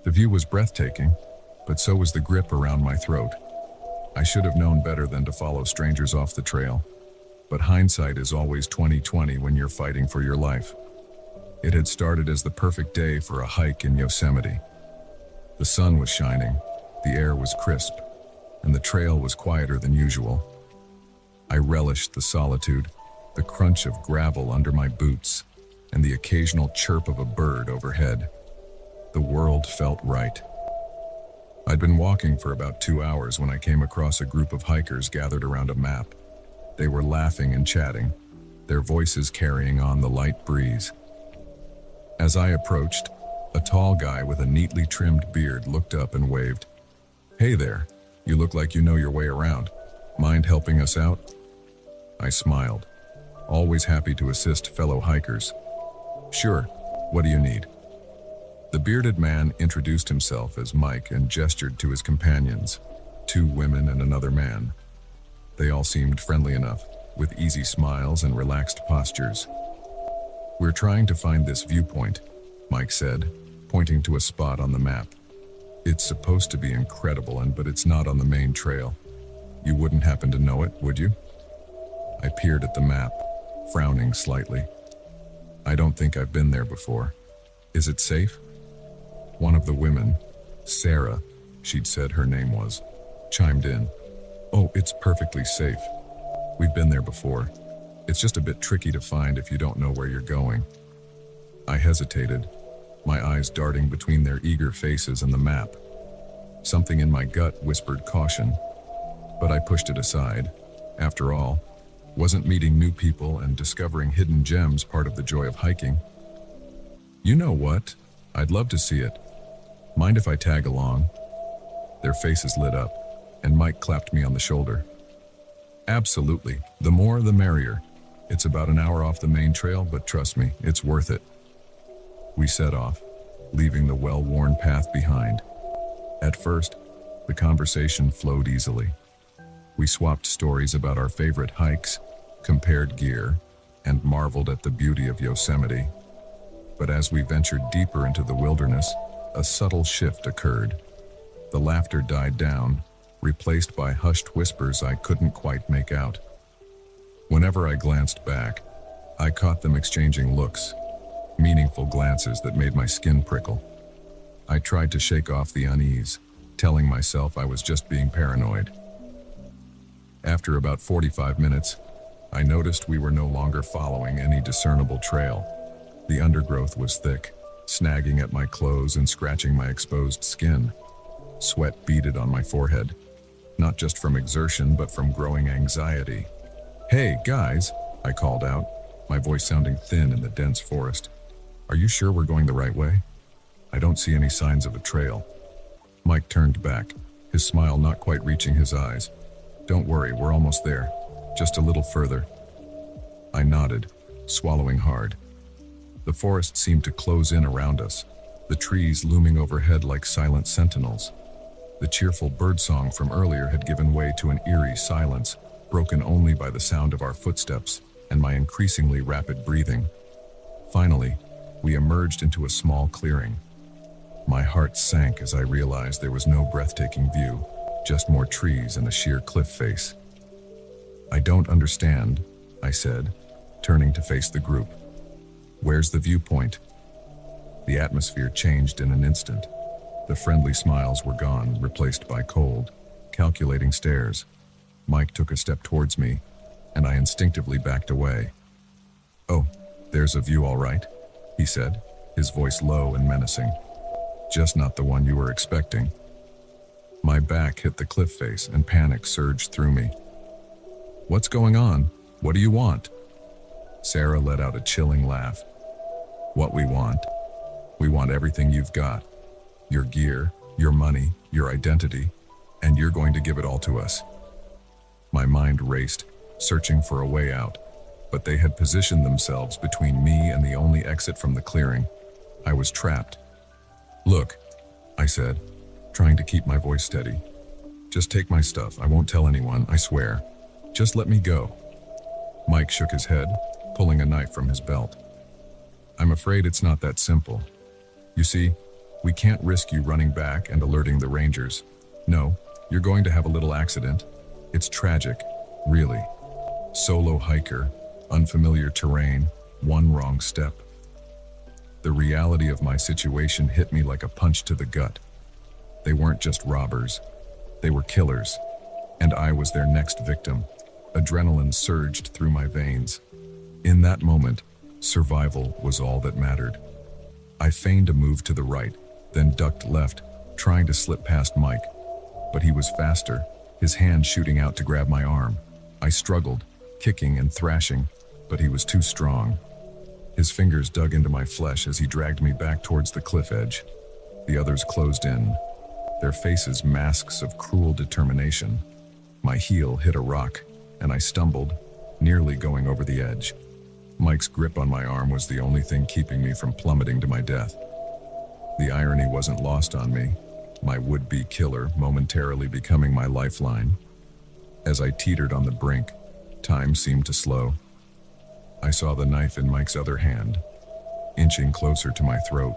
The view was breathtaking, but so was the grip around my throat. I should have known better than to follow strangers off the trail, but hindsight is always 20/20 when you're fighting for your life. It had started as the perfect day for a hike in Yosemite. The sun was shining, the air was crisp, and the trail was quieter than usual. I relished the solitude, the crunch of gravel under my boots, and the occasional chirp of a bird overhead. The world felt right. I'd been walking for about 2 hours when I came across a group of hikers gathered around a map. They were laughing and chatting, their voices carrying on the light breeze. As I approached, a tall guy with a neatly trimmed beard looked up and waved. "Hey there, you look like you know your way around. Mind helping us out?" I smiled, always happy to assist fellow hikers. "Sure, what do you need?" The bearded man introduced himself as Mike and gestured to his companions, 2 women and another man. They all seemed friendly enough, with easy smiles and relaxed postures. "We're trying to find this viewpoint," Mike said, pointing to a spot on the map. "It's supposed to be incredible, but it's not on the main trail. You wouldn't happen to know it, would you?" I peered at the map, frowning slightly. "I don't think I've been there before. Is it safe?" One of the women, Sarah, she'd said her name was, chimed in. "Oh, it's perfectly safe. We've been there before. It's just a bit tricky to find if you don't know where you're going." I hesitated, my eyes darting between their eager faces and the map. Something in my gut whispered caution, but I pushed it aside. After all, wasn't meeting new people and discovering hidden gems part of the joy of hiking? "You know what? I'd love to see it. Mind if I tag along?" Their faces lit up, and Mike clapped me on the shoulder. "Absolutely. The more, the merrier. It's about an hour off the main trail, but trust me, it's worth it." We set off, leaving the well-worn path behind. At first, the conversation flowed easily. We swapped stories about our favorite hikes, compared gear, and marveled at the beauty of Yosemite. But as we ventured deeper into the wilderness, a subtle shift occurred. The laughter died down, replaced by hushed whispers I couldn't quite make out. Whenever I glanced back, I caught them exchanging looks, meaningful glances that made my skin prickle. I tried to shake off the unease, telling myself I was just being paranoid. After about 45 minutes, I noticed we were no longer following any discernible trail. The undergrowth was thick, snagging at my clothes and scratching my exposed skin. Sweat beaded on my forehead, not just from exertion but from growing anxiety. "Hey, guys," I called out, my voice sounding thin in the dense forest. "Are you sure we're going the right way? I don't see any signs of a trail." Mike turned back, his smile not quite reaching his eyes. "Don't worry, we're almost there. Just a little further." I nodded, swallowing hard. The forest seemed to close in around us, the trees looming overhead like silent sentinels. The cheerful birdsong from earlier had given way to an eerie silence, broken only by the sound of our footsteps and my increasingly rapid breathing. Finally, we emerged into a small clearing. My heart sank as I realized there was no breathtaking view, just more trees and a sheer cliff face. "I don't understand," I said, turning to face the group. "Where's the viewpoint?" The atmosphere changed in an instant. The friendly smiles were gone, replaced by cold, calculating stares. Mike took a step towards me, and I instinctively backed away. "Oh, there's a view all right," he said, his voice low and menacing. "Just not the one you were expecting." My back hit the cliff face and panic surged through me. "What's going on? What do you want?" Sarah let out a chilling laugh. "What we want? We want everything you've got. Your gear, your money, your identity, and you're going to give it all to us." My mind raced, searching for a way out, but they had positioned themselves between me and the only exit from the clearing. I was trapped. "Look," I said, trying to keep my voice steady. "Just take my stuff. I won't tell anyone, I swear. Just let me go." Mike shook his head, pulling a knife from his belt. "I'm afraid it's not that simple. You see, We can't risk you running back and alerting the rangers. No, you're going to have a little accident. It's tragic, really. Solo hiker, unfamiliar terrain, one wrong step. The reality of my situation hit me like a punch to the gut. They weren't just robbers. They were killers, and I was their next victim. Adrenaline surged through my veins. In that moment, survival was all that mattered. I feigned a move to the right, then ducked left, trying to slip past Mike. But he was faster, his hand shooting out to grab my arm. I struggled, kicking and thrashing, but he was too strong. His fingers dug into my flesh as he dragged me back towards the cliff edge. The others closed in, their faces masks of cruel determination. My heel hit a rock, and I stumbled, nearly going over the edge. Mike's grip on my arm was the only thing keeping me from plummeting to my death. The irony wasn't lost on me, my would-be killer momentarily becoming my lifeline. As I teetered on the brink, time seemed to slow. I saw the knife in Mike's other hand, inching closer to my throat.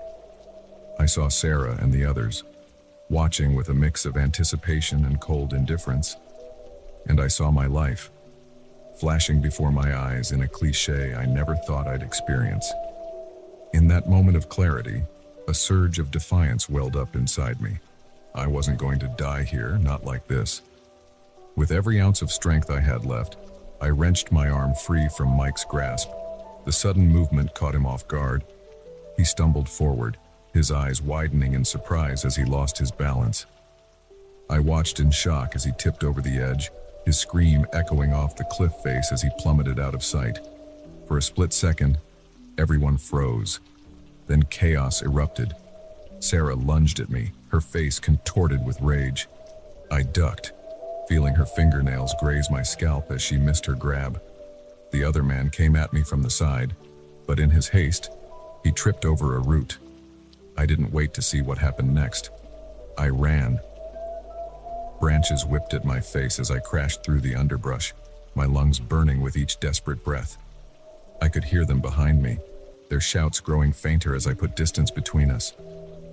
I saw Sarah and the others, watching with a mix of anticipation and cold indifference. And I saw my life, flashing before my eyes in a cliché I never thought I'd experience. In that moment of clarity, a surge of defiance welled up inside me. I wasn't going to die here, not like this. With every ounce of strength I had left, I wrenched my arm free from Mike's grasp. The sudden movement caught him off guard. He stumbled forward, his eyes widening in surprise as he lost his balance. I watched in shock as he tipped over the edge, his scream echoing off the cliff face as he plummeted out of sight. For a split second, everyone froze. Then chaos erupted. Sarah lunged at me, her face contorted with rage. I ducked, feeling her fingernails graze my scalp as she missed her grab. The other man came at me from the side, but in his haste, he tripped over a root. I didn't wait to see what happened next. I ran. Branches whipped at my face as I crashed through the underbrush, my lungs burning with each desperate breath. I could hear them behind me, their shouts growing fainter as I put distance between us.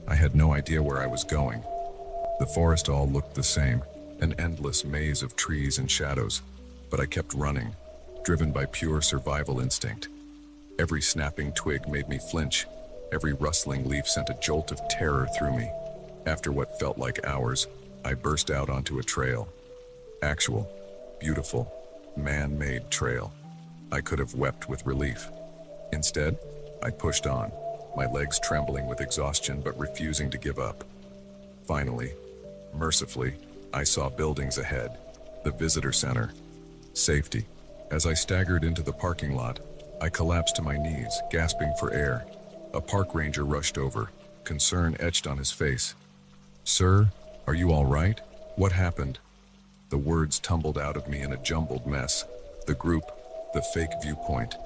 I had no idea where I was going. The forest all looked the same, an endless maze of trees and shadows, but I kept running, driven by pure survival instinct. Every snapping twig made me flinch. Every rustling leaf sent a jolt of terror through me. After what felt like hours, I burst out onto a trail. Actual, beautiful, man-made trail. I could have wept with relief. Instead, I pushed on, my legs trembling with exhaustion but refusing to give up. Finally, mercifully, I saw buildings ahead, the visitor center, safety. As I staggered into the parking lot, I collapsed to my knees, gasping for air. A park ranger rushed over, concern etched on his face. "Sir, are you all right? What happened?" The words tumbled out of me in a jumbled mess. The group, the fake viewpoint,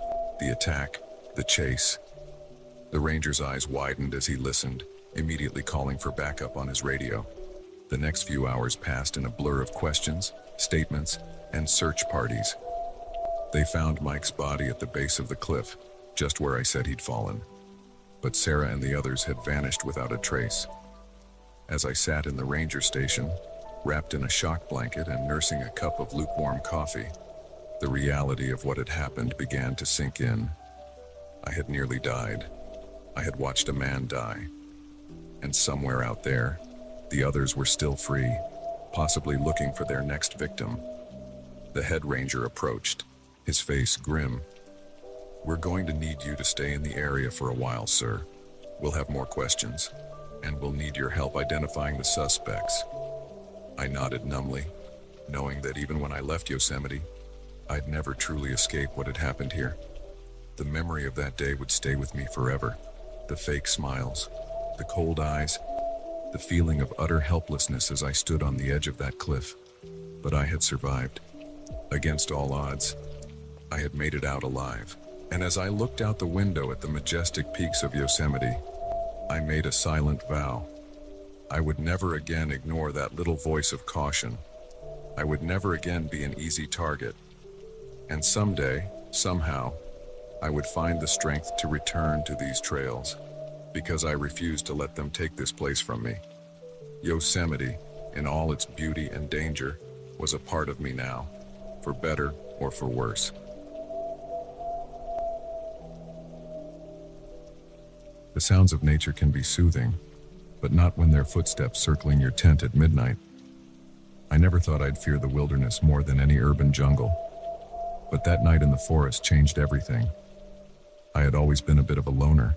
the attack, the chase. The ranger's eyes widened as he listened, immediately calling for backup on his radio. The next few hours passed in a blur of questions, statements, and search parties. They found Mike's body at the base of the cliff, just where I said he'd fallen. But Sarah and the others had vanished without a trace. As I sat in the ranger station, wrapped in a shock blanket and nursing a cup of lukewarm coffee, the reality of what had happened began to sink in. I had nearly died. I had watched a man die. And somewhere out there, the others were still free, possibly looking for their next victim. The head ranger approached, his face grim. "We're going to need you to stay in the area for a while, sir. We'll have more questions, and we'll need your help identifying the suspects." I nodded numbly, knowing that even when I left Yosemite, I'd never truly escape what had happened here. The memory of that day would stay with me forever. The fake smiles, the cold eyes, the feeling of utter helplessness as I stood on the edge of that cliff. But I had survived. Against all odds, I had made it out alive. And as I looked out the window at the majestic peaks of Yosemite, I made a silent vow. I would never again ignore that little voice of caution. I would never again be an easy target. And someday, somehow, I would find the strength to return to these trails. because I refused to let them take this place from me. Yosemite, in all its beauty and danger, was a part of me now, for better or for worse. The sounds of nature can be soothing, but not when they're footsteps circling your tent at midnight. I never thought I'd fear the wilderness more than any urban jungle, but that night in the forest changed everything. I had always been a bit of a loner,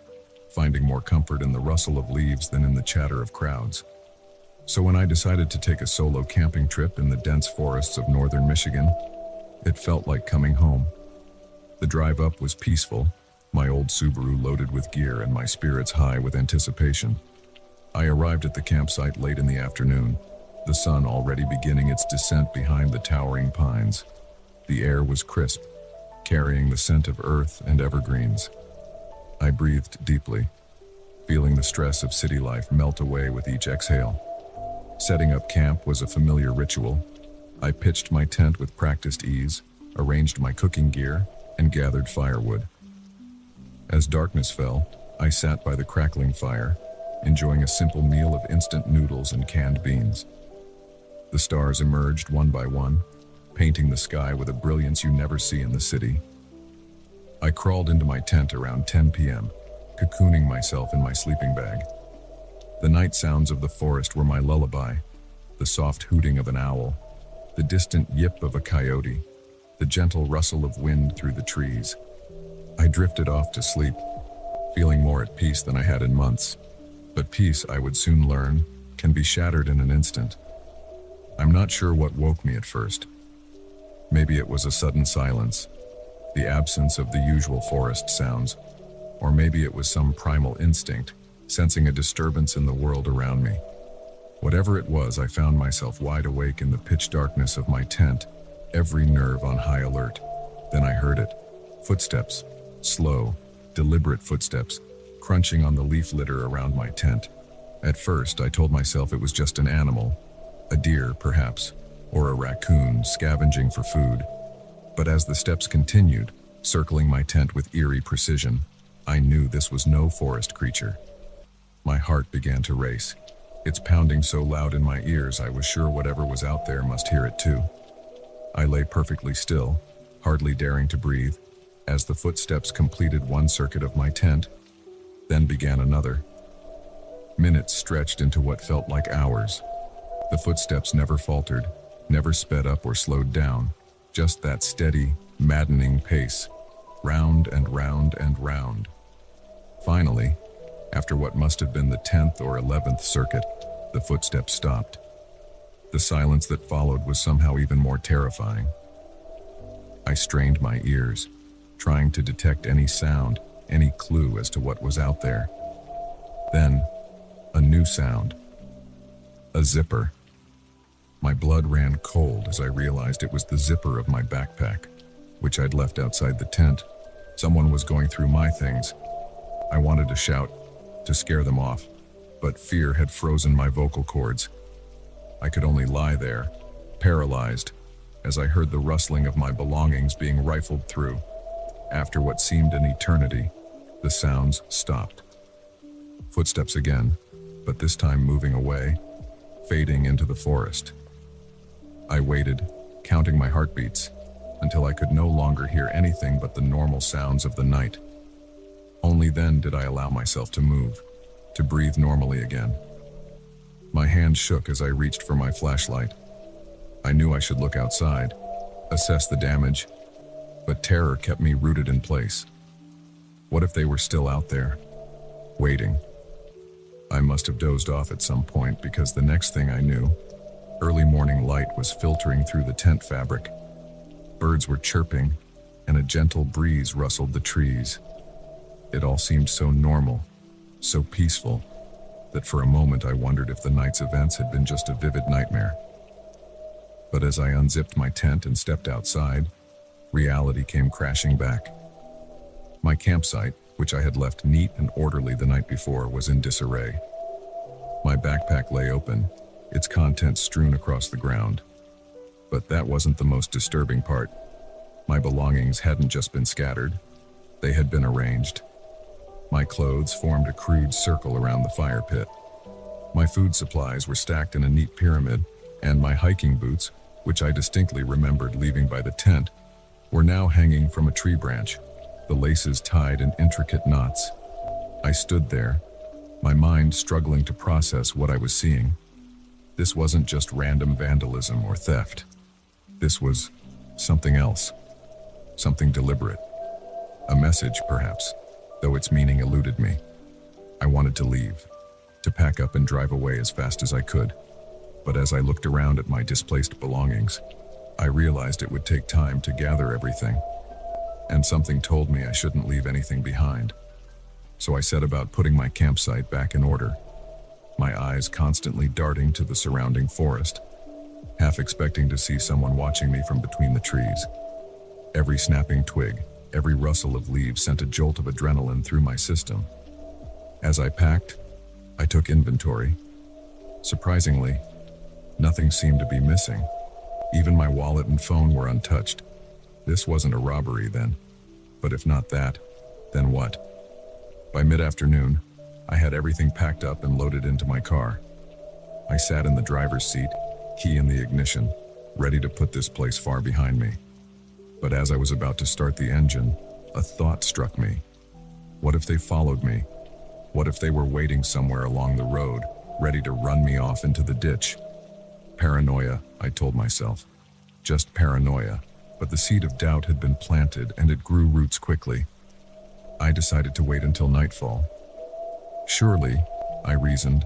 finding more comfort in the rustle of leaves than in the chatter of crowds. So when I decided to take a solo camping trip in the dense forests of northern Michigan, it felt like coming home. The drive up was peaceful, my old Subaru loaded with gear and my spirits high with anticipation. I arrived at the campsite late in the afternoon, the sun already beginning its descent behind the towering pines. The air was crisp, carrying the scent of earth and evergreens. I breathed deeply, feeling the stress of city life melt away with each exhale. Setting up camp was a familiar ritual. I pitched my tent with practiced ease, arranged my cooking gear, and gathered firewood. As darkness fell, I sat by the crackling fire, enjoying a simple meal of instant noodles and canned beans. The stars emerged one by one, painting the sky with a brilliance you never see in the city. I crawled into my tent around 10 p.m., cocooning myself in my sleeping bag. The night sounds of the forest were my lullaby, the soft hooting of an owl, the distant yip of a coyote, the gentle rustle of wind through the trees. I drifted off to sleep, feeling more at peace than I had in months. But peace, I would soon learn, can be shattered in an instant. I'm not sure what woke me at first. Maybe it was a sudden silence, the absence of the usual forest sounds, or maybe it was some primal instinct, sensing a disturbance in the world around me. Whatever it was, I found myself wide awake in the pitch darkness of my tent, every nerve on high alert. Then I heard it. Footsteps, slow, deliberate footsteps, crunching on the leaf litter around my tent. At first, I told myself it was just an animal, a deer perhaps, or a raccoon scavenging for food. But as the steps continued, circling my tent with eerie precision, I knew this was no forest creature. My heart began to race. Its pounding so loud in my ears I was sure whatever was out there must hear it too. I lay perfectly still, hardly daring to breathe, as the footsteps completed one circuit of my tent, then began another. Minutes stretched into what felt like hours. The footsteps never faltered, never sped up or slowed down, just that steady, maddening pace, round and round and round. Finally, after what must have been the 10th or 11th circuit, the footsteps stopped. The silence that followed was somehow even more terrifying. I strained my ears, trying to detect any sound, any clue as to what was out there. Then, a new sound. A zipper. My blood ran cold as I realized it was the zipper of my backpack, which I'd left outside the tent. Someone was going through my things. I wanted to shout, to scare them off, but fear had frozen my vocal cords. I could only lie there, paralyzed, as I heard the rustling of my belongings being rifled through. After what seemed an eternity, the sounds stopped. Footsteps again, but this time moving away, fading into the forest. I waited, counting my heartbeats, until I could no longer hear anything but the normal sounds of the night. Only then did I allow myself to move, to breathe normally again. My hand shook as I reached for my flashlight. I knew I should look outside, assess the damage, but terror kept me rooted in place. What if they were still out there, waiting? I must have dozed off at some point because the next thing I knew, early morning light was filtering through the tent fabric. Birds were chirping, and a gentle breeze rustled the trees. It all seemed so normal, so peaceful, that for a moment I wondered if the night's events had been just a vivid nightmare. But as I unzipped my tent and stepped outside, reality came crashing back. My campsite, which I had left neat and orderly the night before, was in disarray. My backpack lay open, its contents strewn across the ground. But that wasn't the most disturbing part. My belongings hadn't just been scattered, they had been arranged. My clothes formed a crude circle around the fire pit. My food supplies were stacked in a neat pyramid, and my hiking boots, which I distinctly remembered leaving by the tent, were now hanging from a tree branch, the laces tied in intricate knots. I stood there, my mind struggling to process what I was seeing. This wasn't just random vandalism or theft. This was something else, something deliberate. A message, perhaps, though its meaning eluded me. I wanted to leave, to pack up and drive away as fast as I could. But as I looked around at my displaced belongings, I realized it would take time to gather everything. And something told me I shouldn't leave anything behind. So I set about putting my campsite back in order, my eyes constantly darting to the surrounding forest, half expecting to see someone watching me from between the trees. Every snapping twig, every rustle of leaves sent a jolt of adrenaline through my system. As I packed, I took inventory. Surprisingly, nothing seemed to be missing. Even my wallet and phone were untouched. This wasn't a robbery then. But if not that, then what? By mid-afternoon, I had everything packed up and loaded into my car. I sat in the driver's seat, key in the ignition, ready to put this place far behind me. But as I was about to start the engine, a thought struck me. What if they followed me? What if they were waiting somewhere along the road, ready to run me off into the ditch? Paranoia, I told myself. Just paranoia. But the seed of doubt had been planted and it grew roots quickly. I decided to wait until nightfall. Surely, I reasoned,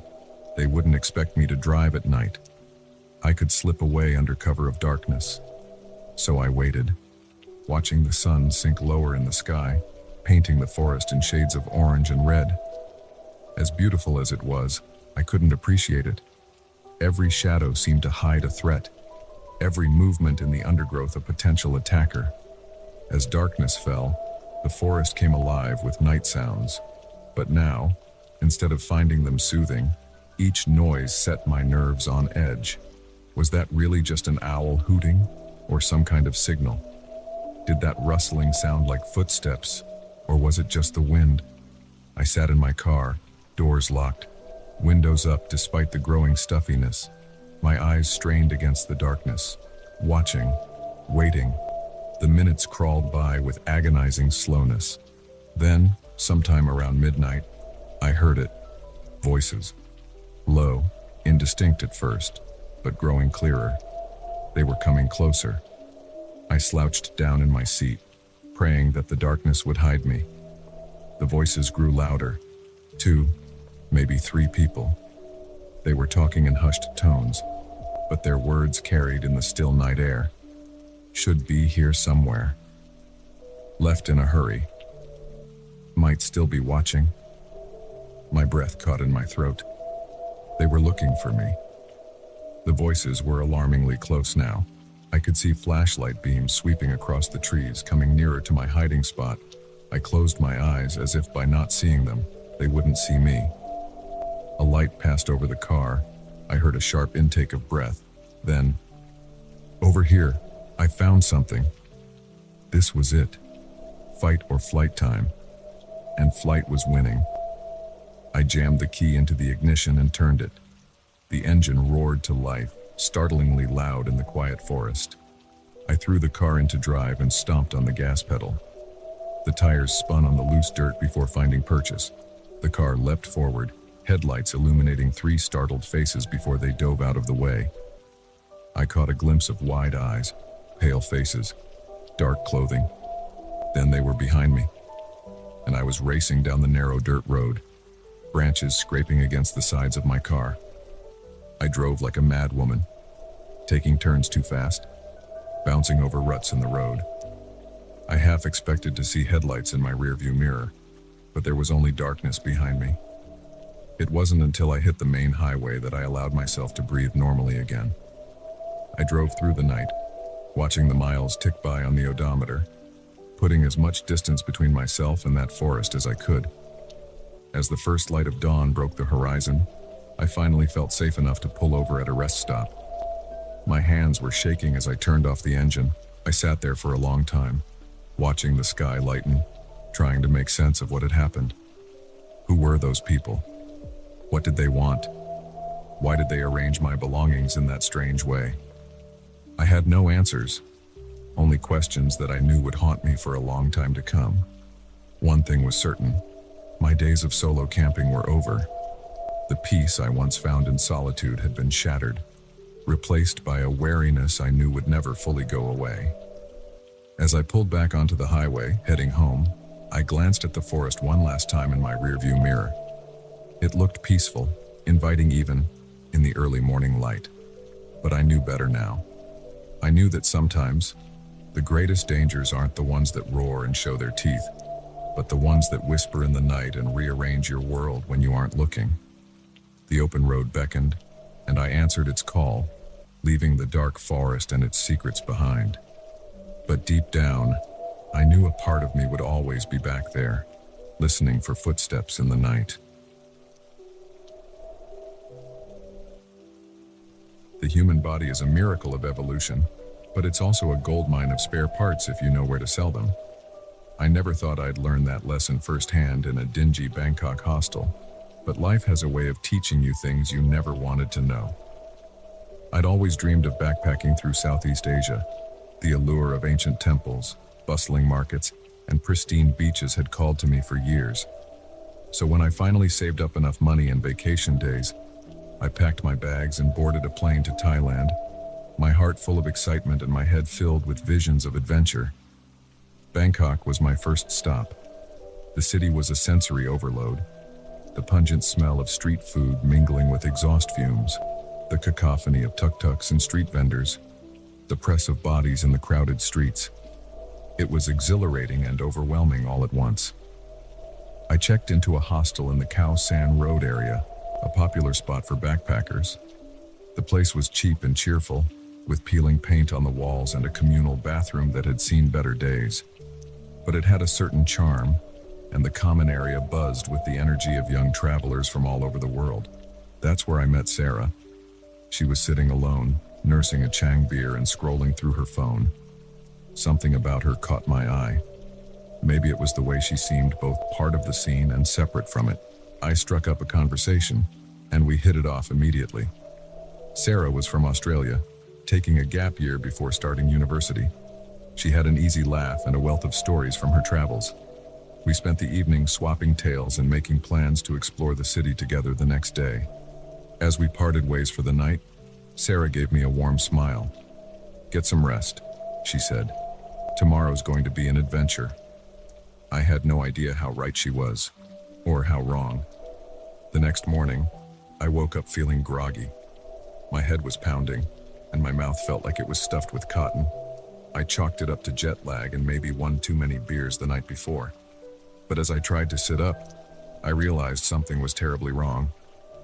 they wouldn't expect me to drive at night. I could slip away under cover of darkness. So I waited, watching the sun sink lower in the sky, painting the forest in shades of orange and red. As beautiful as it was, I couldn't appreciate it. Every shadow seemed to hide a threat, every movement in the undergrowth a potential attacker. As darkness fell, the forest came alive with night sounds. But now, instead of finding them soothing, each noise set my nerves on edge. Was that really just an owl hooting, or some kind of signal? Did that rustling sound like footsteps, or was it just the wind? I sat in my car, doors locked, windows up despite the growing stuffiness, my eyes strained against the darkness, watching, waiting. The minutes crawled by with agonizing slowness. Then, sometime around midnight, I heard it. Voices. Low, indistinct at first, but growing clearer. They were coming closer. I slouched down in my seat, praying that the darkness would hide me. The voices grew louder. 2, maybe 3 people. They were talking in hushed tones, but their words carried in the still night air. Should be here somewhere. Left in a hurry. Might still be watching. My breath caught in my throat. They were looking for me. The voices were alarmingly close now. I could see flashlight beams sweeping across the trees, coming nearer to my hiding spot. I closed my eyes as if by not seeing them, they wouldn't see me. A light passed over the car. I heard a sharp intake of breath. Then, over here, I found something. This was it. Fight or flight time. And flight was winning. I jammed the key into the ignition and turned it. The engine roared to life, startlingly loud in the quiet forest. I threw the car into drive and stomped on the gas pedal. The tires spun on the loose dirt before finding purchase. The car leapt forward, headlights illuminating 3 startled faces before they dove out of the way. I caught a glimpse of wide eyes, pale faces, dark clothing. Then they were behind me, and I was racing down the narrow dirt road, branches scraping against the sides of my car. I drove like a mad woman, taking turns too fast, bouncing over ruts in the road. I half expected to see headlights in my rearview mirror, but there was only darkness behind me. It wasn't until I hit the main highway that I allowed myself to breathe normally again. I drove through the night, watching the miles tick by on the odometer, putting as much distance between myself and that forest as I could. As the first light of dawn broke the horizon, I finally felt safe enough to pull over at a rest stop. My hands were shaking as I turned off the engine. I sat there for a long time, watching the sky lighten, trying to make sense of what had happened. Who were those people? What did they want? Why did they arrange my belongings in that strange way? I had no answers, only questions that I knew would haunt me for a long time to come. One thing was certain, my days of solo camping were over. The peace I once found in solitude had been shattered, replaced by a wariness I knew would never fully go away. As I pulled back onto the highway, heading home, I glanced at the forest one last time in my rearview mirror. It looked peaceful, inviting even in the early morning light. But I knew better now. I knew that sometimes, the greatest dangers aren't the ones that roar and show their teeth, but the ones that whisper in the night and rearrange your world when you aren't looking. The open road beckoned, and I answered its call, leaving the dark forest and its secrets behind. But deep down, I knew a part of me would always be back there, listening for footsteps in the night. The human body is a miracle of evolution, but it's also a goldmine of spare parts if you know where to sell them. I never thought I'd learn that lesson firsthand in a dingy Bangkok hostel, but life has a way of teaching you things you never wanted to know. I'd always dreamed of backpacking through Southeast Asia. The allure of ancient temples, bustling markets, and pristine beaches had called to me for years. So when I finally saved up enough money and vacation days, I packed my bags and boarded a plane to Thailand, my heart full of excitement and my head filled with visions of adventure. Bangkok was my first stop. The city was a sensory overload, the pungent smell of street food mingling with exhaust fumes, the cacophony of tuk-tuks and street vendors, the press of bodies in the crowded streets. It was exhilarating and overwhelming all at once. I checked into a hostel in the Khao San Road area, a popular spot for backpackers. The place was cheap and cheerful, with peeling paint on the walls and a communal bathroom that had seen better days. But it had a certain charm, and the common area buzzed with the energy of young travelers from all over the world. That's where I met Sarah. She was sitting alone, nursing a Chang beer and scrolling through her phone. Something about her caught my eye. Maybe it was the way she seemed both part of the scene and separate from it. I struck up a conversation, and we hit it off immediately. Sarah was from Australia, taking a gap year before starting university. She had an easy laugh and a wealth of stories from her travels. We spent the evening swapping tales and making plans to explore the city together the next day. As we parted ways for the night, Sarah gave me a warm smile. "Get some rest," she said. "Tomorrow's going to be an adventure." I had no idea how right she was, or how wrong. The next morning, I woke up feeling groggy. My head was pounding, and my mouth felt like it was stuffed with cotton. I chalked it up to jet lag and maybe one too many beers the night before. But as I tried to sit up, I realized something was terribly wrong.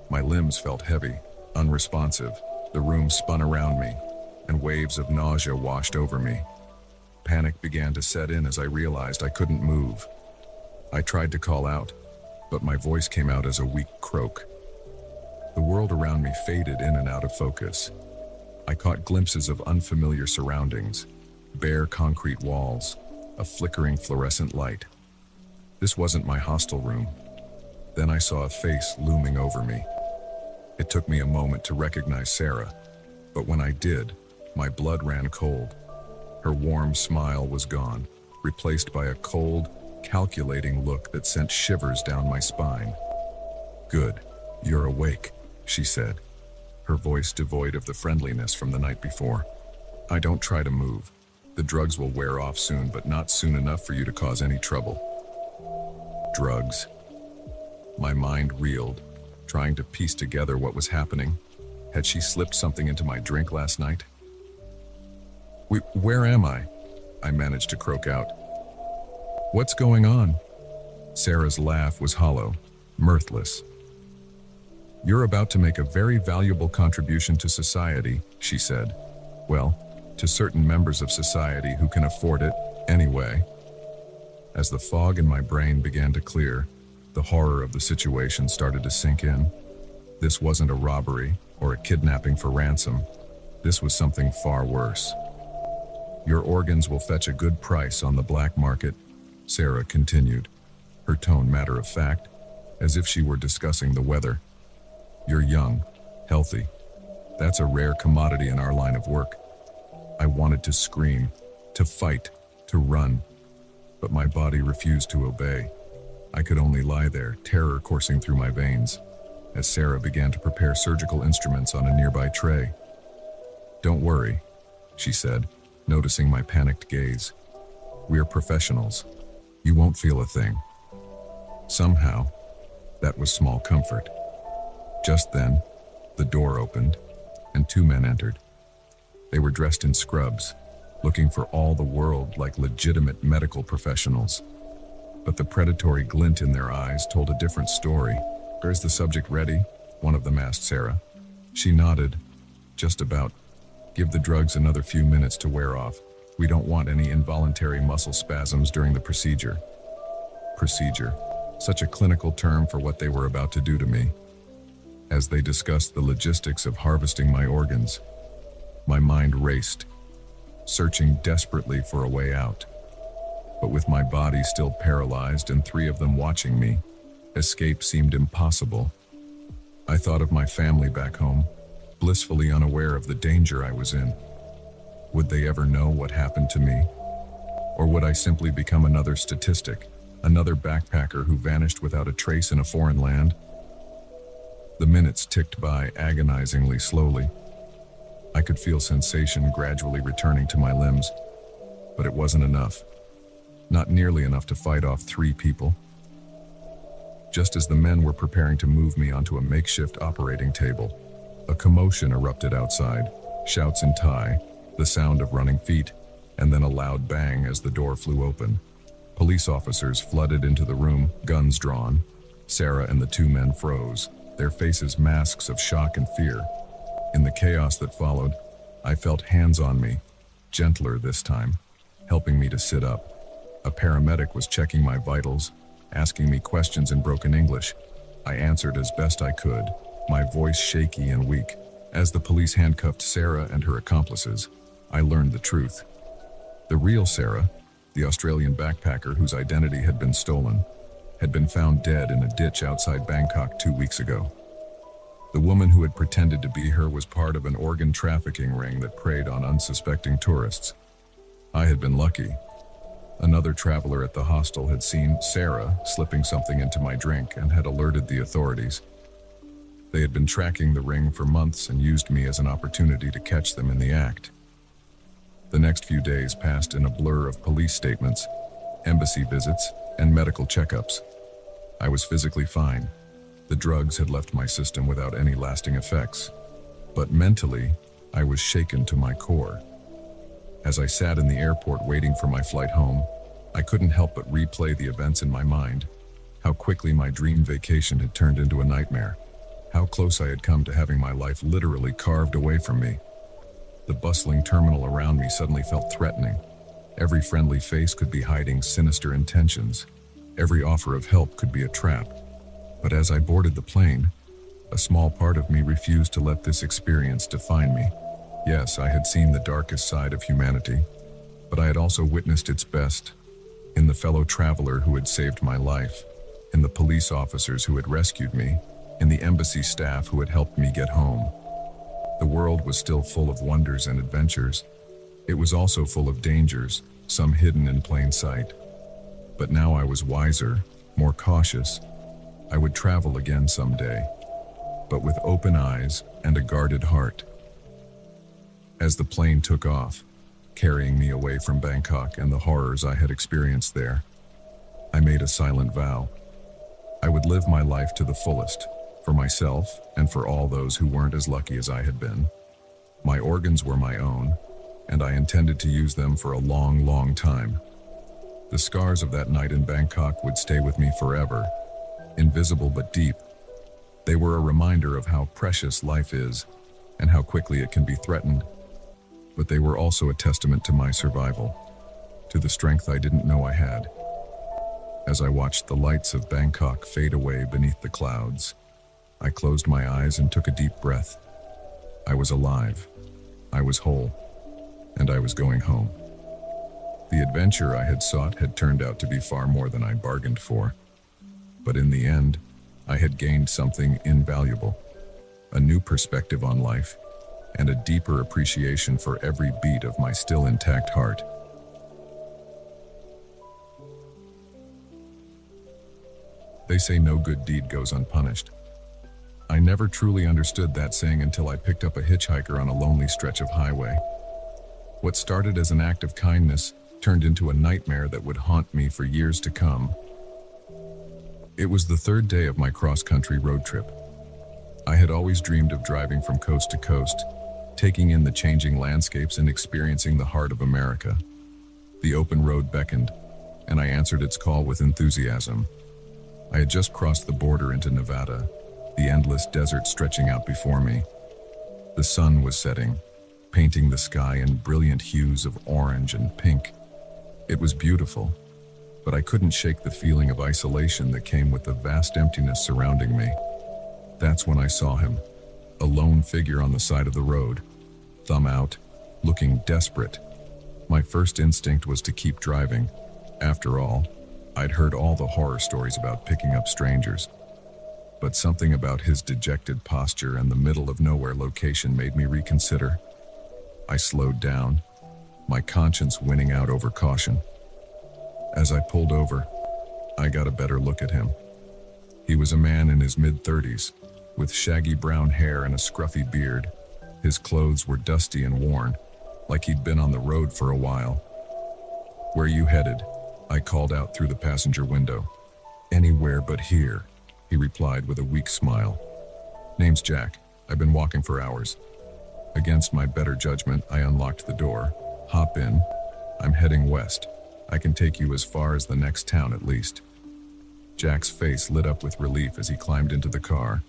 My limbs felt heavy, unresponsive. The room spun around me, and waves of nausea washed over me. Panic began to set in as I realized I couldn't move. I tried to call out, but my voice came out as a weak croak. The world around me faded in and out of focus. I caught glimpses of unfamiliar surroundings, bare concrete walls, a flickering fluorescent light. This wasn't my hostel room. Then I saw a face looming over me. It took me a moment to recognize Sarah, but when I did, my blood ran cold. Her warm smile was gone, replaced by a cold, calculating look that sent shivers down my spine. "Good, you're awake," she said, her voice devoid of the friendliness from the night before. "I don't try to move. The drugs will wear off soon, but not soon enough for you to cause any trouble." Drugs. My mind reeled, trying to piece together what was happening. Had she slipped something into my drink last night? Where am I?" I managed to croak out. "What's going on?" Sarah's laugh was hollow, mirthless. "You're about to make a very valuable contribution to society," she said. "Well, to certain members of society who can afford it, anyway." As the fog in my brain began to clear, the horror of the situation started to sink in. This wasn't a robbery or a kidnapping for ransom. This was something far worse. "Your organs will fetch a good price on the black market," Sarah continued, her tone matter of fact. as if she were discussing the weather. "You're young, healthy. That's a rare commodity in our line of work." I wanted to scream, to fight, to run, but my body refused to obey. I could only lie there, terror coursing through my veins, as Sarah began to prepare surgical instruments on a nearby tray. "Don't worry," she said, noticing my panicked gaze. "We're professionals. You won't feel a thing." Somehow, that was small comfort. Just then, the door opened, and two men entered. They were dressed in scrubs, looking for all the world like legitimate medical professionals. But the predatory glint in their eyes told a different story. "Is the subject ready?" one of them asked Sarah. She nodded. "Just about. Give the drugs another few minutes to wear off. We don't want any involuntary muscle spasms during the procedure." Procedure. Such a clinical term for what they were about to do to me. As they discussed the logistics of harvesting my organs, my mind raced, searching desperately for a way out. But with my body still paralyzed and three of them watching me, escape seemed impossible. I thought of my family back home, blissfully unaware of the danger I was in. Would they ever know what happened to me? Or would I simply become another statistic, another backpacker who vanished without a trace in a foreign land? The minutes ticked by agonizingly slowly. I could feel sensation gradually returning to my limbs, but it wasn't enough. Not nearly enough to fight off three people. Just as the men were preparing to move me onto a makeshift operating table, a commotion erupted outside, shouts in Thai, the sound of running feet, and then a loud bang as the door flew open. Police officers flooded into the room, guns drawn. Sarah and the two men froze, their faces masks of shock and fear. In the chaos that followed, I felt hands on me, gentler this time, helping me to sit up. A paramedic was checking my vitals, asking me questions in broken English. I answered as best I could, my voice shaky and weak. As the police handcuffed Sarah and her accomplices, I learned the truth. The real Sarah, the Australian backpacker whose identity had been stolen, had been found dead in a ditch outside Bangkok 2 weeks ago. The woman who had pretended to be her was part of an organ trafficking ring that preyed on unsuspecting tourists. I had been lucky. Another traveler at the hostel had seen Sarah slipping something into my drink and had alerted the authorities. They had been tracking the ring for months and used me as an opportunity to catch them in the act. The next few days passed in a blur of police statements, embassy visits, and medical checkups. I was physically fine. The drugs had left my system without any lasting effects. But mentally, I was shaken to my core. As I sat in the airport waiting for my flight home, I couldn't help but replay the events in my mind. How quickly my dream vacation had turned into a nightmare. How close I had come to having my life literally carved away from me. The bustling terminal around me suddenly felt threatening. Every friendly face could be hiding sinister intentions. Every offer of help could be a trap. But as I boarded the plane, a small part of me refused to let this experience define me. Yes, I had seen the darkest side of humanity, but I had also witnessed its best, in the fellow traveler who had saved my life, in the police officers who had rescued me, in the embassy staff who had helped me get home. The world was still full of wonders and adventures. It was also full of dangers, some hidden in plain sight. But now I was wiser, more cautious. I would travel again someday, but with open eyes and a guarded heart. As the plane took off, carrying me away from Bangkok and the horrors I had experienced there, I made a silent vow. I would live my life to the fullest, for myself and for all those who weren't as lucky as I had been. My organs were my own, and I intended to use them for a long, long time. The scars of that night in Bangkok would stay with me forever, invisible but deep. They were a reminder of how precious life is and how quickly it can be threatened. But they were also a testament to my survival, to the strength I didn't know I had. As I watched the lights of Bangkok fade away beneath the clouds, I closed my eyes and took a deep breath. I was alive, I was whole, and I was going home. The adventure I had sought had turned out to be far more than I bargained for. But in the end, I had gained something invaluable, a new perspective on life, and a deeper appreciation for every beat of my still intact heart. They say no good deed goes unpunished. I never truly understood that saying until I picked up a hitchhiker on a lonely stretch of highway. What started as an act of kindness turned into a nightmare that would haunt me for years to come. It was the third day of my cross-country road trip. I had always dreamed of driving from coast to coast, taking in the changing landscapes and experiencing the heart of America. The open road beckoned, and I answered its call with enthusiasm. I had just crossed the border into Nevada, the endless desert stretching out before me. The sun was setting, painting the sky in brilliant hues of orange and pink. It was beautiful, but I couldn't shake the feeling of isolation that came with the vast emptiness surrounding me. That's when I saw him, a lone figure on the side of the road, thumb out, looking desperate. My first instinct was to keep driving. After all, I'd heard all the horror stories about picking up strangers. But something about his dejected posture and the middle-of-nowhere location made me reconsider. I slowed down, my conscience winning out over caution. As I pulled over, I got a better look at him. He was a man in his mid-30s, with shaggy brown hair and a scruffy beard. His clothes were dusty and worn, like he'd been on the road for a while. "Where you headed?" I called out through the passenger window. "Anywhere but here," he replied with a weak smile. "Name's Jack. I've been walking for hours." Against my better judgment, I unlocked the door. "Hop in. I'm heading west. I can take you as far as the next town at least." Jack's face lit up with relief as he climbed into the car.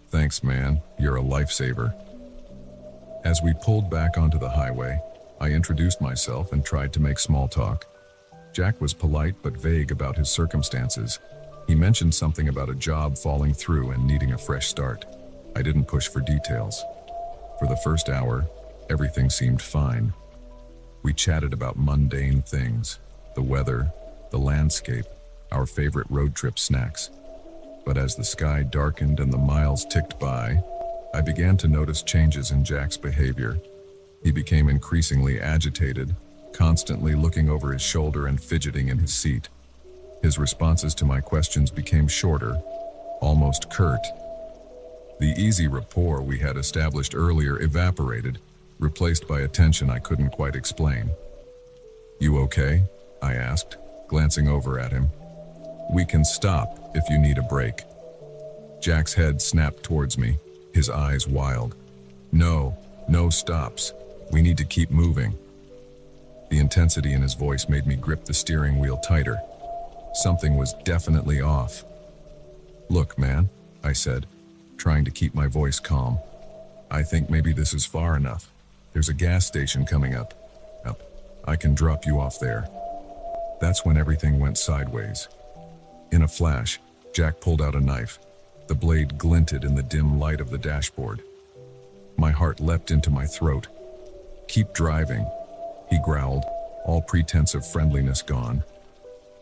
"Thanks, man. You're a lifesaver." As we pulled back onto the highway, I introduced myself and tried to make small talk. Jack was polite but vague about his circumstances. He mentioned something about a job falling through and needing a fresh start. I didn't push for details. For the first hour, everything seemed fine. We chatted about mundane things, the weather, the landscape, our favorite road trip snacks. But as the sky darkened and the miles ticked by, I began to notice changes in Jack's behavior. He became increasingly agitated, constantly looking over his shoulder and fidgeting in his seat. His responses to my questions became shorter, almost curt. The easy rapport we had established earlier evaporated, replaced by a tension I couldn't quite explain. "You okay?" I asked, glancing over at him. "We can stop if you need a break." Jack's head snapped towards me, his eyes wild. No stops. We need to keep moving." The intensity in his voice made me grip the steering wheel tighter. Something was definitely off. "Look, man," I said, trying to keep my voice calm. "I think maybe this is far enough. There's a gas station coming up. I can drop you off there." That's when everything went sideways. In a flash, Jack pulled out a knife. The blade glinted in the dim light of the dashboard. My heart leapt into my throat. "Keep driving," he growled, all pretense of friendliness gone.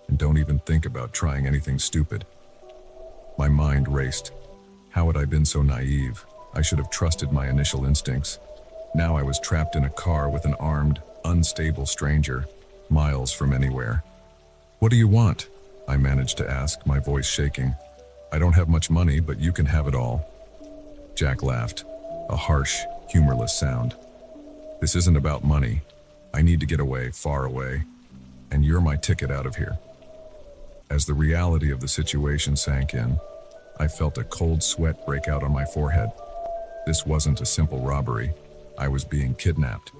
"And don't even think about trying anything stupid." My mind raced. How had I been so naive? I should have trusted my initial instincts. Now I was trapped in a car with an armed, unstable stranger, miles from anywhere. "What do you want?" I managed to ask, my voice shaking. "I don't have much money, but you can have it all." Jack laughed, a harsh, humorless sound. "This isn't about money. I need to get away, far away, and you're my ticket out of here." As the reality of the situation sank in, I felt a cold sweat break out on my forehead. This wasn't a simple robbery. I was being kidnapped.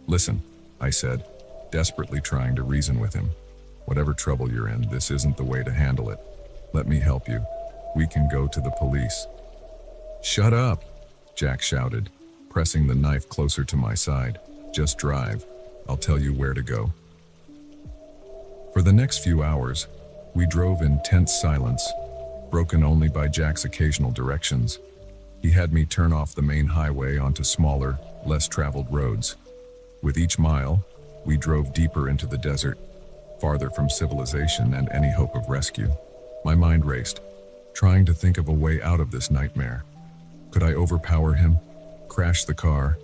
"Listen," I said, desperately trying to reason with him. "Whatever trouble you're in, this isn't the way to handle it. Let me help you. We can go to the police." "Shut up," Jack shouted, pressing the knife closer to my side. "Just drive. I'll tell you where to go." For the next few hours, we drove in tense silence, broken only by Jack's occasional directions. He had me turn off the main highway onto smaller, less traveled roads. With each mile, we drove deeper into the desert, farther from civilization and any hope of rescue. My mind raced. trying to think of a way out of this nightmare. Could I overpower him? Crash the car?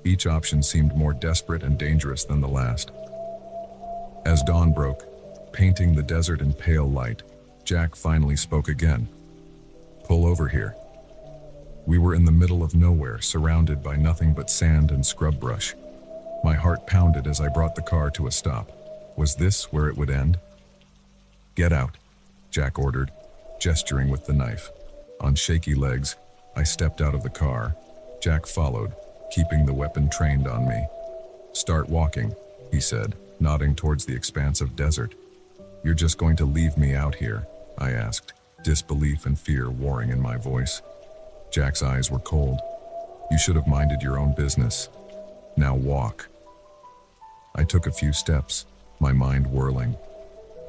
Each option seemed more desperate and dangerous than the last. As dawn broke, painting the desert in pale light, Jack finally spoke again. "Pull over here." We were in the middle of nowhere, surrounded by nothing but sand and scrub brush. My heart pounded as I brought the car to a stop. Was this where it would end? "Get out," Jack ordered, gesturing with the knife. On shaky legs, I stepped out of the car. Jack followed, keeping the weapon trained on me. "Start walking," he said, nodding towards the expanse of desert. "You're just going to leave me out here?" I asked, disbelief and fear warring in my voice. Jack's eyes were cold. "You should have minded your own business. Now walk." I took a few steps, my mind whirling.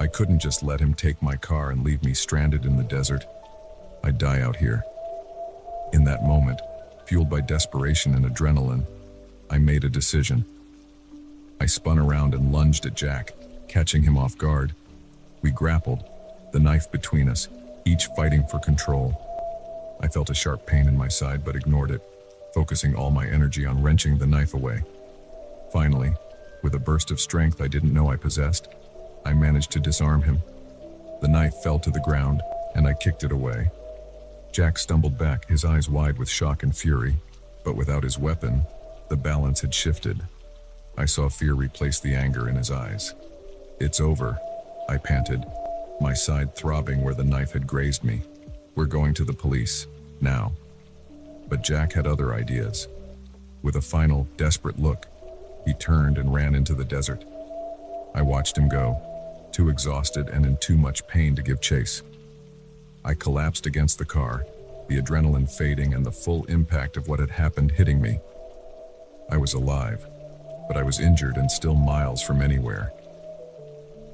I couldn't just let him take my car and leave me stranded in the desert. I'd die out here. In that moment, fueled by desperation and adrenaline, I made a decision. I spun around and lunged at Jack, catching him off guard. We grappled, the knife between us, each fighting for control. I felt a sharp pain in my side but ignored it, focusing all my energy on wrenching the knife away. Finally, with a burst of strength I didn't know I possessed, I managed to disarm him. The knife fell to the ground, and I kicked it away. Jack stumbled back, his eyes wide with shock and fury, but without his weapon, the balance had shifted. I saw fear replace the anger in his eyes. "It's over," I panted, my side throbbing where the knife had grazed me. "We're going to the police, now." But Jack had other ideas. With a final, desperate look, he turned and ran into the desert. I watched him go, too exhausted and in too much pain to give chase. I collapsed against the car, the adrenaline fading and the full impact of what had happened hitting me. I was alive, but I was injured and still miles from anywhere.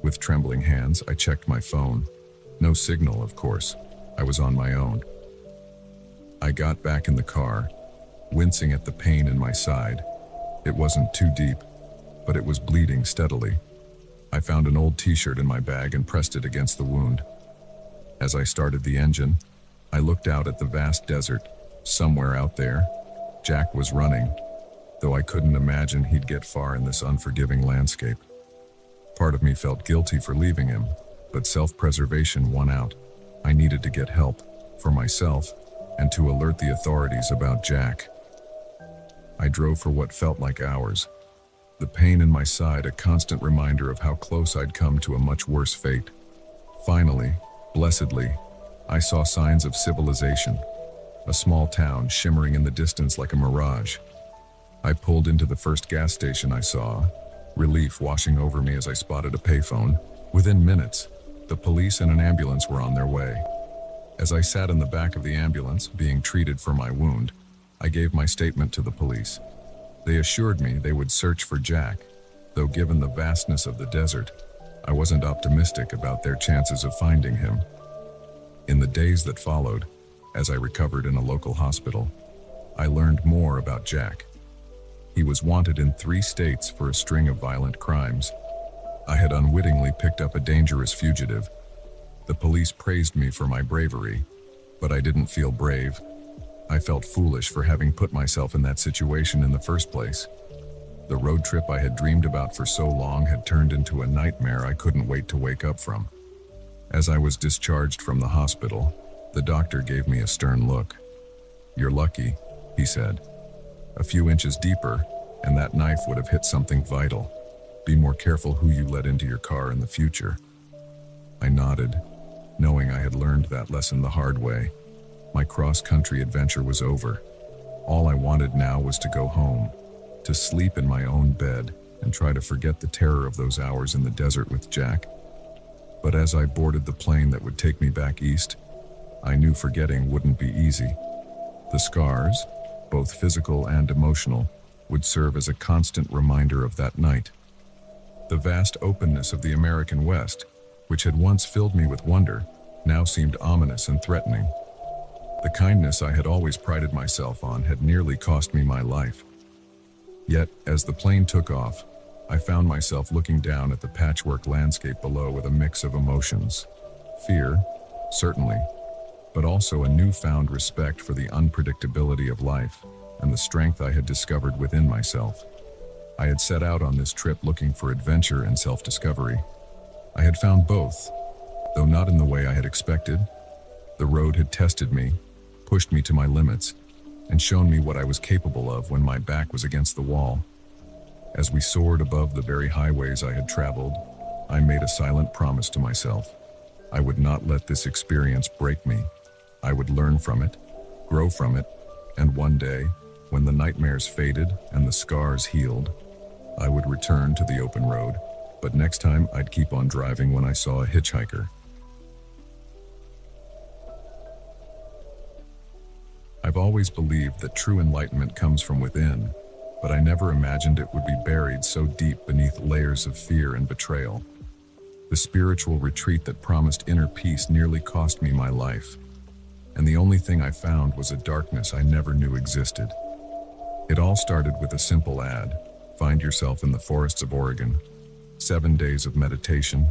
With trembling hands, I checked my phone. No signal, of course. I was on my own. I got back in the car, wincing at the pain in my side. It wasn't too deep, but it was bleeding steadily. I found an old t-shirt in my bag and pressed it against the wound. As I started the engine, I looked out at the vast desert. Somewhere out there, Jack was running, though I couldn't imagine he'd get far in this unforgiving landscape. Part of me felt guilty for leaving him, but self-preservation won out. I needed to get help, for myself, and to alert the authorities about Jack. I drove for what felt like hours, the pain in my side a constant reminder of how close I'd come to a much worse fate. Finally, blessedly, I saw signs of civilization, a small town shimmering in the distance like a mirage. I pulled into the first gas station I saw, relief washing over me as I spotted a payphone. Within minutes, the police and an ambulance were on their way. As I sat in the back of the ambulance, being treated for my wound, I gave my statement to the police. They assured me they would search for Jack, though given the vastness of the desert, I wasn't optimistic about their chances of finding him. In the days that followed, as I recovered in a local hospital, I learned more about Jack. He was wanted in 3 states for a string of violent crimes. I had unwittingly picked up a dangerous fugitive. The police praised me for my bravery, but I didn't feel brave. I felt foolish for having put myself in that situation in the first place. The road trip I had dreamed about for so long had turned into a nightmare I couldn't wait to wake up from. As I was discharged from the hospital, the doctor gave me a stern look. "You're lucky," he said. "A few inches deeper, and that knife would have hit something vital. Be more careful who you let into your car in the future." I nodded, knowing I had learned that lesson the hard way. My cross-country adventure was over. All I wanted now was to go home, to sleep in my own bed, and try to forget the terror of those hours in the desert with Jack. But as I boarded the plane that would take me back east, I knew forgetting wouldn't be easy. The scars, both physical and emotional, would serve as a constant reminder of that night. The vast openness of the American West, which had once filled me with wonder, now seemed ominous and threatening. The kindness I had always prided myself on had nearly cost me my life. Yet, as the plane took off, I found myself looking down at the patchwork landscape below with a mix of emotions. Fear, certainly, but also a newfound respect for the unpredictability of life and the strength I had discovered within myself. I had set out on this trip looking for adventure and self-discovery. I had found both, though not in the way I had expected. The road had tested me, pushed me to my limits, and shown me what I was capable of when my back was against the wall. As we soared above the very highways I had traveled, I made a silent promise to myself. I would not let this experience break me. I would learn from it, grow from it, and one day, when the nightmares faded and the scars healed, I would return to the open road. But next time, I'd keep on driving when I saw a hitchhiker. I've always believed that true enlightenment comes from within, but I never imagined it would be buried so deep beneath layers of fear and betrayal. The spiritual retreat that promised inner peace nearly cost me my life, and the only thing I found was a darkness I never knew existed. It all started with a simple ad: find yourself in the forests of Oregon. 7 days of meditation,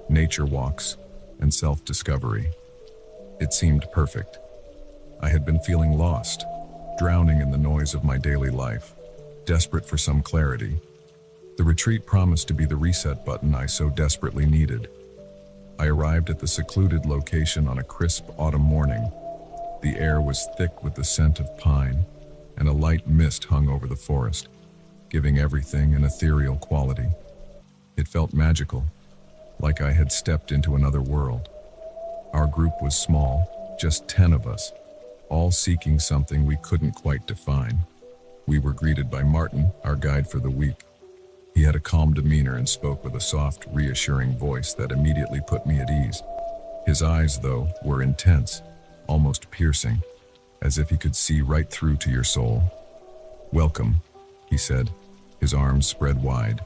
nature walks, and self-discovery. It seemed perfect. I had been feeling lost, drowning in the noise of my daily life, desperate for some clarity. The retreat promised to be the reset button I so desperately needed. I arrived at the secluded location on a crisp autumn morning. The air was thick with the scent of pine, and a light mist hung over the forest, giving everything an ethereal quality. It felt magical, like I had stepped into another world. Our group was small, just 10 of us, all seeking something we couldn't quite define. We were greeted by Martin, our guide for the week. He had a calm demeanor and spoke with a soft, reassuring voice that immediately put me at ease. His eyes, though, were intense, almost piercing, as if he could see right through to your soul. "Welcome," he said, his arms spread wide.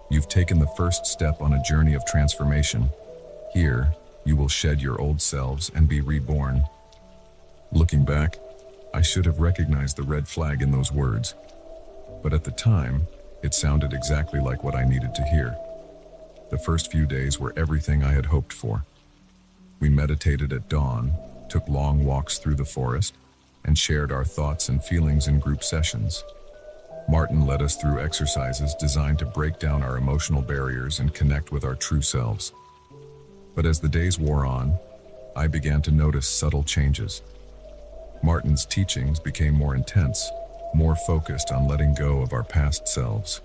"You've taken the first step on a journey of transformation. Here, you will shed your old selves and be reborn." Looking back, I should have recognized the red flag in those words. But at the time, it sounded exactly like what I needed to hear. The first few days were everything I had hoped for. We meditated at dawn, took long walks through the forest, and shared our thoughts and feelings in group sessions. Martin led us through exercises designed to break down our emotional barriers and connect with our true selves. But as the days wore on, I began to notice subtle changes. Martin's teachings became more intense, more focused on letting go of our past selves.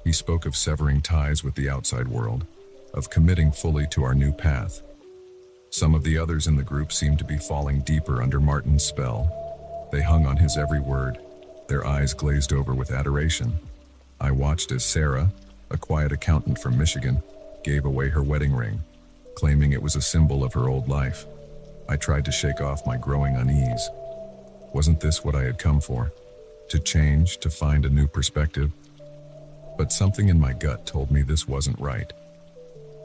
He spoke of severing ties with the outside world, of committing fully to our new path. Some of the others in the group seemed to be falling deeper under Martin's spell. They hung on his every word, their eyes glazed over with adoration. I watched as Sarah, a quiet accountant from Michigan, gave away her wedding ring, claiming it was a symbol of her old life. I tried to shake off my growing unease. Wasn't this what I had come for? To change, to find a new perspective? But something in my gut told me this wasn't right.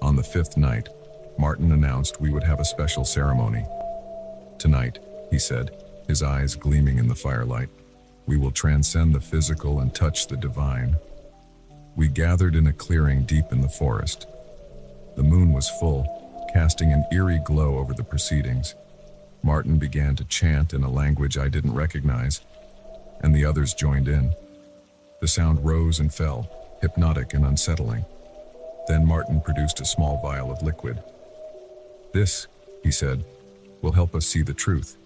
On the 5th night, Martin announced we would have a special ceremony. "Tonight," he said, his eyes gleaming in the firelight, "we will transcend the physical and touch the divine." We gathered in a clearing deep in the forest. The moon was full, casting an eerie glow over the proceedings. Martin began to chant in a language I didn't recognize, and the others joined in. The sound rose and fell, hypnotic and unsettling. Then Martin produced a small vial of liquid. "This," he said, "will help us see the truth.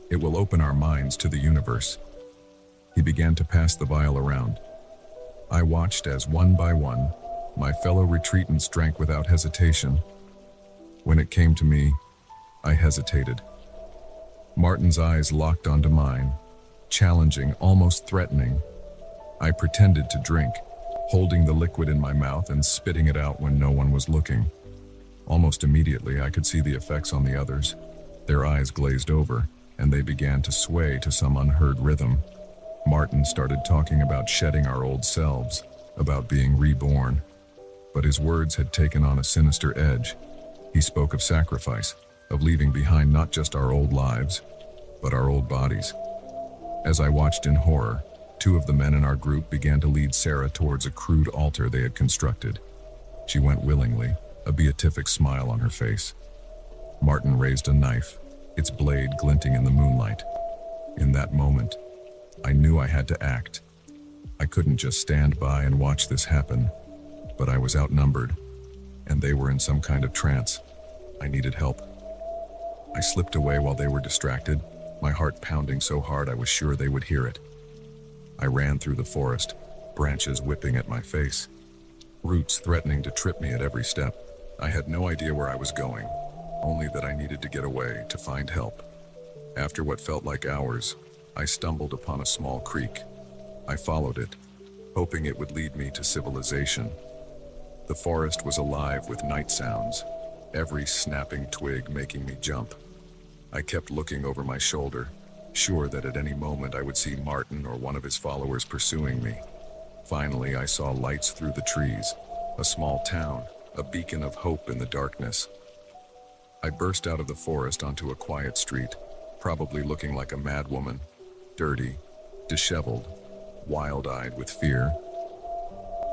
It will open our minds to the universe." He began to pass the vial around. I watched as, one by one, my fellow retreatants drank without hesitation. When it came to me, I hesitated. Martin's eyes locked onto mine, challenging, almost threatening. I pretended to drink, holding the liquid in my mouth and spitting it out when no one was looking. Almost immediately, I could see the effects on the others. Their eyes glazed over, and they began to sway to some unheard rhythm. Martin started talking about shedding our old selves, about being reborn. But his words had taken on a sinister edge. He spoke of sacrifice, of leaving behind not just our old lives, but our old bodies. As I watched in horror, 2 of the men in our group began to lead Sarah towards a crude altar they had constructed. She went willingly, a beatific smile on her face. Martin raised a knife, its blade glinting in the moonlight. In that moment, I knew I had to act. I couldn't just stand by and watch this happen, but I was outnumbered, and they were in some kind of trance. I needed help. I slipped away while they were distracted, my heart pounding so hard I was sure they would hear it. I ran through the forest, branches whipping at my face, roots threatening to trip me at every step. I had no idea where I was going, only that I needed to get away, to find help. After what felt like hours, I stumbled upon a small creek. I followed it, hoping it would lead me to civilization. The forest was alive with night sounds, every snapping twig making me jump. I kept looking over my shoulder, sure that at any moment I would see Martin or one of his followers pursuing me. Finally, I saw lights through the trees, a small town, a beacon of hope in the darkness. I burst out of the forest onto a quiet street, probably looking like a mad woman, dirty, disheveled, wild-eyed with fear.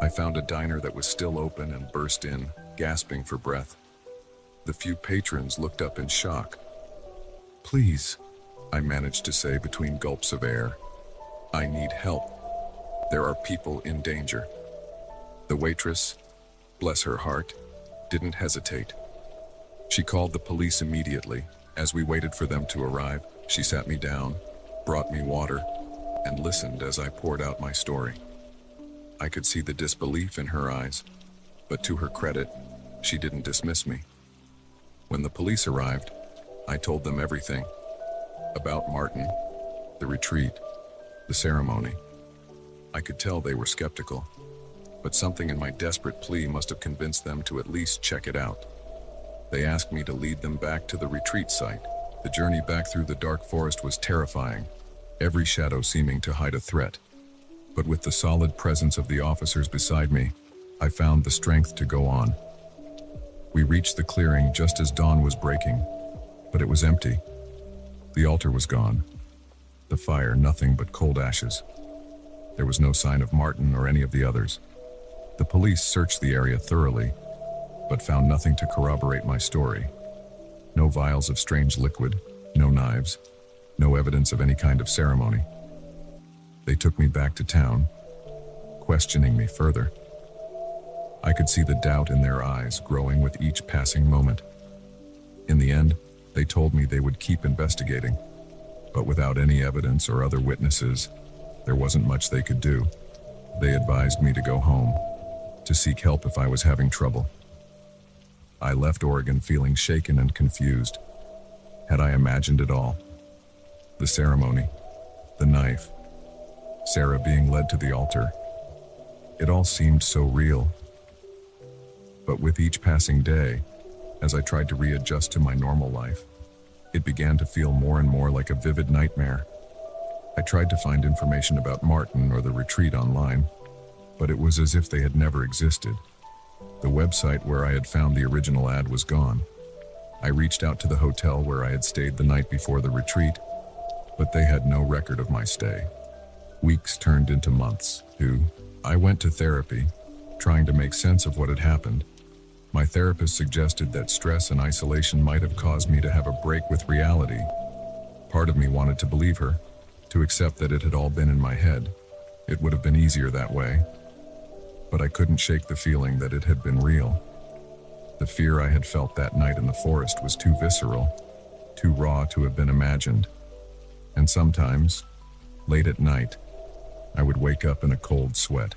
I found a diner that was still open and burst in, gasping for breath. The few patrons looked up in shock. "Please," I managed to say between gulps of air. "I need help. There are people in danger." The waitress, bless her heart, didn't hesitate. She called the police immediately. As we waited for them to arrive, she sat me down, brought me water, and listened as I poured out my story. I could see the disbelief in her eyes, but to her credit, she didn't dismiss me. When the police arrived, I told them everything. About Martin, the retreat, the ceremony. I could tell they were skeptical, but something in my desperate plea must have convinced them to at least check it out. They asked me to lead them back to the retreat site. The journey back through the dark forest was terrifying, every shadow seeming to hide a threat. But with the solid presence of the officers beside me, I found the strength to go on. We reached the clearing just as dawn was breaking, but it was empty. The altar was gone. The fire, nothing but cold ashes. There was no sign of Martin or any of the others. The police searched the area thoroughly, but found nothing to corroborate my story. No vials of strange liquid, no knives, no evidence of any kind of ceremony. They took me back to town, questioning me further. I could see the doubt in their eyes growing with each passing moment. In the end, they told me they would keep investigating, but without any evidence or other witnesses, there wasn't much they could do. They advised me to go home, to seek help if I was having trouble. I left Oregon feeling shaken and confused. Had I imagined it all? The ceremony, the knife, Sarah being led to the altar. It all seemed so real. But with each passing day, as I tried to readjust to my normal life, it began to feel more and more like a vivid nightmare. I tried to find information about Martin or the retreat online, but it was as if they had never existed. The website where I had found the original ad was gone. I reached out to the hotel where I had stayed the night before the retreat, but they had no record of my stay. Weeks turned into months. I went to therapy, trying to make sense of what had happened. My therapist suggested that stress and isolation might have caused me to have a break with reality. Part of me wanted to believe her, to accept that it had all been in my head. It would have been easier that way. But I couldn't shake the feeling that it had been real. The fear I had felt that night in the forest was too visceral, too raw to have been imagined. And sometimes, late at night, I would wake up in a cold sweat,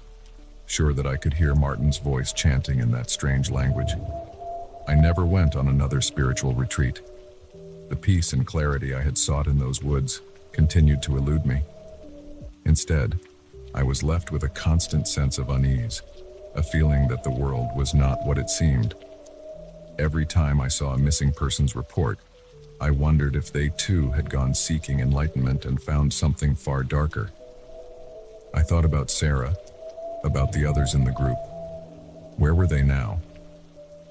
sure that I could hear Martin's voice chanting in that strange language. I never went on another spiritual retreat. The peace and clarity I had sought in those woods continued to elude me. Instead, I was left with a constant sense of unease, a feeling that the world was not what it seemed. Every time I saw a missing persons report, I wondered if they too had gone seeking enlightenment and found something far darker. I thought about Sarah, about the others in the group. Where were they now?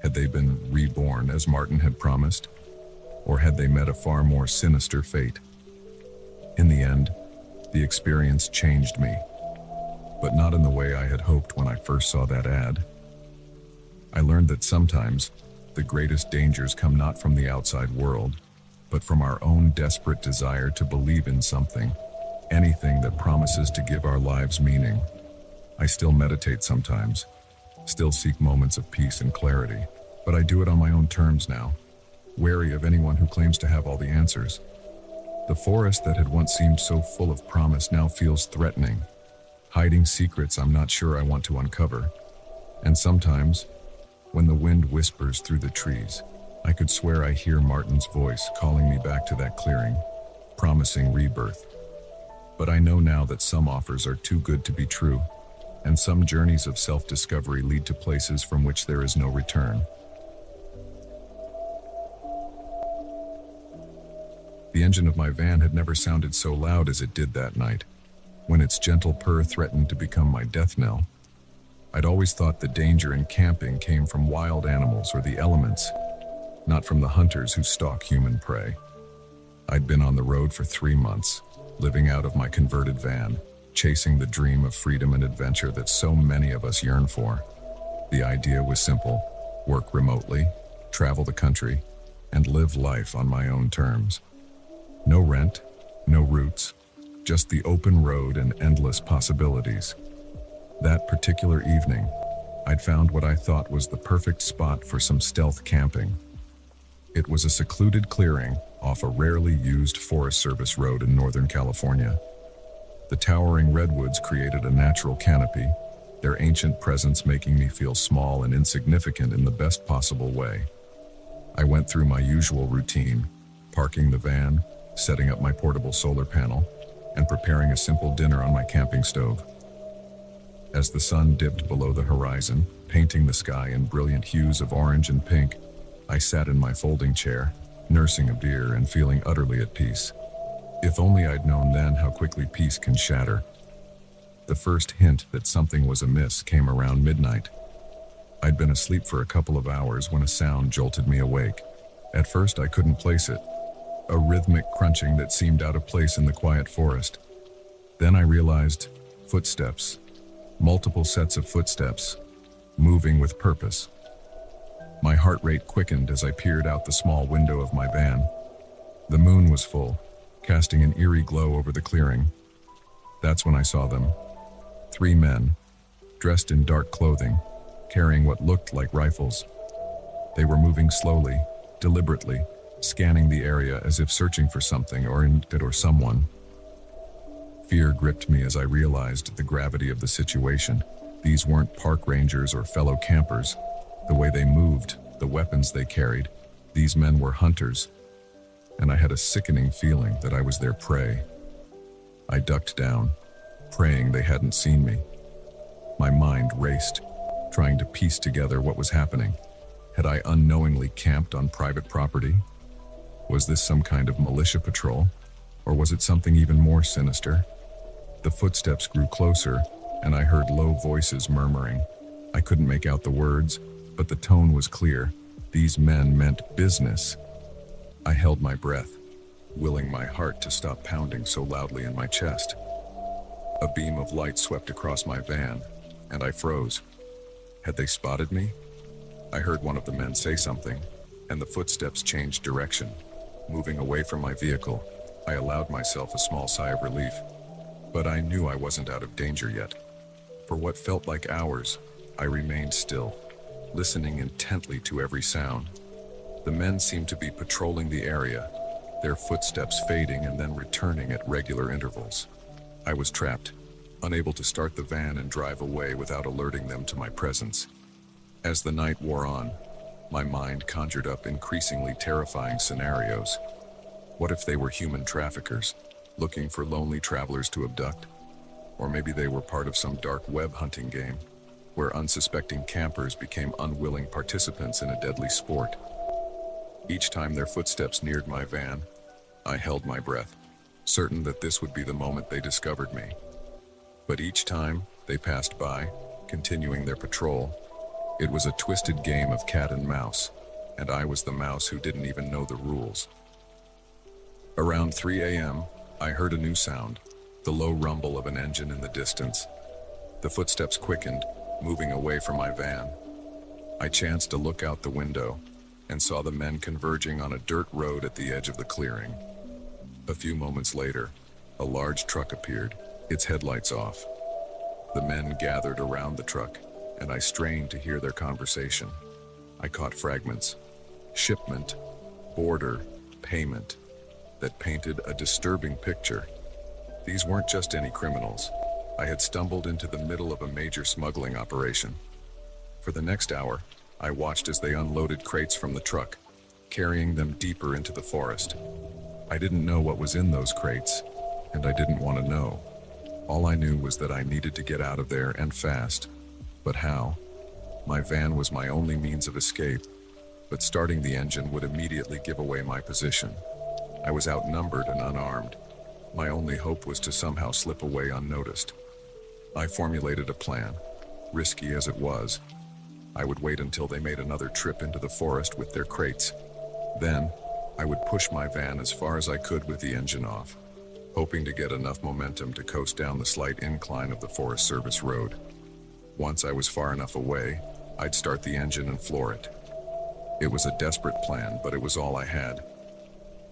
Had they been reborn as Martin had promised? Or had they met a far more sinister fate? In the end, the experience changed me, but not in the way I had hoped when I first saw that ad. I learned that sometimes the greatest dangers come not from the outside world, but from our own desperate desire to believe in something, anything that promises to give our lives meaning. I still meditate sometimes, still seek moments of peace and clarity, but I do it on my own terms now, wary of anyone who claims to have all the answers. The forest that had once seemed so full of promise now feels threatening, hiding secrets I'm not sure I want to uncover. And sometimes, when the wind whispers through the trees, I could swear I hear Martin's voice calling me back to that clearing, promising rebirth. But I know now that some offers are too good to be true, and some journeys of self-discovery lead to places from which there is no return. The engine of my van had never sounded so loud as it did that night, when its gentle purr threatened to become my death knell. I'd always thought the danger in camping came from wild animals or the elements, not from the hunters who stalk human prey. I'd been on the road for 3 months, living out of my converted van, chasing the dream of freedom and adventure that so many of us yearn for. The idea was simple: work remotely, travel the country, and live life on my own terms. No rent, no roots, just the open road and endless possibilities. That particular evening, I'd found what I thought was the perfect spot for some stealth camping. It was a secluded clearing off a rarely used Forest Service road in Northern California. The towering redwoods created a natural canopy, their ancient presence making me feel small and insignificant in the best possible way. I went through my usual routine, parking the van, setting up my portable solar panel, and preparing a simple dinner on my camping stove. As the sun dipped below the horizon, painting the sky in brilliant hues of orange and pink, I sat in my folding chair, nursing a beer and feeling utterly at peace. If only I'd known then how quickly peace can shatter. The first hint that something was amiss came around midnight. I'd been asleep for a couple of hours when a sound jolted me awake. At first I couldn't place it, a rhythmic crunching that seemed out of place in the quiet forest. Then I realized footsteps, multiple sets of footsteps, moving with purpose. My heart rate quickened as I peered out the small window of my van. The moon was full, casting an eerie glow over the clearing. That's when I saw them. 3 men, dressed in dark clothing, carrying what looked like rifles. They were moving slowly, deliberately, scanning the area as if searching for something or someone. Fear gripped me as I realized the gravity of the situation. These weren't park rangers or fellow campers. The way they moved, the weapons they carried, these men were hunters, and I had a sickening feeling that I was their prey. I ducked down, praying they hadn't seen me. My mind raced, trying to piece together what was happening. Had I unknowingly camped on private property? Was this some kind of militia patrol, or was it something even more sinister? The footsteps grew closer, and I heard low voices murmuring. I couldn't make out the words, but the tone was clear. These men meant business. I held my breath, willing my heart to stop pounding so loudly in my chest. A beam of light swept across my van, and I froze. Had they spotted me? I heard one of the men say something, and the footsteps changed direction. Moving away from my vehicle, I allowed myself a small sigh of relief. But I knew I wasn't out of danger yet. For what felt like hours, I remained still, listening intently to every sound. The men seemed to be patrolling the area, their footsteps fading and then returning at regular intervals. I was trapped, unable to start the van and drive away without alerting them to my presence. As the night wore on, my mind conjured up increasingly terrifying scenarios. What if they were human traffickers, looking for lonely travelers to abduct? Or maybe they were part of some dark web hunting game, where unsuspecting campers became unwilling participants in a deadly sport. Each time their footsteps neared my van, I held my breath, certain that this would be the moment they discovered me. But each time they passed by, continuing their patrol, it was a twisted game of cat and mouse, and I was the mouse who didn't even know the rules. Around 3 a.m., I heard a new sound, the low rumble of an engine in the distance. The footsteps quickened, moving away from my van. I chanced to look out the window, and saw the men converging on a dirt road at the edge of the clearing. A few moments later, a large truck appeared, its headlights off. The men gathered around the truck, and I strained to hear their conversation. I caught fragments: shipment, border, payment, that painted a disturbing picture. These weren't just any criminals. I had stumbled into the middle of a major smuggling operation. For the next hour, I watched as they unloaded crates from the truck, carrying them deeper into the forest. I didn't know what was in those crates, and I didn't want to know. All I knew was that I needed to get out of there, and fast. But how? My van was my only means of escape, but starting the engine would immediately give away my position. I was outnumbered and unarmed. My only hope was to somehow slip away unnoticed. I formulated a plan, risky as it was. I would wait until they made another trip into the forest with their crates. Then, I would push my van as far as I could with the engine off, hoping to get enough momentum to coast down the slight incline of the Forest Service road. Once I was far enough away, I'd start the engine and floor it. It was a desperate plan, but it was all I had.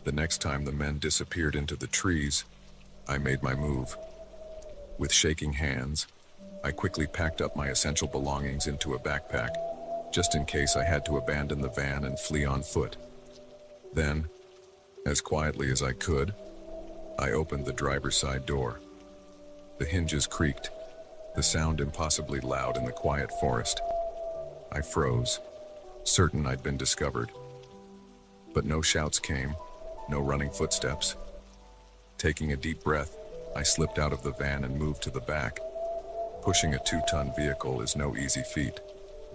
The next time the men disappeared into the trees, I made my move. With shaking hands, I quickly packed up my essential belongings into a backpack, just in case I had to abandon the van and flee on foot. Then, as quietly as I could, I opened the driver's side door. The hinges creaked, the sound impossibly loud in the quiet forest. I froze, certain I'd been discovered. But no shouts came, no running footsteps. Taking a deep breath, I slipped out of the van and moved to the back. Pushing a 2-ton vehicle is no easy feat,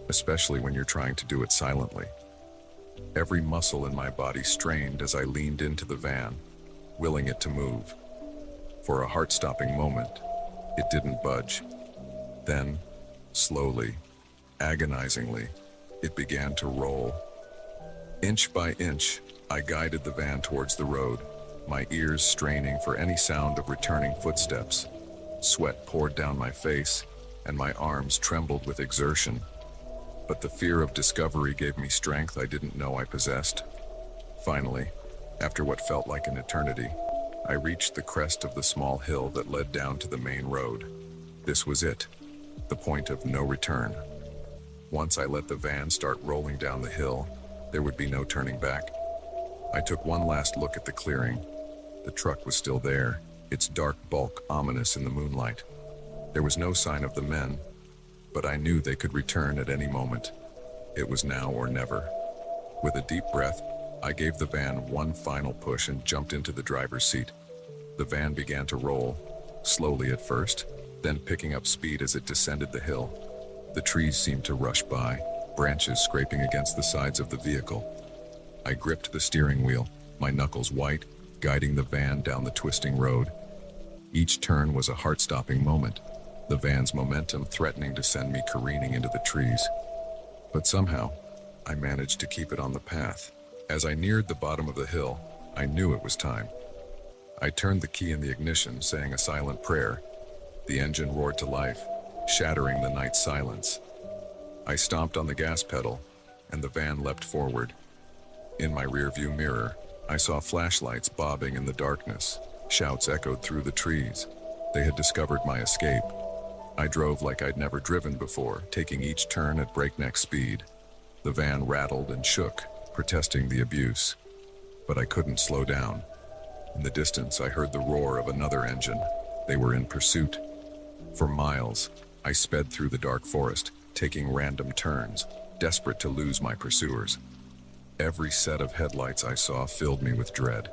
especially when you're trying to do it silently. Every muscle in my body strained as I leaned into the van, willing it to move. For a heart-stopping moment, it didn't budge. Then, slowly, agonizingly, it began to roll. Inch by inch, I guided the van towards the road, my ears straining for any sound of returning footsteps. Sweat poured down my face, and my arms trembled with exertion. But the fear of discovery gave me strength I didn't know I possessed. Finally, after what felt like an eternity, I reached the crest of the small hill that led down to the main road. This was it, the point of no return. Once I let the van start rolling down the hill, there would be no turning back. I took one last look at the clearing. The truck was still there, its dark bulk ominous in the moonlight. There was no sign of the men, but I knew they could return at any moment. It was now or never. With a deep breath, I gave the van one final push and jumped into the driver's seat. The van began to roll, slowly at first, then picking up speed as it descended the hill. The trees seemed to rush by, branches scraping against the sides of the vehicle. I gripped the steering wheel, my knuckles white, guiding the van down the twisting road. Each turn was a heart-stopping moment, the van's momentum threatening to send me careening into the trees. But somehow, I managed to keep it on the path. As I neared the bottom of the hill, I knew it was time. I turned the key in the ignition, saying a silent prayer. The engine roared to life, shattering the night silence. I stomped on the gas pedal, and the van leapt forward. In my rearview mirror, I saw flashlights bobbing in the darkness. Shouts echoed through the trees. They had discovered my escape. I drove like I'd never driven before, taking each turn at breakneck speed. The van rattled and shook, protesting the abuse. But I couldn't slow down. In the distance, I heard the roar of another engine. They were in pursuit. For miles, I sped through the dark forest, taking random turns, desperate to lose my pursuers. Every set of headlights I saw filled me with dread.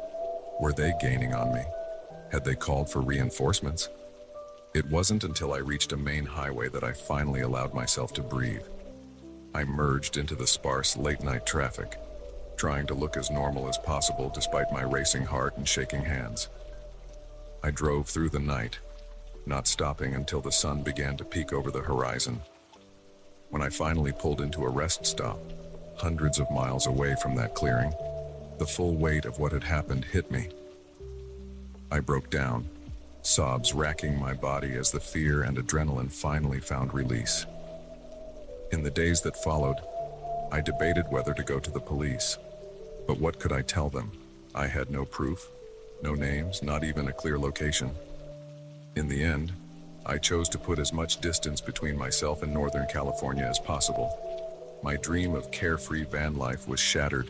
Were they gaining on me? Had they called for reinforcements? It wasn't until I reached a main highway that I finally allowed myself to breathe. I merged into the sparse late-night traffic, trying to look as normal as possible despite my racing heart and shaking hands. I drove through the night, not stopping until the sun began to peek over the horizon. When I finally pulled into a rest stop, hundreds of miles away from that clearing, the full weight of what had happened hit me. I broke down, sobs racking my body as the fear and adrenaline finally found release. In the days that followed, I debated whether to go to the police, but what could I tell them? I had no proof, no names, not even a clear location. In the end, I chose to put as much distance between myself and Northern California as possible. My dream of carefree van life was shattered.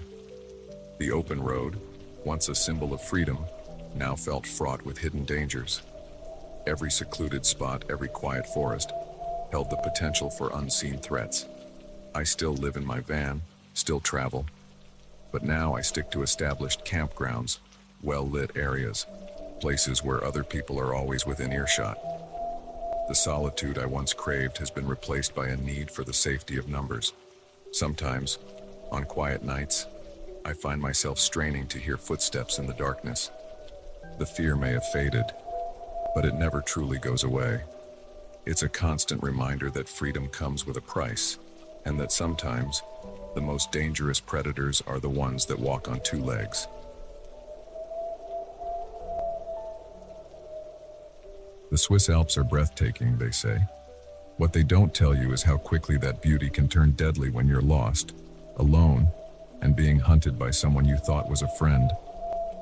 The open road, once a symbol of freedom, now felt fraught with hidden dangers. Every secluded spot, every quiet forest, held the potential for unseen threats. I still live in my van, still travel, but now I stick to established campgrounds, well-lit areas, places where other people are always within earshot. The solitude I once craved has been replaced by a need for the safety of numbers. Sometimes, on quiet nights, I find myself straining to hear footsteps in the darkness. The fear may have faded, but it never truly goes away. It's a constant reminder that freedom comes with a price, and that sometimes the most dangerous predators are the ones that walk on two legs. The Swiss Alps are breathtaking, they say. What they don't tell you is how quickly that beauty can turn deadly when you're lost, alone, and being hunted by someone you thought was a friend.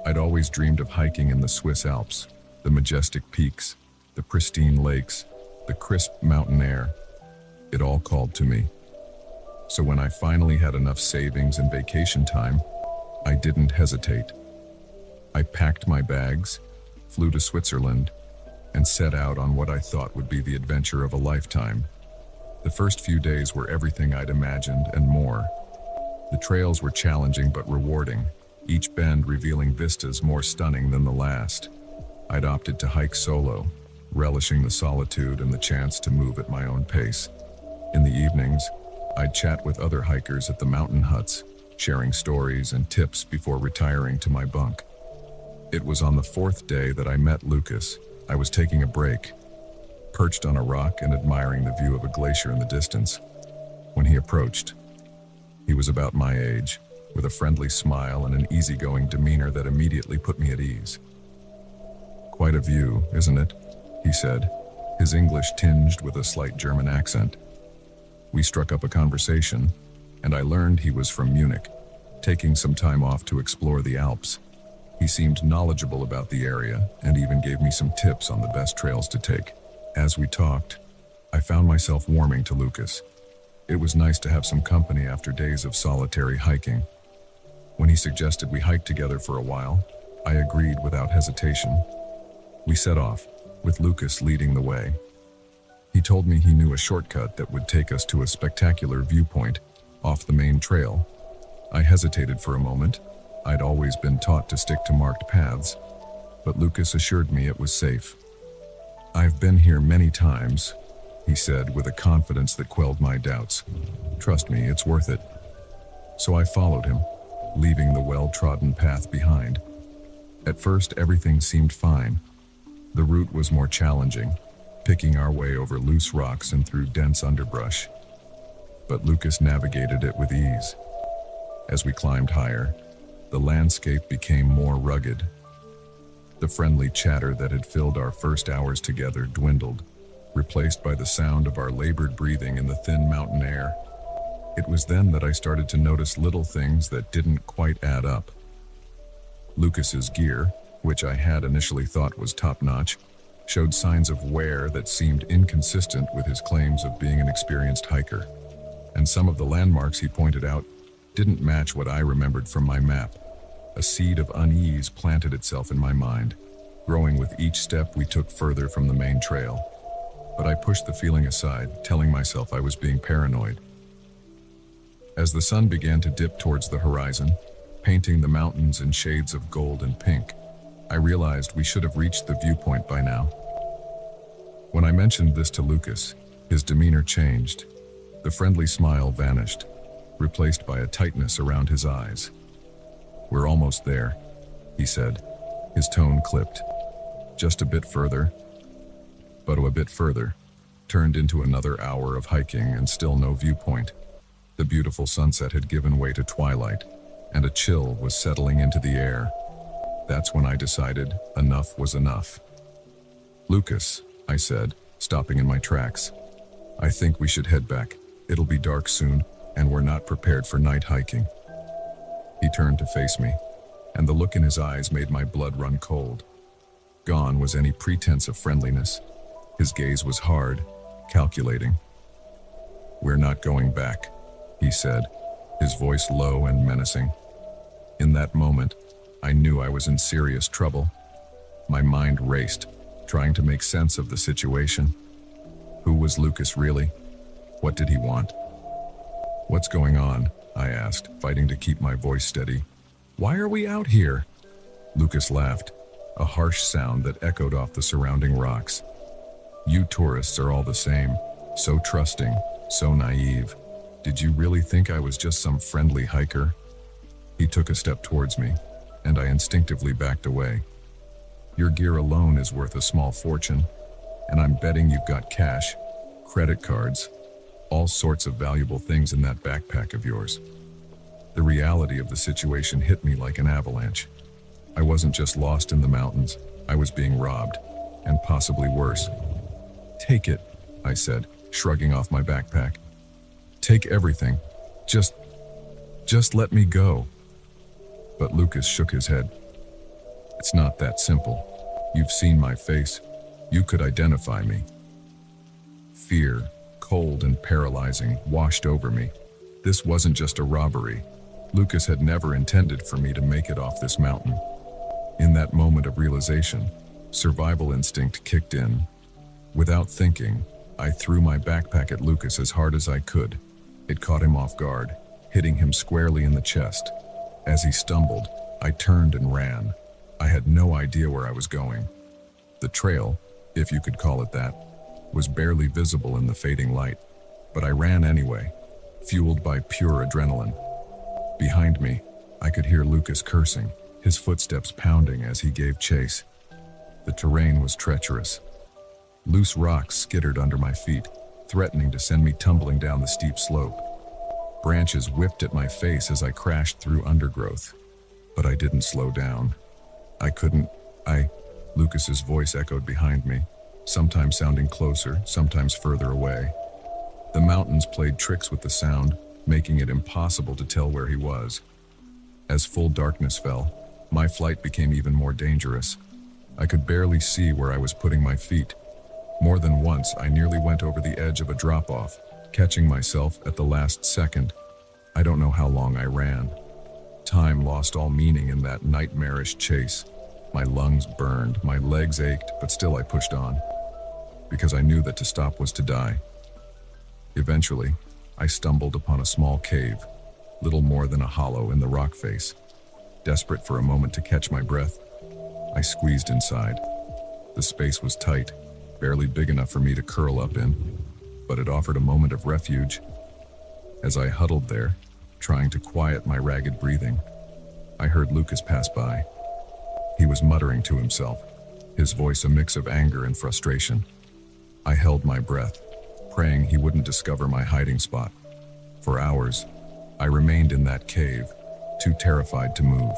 I'd always dreamed of hiking in the Swiss Alps, the majestic peaks, the pristine lakes, the crisp mountain air. It all called to me. So when I finally had enough savings and vacation time, I didn't hesitate. I packed my bags, flew to Switzerland, and set out on what I thought would be the adventure of a lifetime. The first few days were everything I'd imagined and more. The trails were challenging but rewarding, each bend revealing vistas more stunning than the last. I'd opted to hike solo, relishing the solitude and the chance to move at my own pace. In the evenings, I'd chat with other hikers at the mountain huts, sharing stories and tips before retiring to my bunk. It was on the fourth day that I met Lucas. I was taking a break, perched on a rock and admiring the view of a glacier in the distance, when he approached. He was about my age, with a friendly smile and an easygoing demeanor that immediately put me at ease. "Quite a view, isn't it?" he said, his English tinged with a slight German accent. We struck up a conversation, and I learned he was from Munich, taking some time off to explore the Alps. He seemed knowledgeable about the area and even gave me some tips on the best trails to take. As we talked, I found myself warming to Lucas. It was nice to have some company after days of solitary hiking. When he suggested we hike together for a while, I agreed without hesitation. We set off, with Lucas leading the way. He told me he knew a shortcut that would take us to a spectacular viewpoint off the main trail. I hesitated for a moment. I'd always been taught to stick to marked paths, but Lucas assured me it was safe. "I've been here many times," he said with a confidence that quelled my doubts. "Trust me, it's worth it." So I followed him, leaving the well-trodden path behind. At first, everything seemed fine. The route was more challenging, picking our way over loose rocks and through dense underbrush. But Lucas navigated it with ease. As we climbed higher, the landscape became more rugged. The friendly chatter that had filled our first hours together dwindled, replaced by the sound of our labored breathing in the thin mountain air. It was then that I started to notice little things that didn't quite add up. Lucas's gear, which I had initially thought was top-notch, showed signs of wear that seemed inconsistent with his claims of being an experienced hiker. And some of the landmarks he pointed out didn't match what I remembered from my map. A seed of unease planted itself in my mind, growing with each step we took further from the main trail. But I pushed the feeling aside, telling myself I was being paranoid. As the sun began to dip towards the horizon, painting the mountains in shades of gold and pink, I realized we should have reached the viewpoint by now. When I mentioned this to Lucas, his demeanor changed. The friendly smile vanished, replaced by a tightness around his eyes. "We're almost there," he said, his tone clipped. "Just a bit further." But a bit further turned into another hour of hiking and still no viewpoint. The beautiful sunset had given way to twilight, and a chill was settling into the air. That's when I decided enough was enough. "Lucas," I said, stopping in my tracks, "I think we should head back. It'll be dark soon, and we're not prepared for night hiking. He turned to face me, and the look in his eyes made my blood run cold. Gone was any pretense of friendliness. His gaze was hard, calculating. "We're not going back," he said, his voice low and menacing. In that moment, I knew I was in serious trouble. My mind raced, trying to make sense of the situation. Who was Lucas really? What did he want? "What's going on?" I asked, fighting to keep my voice steady. "Why are we out here?" Lucas laughed, a harsh sound that echoed off the surrounding rocks. "You tourists are all the same, so trusting, so naive. Did you really think I was just some friendly hiker?" He took a step towards me, and I instinctively backed away. "Your gear alone is worth a small fortune, and I'm betting you've got cash, credit cards, all sorts of valuable things in that backpack of yours." The reality of the situation hit me like an avalanche. I wasn't just lost in the mountains, I was being robbed, and possibly worse. "Take it," I said, shrugging off my backpack. "Take everything. Just let me go." But Lucas shook his head. "It's not that simple. You've seen my face. You could identify me." Fear, cold and paralyzing, washed over me. This wasn't just a robbery. Lucas had never intended for me to make it off this mountain. In that moment of realization, survival instinct kicked in. Without thinking, I threw my backpack at Lucas as hard as I could. It caught him off guard, hitting him squarely in the chest. As he stumbled, I turned and ran. I had no idea where I was going. The trail, if you could call it that, was barely visible in the fading light, but I ran anyway, fueled by pure adrenaline. Behind me, I could hear Lucas cursing, his footsteps pounding as he gave chase. The terrain was treacherous. Loose rocks skittered under my feet, threatening to send me tumbling down the steep slope. Branches whipped at my face as I crashed through undergrowth. But I didn't slow down. Lucas's voice echoed behind me, sometimes sounding closer, sometimes further away. The mountains played tricks with the sound, making it impossible to tell where he was. As full darkness fell, my flight became even more dangerous. I could barely see where I was putting my feet. More than once, I nearly went over the edge of a drop-off, catching myself at the last second. I don't know how long I ran. Time lost all meaning in that nightmarish chase. My lungs burned, my legs ached, but still I pushed on, because I knew that to stop was to die. Eventually, I stumbled upon a small cave, little more than a hollow in the rock face. Desperate for a moment to catch my breath, I squeezed inside. The space was tight, barely big enough for me to curl up in, but it offered a moment of refuge. As I huddled there, trying to quiet my ragged breathing, I heard Lucas pass by. He was muttering to himself, his voice a mix of anger and frustration. I held my breath, praying he wouldn't discover my hiding spot. For hours, I remained in that cave, too terrified to move.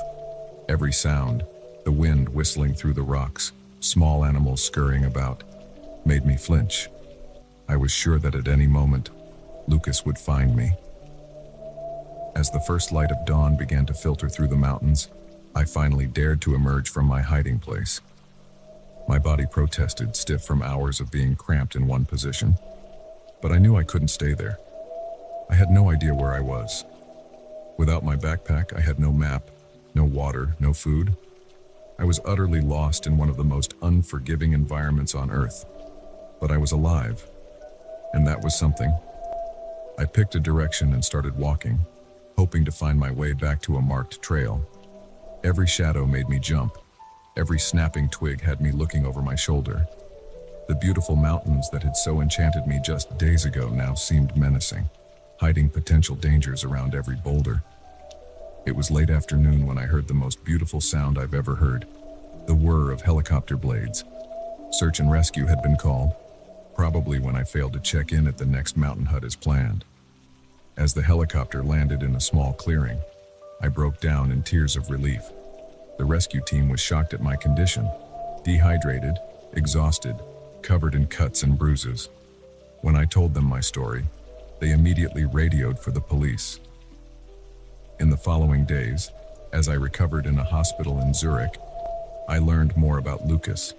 Every sound, the wind whistling through the rocks, small animals scurrying about, made me flinch. I was sure that at any moment, Lucas would find me. As the first light of dawn began to filter through the mountains, I finally dared to emerge from my hiding place. My body protested, stiff from hours of being cramped in one position. But I knew I couldn't stay there. I had no idea where I was. Without my backpack, I had no map, no water, no food. I was utterly lost in one of the most unforgiving environments on Earth. But I was alive, and that was something. I picked a direction and started walking, hoping to find my way back to a marked trail. Every shadow made me jump. Every snapping twig had me looking over my shoulder. The beautiful mountains that had so enchanted me just days ago now seemed menacing, hiding potential dangers around every boulder. It was late afternoon when I heard the most beautiful sound I've ever heard, the whir of helicopter blades. Search and rescue had been called, probably when I failed to check in at the next mountain hut as planned. As the helicopter landed in a small clearing, I broke down in tears of relief. The rescue team was shocked at my condition, dehydrated, exhausted, covered in cuts and bruises. When I told them my story, They immediately radioed for the police. In the following days, as I recovered in a hospital in Zurich, I learned more about Lucas.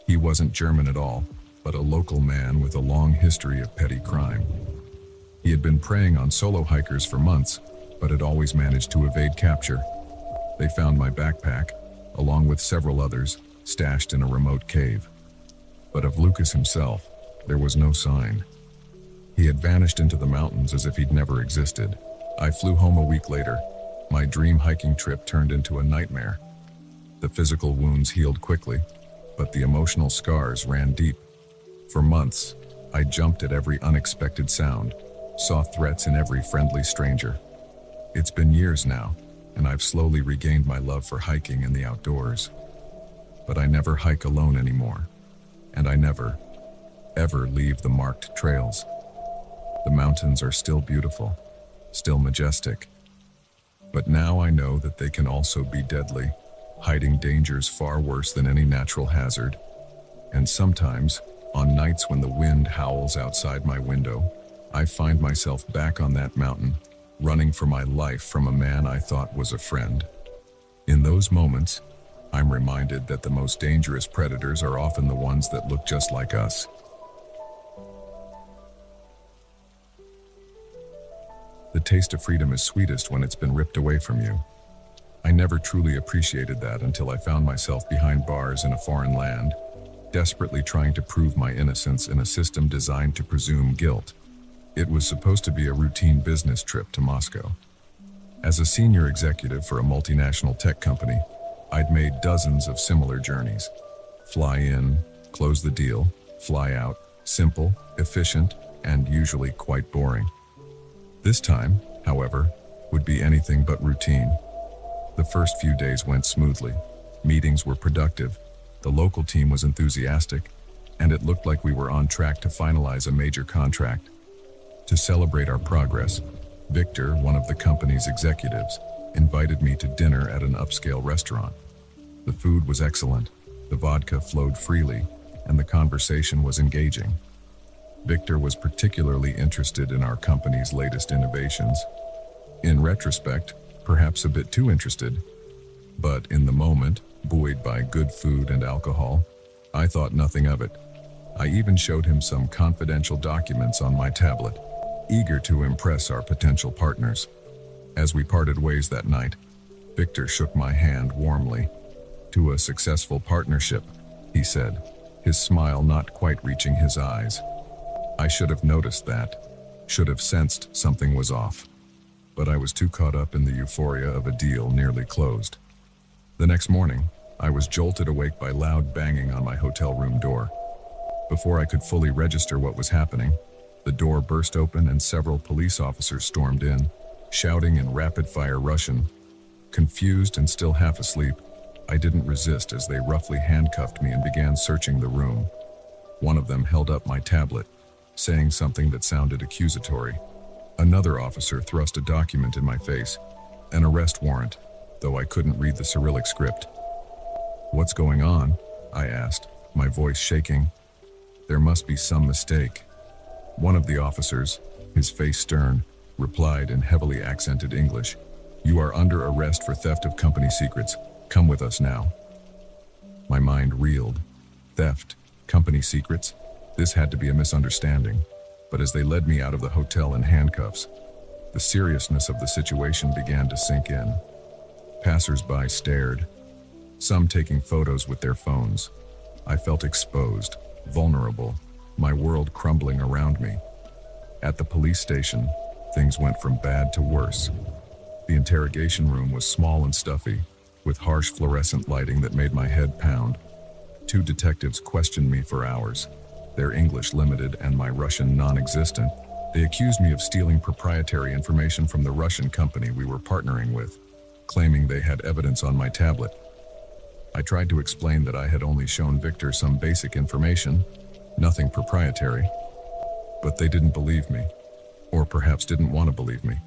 He wasn't German at all, but a local man with a long history of petty crime. He had been preying on solo hikers for months, but had always managed to evade capture. They found my backpack, along with several others, stashed in a remote cave. But of Lucas himself, there was no sign. He had vanished into the mountains as if he'd never existed. I flew home a week later. My dream hiking trip turned into a nightmare. The physical wounds healed quickly, but the emotional scars ran deep. For months, I jumped at every unexpected sound, saw threats in every friendly stranger. It's been years now, and I've slowly regained my love for hiking and the outdoors. But I never hike alone anymore, and I never, ever leave the marked trails. The mountains are still beautiful, still majestic. But now I know that they can also be deadly, hiding dangers far worse than any natural hazard. And sometimes, on nights when the wind howls outside my window, I find myself back on that mountain, running for my life from a man I thought was a friend. In those moments, I'm reminded that the most dangerous predators are often the ones that look just like us. The taste of freedom is sweetest when it's been ripped away from you. I never truly appreciated that until I found myself behind bars in a foreign land, desperately trying to prove my innocence in a system designed to presume guilt. It was supposed to be a routine business trip to Moscow. As a senior executive for a multinational tech company, I'd made dozens of similar journeys. Fly in, close the deal, fly out, simple, efficient, and usually quite boring. This time, however, would be anything but routine. The first few days went smoothly. Meetings were productive, the local team was enthusiastic, and it looked like we were on track to finalize a major contract. To celebrate our progress, Victor, one of the company's executives, invited me to dinner at an upscale restaurant. The food was excellent, the vodka flowed freely, and the conversation was engaging. Victor was particularly interested in our company's latest innovations. In retrospect, perhaps a bit too interested. But in the moment, buoyed by good food and alcohol, I thought nothing of it. I even showed him some confidential documents on my tablet, eager to impress our potential partners. As we parted ways that night, Victor shook my hand warmly. "To a successful partnership," he said, his smile not quite reaching his eyes. I should have noticed that, should have sensed something was off. But I was too caught up in the euphoria of a deal nearly closed. The next morning, I was jolted awake by loud banging on my hotel room door. Before I could fully register what was happening, the door burst open and several police officers stormed in, shouting in rapid-fire Russian. Confused and still half asleep, I didn't resist as they roughly handcuffed me and began searching the room. One of them held up my tablet, saying something that sounded accusatory. Another officer thrust a document in my face, an arrest warrant, though I couldn't read the Cyrillic script. "What's going on?" I asked, my voice shaking. There must be some mistake. One of the officers, his face stern, replied in heavily accented English, "You are under arrest for theft of company secrets. Come with us now." My mind reeled. Theft? Company secrets? This had to be a misunderstanding. But as they led me out of the hotel in handcuffs, the seriousness of the situation began to sink in. Passers-by stared, some taking photos with their phones. I felt exposed, vulnerable, my world crumbling around me. At the police station, things went from bad to worse. The interrogation room was small and stuffy, with harsh fluorescent lighting that made my head pound. 2 detectives questioned me for hours, their English limited and my Russian non-existent. They accused me of stealing proprietary information from the Russian company we were partnering with, claiming they had evidence on my tablet. I tried to explain that I had only shown Victor some basic information, nothing proprietary, but they didn't believe me, or perhaps didn't want to believe me.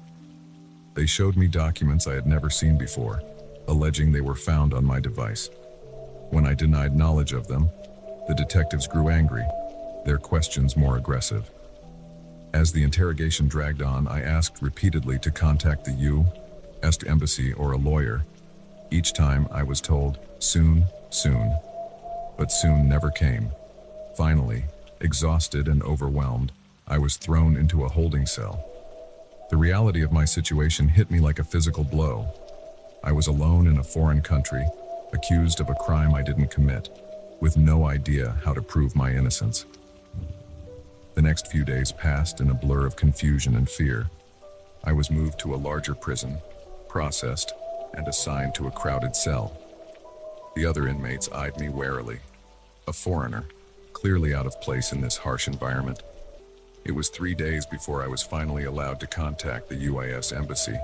They showed me documents I had never seen before, alleging they were found on my device. When I denied knowledge of them, the detectives grew angry, their questions more aggressive. As the interrogation dragged on, I asked repeatedly to contact the U.S. Embassy or a lawyer. Each time I was told, soon, soon. But soon never came. Finally, exhausted and overwhelmed, I was thrown into a holding cell. The reality of my situation hit me like a physical blow. I was alone in a foreign country, accused of a crime I didn't commit, with no idea how to prove my innocence. The next few days passed in a blur of confusion and fear. I was moved to a larger prison, processed, and assigned to a crowded cell. The other inmates eyed me warily. A foreigner, clearly out of place in this harsh environment. It was 3 days before I was finally allowed to contact the U.S. Embassy.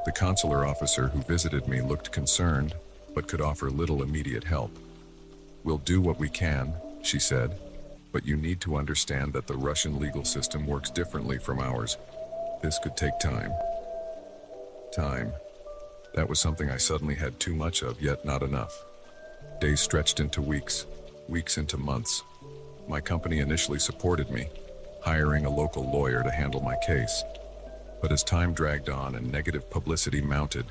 The consular officer who visited me looked concerned, but could offer little immediate help. "We'll do what we can," she said, "but you need to understand that the Russian legal system works differently from ours. This could take time." Time. That was something I suddenly had too much of, yet not enough. Days stretched into weeks, weeks into months. My company initially supported me, hiring a local lawyer to handle my case. But as time dragged on and negative publicity mounted,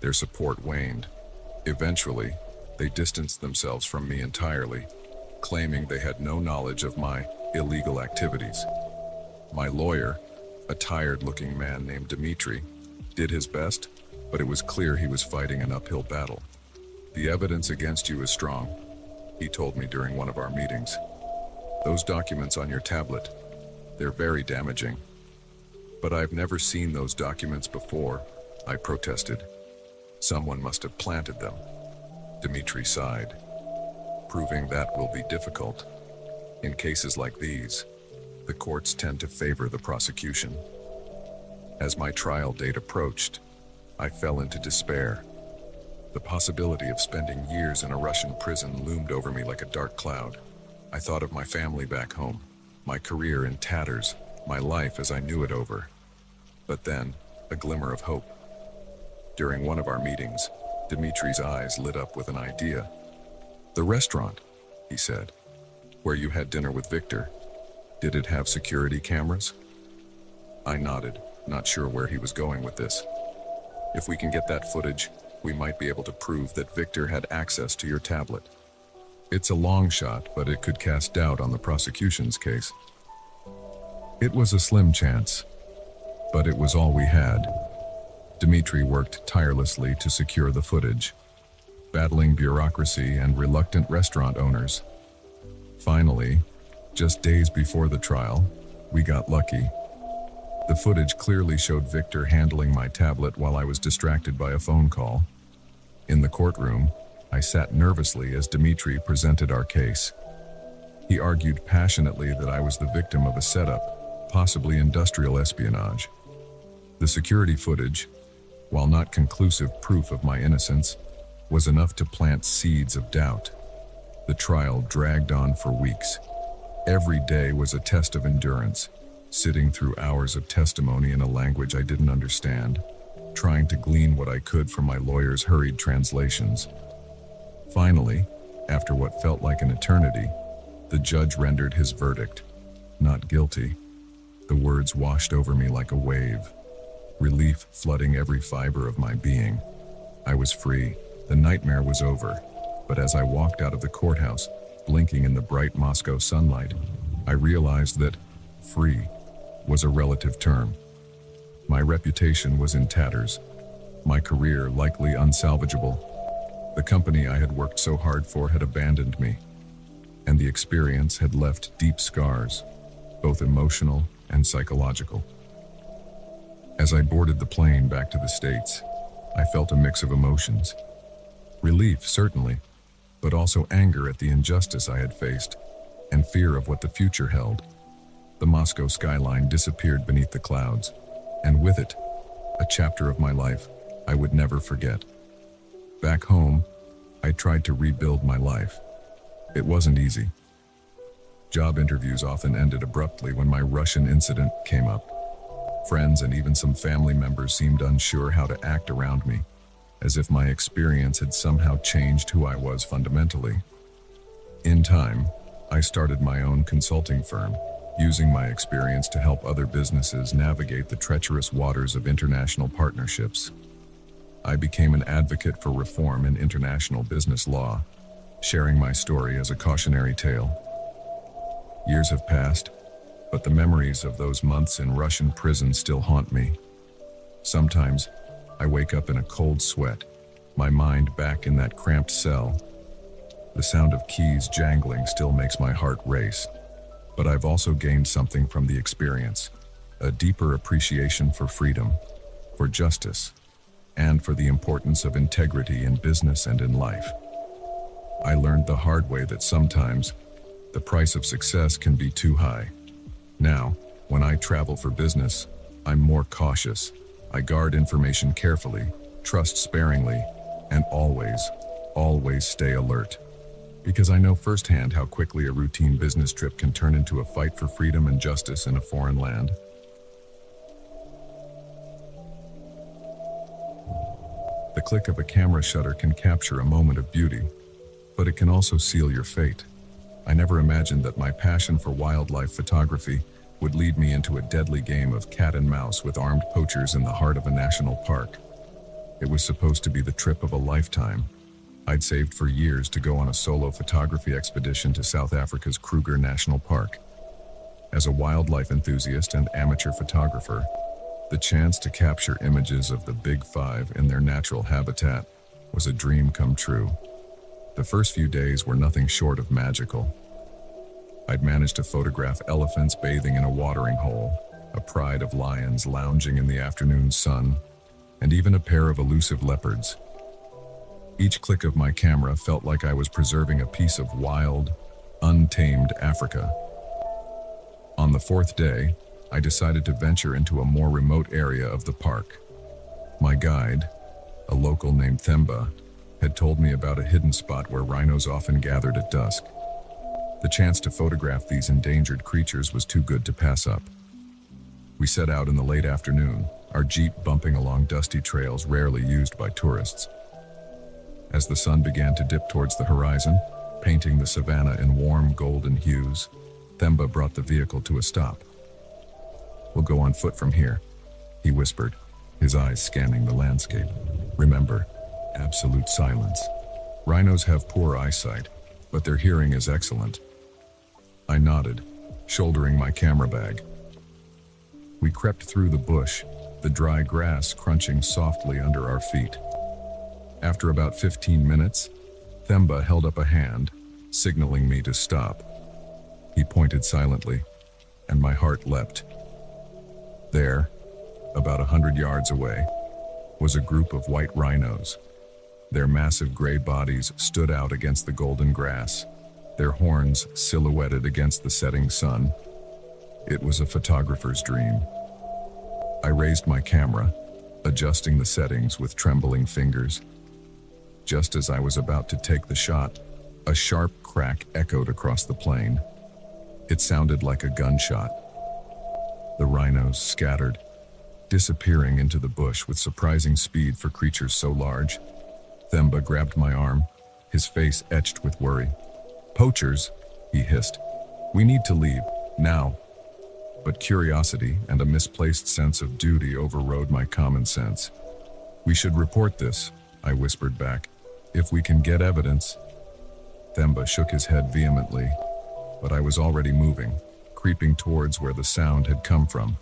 their support waned. Eventually, they distanced themselves from me entirely, claiming they had no knowledge of my illegal activities. My lawyer, a tired-looking man named Dmitry, did his best, but it was clear he was fighting an uphill battle. "The evidence against you is strong," he told me during one of our meetings. "Those documents on your tablet, they're very damaging." "But I've never seen those documents before," I protested. "Someone must have planted them." Dmitry sighed. "Proving that will be difficult. In cases like these, the courts tend to favor the prosecution." As my trial date approached, I fell into despair. The possibility of spending years in a Russian prison loomed over me like a dark cloud. I thought of my family back home, my career in tatters, my life as I knew it over. But then, a glimmer of hope. During one of our meetings, Dmitry's eyes lit up with an idea. "The restaurant," he said, "where you had dinner with Victor, did it have security cameras?" I nodded, not sure where he was going with this. "If we can get that footage, we might be able to prove that Victor had access to your tablet. It's a long shot, but it could cast doubt on the prosecution's case." It was a slim chance, but it was all we had. Dmitry worked tirelessly to secure the footage, battling bureaucracy and reluctant restaurant owners. Finally, just days before the trial, we got lucky. The footage clearly showed Victor handling my tablet while I was distracted by a phone call. In the courtroom, I sat nervously as Dmitry presented our case. He argued passionately that I was the victim of a setup, possibly industrial espionage. The security footage, while not conclusive proof of my innocence, was enough to plant seeds of doubt. The trial dragged on for weeks. Every day was a test of endurance, sitting through hours of testimony in a language I didn't understand, trying to glean what I could from my lawyer's hurried translations. Finally, after what felt like an eternity, the judge rendered his verdict. Not guilty. The words washed over me like a wave, relief flooding every fiber of my being. I was free. The nightmare was over. But as I walked out of the courthouse, blinking in the bright Moscow sunlight, I realized that free was a relative term. My reputation was in tatters, my career likely unsalvageable. The company I had worked so hard for had abandoned me, and the experience had left deep scars, both emotional and psychological. As I boarded the plane back to the States, I felt a mix of emotions. Relief, certainly, but also anger at the injustice I had faced, and fear of what the future held. The Moscow skyline disappeared beneath the clouds, and with it, a chapter of my life I would never forget. Back home, I tried to rebuild my life. It wasn't easy. Job interviews often ended abruptly when my Russian incident came up. Friends and even some family members seemed unsure how to act around me, as if my experience had somehow changed who I was fundamentally. In time, I started my own consulting firm, using my experience to help other businesses navigate the treacherous waters of international partnerships. I became an advocate for reform in international business law, sharing my story as a cautionary tale. Years have passed, but the memories of those months in Russian prison still haunt me. Sometimes, I wake up in a cold sweat, my mind back in that cramped cell. The sound of keys jangling still makes my heart race. But I've also gained something from the experience, a deeper appreciation for freedom, for justice, and for the importance of integrity in business and in life. I learned the hard way that sometimes the price of success can be too high. Now, when I travel for business, I'm more cautious. I guard information carefully, trust sparingly, and always stay alert. Because I know firsthand how quickly a routine business trip can turn into a fight for freedom and justice in a foreign land. The click of a camera shutter can capture a moment of beauty, but it can also seal your fate. I never imagined that my passion for wildlife photography would lead me into a deadly game of cat and mouse with armed poachers in the heart of a national park. It was supposed to be the trip of a lifetime. I'd saved for years to go on a solo photography expedition to South Africa's Kruger National Park. As a wildlife enthusiast and amateur photographer, the chance to capture images of the Big Five in their natural habitat was a dream come true. The first few days were nothing short of magical. I'd managed to photograph elephants bathing in a watering hole, a pride of lions lounging in the afternoon sun, and even a pair of elusive leopards. Each click of my camera felt like I was preserving a piece of wild, untamed Africa. On the fourth day, I decided to venture into a more remote area of the park. My guide, a local named Themba, had told me about a hidden spot where rhinos often gathered at dusk. The chance to photograph these endangered creatures was too good to pass up. We set out in the late afternoon, our jeep bumping along dusty trails rarely used by tourists. As the sun began to dip towards the horizon, painting the savanna in warm golden hues, Themba brought the vehicle to a stop. "We'll go on foot from here," he whispered, his eyes scanning the landscape. "Remember, absolute silence. Rhinos have poor eyesight, but their hearing is excellent." I nodded, shouldering my camera bag. We crept through the bush, the dry grass crunching softly under our feet. After about 15 minutes, Themba held up a hand, signaling me to stop. He pointed silently, and my heart leapt. There, about 100 yards away, was a group of white rhinos. Their massive gray bodies stood out against the golden grass, their horns silhouetted against the setting sun. It was a photographer's dream. I raised my camera, adjusting the settings with trembling fingers. Just as I was about to take the shot, a sharp crack echoed across the plain. It sounded like a gunshot. The rhinos scattered, disappearing into the bush with surprising speed for creatures so large. Themba grabbed my arm, his face etched with worry. "Poachers," he hissed. "We need to leave, now." But curiosity and a misplaced sense of duty overrode my common sense. "We should report this," I whispered back. "If we can get evidence." Themba shook his head vehemently, but I was already moving, creeping towards where the sound had come from.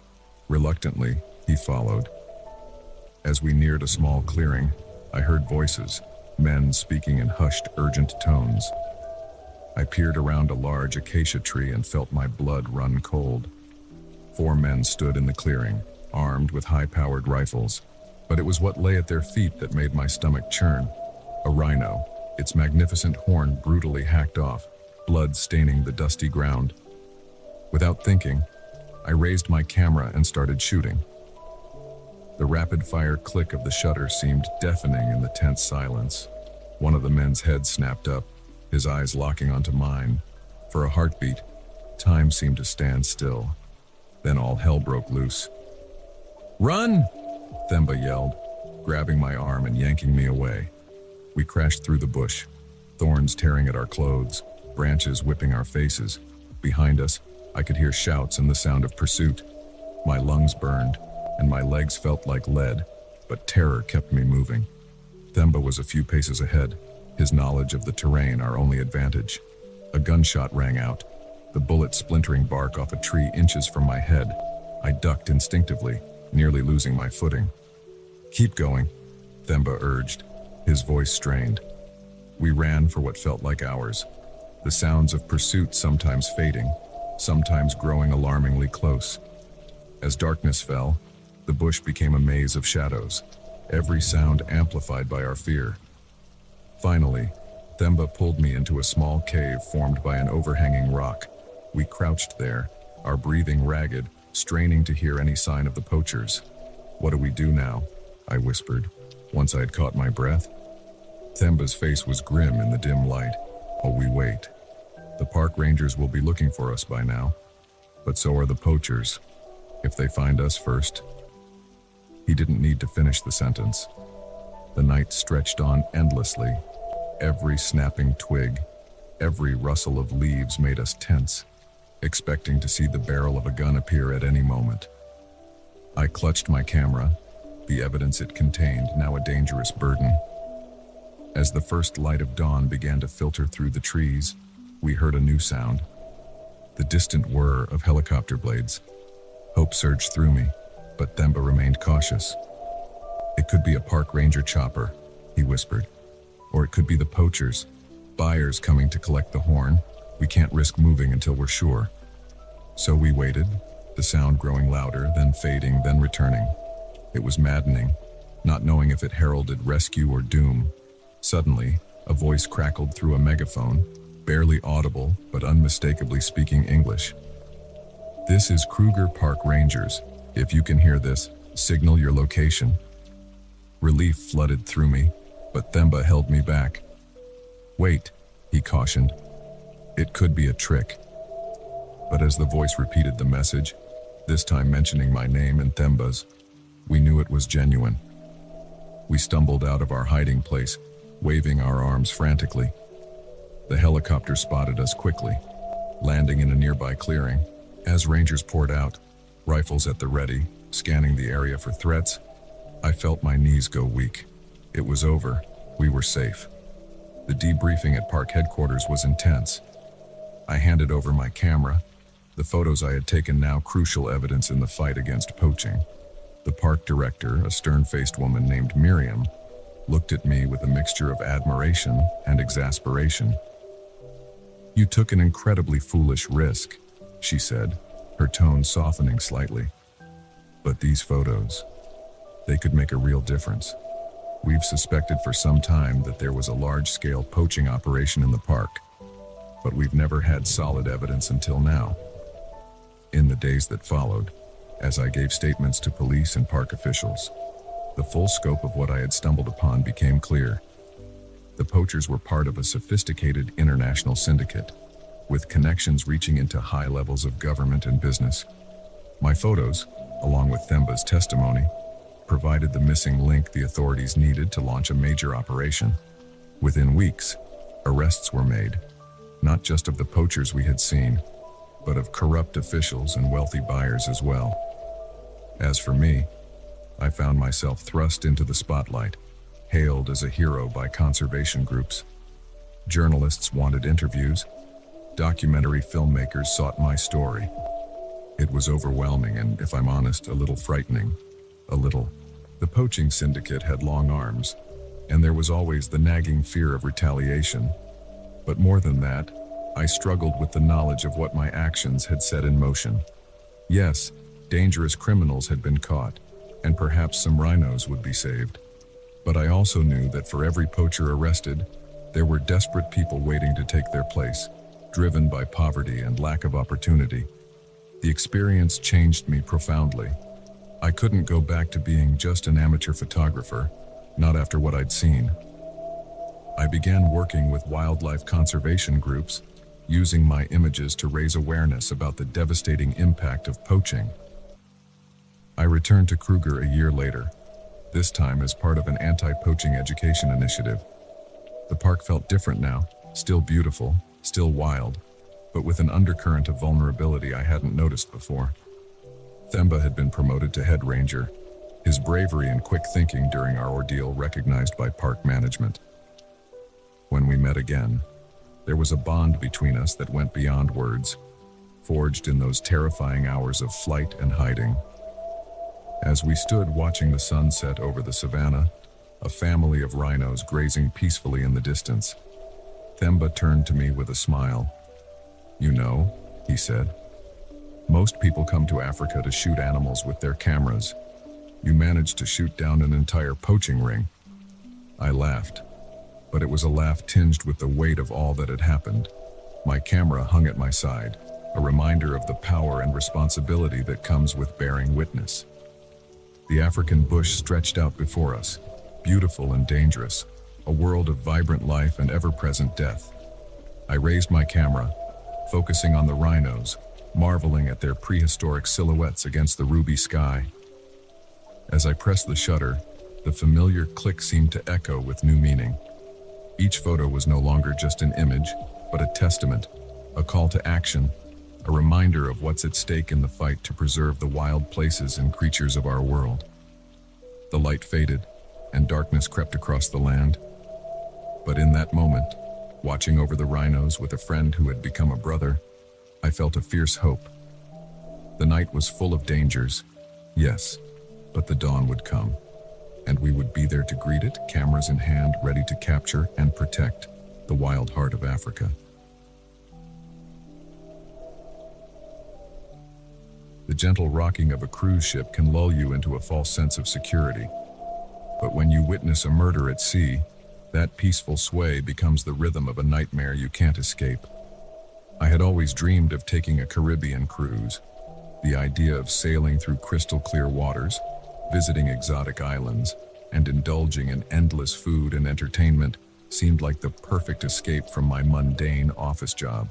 Reluctantly, he followed. As we neared a small clearing, I heard voices, men speaking in hushed, urgent tones. I peered around a large acacia tree and felt my blood run cold. 4 men stood in the clearing, armed with high-powered rifles, but it was what lay at their feet that made my stomach churn. A rhino, its magnificent horn brutally hacked off, blood staining the dusty ground. Without thinking, I raised my camera and started shooting. The rapid-fire click of the shutter seemed deafening in the tense silence. One of the men's heads snapped up, his eyes locking onto mine. For a heartbeat, time seemed to stand still. Then all hell broke loose. "Run!" Themba yelled, grabbing my arm and yanking me away. We crashed through the bush, thorns tearing at our clothes, branches whipping our faces. Behind us, I could hear shouts and the sound of pursuit. My lungs burned, and my legs felt like lead, but terror kept me moving. Themba was a few paces ahead, his knowledge of the terrain our only advantage. A gunshot rang out, the bullet splintering bark off a tree inches from my head. I ducked instinctively, nearly losing my footing. "Keep going," Themba urged, his voice strained. We ran for what felt like hours, the sounds of pursuit sometimes fading, sometimes growing alarmingly close. As darkness fell, the bush became a maze of shadows, every sound amplified by our fear. Finally, Themba pulled me into a small cave formed by an overhanging rock. We crouched there, our breathing ragged, straining to hear any sign of the poachers. "What do we do now?" I whispered, once I had caught my breath. Themba's face was grim in the dim light. "Oh, we wait. The park rangers will be looking for us by now. But so are the poachers. If they find us first..." He didn't need to finish the sentence. The night stretched on endlessly. Every snapping twig, every rustle of leaves made us tense, expecting to see the barrel of a gun appear at any moment. I clutched my camera, the evidence it contained now a dangerous burden. As the first light of dawn began to filter through the trees, we heard a new sound, the distant whir of helicopter blades. Hope surged through me, but Themba remained cautious. "It could be a park ranger chopper," he whispered. "Or it could be the poachers, buyers coming to collect the horn. We can't risk moving until we're sure." So we waited, the sound growing louder, then fading, then returning. It was maddening, not knowing if it heralded rescue or doom. Suddenly, a voice crackled through a megaphone, barely audible but unmistakably speaking English. "This is Kruger Park Rangers. If you can hear this, signal your location." Relief flooded through me, but Themba held me back. "Wait," he cautioned. "It could be a trick." But as the voice repeated the message, this time mentioning my name and Themba's, we knew it was genuine. We stumbled out of our hiding place, waving our arms frantically. The helicopter spotted us quickly, landing in a nearby clearing. As rangers poured out, rifles at the ready, scanning the area for threats, I felt my knees go weak. It was over. We were safe. The debriefing at park headquarters was intense. I handed over my camera, the photos I had taken now crucial evidence in the fight against poaching. The park director, a stern-faced woman named Miriam, looked at me with a mixture of admiration and exasperation. "You took an incredibly foolish risk," she said, her tone softening slightly. "But these photos, they could make a real difference. We've suspected for some time that there was a large-scale poaching operation in the park, but we've never had solid evidence until now." In the days that followed, as I gave statements to police and park officials, the full scope of what I had stumbled upon became clear. The poachers were part of a sophisticated international syndicate, with connections reaching into high levels of government and business. My photos, along with Themba's testimony, provided the missing link the authorities needed to launch a major operation. Within weeks, arrests were made, not just of the poachers we had seen, but of corrupt officials and wealthy buyers as well. As for me, I found myself thrust into the spotlight, hailed as a hero by conservation groups. Journalists wanted interviews. Documentary filmmakers sought my story. It was overwhelming and, if I'm honest, a little frightening. A little. The poaching syndicate had long arms, and there was always the nagging fear of retaliation. But more than that, I struggled with the knowledge of what my actions had set in motion. Yes, dangerous criminals had been caught, and perhaps some rhinos would be saved. But I also knew that for every poacher arrested, there were desperate people waiting to take their place, driven by poverty and lack of opportunity. The experience changed me profoundly. I couldn't go back to being just an amateur photographer, not after what I'd seen. I began working with wildlife conservation groups, using my images to raise awareness about the devastating impact of poaching. I returned to Kruger a year later, this time as part of an anti-poaching education initiative. The park felt different now, still beautiful, still wild, but with an undercurrent of vulnerability I hadn't noticed before. Themba had been promoted to head ranger, his bravery and quick thinking during our ordeal recognized by park management. When we met again, there was a bond between us that went beyond words, forged in those terrifying hours of flight and hiding. As we stood watching the sun set over the savannah, a family of rhinos grazing peacefully in the distance, Themba turned to me with a smile. "You know," he said, "most people come to Africa to shoot animals with their cameras. You managed to shoot down an entire poaching ring." I laughed, but it was a laugh tinged with the weight of all that had happened. My camera hung at my side, a reminder of the power and responsibility that comes with bearing witness. The African bush stretched out before us, beautiful and dangerous, a world of vibrant life and ever-present death. I raised my camera, focusing on the rhinos, marveling at their prehistoric silhouettes against the ruby sky. As I pressed the shutter, the familiar click seemed to echo with new meaning. Each photo was no longer just an image, but a testament, a call to action, a reminder of what's at stake in the fight to preserve the wild places and creatures of our world. The light faded, and darkness crept across the land. But in that moment, watching over the rhinos with a friend who had become a brother, I felt a fierce hope. The night was full of dangers, yes, but the dawn would come, and we would be there to greet it, cameras in hand, ready to capture and protect the wild heart of Africa. The gentle rocking of a cruise ship can lull you into a false sense of security. But when you witness a murder at sea, that peaceful sway becomes the rhythm of a nightmare you can't escape. I had always dreamed of taking a Caribbean cruise. The idea of sailing through crystal-clear waters, visiting exotic islands, and indulging in endless food and entertainment seemed like the perfect escape from my mundane office job.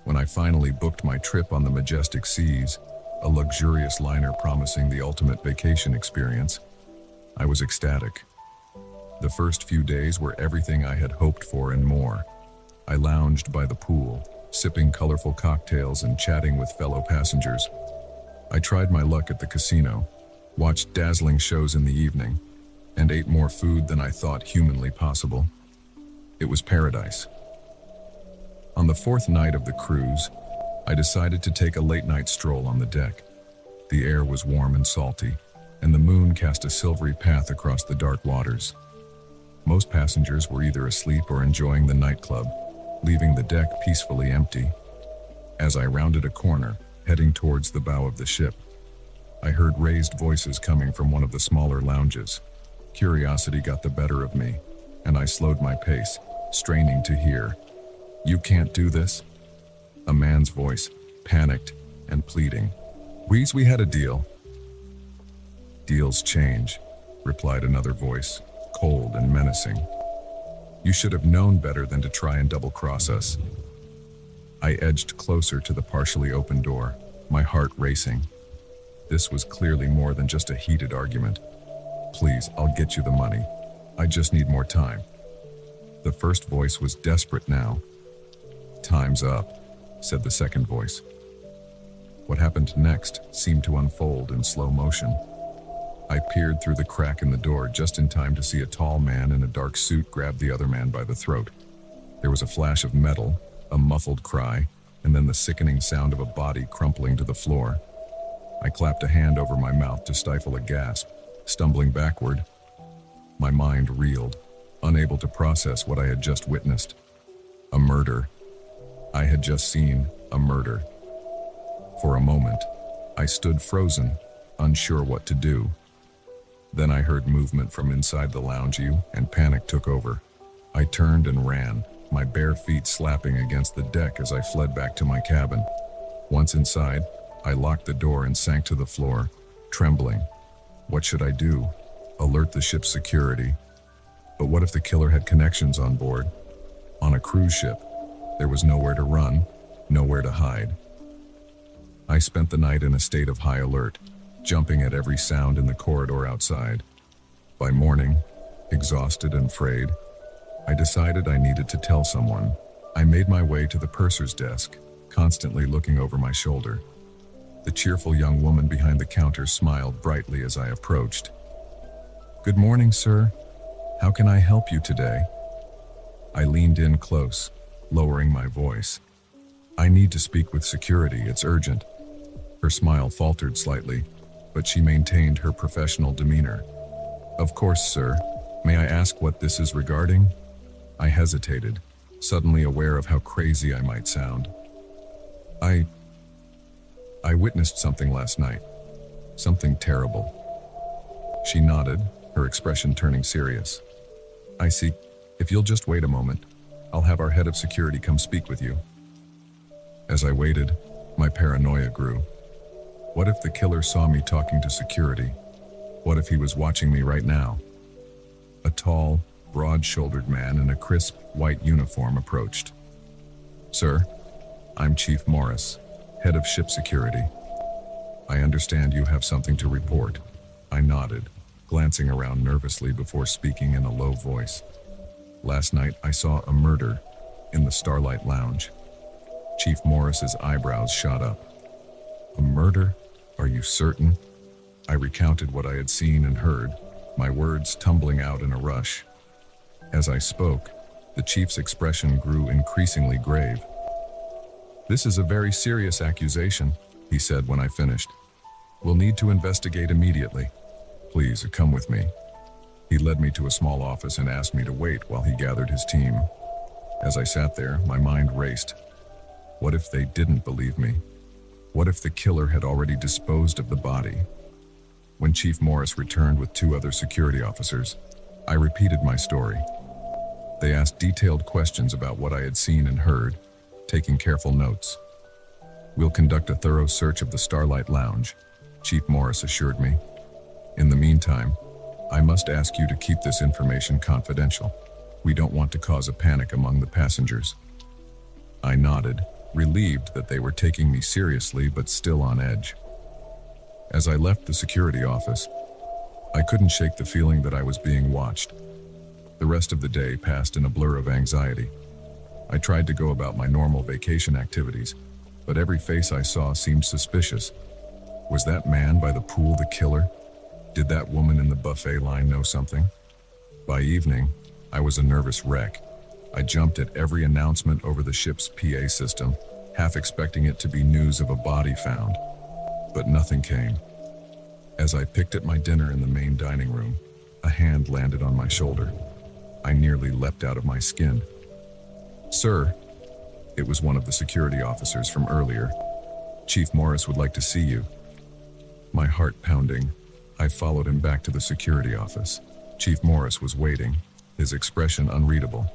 When I finally booked my trip on the majestic seas, a luxurious liner promising the ultimate vacation experience, I was ecstatic. The first few days were everything I had hoped for and more. I lounged by the pool, sipping colorful cocktails and chatting with fellow passengers. I tried my luck at the casino, watched dazzling shows in the evening, and ate more food than I thought humanly possible. It was paradise. On the fourth night of the cruise, I decided to take a late-night stroll on the deck. The air was warm and salty, and the moon cast a silvery path across the dark waters. Most passengers were either asleep or enjoying the nightclub, leaving the deck peacefully empty. As I rounded a corner, heading towards the bow of the ship, I heard raised voices coming from one of the smaller lounges. Curiosity got the better of me, and I slowed my pace, straining to hear. "You can't do this?" A man's voice, panicked and pleading. "We had a deal." "Deals change," replied another voice, cold and menacing. "You should have known better than to try and double-cross us." I edged closer to the partially open door, my heart racing. This was clearly more than just a heated argument. "Please, I'll get you the money. I just need more time." The first voice was desperate now. "Time's up," said the second voice. What happened next seemed to unfold in slow motion. I peered through the crack in the door just in time to see a tall man in a dark suit grab the other man by the throat. There was a flash of metal, a muffled cry, and then the sickening sound of a body crumpling to the floor. I clapped a hand over my mouth to stifle a gasp, stumbling backward. My mind reeled, unable to process what I had just witnessed. A murder. I had just seen a murder. For a moment, I stood frozen, unsure what to do. Then I heard movement from inside the lounge, and panic took over. I turned and ran, my bare feet slapping against the deck as I fled back to my cabin. Once inside, I locked the door and sank to the floor, trembling. What should I do? Alert the ship's security? But what if the killer had connections on board? On a cruise ship, there was nowhere to run, nowhere to hide. I spent the night in a state of high alert, jumping at every sound in the corridor outside. By morning, exhausted and frayed, I decided I needed to tell someone. I made my way to the purser's desk, constantly looking over my shoulder. The cheerful young woman behind the counter smiled brightly as I approached. "Good morning, sir. How can I help you today?" I leaned in close, lowering my voice. "I need to speak with security, it's urgent." Her smile faltered slightly, but she maintained her professional demeanor. "Of course, sir. May I ask what this is regarding?" I hesitated, suddenly aware of how crazy I might sound. I witnessed something last night. Something terrible." She nodded, her expression turning serious. "I see. If you'll just wait a moment, I'll have our head of security come speak with you." As I waited, my paranoia grew. What if the killer saw me talking to security? What if he was watching me right now? A tall, broad-shouldered man in a crisp, white uniform approached. "Sir, I'm Chief Morris, head of ship security. I understand you have something to report." I nodded, glancing around nervously before speaking in a low voice. "Last night I saw a murder in the Starlight Lounge." Chief Morris's eyebrows shot up. "A murder? Are you certain?" I recounted what I had seen and heard, my words tumbling out in a rush. As I spoke, the chief's expression grew increasingly grave. "This is a very serious accusation," he said when I finished. "We'll need to investigate immediately. Please come with me." He led me to a small office and asked me to wait while he gathered his team. As I sat there, my mind raced. What if they didn't believe me? What if the killer had already disposed of the body? When Chief Morris returned with 2 other security officers, I repeated my story. They asked detailed questions about what I had seen and heard, taking careful notes. "We'll conduct a thorough search of the Starlight Lounge," Chief Morris assured me. "In the meantime, I must ask you to keep this information confidential. We don't want to cause a panic among the passengers." I nodded, relieved that they were taking me seriously but still on edge. As I left the security office, I couldn't shake the feeling that I was being watched. The rest of the day passed in a blur of anxiety. I tried to go about my normal vacation activities, but every face I saw seemed suspicious. Was that man by the pool the killer? Did that woman in the buffet line know something? By evening, I was a nervous wreck. I jumped at every announcement over the ship's PA system, half expecting it to be news of a body found. But nothing came. As I picked at my dinner in the main dining room, a hand landed on my shoulder. I nearly leapt out of my skin. "Sir," it was one of the security officers from earlier. "Chief Morris would like to see you." My heart pounding, I followed him back to the security office. Chief Morris was waiting, his expression unreadable.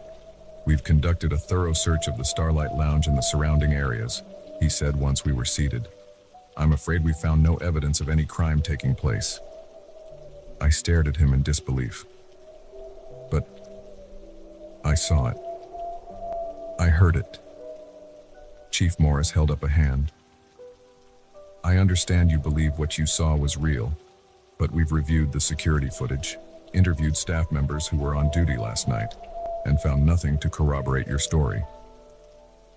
"We've conducted a thorough search of the Starlight Lounge and the surrounding areas," he said once we were seated. "I'm afraid we found no evidence of any crime taking place." I stared at him in disbelief. "But I saw it. I heard it." Chief Morris held up a hand. "I understand you believe what you saw was real, but we've reviewed the security footage, interviewed staff members who were on duty last night, and found nothing to corroborate your story."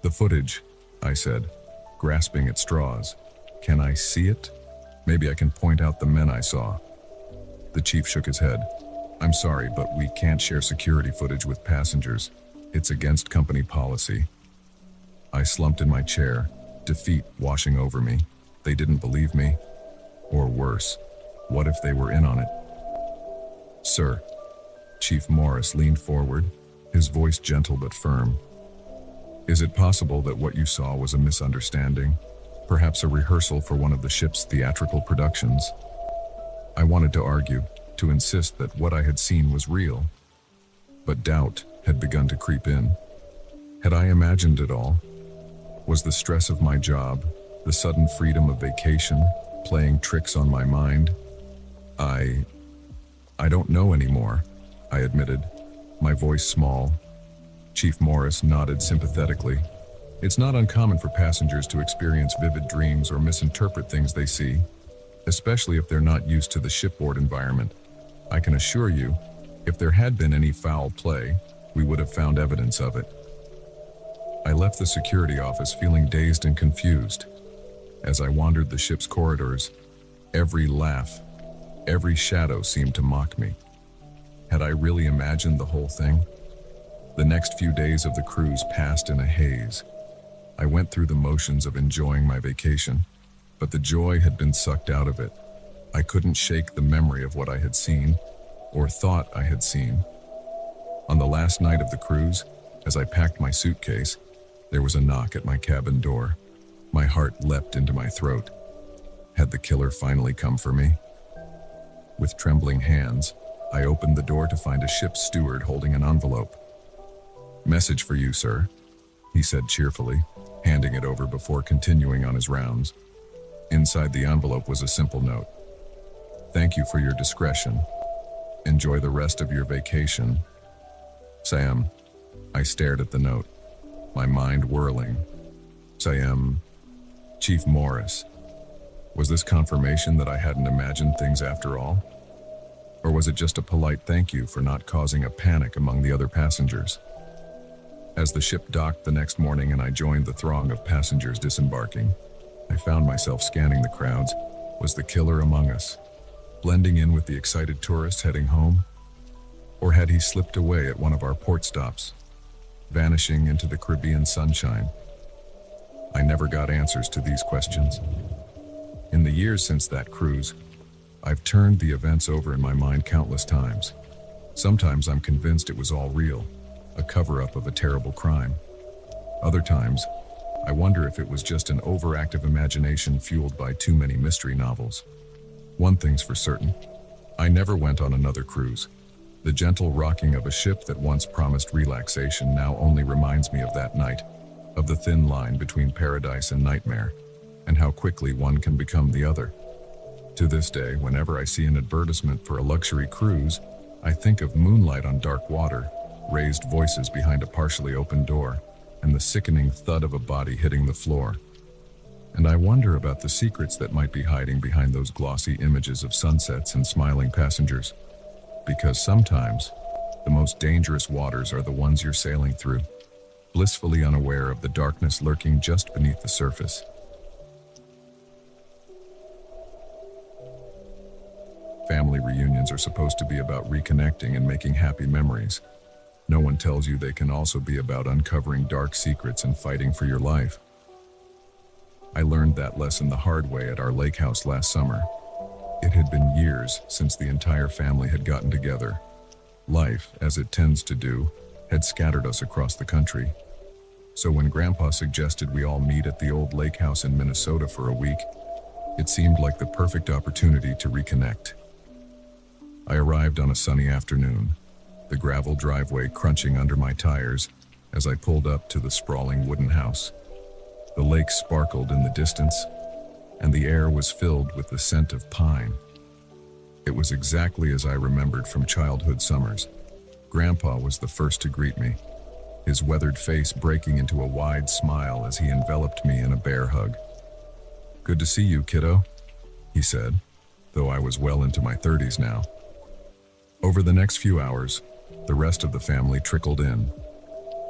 "The footage," I said, grasping at straws. "Can I see it? Maybe I can point out the men I saw." The chief shook his head. "I'm sorry, but we can't share security footage with passengers. It's against company policy." I slumped in my chair, defeat washing over me. They didn't believe me. Or worse, what if they were in on it? "Sir," Chief Morris leaned forward, his voice gentle but firm. "Is it possible that what you saw was a misunderstanding? Perhaps a rehearsal for one of the ship's theatrical productions?" I wanted to argue, to insist that what I had seen was real. But doubt had begun to creep in. Had I imagined it all? Was the stress of my job, the sudden freedom of vacation, playing tricks on my mind? I don't know anymore, I admitted, my voice small. Chief Morris nodded sympathetically. "It's not uncommon for passengers to experience vivid dreams or misinterpret things they see, especially if they're not used to the shipboard environment. I can assure you, if there had been any foul play, we would have found evidence of it." I left the security office feeling dazed and confused. As I wandered the ship's corridors, every laugh, every shadow seemed to mock me. Had I really imagined the whole thing? The next few days of the cruise passed in a haze. I went through the motions of enjoying my vacation, but the joy had been sucked out of it. I couldn't shake the memory of what I had seen, or thought I had seen. On the last night of the cruise, as I packed my suitcase, there was a knock at my cabin door. My heart leapt into my throat. Had the killer finally come for me? With trembling hands, I opened the door to find a ship's steward holding an envelope. "Message for you, sir," he said cheerfully, handing it over before continuing on his rounds. Inside the envelope was a simple note. "Thank you for your discretion. Enjoy the rest of your vacation. Sam." I stared at the note, my mind whirling. Sam, Chief Morris. Was this confirmation that I hadn't imagined things after all? Or was it just a polite thank you for not causing a panic among the other passengers? As the ship docked the next morning and I joined the throng of passengers disembarking, I found myself scanning the crowds. Was the killer among us, blending in with the excited tourists heading home? Or had he slipped away at one of our port stops, vanishing into the Caribbean sunshine? I never got answers to these questions. In the years since that cruise, I've turned the events over in my mind countless times. Sometimes I'm convinced it was all real, a cover-up of a terrible crime. Other times, I wonder if it was just an overactive imagination fueled by too many mystery novels. One thing's for certain, I never went on another cruise. The gentle rocking of a ship that once promised relaxation now only reminds me of that night, of the thin line between paradise and nightmare, and how quickly one can become the other. To this day, whenever I see an advertisement for a luxury cruise, I think of moonlight on dark water, raised voices behind a partially open door, and the sickening thud of a body hitting the floor. And I wonder about the secrets that might be hiding behind those glossy images of sunsets and smiling passengers. Because sometimes, the most dangerous waters are the ones you're sailing through, blissfully unaware of the darkness lurking just beneath the surface. Family reunions are supposed to be about reconnecting and making happy memories. No one tells you they can also be about uncovering dark secrets and fighting for your life. I learned that lesson the hard way at our lake house last summer. It had been years since the entire family had gotten together. Life, as it tends to do, had scattered us across the country. So when Grandpa suggested we all meet at the old lake house in Minnesota for a week, it seemed like the perfect opportunity to reconnect. I arrived on a sunny afternoon, the gravel driveway crunching under my tires as I pulled up to the sprawling wooden house. The lake sparkled in the distance, and the air was filled with the scent of pine. It was exactly as I remembered from childhood summers. Grandpa was the first to greet me, his weathered face breaking into a wide smile as he enveloped me in a bear hug. "Good to see you, kiddo," he said, though I was well into my 30s now. Over the next few hours, the rest of the family trickled in.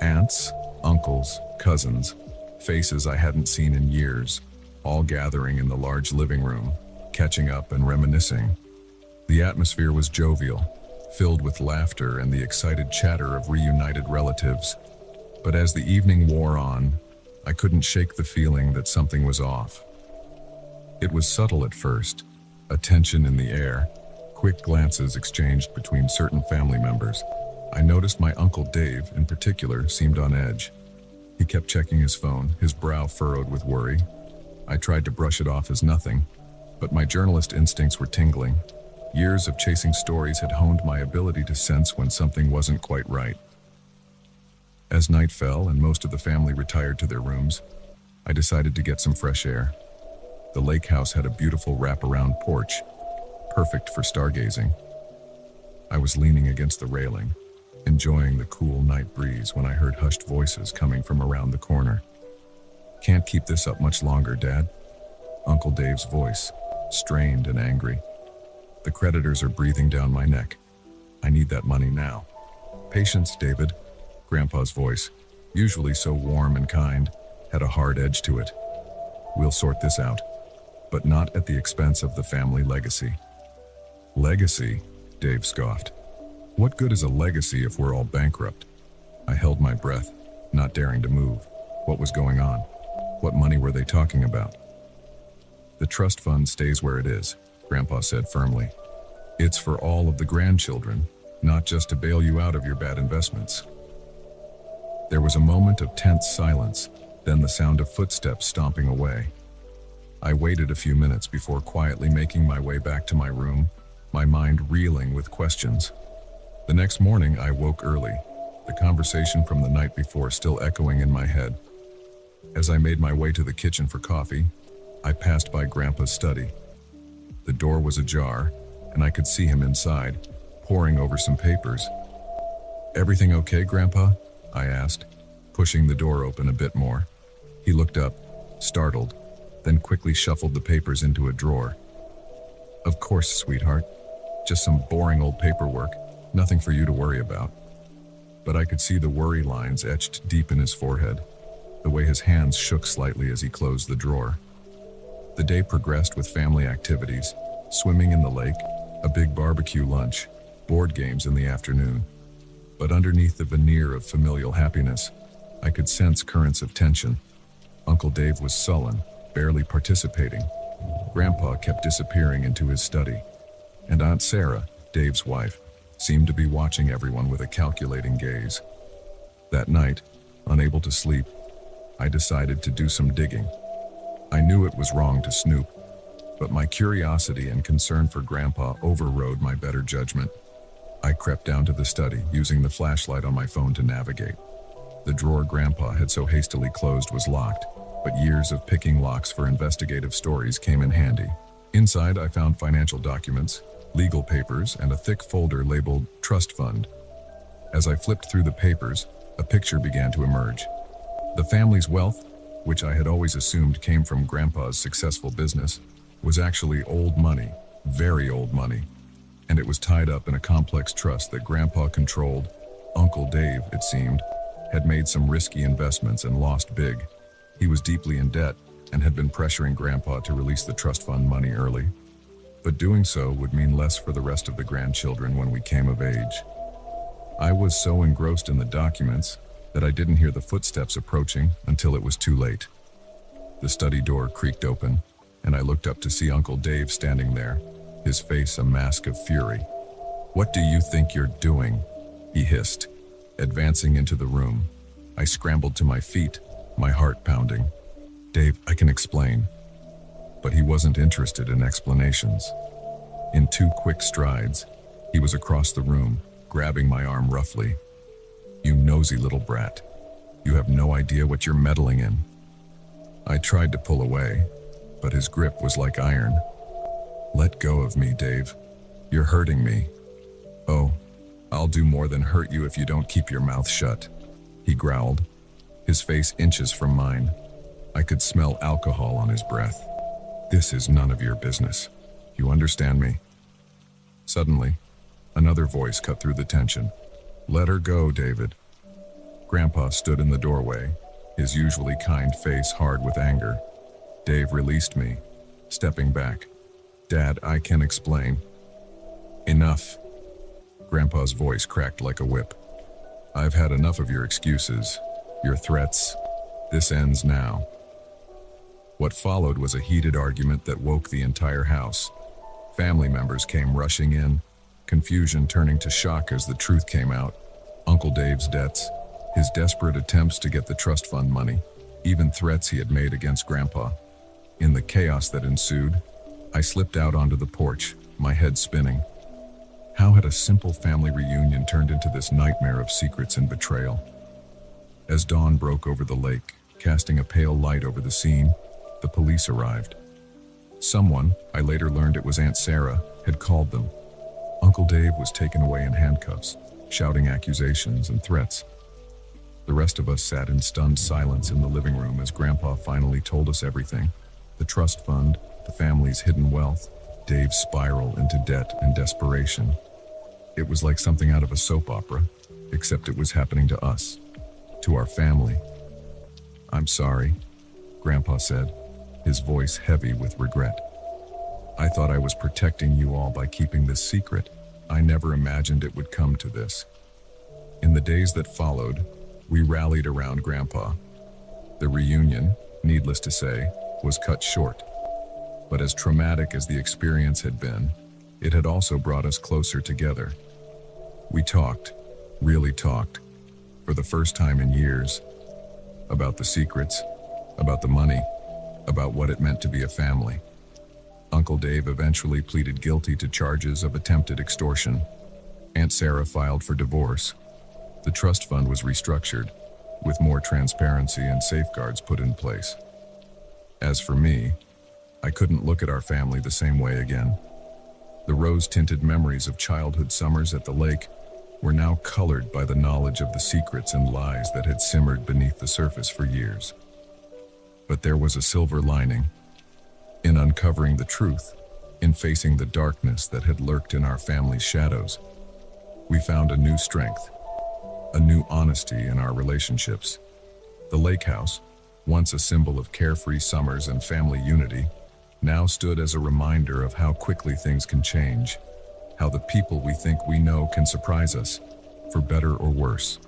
Aunts, uncles, cousins, faces I hadn't seen in years, all gathering in the large living room, catching up and reminiscing. The atmosphere was jovial, filled with laughter and the excited chatter of reunited relatives. But as the evening wore on, I couldn't shake the feeling that something was off. It was subtle at first, a tension in the air, quick glances exchanged between certain family members. I noticed my Uncle Dave, in particular, seemed on edge. He kept checking his phone, his brow furrowed with worry. I tried to brush it off as nothing, but my journalist instincts were tingling. Years of chasing stories had honed my ability to sense when something wasn't quite right. As night fell and most of the family retired to their rooms, I decided to get some fresh air. The lake house had a beautiful wraparound porch, perfect for stargazing. I was leaning against the railing, enjoying the cool night breeze when I heard hushed voices coming from around the corner. "Can't keep this up much longer, Dad." Uncle Dave's voice, strained and angry. "The creditors are breathing down my neck. I need that money now." "Patience, David," Grandpa's voice, usually so warm and kind, had a hard edge to it. We'll sort this out, but not at the expense of the family legacy. Legacy? Dave scoffed. What good is a legacy if we're all bankrupt? I held my breath, not daring to move. What was going on? What money were they talking about? The trust fund stays where it is, Grandpa said firmly. It's for all of the grandchildren, not just to bail you out of your bad investments. There was a moment of tense silence, then the sound of footsteps stomping away. I waited a few minutes before quietly making my way back to my room, my mind reeling with questions. The next morning I woke early, the conversation from the night before still echoing in my head. As I made my way to the kitchen for coffee, I passed by Grandpa's study. The door was ajar, and I could see him inside, poring over some papers. "Everything okay, Grandpa?" I asked, pushing the door open a bit more. He looked up, startled, then quickly shuffled the papers into a drawer. "Of course, sweetheart. Just some boring old paperwork, nothing for you to worry about." But I could see the worry lines etched deep in his forehead, the way his hands shook slightly as he closed the drawer. The day progressed with family activities, swimming in the lake, a big barbecue lunch, board games in the afternoon. But underneath the veneer of familial happiness, I could sense currents of tension. Uncle Dave was sullen, barely participating. Grandpa kept disappearing into his study. And Aunt Sarah, Dave's wife, seemed to be watching everyone with a calculating gaze. That night, unable to sleep, I decided to do some digging. I knew it was wrong to snoop, but my curiosity and concern for Grandpa overrode my better judgment. I crept down to the study, using the flashlight on my phone to navigate. The drawer Grandpa had so hastily closed was locked, but years of picking locks for investigative stories came in handy. Inside, I found financial documents, legal papers, and a thick folder labeled Trust Fund. As I flipped through the papers, a picture began to emerge. The family's wealth, which I had always assumed came from Grandpa's successful business, was actually old money, very old money, and it was tied up in a complex trust that Grandpa controlled. Uncle Dave, it seemed, had made some risky investments and lost big. He was deeply in debt and had been pressuring Grandpa to release the trust fund money early. But doing so would mean less for the rest of the grandchildren when we came of age. I was so engrossed in the documents that I didn't hear the footsteps approaching until it was too late. The study door creaked open, and I looked up to see Uncle Dave standing there, his face a mask of fury. "What do you think you're doing?" he hissed, advancing into the room. I scrambled to my feet, my heart pounding. "Dave, I can explain." But he wasn't interested in explanations. In 2 quick strides, he was across the room, grabbing my arm roughly. "You nosy little brat. You have no idea what you're meddling in." I tried to pull away, but his grip was like iron. "Let go of me, Dave. You're hurting me." "Oh, I'll do more than hurt you if you don't keep your mouth shut," he growled, his face inches from mine. I could smell alcohol on his breath. "This is none of your business. You understand me?" Suddenly, another voice cut through the tension. "Let her go, David." Grandpa stood in the doorway, his usually kind face hard with anger. Dave released me, stepping back. "Dad, I can explain." "Enough." Grandpa's voice cracked like a whip. "I've had enough of your excuses, your threats. This ends now." What followed was a heated argument that woke the entire house. Family members came rushing in, confusion turning to shock as the truth came out. Uncle Dave's debts, his desperate attempts to get the trust fund money, even threats he had made against Grandpa. In the chaos that ensued, I slipped out onto the porch, my head spinning. How had a simple family reunion turned into this nightmare of secrets and betrayal? As dawn broke over the lake, casting a pale light over the scene, the police arrived. Someone, I later learned it was Aunt Sarah, had called them. Uncle Dave was taken away in handcuffs, shouting accusations and threats. The rest of us sat in stunned silence in the living room as Grandpa finally told us everything. The trust fund, the family's hidden wealth, Dave's spiral into debt and desperation. It was like something out of a soap opera, except it was happening to us. to our family. "I'm sorry," Grandpa said, his voice heavy with regret. "I thought I was protecting you all by keeping this secret. I never imagined it would come to this." In the days that followed, we rallied around Grandpa. The reunion, needless to say, was cut short. But as traumatic as the experience had been, it had also brought us closer together. We talked, really talked, for the first time in years, about the secrets, about the money, about what it meant to be a family. Uncle Dave eventually pleaded guilty to charges of attempted extortion. Aunt Sarah filed for divorce. The trust fund was restructured, with more transparency and safeguards put in place. As for me, I couldn't look at our family the same way again. The rose-tinted memories of childhood summers at the lake were now colored by the knowledge of the secrets and lies that had simmered beneath the surface for years. But there was a silver lining. In uncovering the truth, in facing the darkness that had lurked in our family's shadows, we found a new strength, a new honesty in our relationships. The lake house, once a symbol of carefree summers and family unity, now stood as a reminder of how quickly things can change, how the people we think we know can surprise us, for better or worse.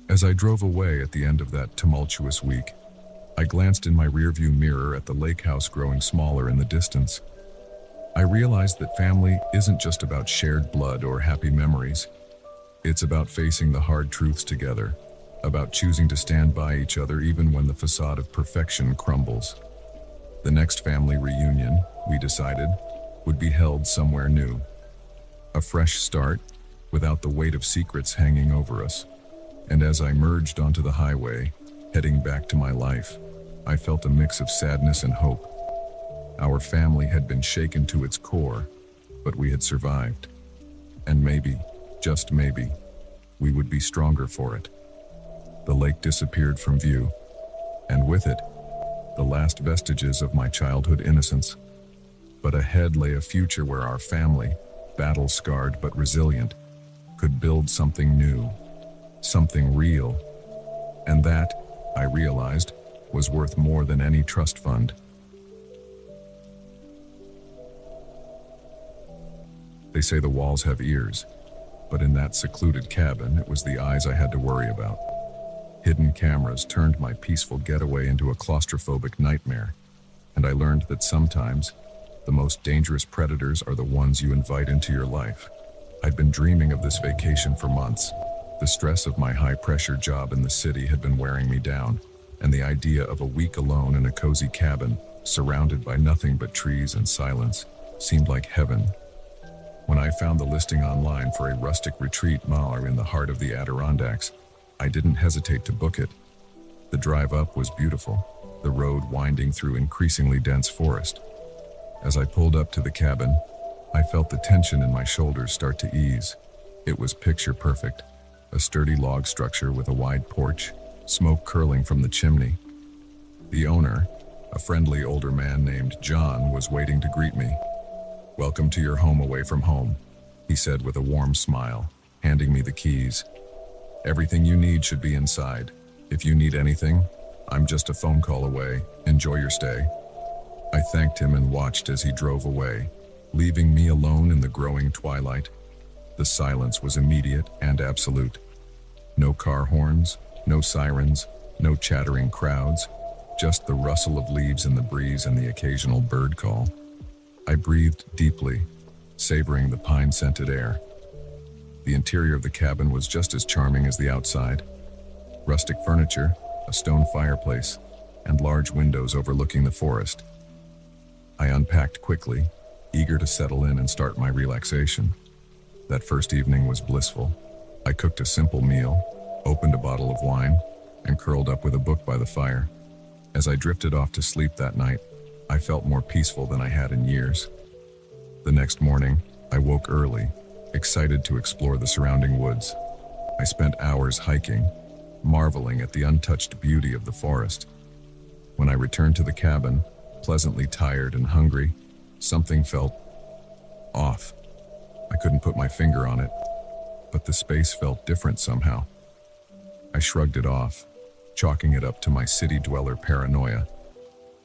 As I drove away at the end of that tumultuous week, I glanced in my rearview mirror at the lake house growing smaller in the distance. I realized that family isn't just about shared blood or happy memories. It's about facing the hard truths together, about choosing to stand by each other even when the facade of perfection crumbles. The next family reunion, we decided, would be held somewhere new. A fresh start, without the weight of secrets hanging over us. And as I merged onto the highway, heading back to my life, I felt a mix of sadness and hope. Our family had been shaken to its core, but we had survived. And maybe, just maybe, we would be stronger for it. The lake disappeared from view, and with it, the last vestiges of my childhood innocence. But ahead lay a future where our family, battle-scarred but resilient, could build something new, something real. And that, I realized, was worth more than any trust fund. They say the walls have ears, but in that secluded cabin, it was the eyes I had to worry about. Hidden cameras turned my peaceful getaway into a claustrophobic nightmare, and I learned that sometimes the most dangerous predators are the ones you invite into your life. I'd been dreaming of this vacation for months. The stress of my high-pressure job in the city had been wearing me down, and the idea of a week alone in a cozy cabin, surrounded by nothing but trees and silence, seemed like heaven. When I found the listing online for a rustic retreat mile in the heart of the Adirondacks, I didn't hesitate to book it. The drive up was beautiful, the road winding through increasingly dense forest. As I pulled up to the cabin, I felt the tension in my shoulders start to ease. It was picture perfect, a sturdy log structure with a wide porch, smoke curling from the chimney. The owner, a friendly older man named John, was waiting to greet me. "Welcome to your home away from home," he said with a warm smile, handing me the keys. "Everything you need should be inside. If you need anything, I'm just a phone call away. Enjoy your stay." I thanked him and watched as he drove away, leaving me alone in the growing twilight. The silence was immediate and absolute. No car horns, no sirens, no chattering crowds, just the rustle of leaves in the breeze and the occasional bird call. I breathed deeply, savoring the pine-scented air. The interior of the cabin was just as charming as the outside. Rustic furniture, a stone fireplace, and large windows overlooking the forest. I unpacked quickly, eager to settle in and start my relaxation. That first evening was blissful. I cooked a simple meal, opened a bottle of wine, and curled up with a book by the fire. As I drifted off to sleep that night, I felt more peaceful than I had in years. The next morning, I woke early, excited to explore the surrounding woods. I spent hours hiking, marveling at the untouched beauty of the forest. When I returned to the cabin, pleasantly tired and hungry, something felt off. I couldn't put my finger on it, but the space felt different somehow. I shrugged it off, chalking it up to my city dweller paranoia.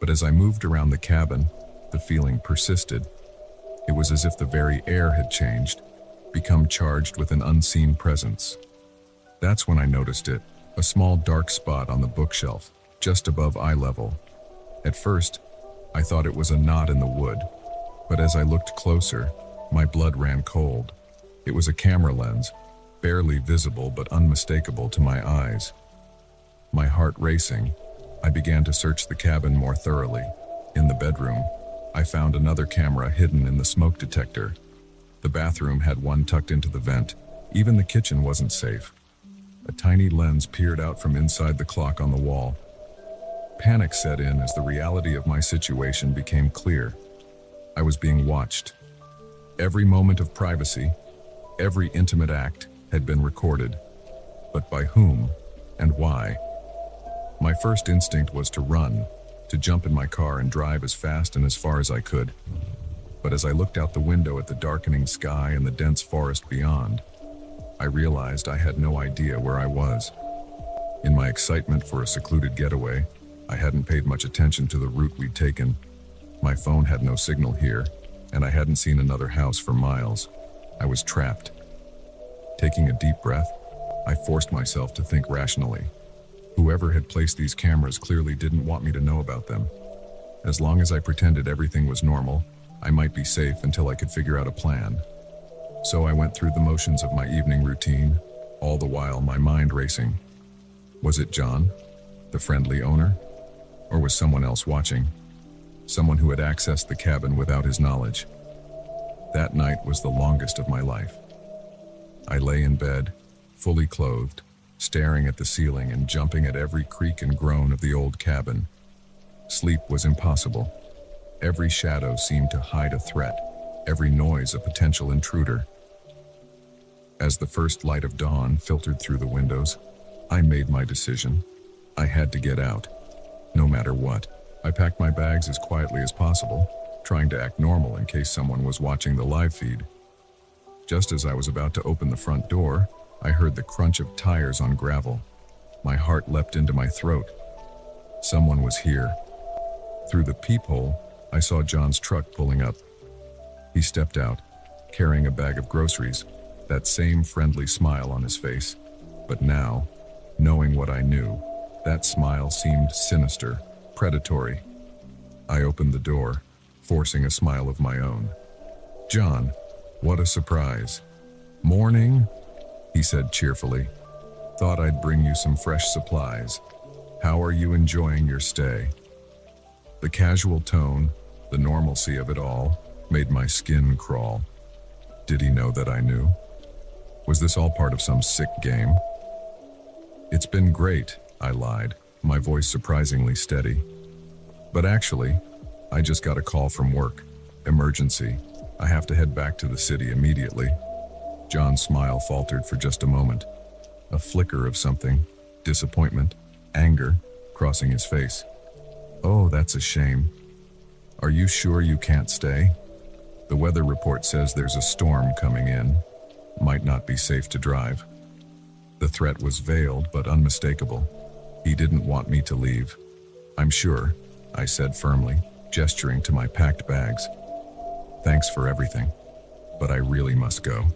But as I moved around the cabin, the feeling persisted. It was as if the very air had changed, become charged with an unseen presence. That's when I noticed it, a small dark spot on the bookshelf, just above eye level. At first, I thought it was a knot in the wood, but as I looked closer, my blood ran cold. It was a camera lens, barely visible but unmistakable to my eyes. My heart racing, I began to search the cabin more thoroughly. In the bedroom, I found another camera hidden in the smoke detector. The bathroom had one tucked into the vent. Even the kitchen wasn't safe. A tiny lens peered out from inside the clock on the wall. Panic set in as the reality of my situation became clear. I was being watched. Every moment of privacy, every intimate act had been recorded. But by whom and why? My first instinct was to run, to jump in my car and drive as fast and as far as I could. But as I looked out the window at the darkening sky and the dense forest beyond, I realized I had no idea where I was. In my excitement for a secluded getaway, I hadn't paid much attention to the route we'd taken. My phone had no signal here, and I hadn't seen another house for miles. I was trapped. Taking a deep breath, I forced myself to think rationally. Whoever had placed these cameras clearly didn't want me to know about them. As long as I pretended everything was normal, I might be safe until I could figure out a plan. So I went through the motions of my evening routine, all the while my mind racing. Was it John, the friendly owner? Or was someone else watching? Someone who had accessed the cabin without his knowledge. That night was the longest of my life. I lay in bed, fully clothed, staring at the ceiling and jumping at every creak and groan of the old cabin. Sleep was impossible. Every shadow seemed to hide a threat, every noise a potential intruder. As the first light of dawn filtered through the windows, I made my decision. I had to get out, no matter what. I packed my bags as quietly as possible, trying to act normal in case someone was watching the live feed. Just as I was about to open the front door, I heard the crunch of tires on gravel. My heart leapt into my throat. Someone was here. Through the peephole, I saw John's truck pulling up. He stepped out, carrying a bag of groceries, that same friendly smile on his face. But now, knowing what I knew, that smile seemed sinister, predatory. I opened the door, forcing a smile of my own. "John, what a surprise." "Morning," he said cheerfully. "Thought I'd bring you some fresh supplies. How are you enjoying your stay?" The casual tone, the normalcy of it all, made my skin crawl. Did he know that I knew? Was this all part of some sick game? "It's been great," I lied, my voice surprisingly steady. "But actually, I just got a call from work. Emergency. I have to head back to the city immediately." John's smile faltered for just a moment. A flicker of something, disappointment, anger, crossing his face. "Oh, that's a shame. Are you sure you can't stay? The weather report says there's a storm coming in. Might not be safe to drive." The threat was veiled but unmistakable. He didn't want me to leave. "I'm sure," I said firmly, gesturing to my packed bags. "Thanks for everything, but I really must go."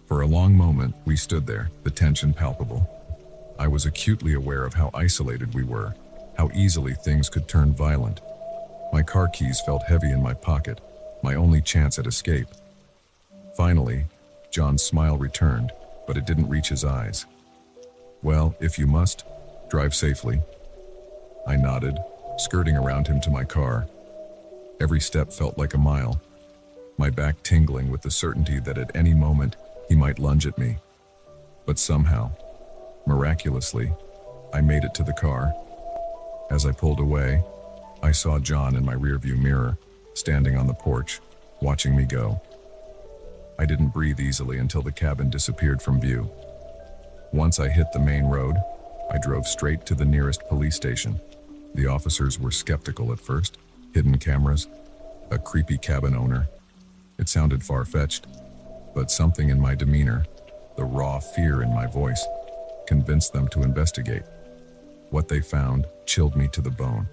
For a long moment, we stood there, the tension palpable. I was acutely aware of how isolated we were, how easily things could turn violent. My car keys felt heavy in my pocket, my only chance at escape. Finally, John's smile returned, but it didn't reach his eyes. "Well, if you must, drive safely." I nodded, skirting around him to my car. Every step felt like a mile, my back tingling with the certainty that at any moment he might lunge at me. But somehow, miraculously, I made it to the car. As I pulled away, I saw John in my rearview mirror, standing on the porch, watching me go. I didn't breathe easily until the cabin disappeared from view. Once I hit the main road, I drove straight to the nearest police station. The officers were skeptical at first. Hidden cameras, a creepy cabin owner. It sounded far-fetched, but something in my demeanor, the raw fear in my voice, convinced them to investigate. What they found chilled me to the bone.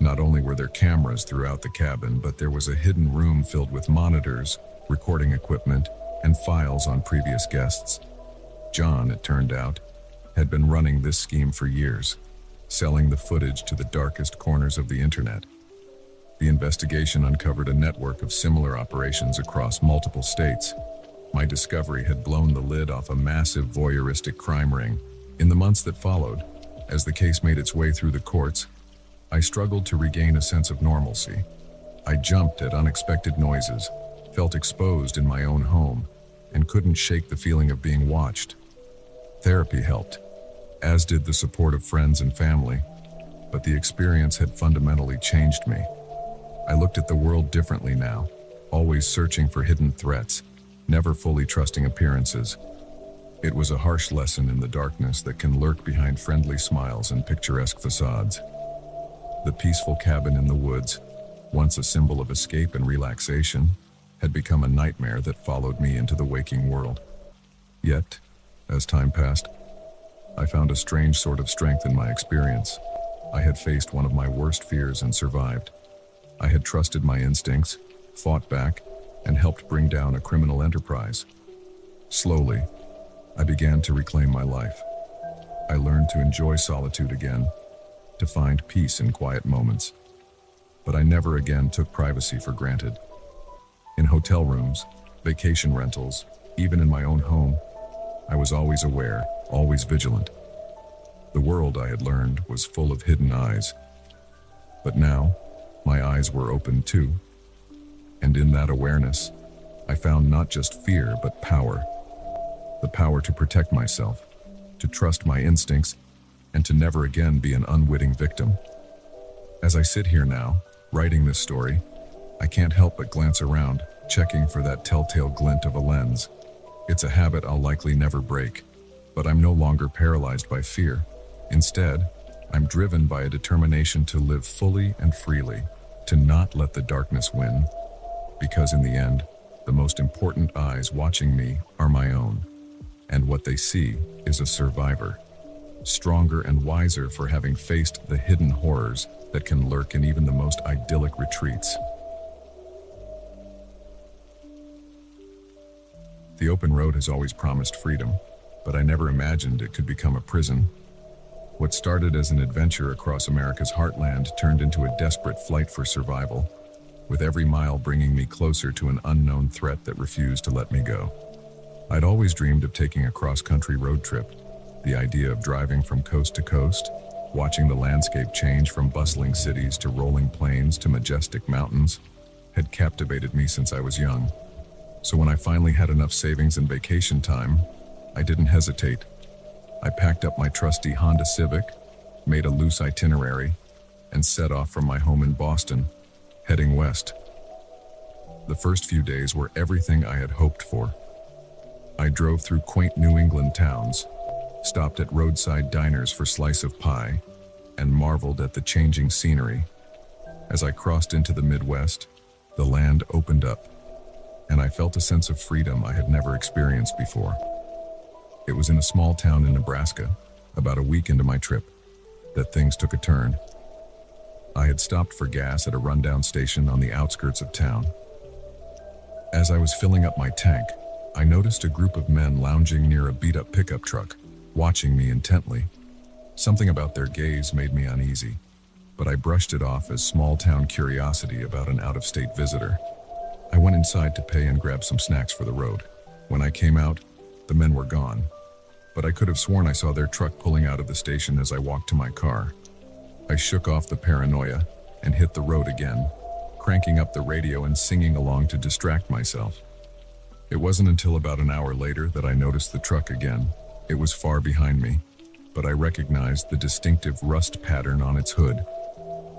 Not only were there cameras throughout the cabin, but there was a hidden room filled with monitors, recording equipment, and files on previous guests. John, it turned out, had been running this scheme for years, selling the footage to the darkest corners of the internet. The investigation uncovered a network of similar operations across multiple states. My discovery had blown the lid off a massive voyeuristic crime ring. In the months that followed, as the case made its way through the courts, I struggled to regain a sense of normalcy. I jumped at unexpected noises, felt exposed in my own home, and couldn't shake the feeling of being watched. Therapy helped, as did the support of friends and family, but the experience had fundamentally changed me. I looked at the world differently now, always searching for hidden threats, never fully trusting appearances. It was a harsh lesson in the darkness that can lurk behind friendly smiles and picturesque facades. The peaceful cabin in the woods, once a symbol of escape and relaxation, had become a nightmare that followed me into the waking world. Yet, as time passed, I found a strange sort of strength in my experience. I had faced one of my worst fears and survived. I had trusted my instincts, fought back, and helped bring down a criminal enterprise. Slowly, I began to reclaim my life. I learned to enjoy solitude again, to find peace in quiet moments. But I never again took privacy for granted. In hotel rooms, vacation rentals, even in my own home, I was always aware, always vigilant. The world, I had learned, was full of hidden eyes. But now, my eyes were open too. And in that awareness, I found not just fear, but power. The power to protect myself, to trust my instincts, and to never again be an unwitting victim. As I sit here now, writing this story, I can't help but glance around, checking for that telltale glint of a lens. It's a habit I'll likely never break, but I'm no longer paralyzed by fear. Instead, I'm driven by a determination to live fully and freely, to not let the darkness win, because in the end, the most important eyes watching me are my own, and what they see is a survivor, stronger and wiser for having faced the hidden horrors that can lurk in even the most idyllic retreats. The open road has always promised freedom, but I never imagined it could become a prison. What started as an adventure across America's heartland turned into a desperate flight for survival, with every mile bringing me closer to an unknown threat that refused to let me go. I'd always dreamed of taking a cross-country road trip. The idea of driving from coast to coast, watching the landscape change from bustling cities to rolling plains to majestic mountains, had captivated me since I was young. So when I finally had enough savings and vacation time, I didn't hesitate. I packed up my trusty Honda Civic, made a loose itinerary, and set off from my home in Boston, heading west. The first few days were everything I had hoped for. I drove through quaint New England towns, stopped at roadside diners for slice of pie, and marveled at the changing scenery. As I crossed into the Midwest, the land opened up, and I felt a sense of freedom I had never experienced before. It was in a small town in Nebraska, about a week into my trip, that things took a turn. I had stopped for gas at a rundown station on the outskirts of town. As I was filling up my tank, I noticed a group of men lounging near a beat-up pickup truck, watching me intently. Something about their gaze made me uneasy, but I brushed it off as small-town curiosity about an out-of-state visitor. I went inside to pay and grab some snacks for the road. When I came out, the men were gone, but I could have sworn I saw their truck pulling out of the station as I walked to my car. I shook off the paranoia and hit the road again, cranking up the radio and singing along to distract myself. It wasn't until about an hour later that I noticed the truck again. It was far behind me, but I recognized the distinctive rust pattern on its hood.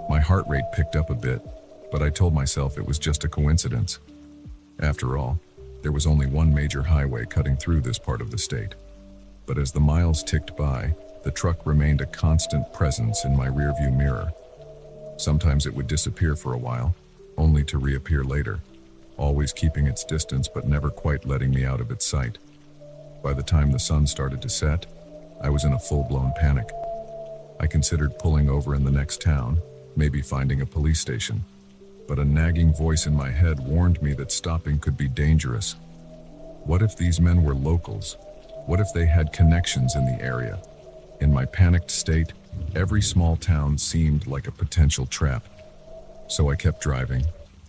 My heart rate picked up a bit, but I told myself it was just a coincidence. After all, there was only one major highway cutting through this part of the state. But as the miles ticked by, the truck remained a constant presence in my rearview mirror. Sometimes it would disappear for a while, only to reappear later, always keeping its distance but never quite letting me out of its sight. By the time the sun started to set, I was in a full-blown panic. I considered pulling over in the next town, maybe finding a police station. But a nagging voice in my head warned me that stopping could be dangerous. What if these men were locals? What if they had connections in the area? In my panicked state, every small town seemed like a potential trap. So I kept driving,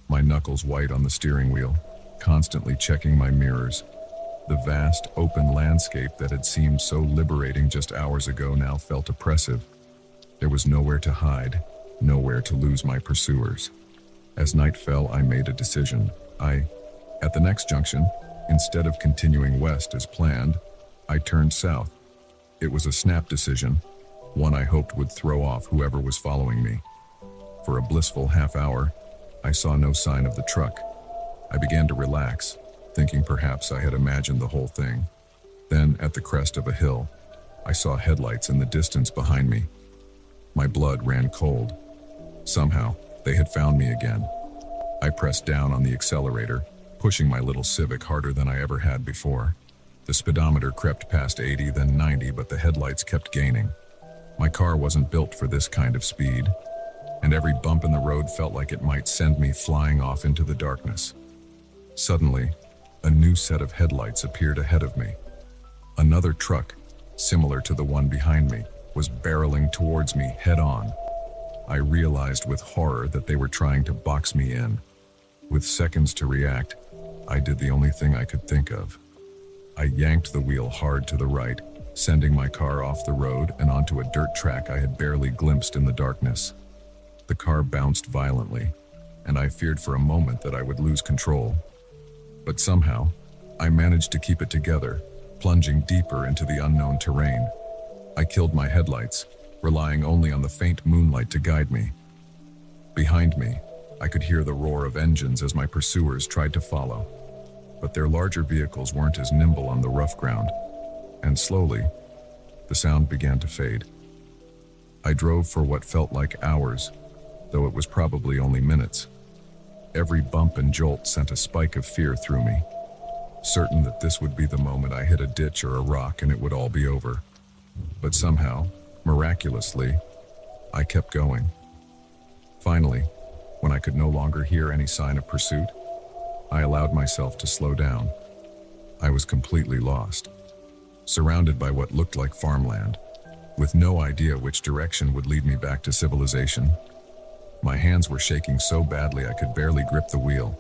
my knuckles white on the steering wheel, constantly checking my mirrors. The vast, open landscape that had seemed so liberating just hours ago now felt oppressive. There was nowhere to hide, nowhere to lose my pursuers. As night fell, I made a decision. At the next junction, instead of continuing west as planned, I turned south. It was a snap decision, one I hoped would throw off whoever was following me. For a blissful half hour, I saw no sign of the truck. I began to relax, thinking perhaps I had imagined the whole thing. Then, at the crest of a hill, I saw headlights in the distance behind me. My blood ran cold. Somehow, they had found me again. I pressed down on the accelerator, pushing my little Civic harder than I ever had before. The speedometer crept past 80, then 90, but the headlights kept gaining. My car wasn't built for this kind of speed, and every bump in the road felt like it might send me flying off into the darkness. Suddenly, a new set of headlights appeared ahead of me. Another truck, similar to the one behind me, was barreling towards me head-on. I realized with horror that they were trying to box me in. With seconds to react, I did the only thing I could think of. I yanked the wheel hard to the right, sending my car off the road and onto a dirt track I had barely glimpsed in the darkness. The car bounced violently, and I feared for a moment that I would lose control. But somehow, I managed to keep it together, plunging deeper into the unknown terrain. I killed my headlights, relying only on the faint moonlight to guide me. Behind me, I could hear the roar of engines as my pursuers tried to follow. But their larger vehicles weren't as nimble on the rough ground, and slowly, the sound began to fade. I drove for what felt like hours, though it was probably only minutes. Every bump and jolt sent a spike of fear through me, certain that this would be the moment I hit a ditch or a rock and it would all be over. But somehow, miraculously, I kept going. Finally, when I could no longer hear any sign of pursuit, I allowed myself to slow down. I was completely lost, surrounded by what looked like farmland, with no idea which direction would lead me back to civilization. My hands were shaking so badly I could barely grip the wheel,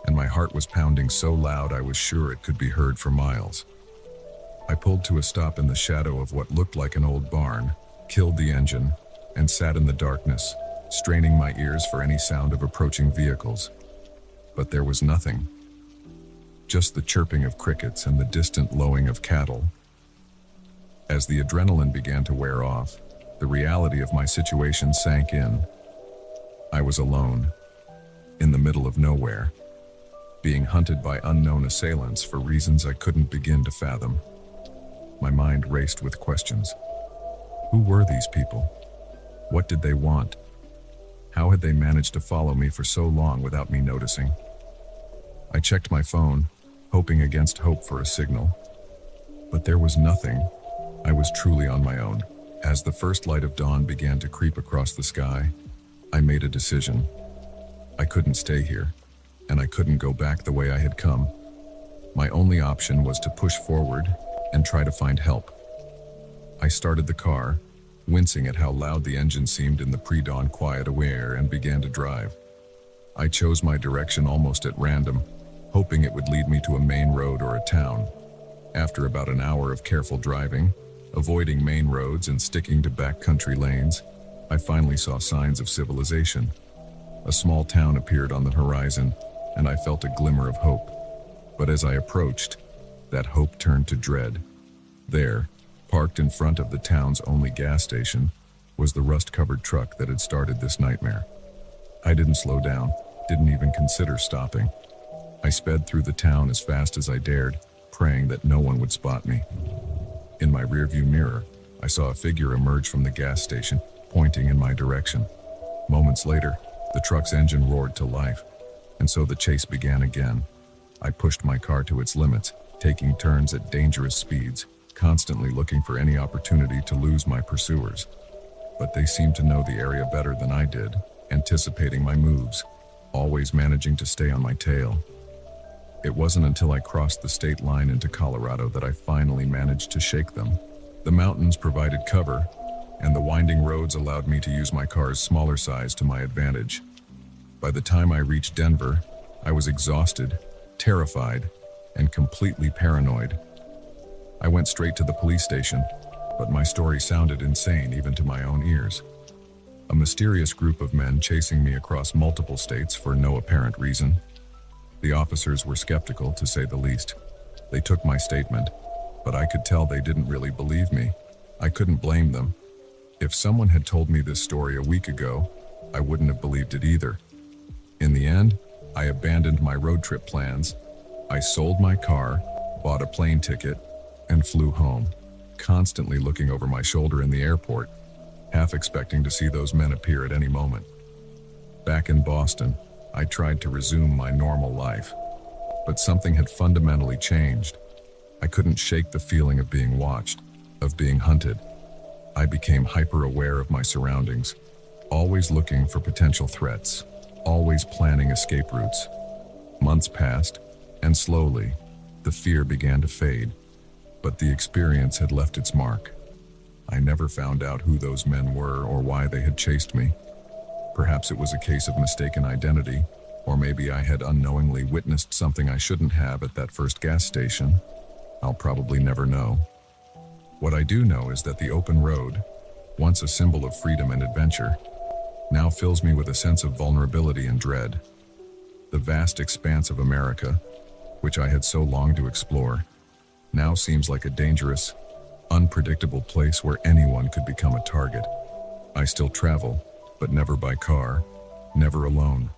and my heart was pounding so loud I was sure it could be heard for miles. I pulled to a stop in the shadow of what looked like an old barn, killed the engine, and sat in the darkness, straining my ears for any sound of approaching vehicles. But there was nothing. Just the chirping of crickets and the distant lowing of cattle. As the adrenaline began to wear off, the reality of my situation sank in. I was alone, in the middle of nowhere, being hunted by unknown assailants for reasons I couldn't begin to fathom. My mind raced with questions. Who were these people? What did they want? How had they managed to follow me for so long without me noticing? I checked my phone, hoping against hope for a signal. But there was nothing. I was truly on my own. As the first light of dawn began to creep across the sky, I made a decision. I couldn't stay here, and I couldn't go back the way I had come. My only option was to push forward and try to find help. I started the car, wincing at how loud the engine seemed in the pre-dawn quiet of air, and began to drive. I chose my direction almost at random, hoping it would lead me to a main road or a town. After about an hour of careful driving, avoiding main roads and sticking to backcountry lanes, I finally saw signs of civilization. A small town appeared on the horizon, and I felt a glimmer of hope. But as I approached, that hope turned to dread. There, parked in front of the town's only gas station, was the rust-covered truck that had started this nightmare. I didn't slow down, didn't even consider stopping. I sped through the town as fast as I dared, praying that no one would spot me. In my rearview mirror, I saw a figure emerge from the gas station, pointing in my direction. Moments later, the truck's engine roared to life, and so the chase began again. I pushed my car to its limits, taking turns at dangerous speeds, constantly looking for any opportunity to lose my pursuers. But they seemed to know the area better than I did, anticipating my moves, always managing to stay on my tail. It wasn't until I crossed the state line into Colorado that I finally managed to shake them. The mountains provided cover, and the winding roads allowed me to use my car's smaller size to my advantage. By the time I reached Denver, I was exhausted, terrified, and completely paranoid. I went straight to the police station, but my story sounded insane even to my own ears. A mysterious group of men chasing me across multiple states for no apparent reason. The officers were skeptical, to say the least. They took my statement, but I could tell they didn't really believe me. I couldn't blame them. If someone had told me this story a week ago, I wouldn't have believed it either. In the end, I abandoned my road trip plans. I sold my car, bought a plane ticket, and flew home, constantly looking over my shoulder in the airport, half expecting to see those men appear at any moment. Back in Boston, I tried to resume my normal life, but something had fundamentally changed. I couldn't shake the feeling of being watched, of being hunted. I became hyper-aware of my surroundings, always looking for potential threats, always planning escape routes. Months passed, and slowly, the fear began to fade, but the experience had left its mark. I never found out who those men were or why they had chased me. Perhaps it was a case of mistaken identity, or maybe I had unknowingly witnessed something I shouldn't have at that first gas station. I'll probably never know. What I do know is that the open road, once a symbol of freedom and adventure, now fills me with a sense of vulnerability and dread. The vast expanse of America, which I had so longed to explore, now seems like a dangerous, unpredictable place where anyone could become a target. I still travel, but never by car, never alone.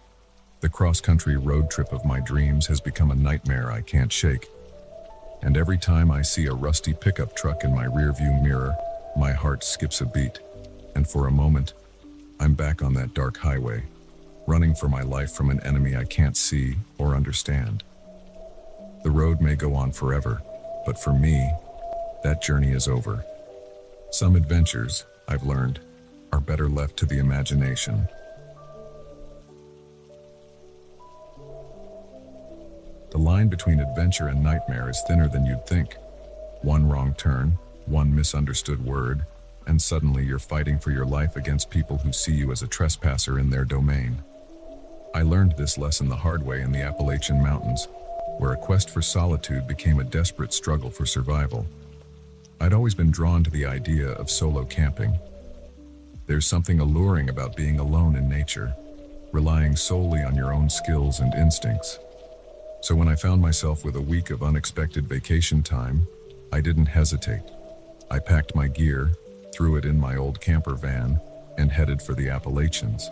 The cross-country road trip of my dreams has become a nightmare I can't shake. And every time I see a rusty pickup truck in my rearview mirror, my heart skips a beat. And for a moment, I'm back on that dark highway, running for my life from an enemy I can't see or understand. The road may go on forever, but for me, that journey is over. Some adventures, I've learned, are better left to the imagination. The line between adventure and nightmare is thinner than you'd think. One wrong turn, one misunderstood word, and suddenly you're fighting for your life against people who see you as a trespasser in their domain. I learned this lesson the hard way in the Appalachian Mountains, where a quest for solitude became a desperate struggle for survival. I'd always been drawn to the idea of solo camping. There's something alluring about being alone in nature, relying solely on your own skills and instincts. So when I found myself with a week of unexpected vacation time, I didn't hesitate. I packed my gear, threw it in my old camper van, and headed for the Appalachians.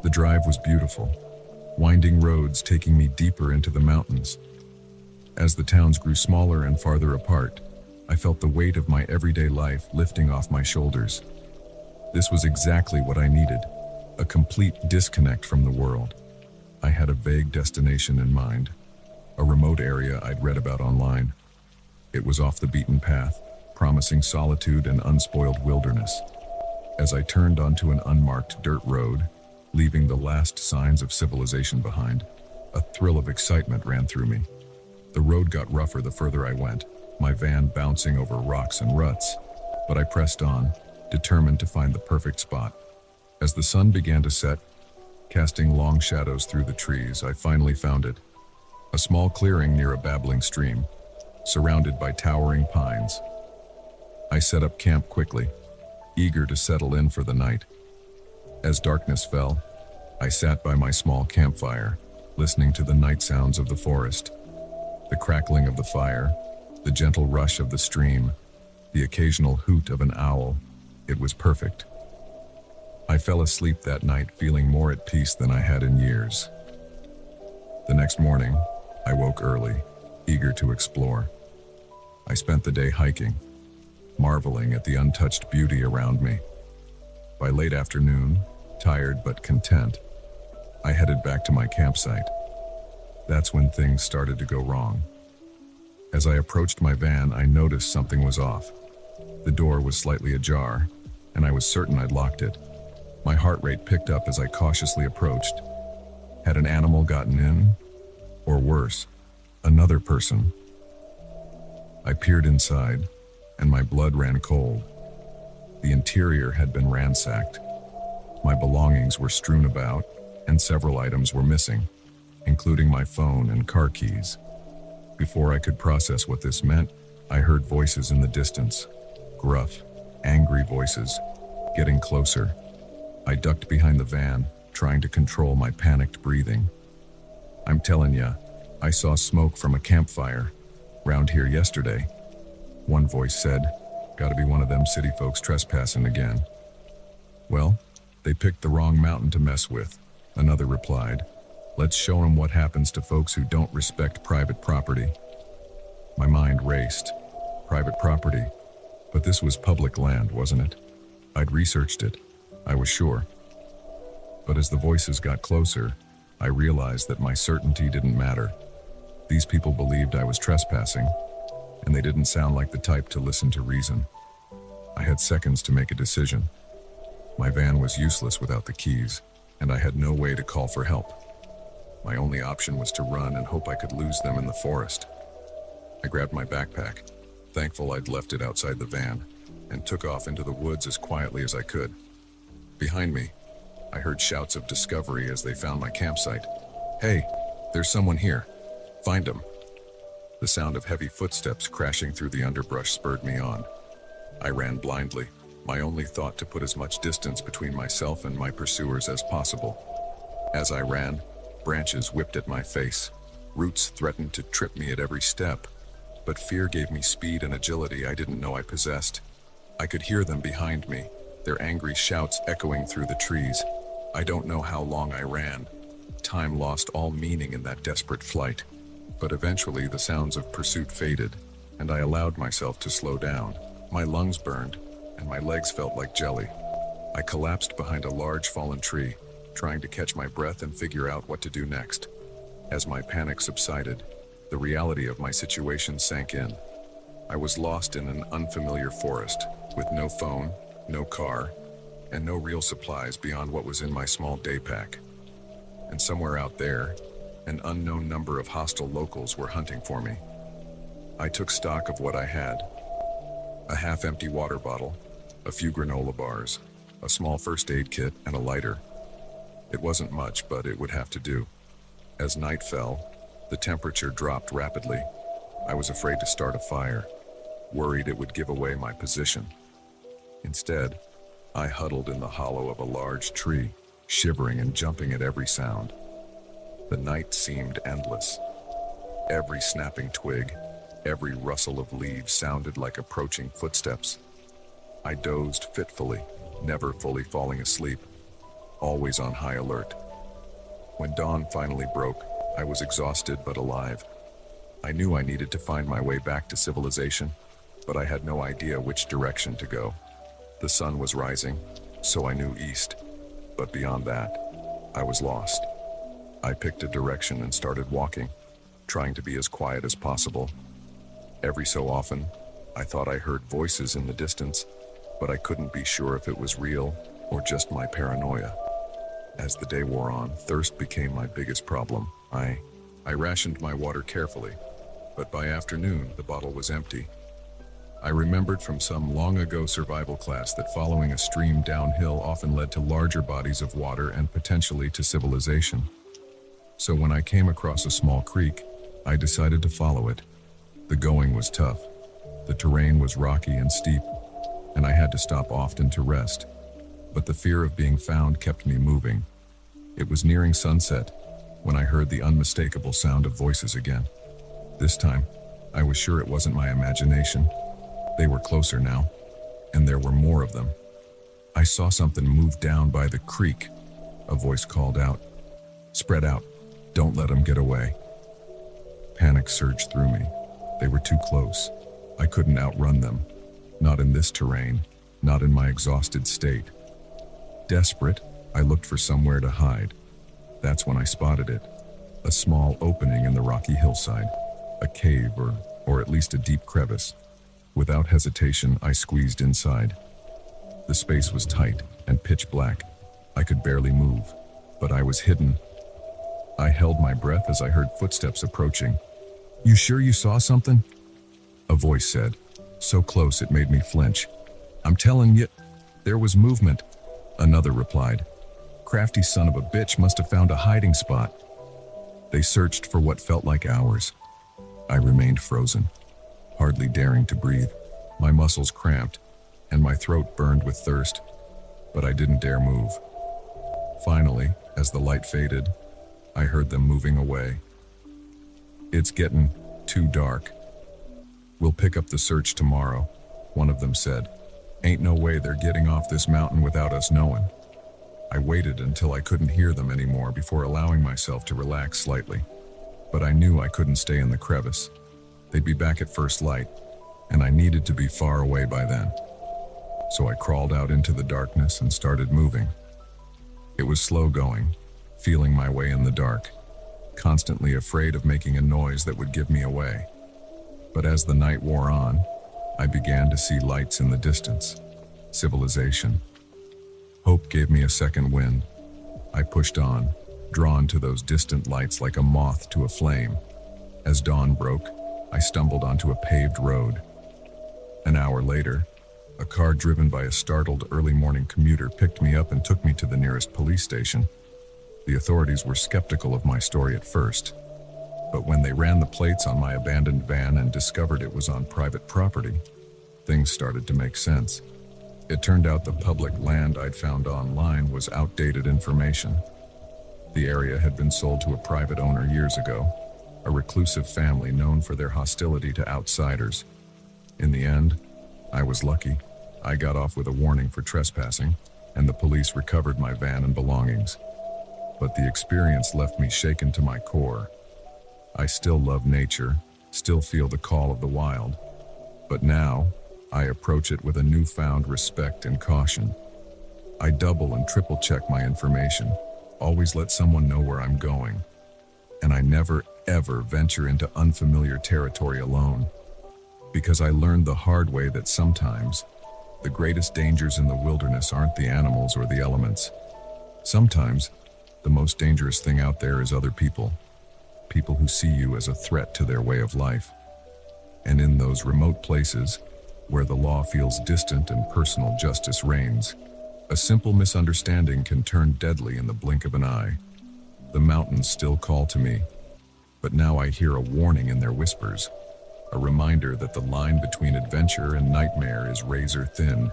The drive was beautiful, winding roads taking me deeper into the mountains. As the towns grew smaller and farther apart, I felt the weight of my everyday life lifting off my shoulders. This was exactly what I needed, a complete disconnect from the world. I had a vague destination in mind, a remote area I'd read about online. It was off the beaten path, promising solitude and unspoiled wilderness. As I turned onto an unmarked dirt road, leaving the last signs of civilization behind, a thrill of excitement ran through me. The road got rougher the further I went, my van bouncing over rocks and ruts, but I pressed on, determined to find the perfect spot. As the sun began to set, casting long shadows through the trees, I finally found it. A small clearing near a babbling stream, surrounded by towering pines. I set up camp quickly, eager to settle in for the night. As darkness fell, I sat by my small campfire, listening to the night sounds of the forest. The crackling of the fire, the gentle rush of the stream, the occasional hoot of an owl. It was perfect. I fell asleep that night feeling more at peace than I had in years. The next morning, I woke early, eager to explore. I spent the day hiking, marveling at the untouched beauty around me. By late afternoon, tired but content, I headed back to my campsite. That's when things started to go wrong. As I approached my van, I noticed something was off. The door was slightly ajar, and I was certain I'd locked it. My heart rate picked up as I cautiously approached. Had an animal gotten in? Or worse, another person? I peered inside, and my blood ran cold. The interior had been ransacked. My belongings were strewn about, and several items were missing, including my phone and car keys. Before I could process what this meant, I heard voices in the distance. Gruff, angry voices, getting closer. I ducked behind the van, trying to control my panicked breathing. I'm telling ya, I saw smoke from a campfire round here yesterday. One voice said, gotta be one of them city folks trespassing again. Well, they picked the wrong mountain to mess with, another replied. Let's show them what happens to folks who don't respect private property. My mind raced. Private property. But this was public land, wasn't it? I'd researched it. I was sure. But as the voices got closer, I realized that my certainty didn't matter. These people believed I was trespassing, and they didn't sound like the type to listen to reason. I had seconds to make a decision. My van was useless without the keys, and I had no way to call for help. My only option was to run and hope I could lose them in the forest. I grabbed my backpack, thankful I'd left it outside the van, and took off into the woods as quietly as I could. Behind me, I heard shouts of discovery as they found my campsite. Hey, there's someone here. Find him. The sound of heavy footsteps crashing through the underbrush spurred me on. I ran blindly, my only thought to put as much distance between myself and my pursuers as possible. As I ran, branches whipped at my face. Roots threatened to trip me at every step, but fear gave me speed and agility I didn't know I possessed. I could hear them behind me, their angry shouts echoing through the trees. I don't know how long I ran. Time lost all meaning in that desperate flight. But eventually the sounds of pursuit faded, and I allowed myself to slow down. My lungs burned, and my legs felt like jelly. I collapsed behind a large fallen tree, trying to catch my breath and figure out what to do next. As my panic subsided, the reality of my situation sank in. I was lost in an unfamiliar forest, with no phone, no car, and no real supplies beyond what was in my small day pack. And somewhere out there, an unknown number of hostile locals were hunting for me. I took stock of what I had. A half-empty water bottle, a few granola bars, a small first aid kit, and a lighter. It wasn't much, but it would have to do. As night fell, the temperature dropped rapidly. I was afraid to start a fire, worried it would give away my position. Instead, I huddled in the hollow of a large tree, shivering and jumping at every sound. The night seemed endless. Every snapping twig, every rustle of leaves sounded like approaching footsteps. I dozed fitfully, never fully falling asleep, always on high alert. When dawn finally broke, I was exhausted but alive. I knew I needed to find my way back to civilization, but I had no idea which direction to go. The sun was rising, so I knew east, but beyond that, I was lost. I picked a direction and started walking, trying to be as quiet as possible. Every so often, I thought I heard voices in the distance, but I couldn't be sure if it was real or just my paranoia. As the day wore on, thirst became my biggest problem. I rationed my water carefully, but by afternoon, the bottle was empty. I remembered from some long ago survival class that following a stream downhill often led to larger bodies of water and potentially to civilization. So when I came across a small creek, I decided to follow it. The going was tough. The terrain was rocky and steep, and I had to stop often to rest. But the fear of being found kept me moving. It was nearing sunset when I heard the unmistakable sound of voices again. This time, I was sure it wasn't my imagination. They were closer now, and there were more of them. I saw something move down by the creek. A voice called out, "Spread out. Don't let them get away." Panic surged through me. They were too close. I couldn't outrun them. Not in this terrain, not in my exhausted state. Desperate, I looked for somewhere to hide. That's when I spotted it. A small opening in the rocky hillside. A cave or or at least a deep crevice. Without hesitation, I squeezed inside. The space was tight and pitch black. I could barely move, but I was hidden. I held my breath as I heard footsteps approaching. "You sure you saw something?" a voice said, so close it made me flinch. "I'm telling you, there was movement," another replied. "Crafty son of a bitch must have found a hiding spot." They searched for what felt like hours. I remained frozen, hardly daring to breathe. My muscles cramped, and my throat burned with thirst, but I didn't dare move. Finally, as the light faded, I heard them moving away. "It's getting too dark. We'll pick up the search tomorrow," one of them said. "Ain't no way they're getting off this mountain without us knowing." I waited until I couldn't hear them anymore before allowing myself to relax slightly. But I knew I couldn't stay in the crevice. They'd be back at first light, and I needed to be far away by then. So I crawled out into the darkness and started moving. It was slow going, feeling my way in the dark, constantly afraid of making a noise that would give me away. But as the night wore on, I began to see lights in the distance. Civilization. Hope gave me a second wind. I pushed on, drawn to those distant lights like a moth to a flame. As dawn broke, I stumbled onto a paved road. An hour later, a car driven by a startled early morning commuter picked me up and took me to the nearest police station. The authorities were skeptical of my story at first, but when they ran the plates on my abandoned van and discovered it was on private property, things started to make sense. It turned out the public land I'd found online was outdated information. The area had been sold to a private owner years ago, a reclusive family known for their hostility to outsiders. In the end, I was lucky. I got off with a warning for trespassing, and the police recovered my van and belongings. But the experience left me shaken to my core. I still love nature, still feel the call of the wild, but now I approach it with a newfound respect and caution. I double and triple check my information, always let someone know where I'm going, and I never ever venture into unfamiliar territory alone, because I learned the hard way that sometimes the greatest dangers in the wilderness aren't the animals or the elements. Sometimes the most dangerous thing out there is other people, people who see you as a threat to their way of life. And in those remote places, where the law feels distant and personal justice reigns, a simple misunderstanding can turn deadly in the blink of an eye. The mountains still call to me, but now I hear a warning in their whispers, a reminder that the line between adventure and nightmare is razor thin,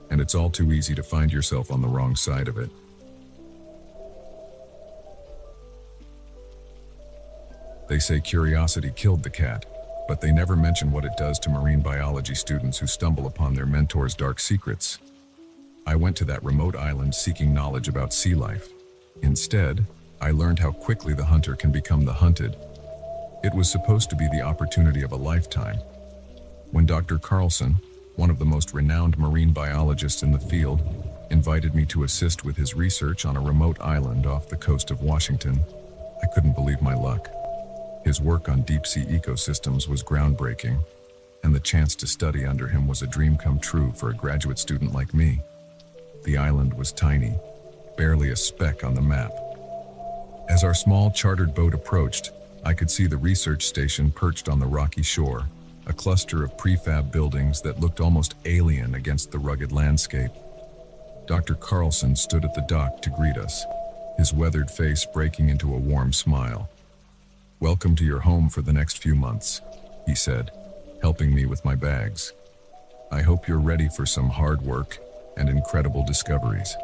and it's all too easy to find yourself on the wrong side of it. They say curiosity killed the cat, but they never mention what it does to marine biology students who stumble upon their mentor's dark secrets. I went to that remote island seeking knowledge about sea life. Instead, I learned how quickly the hunter can become the hunted. It was supposed to be the opportunity of a lifetime. When Dr. Carlson, one of the most renowned marine biologists in the field, invited me to assist with his research on a remote island off the coast of Washington, I couldn't believe my luck. His work on deep-sea ecosystems was groundbreaking, and the chance to study under him was a dream come true for a graduate student like me. The island was tiny, barely a speck on the map. As our small chartered boat approached, I could see the research station perched on the rocky shore, a cluster of prefab buildings that looked almost alien against the rugged landscape. Dr. Carlson stood at the dock to greet us, his weathered face breaking into a warm smile. "Welcome to your home for the next few months," he said, helping me with my bags. "I hope you're ready for some hard work and incredible discoveries."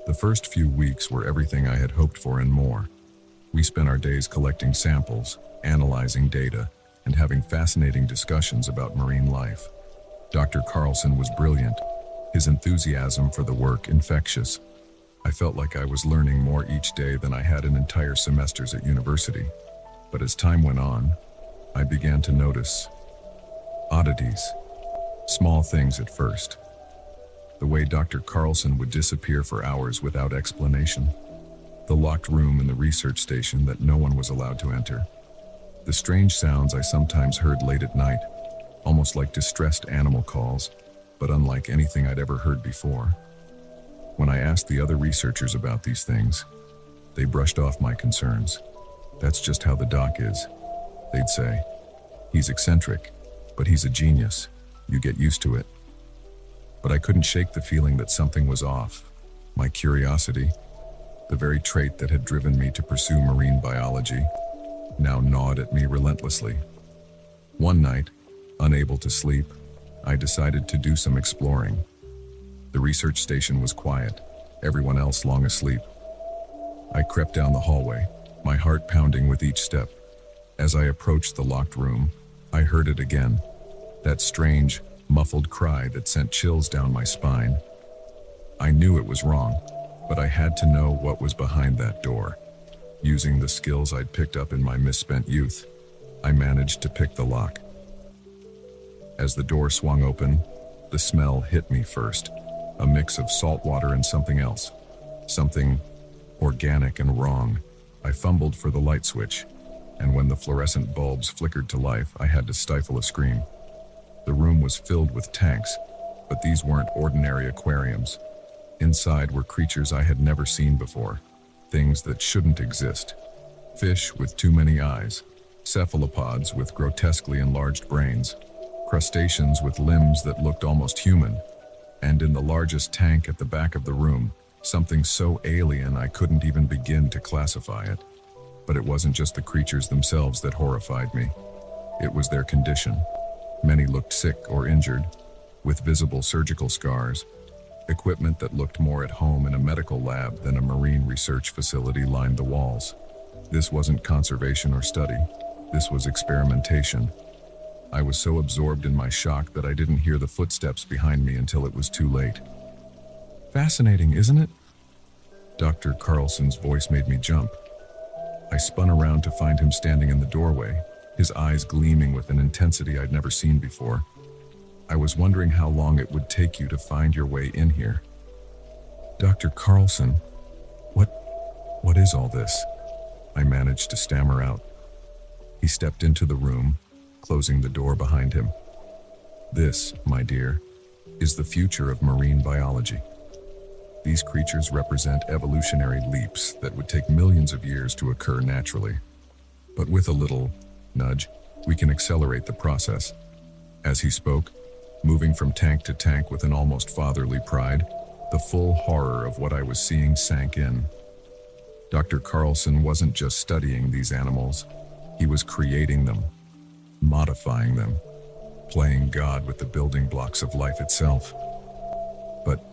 The first few weeks were everything I had hoped for and more. We spent our days collecting samples, analyzing data, and having fascinating discussions about marine life. Dr. Carlson was brilliant, his enthusiasm for the work infectious. I felt like I was learning more each day than I had in entire semesters at university. But as time went on, I began to notice oddities, small things at first. The way Dr. Carlson would disappear for hours without explanation. The locked room in the research station that no one was allowed to enter. The strange sounds I sometimes heard late at night, almost like distressed animal calls, but unlike anything I'd ever heard before. When I asked the other researchers about these things, they brushed off my concerns. That's just how the doc is, they'd say. He's eccentric, but he's a genius. You get used to it. But I couldn't shake the feeling that something was off. My curiosity, the very trait that had driven me to pursue marine biology, now gnawed at me relentlessly. One night, unable to sleep, I decided to do some exploring. The research station was quiet, everyone else long asleep. I crept down the hallway, my heart pounding with each step. As I approached the locked room, I heard it again, that strange, muffled cry that sent chills down my spine. I knew it was wrong, but I had to know what was behind that door. Using the skills I'd picked up in my misspent youth, I managed to pick the lock. As the door swung open, the smell hit me first, a mix of salt water and something else. Something organic and wrong. I fumbled for the light switch, and when the fluorescent bulbs flickered to life, I had to stifle a scream. The room was filled with tanks, but these weren't ordinary aquariums. Inside were creatures I had never seen before, things that shouldn't exist. Fish with too many eyes, cephalopods with grotesquely enlarged brains, crustaceans with limbs that looked almost human, and in the largest tank at the back of the room, something so alien I couldn't even begin to classify it. But it wasn't just the creatures themselves that horrified me. It was their condition. Many looked sick or injured, with visible surgical scars. Equipment that looked more at home in a medical lab than a marine research facility lined the walls. This wasn't conservation or study. This was experimentation. I was so absorbed in my shock that I didn't hear the footsteps behind me until it was too late. Fascinating, isn't it? Dr. Carlson's voice made me jump. I spun around to find him standing in the doorway, his eyes gleaming with an intensity I'd never seen before. I was wondering how long it would take you to find your way in here. Dr. Carlson, what is all this? I managed to stammer out. He stepped into the room, closing the door behind him. This, my dear, is the future of marine biology. These creatures represent evolutionary leaps that would take millions of years to occur naturally. But with a little nudge, we can accelerate the process. As he spoke, moving from tank to tank with an almost fatherly pride, the full horror of what I was seeing sank in. Dr. Carlson wasn't just studying these animals, he was creating them, modifying them, playing God with the building blocks of life itself. But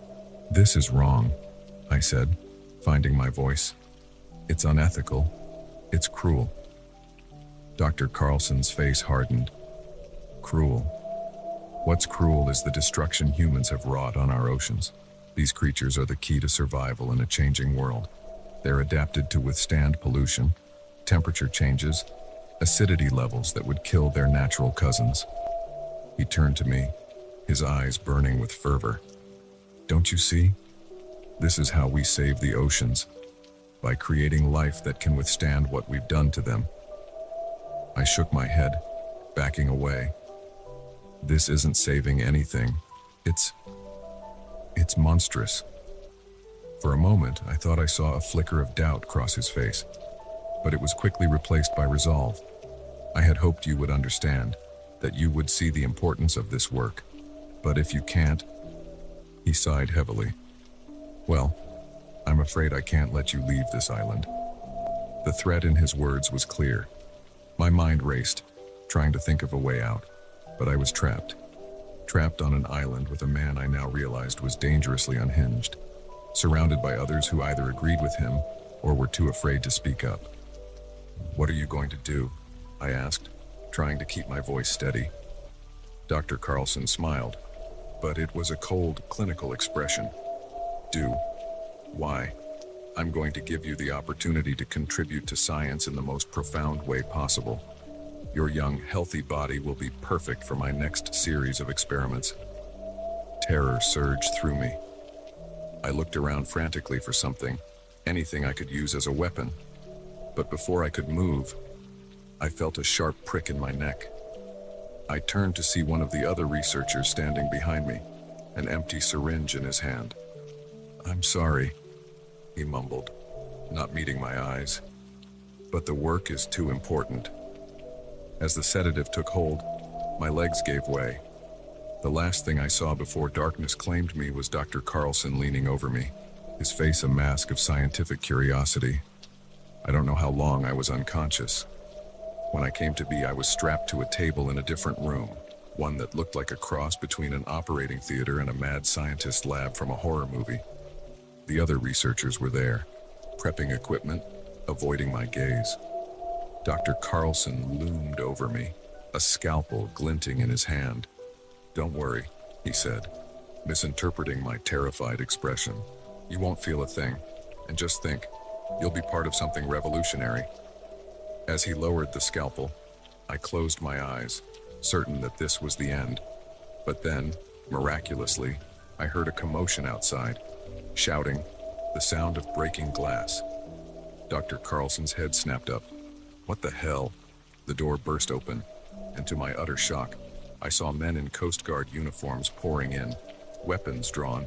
this is wrong, I said, finding my voice. It's unethical. It's cruel. Dr. Carlson's face hardened. Cruel. What's cruel is the destruction humans have wrought on our oceans. These creatures are the key to survival in a changing world. They're adapted to withstand pollution, temperature changes, acidity levels that would kill their natural cousins. He turned to me, his eyes burning with fervor. Don't you see? This is how we save the oceans, by creating life that can withstand what we've done to them. I shook my head, backing away. This isn't saving anything. It's monstrous. For a moment, I thought I saw a flicker of doubt cross his face, but it was quickly replaced by resolve. I had hoped you would understand, that you would see the importance of this work. But if you can't, he sighed heavily. Well, I'm afraid I can't let you leave this island. The threat in his words was clear. My mind raced, trying to think of a way out, but I was trapped. Trapped on an island with a man I now realized was dangerously unhinged, surrounded by others who either agreed with him or were too afraid to speak up. What are you going to do? I asked, trying to keep my voice steady. Dr. Carlson smiled, but it was a cold, clinical expression. Do. Why? I'm going to give you the opportunity to contribute to science in the most profound way possible. Your young, healthy body will be perfect for my next series of experiments. Terror surged through me. I looked around frantically for something, anything I could use as a weapon. But before I could move, I felt a sharp prick in my neck. I turned to see one of the other researchers standing behind me, an empty syringe in his hand. "I'm sorry," he mumbled, not meeting my eyes, "but the work is too important." As the sedative took hold, my legs gave way. The last thing I saw before darkness claimed me was Dr. Carlson leaning over me, his face a mask of scientific curiosity. I don't know how long I was unconscious. When I came to be, I was strapped to a table in a different room, one that looked like a cross between an operating theater and a mad scientist lab from a horror movie. The other researchers were there, prepping equipment, avoiding my gaze. Dr. Carlson loomed over me, a scalpel glinting in his hand. "Don't worry," he said, misinterpreting my terrified expression. "You won't feel a thing, and just think, you'll be part of something revolutionary." As he lowered the scalpel, I closed my eyes, certain that this was the end. But then, miraculously, I heard a commotion outside, shouting, the sound of breaking glass. Dr. Carlson's head snapped up. "What the hell?" The door burst open, and to my utter shock, I saw men in Coast Guard uniforms pouring in, weapons drawn.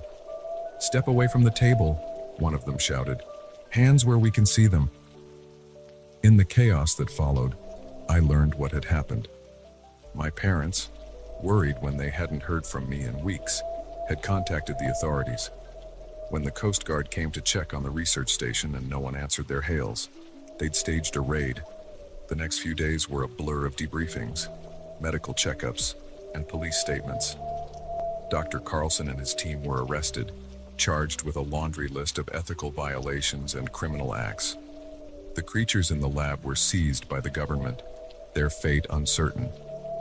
"Step away from the table," one of them shouted. "Hands where we can see them." In the chaos that followed, I learned what had happened. My parents, worried when they hadn't heard from me in weeks, had contacted the authorities. When the Coast Guard came to check on the research station and no one answered their hails, they'd staged a raid. The next few days were a blur of debriefings, medical checkups, and police statements. Dr. Carlson and his team were arrested, charged with a laundry list of ethical violations and criminal acts. The creatures in the lab were seized by the government, their fate uncertain.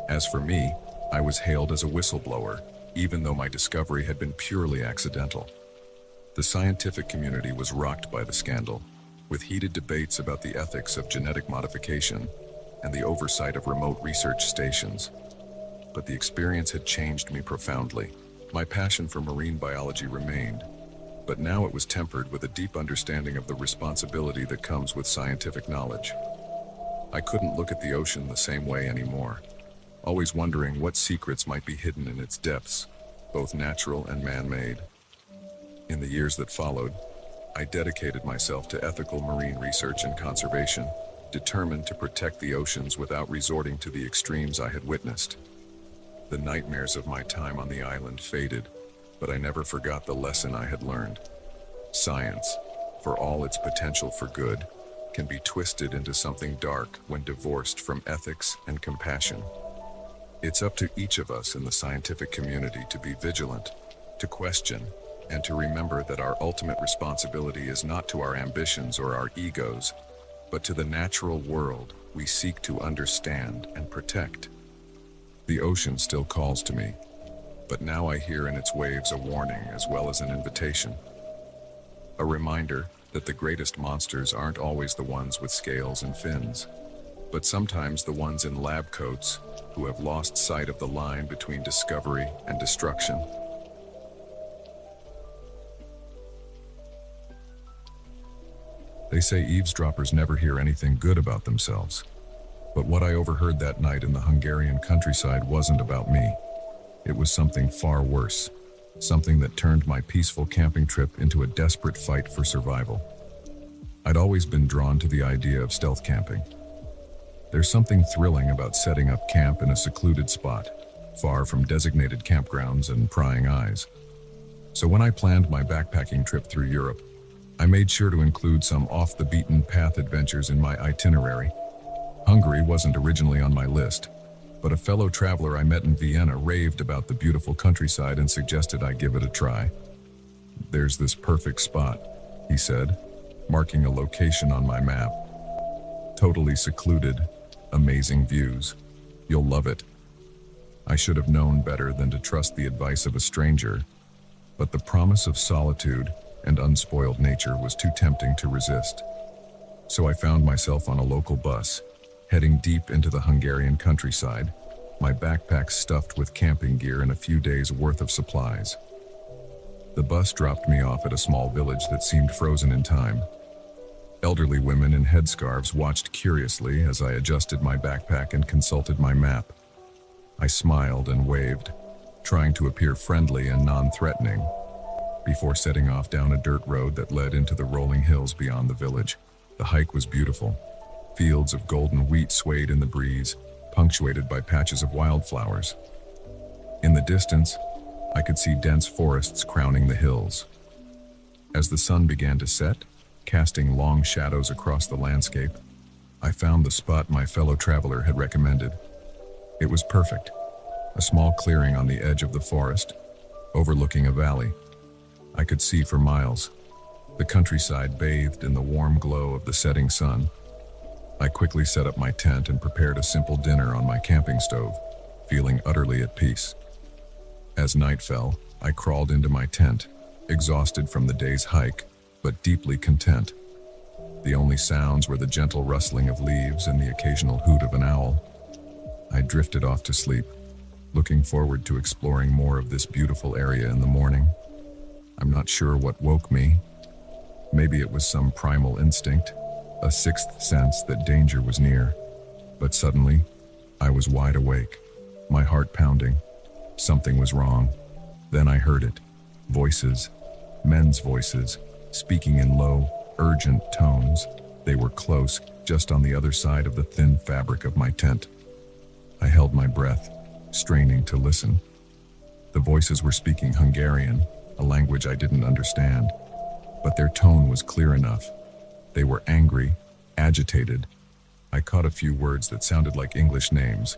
As for me, I was hailed as a whistleblower, even though my discovery had been purely accidental. The scientific community was rocked by the scandal, with heated debates about the ethics of genetic modification and the oversight of remote research stations. But the experience had changed me profoundly. My passion for marine biology remained, but now it was tempered with a deep understanding of the responsibility that comes with scientific knowledge. I couldn't look at the ocean the same way anymore, always wondering what secrets might be hidden in its depths, both natural and man-made. In the years that followed, I dedicated myself to ethical marine research and conservation, determined to protect the oceans without resorting to the extremes I had witnessed. The nightmares of my time on the island faded, but I never forgot the lesson I had learned. Science, for all its potential for good, can be twisted into something dark when divorced from ethics and compassion. It's up to each of us in the scientific community to be vigilant, to question, and to remember that our ultimate responsibility is not to our ambitions or our egos, but to the natural world we seek to understand and protect. The ocean still calls to me, but now I hear in its waves a warning as well as an invitation. A reminder that the greatest monsters aren't always the ones with scales and fins, but sometimes the ones in lab coats who have lost sight of the line between discovery and destruction. They say eavesdroppers never hear anything good about themselves. But what I overheard that night in the Hungarian countryside wasn't about me. It was something far worse. Something that turned my peaceful camping trip into a desperate fight for survival. I'd always been drawn to the idea of stealth camping. There's something thrilling about setting up camp in a secluded spot, far from designated campgrounds and prying eyes. So when I planned my backpacking trip through Europe, I made sure to include some off-the-beaten-path adventures in my itinerary. Hungary wasn't originally on my list, but a fellow traveler I met in Vienna raved about the beautiful countryside and suggested I give it a try. "There's this perfect spot," he said, marking a location on my map. "Totally secluded, amazing views. You'll love it." I should have known better than to trust the advice of a stranger, but the promise of solitude and unspoiled nature was too tempting to resist. So I found myself on a local bus, heading deep into the Hungarian countryside, my backpack stuffed with camping gear and a few days' worth of supplies. The bus dropped me off at a small village that seemed frozen in time. Elderly women in headscarves watched curiously as I adjusted my backpack and consulted my map. I smiled and waved, trying to appear friendly and non-threatening, before setting off down a dirt road that led into the rolling hills beyond the village. The hike was beautiful. Fields of golden wheat swayed in the breeze, punctuated by patches of wildflowers. In the distance, I could see dense forests crowning the hills. As the sun began to set, casting long shadows across the landscape, I found the spot my fellow traveler had recommended. It was perfect, a small clearing on the edge of the forest, overlooking a valley. I could see for miles, the countryside bathed in the warm glow of the setting sun. I quickly set up my tent and prepared a simple dinner on my camping stove, feeling utterly at peace. As night fell, I crawled into my tent, exhausted from the day's hike, but deeply content. The only sounds were the gentle rustling of leaves and the occasional hoot of an owl. I drifted off to sleep, looking forward to exploring more of this beautiful area in the morning. I'm not sure what woke me. Maybe it was some primal instinct, a sixth sense that danger was near. But suddenly, I was wide awake, my heart pounding. Something was wrong. Then I heard it. Voices, men's voices, speaking in low, urgent tones. They were close, just on the other side of the thin fabric of my tent. I held my breath, straining to listen. The voices were speaking Hungarian, a language I didn't understand, but their tone was clear enough. They were angry, agitated. I caught a few words that sounded like English names,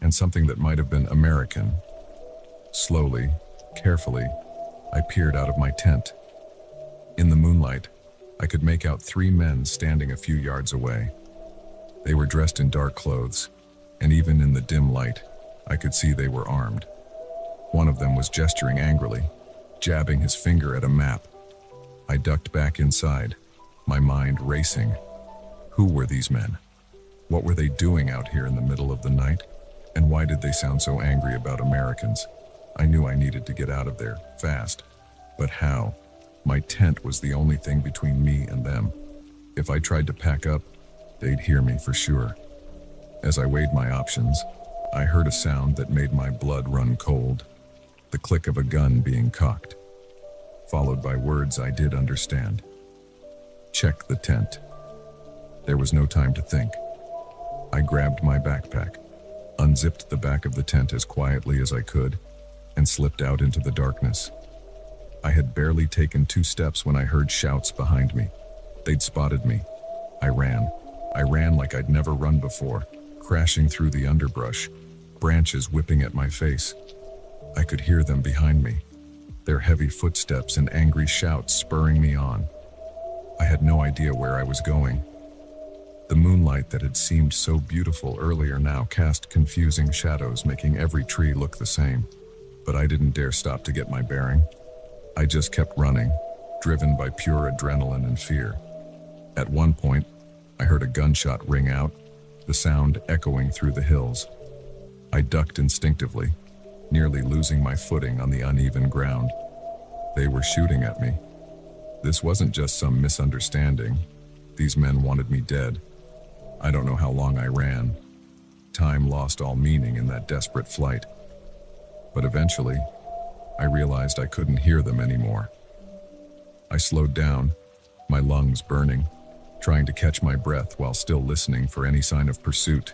and something that might have been American. Slowly, carefully, I peered out of my tent. In the moonlight, I could make out 3 men standing a few yards away. They were dressed in dark clothes, and even in the dim light, I could see they were armed. One of them was gesturing angrily, jabbing his finger at a map. I ducked back inside, my mind racing. Who were these men? What were they doing out here in the middle of the night? And why did they sound so angry about Americans? I knew I needed to get out of there, fast. But how? My tent was the only thing between me and them. If I tried to pack up, they'd hear me for sure. As I weighed my options, I heard a sound that made my blood run cold. The click of a gun being cocked, followed by words I did understand. Check the tent. There was no time to think. I grabbed my backpack, unzipped the back of the tent as quietly as I could, and slipped out into the darkness. I had barely taken 2 steps when I heard shouts behind me. They'd spotted me. I ran. I ran like I'd never run before, crashing through the underbrush, branches whipping at my face. I could hear them behind me, their heavy footsteps and angry shouts spurring me on. I had no idea where I was going. The moonlight that had seemed so beautiful earlier now cast confusing shadows, making every tree look the same. But I didn't dare stop to get my bearing. I just kept running, driven by pure adrenaline and fear. At one point, I heard a gunshot ring out, the sound echoing through the hills. I ducked instinctively, nearly losing my footing on the uneven ground. They were shooting at me. This wasn't just some misunderstanding. These men wanted me dead. I don't know how long I ran. Time lost all meaning in that desperate flight. But eventually, I realized I couldn't hear them anymore. I slowed down, my lungs burning, trying to catch my breath while still listening for any sign of pursuit.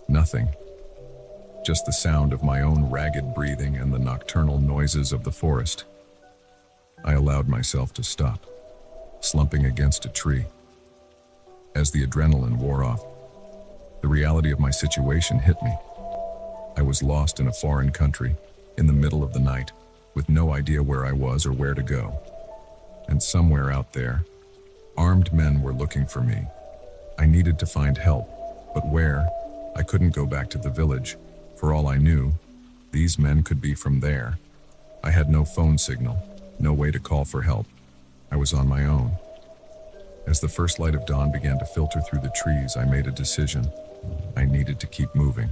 Nothing. Just the sound of my own ragged breathing and the nocturnal noises of the forest. I allowed myself to stop, slumping against a tree. As the adrenaline wore off, the reality of my situation hit me. I was lost in a foreign country, in the middle of the night, with no idea where I was or where to go. And somewhere out there, armed men were looking for me. I needed to find help, but where? I couldn't go back to the village. For all I knew, these men could be from there. I had no phone signal, no way to call for help. I was on my own. As the first light of dawn began to filter through the trees, I made a decision. I needed to keep moving.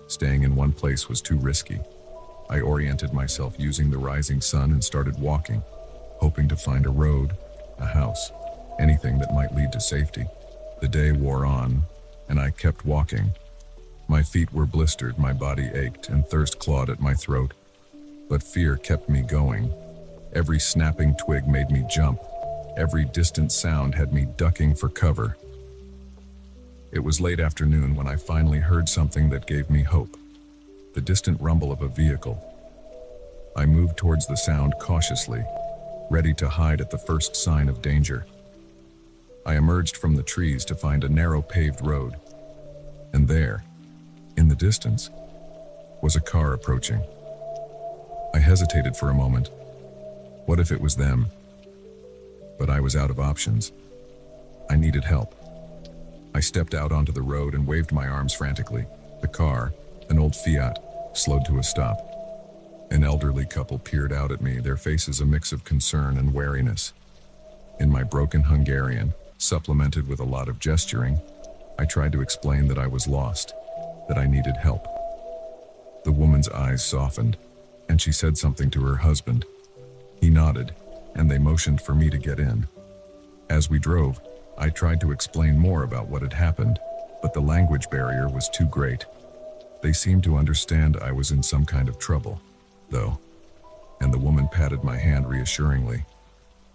Staying in one place was too risky. I oriented myself using the rising sun and started walking, hoping to find a road, a house, anything that might lead to safety. The day wore on, and I kept walking. My feet were blistered, my body ached, and thirst clawed at my throat. But fear kept me going. Every snapping twig made me jump. Every distant sound had me ducking for cover. It was late afternoon when I finally heard something that gave me hope. The distant rumble of a vehicle. I moved towards the sound cautiously, ready to hide at the first sign of danger. I emerged from the trees to find a narrow paved road. And there, in the distance, was a car approaching. I hesitated for a moment. What if it was them? But I was out of options. I needed help. I stepped out onto the road and waved my arms frantically. The car, an old Fiat, slowed to a stop. An elderly couple peered out at me, their faces a mix of concern and wariness. In my broken Hungarian, supplemented with a lot of gesturing, I tried to explain that I was lost, that I needed help. The woman's eyes softened, and she said something to her husband. He nodded, and they motioned for me to get in. As we drove, I tried to explain more about what had happened, but the language barrier was too great. They seemed to understand I was in some kind of trouble, though, and the woman patted my hand reassuringly.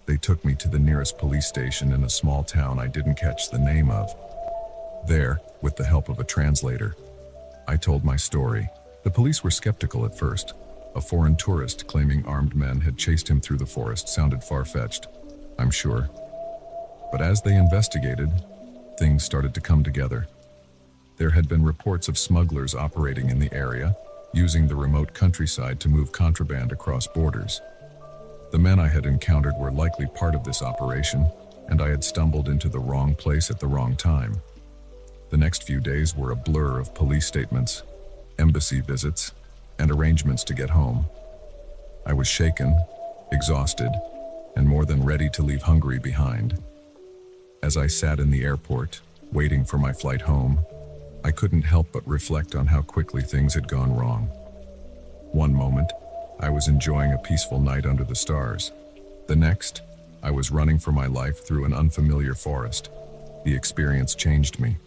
They took me to the nearest police station in a small town I didn't catch the name of. There, with the help of a translator, I told my story. The police were skeptical at first. A foreign tourist claiming armed men had chased him through the forest sounded far-fetched, I'm sure. But as they investigated, things started to come together. There had been reports of smugglers operating in the area, using the remote countryside to move contraband across borders. The men I had encountered were likely part of this operation, and I had stumbled into the wrong place at the wrong time. The next few days were a blur of police statements, embassy visits, and arrangements to get home. I was shaken, exhausted, and more than ready to leave Hungary behind. As I sat in the airport, waiting for my flight home, I couldn't help but reflect on how quickly things had gone wrong. One moment, I was enjoying a peaceful night under the stars. The next, I was running for my life through an unfamiliar forest. The experience changed me.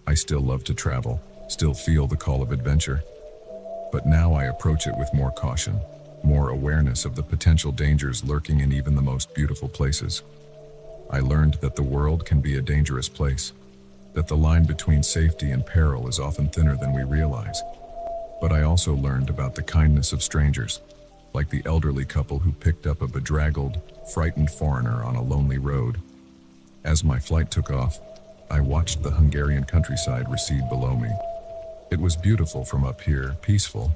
I still love to travel, still feel the call of adventure. But now I approach it with more caution, more awareness of the potential dangers lurking in even the most beautiful places. I learned that the world can be a dangerous place, that the line between safety and peril is often thinner than we realize. But I also learned about the kindness of strangers, like the elderly couple who picked up a bedraggled, frightened foreigner on a lonely road. As my flight took off, I watched the Hungarian countryside recede below me. It was beautiful from up here, peaceful,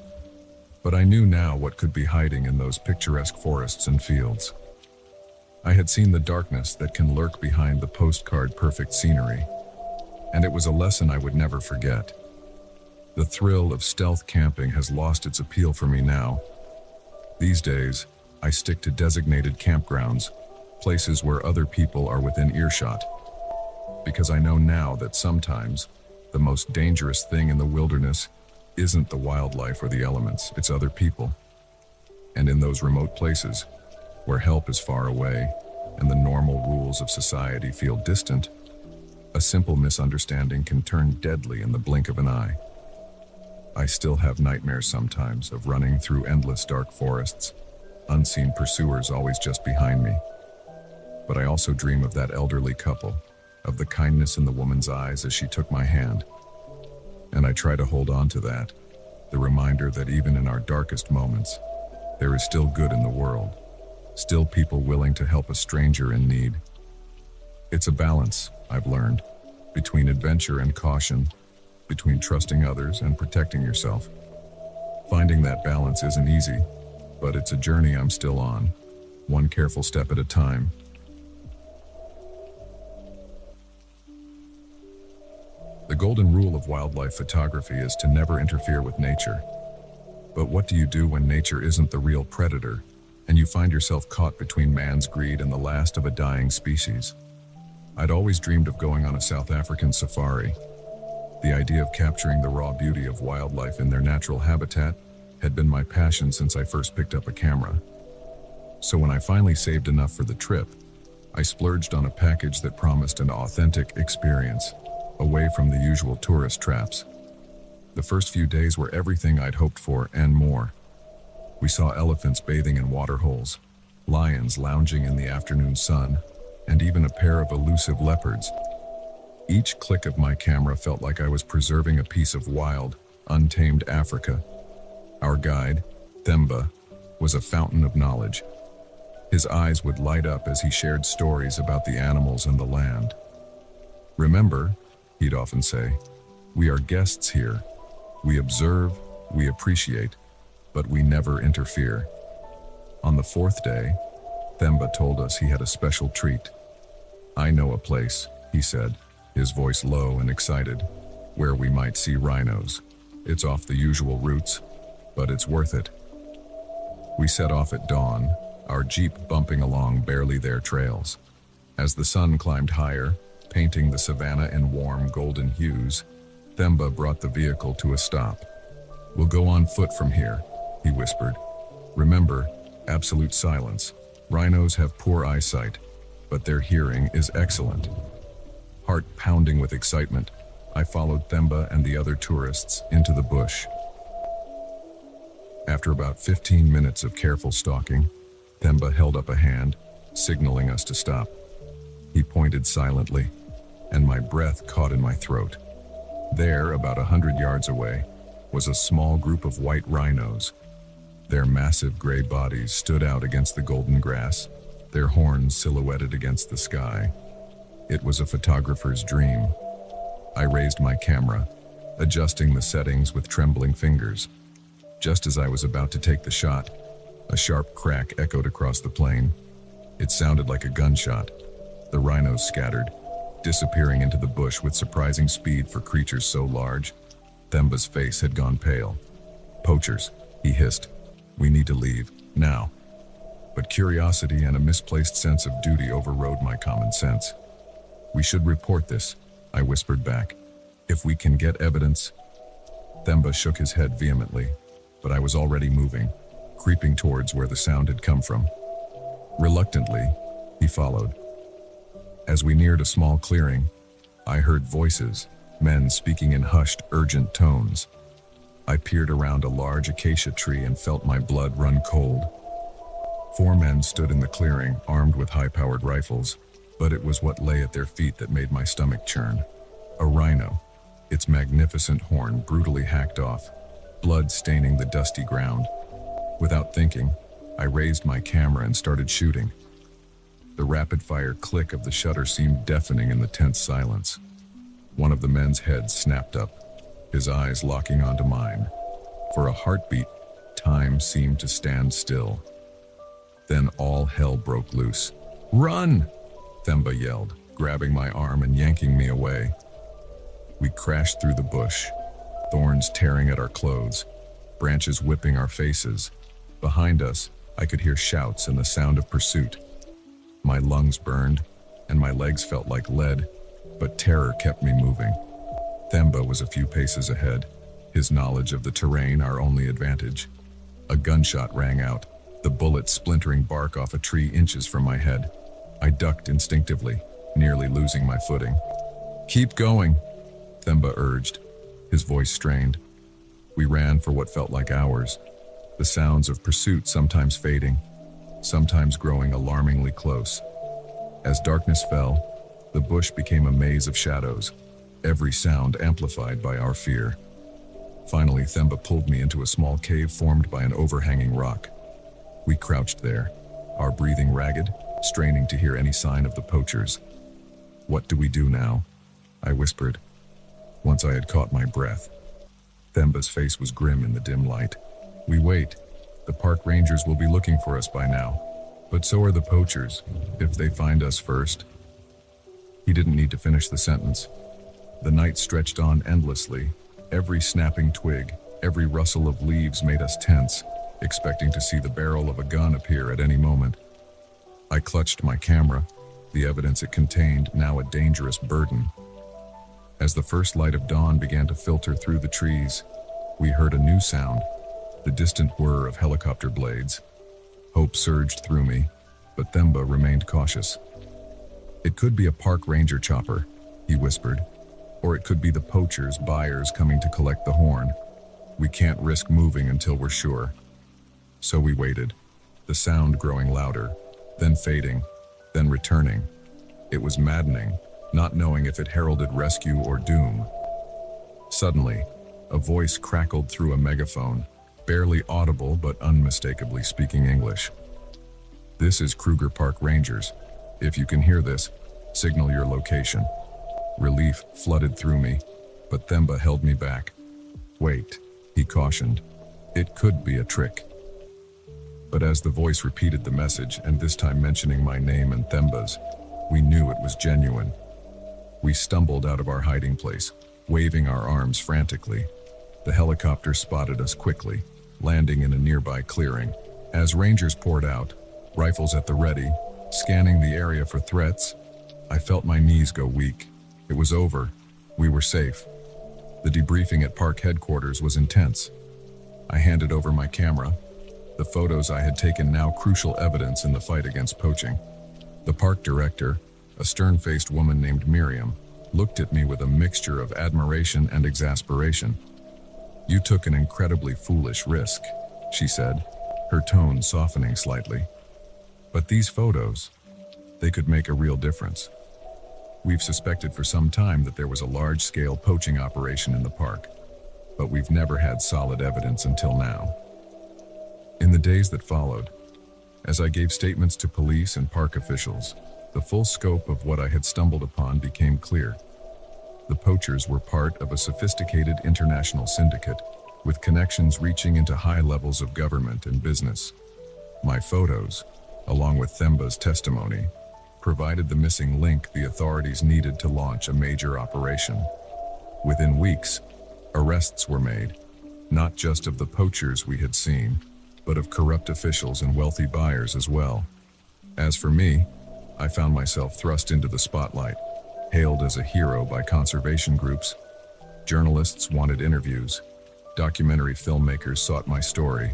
but I knew now what could be hiding in those picturesque forests and fields. I had seen the darkness that can lurk behind the postcard-perfect scenery, and it was a lesson I would never forget. The thrill of stealth camping has lost its appeal for me now. These days, I stick to designated campgrounds, places where other people are within earshot, because I know now that sometimes the most dangerous thing in the wilderness isn't the wildlife or the elements, it's other people. And in those remote places, where help is far away and the normal rules of society feel distant, a simple misunderstanding can turn deadly in the blink of an eye. I still have nightmares sometimes of running through endless dark forests, unseen pursuers always just behind me. But I also dream of that elderly couple, of the kindness in the woman's eyes as she took my hand. And I try to hold on to that, the reminder that even in our darkest moments, there is still good in the world, still people willing to help a stranger in need. It's a balance, I've learned, between adventure and caution, between trusting others and protecting yourself. Finding that balance isn't easy, but it's a journey I'm still on, one careful step at a time. The golden rule of wildlife photography is to never interfere with nature. But what do you do when nature isn't the real predator, and you find yourself caught between man's greed and the last of a dying species? I'd always dreamed of going on a South African safari. The idea of capturing the raw beauty of wildlife in their natural habitat had been my passion since I first picked up a camera. So when I finally saved enough for the trip, I splurged on a package that promised an authentic experience, away from the usual tourist traps. The first few days were everything I'd hoped for and more. We saw elephants bathing in waterholes, lions lounging in the afternoon sun, and even a pair of elusive leopards. Each click of my camera felt like I was preserving a piece of wild, untamed Africa. Our guide, Themba, was a fountain of knowledge. His eyes would light up as he shared stories about the animals and the land. "Remember," he'd often say, "we are guests here. We observe, we appreciate, but we never interfere." On the fourth day, Themba told us he had a special treat. "I know a place," he said, his voice low and excited, "where we might see rhinos. It's off the usual routes, but it's worth it." We set off at dawn, our jeep bumping along barely there trails. As the sun climbed higher, painting the savannah in warm golden hues, Themba brought the vehicle to a stop. "We'll go on foot from here," he whispered. "Remember, absolute silence. Rhinos have poor eyesight, but their hearing is excellent." Heart pounding with excitement, I followed Themba and the other tourists into the bush. After about 15 minutes of careful stalking, Themba held up a hand, signaling us to stop. He pointed silently, and my breath caught in my throat. There, about 100 yards away, was a small group of white rhinos. Their massive gray bodies stood out against the golden grass, their horns silhouetted against the sky. It was a photographer's dream. I raised my camera, adjusting the settings with trembling fingers. Just as I was about to take the shot, a sharp crack echoed across the plain. It sounded like a gunshot. The rhinos scattered, disappearing into the bush with surprising speed for creatures so large. Themba's face had gone pale. "Poachers," he hissed. "We need to leave, now." But curiosity and a misplaced sense of duty overrode my common sense. "We should report this," I whispered back. "If we can get evidence." Themba shook his head vehemently, but I was already moving, creeping towards where the sound had come from. Reluctantly, he followed. As we neared a small clearing, I heard voices, men speaking in hushed, urgent tones. I peered around a large acacia tree and felt my blood run cold. 4 men stood in the clearing, armed with high-powered rifles, but it was what lay at their feet that made my stomach churn. A rhino, its magnificent horn brutally hacked off, blood staining the dusty ground. Without thinking, I raised my camera and started shooting. The rapid-fire click of the shutter seemed deafening in the tense silence. One of the men's heads snapped up, his eyes locking onto mine. For a heartbeat, time seemed to stand still. Then all hell broke loose. "Run!" Themba yelled, grabbing my arm and yanking me away. We crashed through the bush, thorns tearing at our clothes, branches whipping our faces. Behind us, I could hear shouts and the sound of pursuit. My lungs burned, and my legs felt like lead, but terror kept me moving. Themba was a few paces ahead, his knowledge of the terrain our only advantage. A gunshot rang out, the bullet splintering bark off a tree inches from my head. I ducked instinctively, nearly losing my footing. "Keep going," Themba urged, his voice strained. We ran for what felt like hours, the sounds of pursuit sometimes fading, sometimes growing alarmingly close. As darkness fell, the bush became a maze of shadows, every sound amplified by our fear. Finally, Themba pulled me into a small cave formed by an overhanging rock. We crouched there, our breathing ragged, straining to hear any sign of the poachers. "What do we do now?" I whispered, once I had caught my breath. Themba's face was grim in the dim light. "We wait. The park rangers will be looking for us by now. But so are the poachers, if they find us first." He didn't need to finish the sentence. The night stretched on endlessly. Every snapping twig, every rustle of leaves made us tense, expecting to see the barrel of a gun appear at any moment. I clutched my camera, the evidence it contained now a dangerous burden. As the first light of dawn began to filter through the trees, we heard a new sound, the distant whir of helicopter blades. Hope surged through me, but Themba remained cautious. "It could be a park ranger chopper," he whispered. "Or it could be the poachers' buyers coming to collect the horn. We can't risk moving until we're sure." So we waited, the sound growing louder, then fading, then returning. It was maddening, not knowing if it heralded rescue or doom. Suddenly, a voice crackled through a megaphone, barely audible but unmistakably speaking English. "This is Kruger Park Rangers. If you can hear this, signal your location." Relief flooded through me, but Themba held me back. "Wait," he cautioned. "It could be a trick." But as the voice repeated the message, and this time mentioning my name and Themba's, we knew it was genuine. We stumbled out of our hiding place, waving our arms frantically. The helicopter spotted us quickly, landing in a nearby clearing. As rangers poured out, rifles at the ready, scanning the area for threats, I felt my knees go weak. It was over. We were safe. The debriefing at park headquarters was intense. I handed over my camera, the photos I had taken now crucial evidence in the fight against poaching. The park director, a stern-faced woman named Miriam, looked at me with a mixture of admiration and exasperation. "You took an incredibly foolish risk," she said, her tone softening slightly. "But these photos, they could make a real difference. We've suspected for some time that there was a large-scale poaching operation in the park, but we've never had solid evidence until now." In the days that followed, as I gave statements to police and park officials, the full scope of what I had stumbled upon became clear. The poachers were part of a sophisticated international syndicate, with connections reaching into high levels of government and business. My photos, along with Themba's testimony, provided the missing link the authorities needed to launch a major operation. Within weeks, arrests were made, not just of the poachers we had seen, but of corrupt officials and wealthy buyers as well. As for me, I found myself thrust into the spotlight, hailed as a hero by conservation groups. Journalists wanted interviews. Documentary filmmakers sought my story.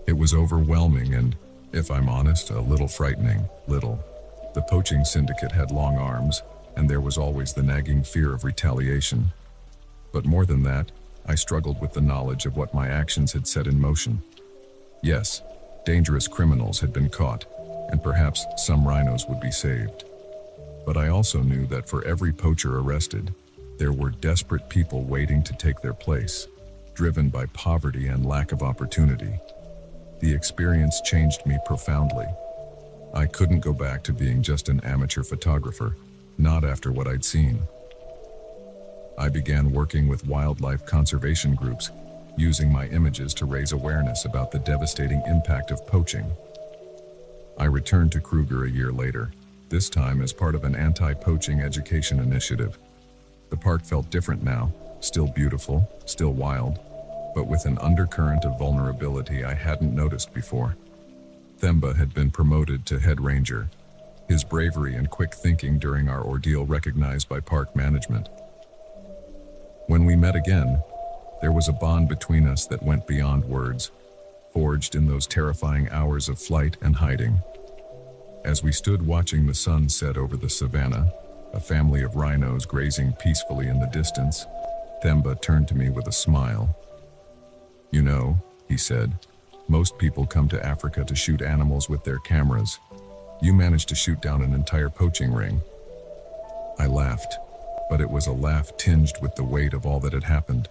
It was overwhelming and, if I'm honest, a little frightening. The poaching syndicate had long arms, and there was always the nagging fear of retaliation. But more than that, I struggled with the knowledge of what my actions had set in motion. Yes, dangerous criminals had been caught, and perhaps some rhinos would be saved. But I also knew that for every poacher arrested, there were desperate people waiting to take their place, driven by poverty and lack of opportunity. The experience changed me profoundly. I couldn't go back to being just an amateur photographer, not after what I'd seen. I began working with wildlife conservation groups, using my images to raise awareness about the devastating impact of poaching. I returned to Kruger a year later, this time as part of an anti-poaching education initiative. The park felt different now, still beautiful, still wild, but with an undercurrent of vulnerability I hadn't noticed before. Themba had been promoted to head ranger, his bravery and quick thinking during our ordeal recognized by park management. When we met again, there was a bond between us that went beyond words, forged in those terrifying hours of flight and hiding. As we stood watching the sun set over the savannah, a family of rhinos grazing peacefully in the distance, Themba turned to me with a smile. "You know," he said, "most people come to Africa to shoot animals with their cameras. You managed to shoot down an entire poaching ring." I laughed, but it was a laugh tinged with the weight of all that had happened.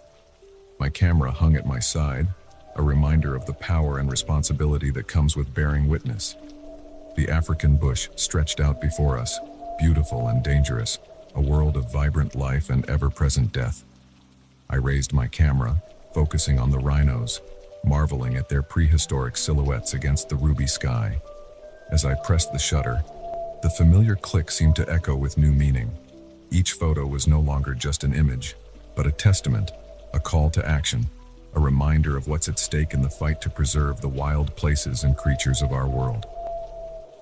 My camera hung at my side, a reminder of the power and responsibility that comes with bearing witness. The African bush stretched out before us, beautiful and dangerous, a world of vibrant life and ever-present death. I raised my camera, focusing on the rhinos, marveling at their prehistoric silhouettes against the ruby sky. As I pressed the shutter, the familiar click seemed to echo with new meaning. Each photo was no longer just an image, but a testament, a call to action, a reminder of what's at stake in the fight to preserve the wild places and creatures of our world.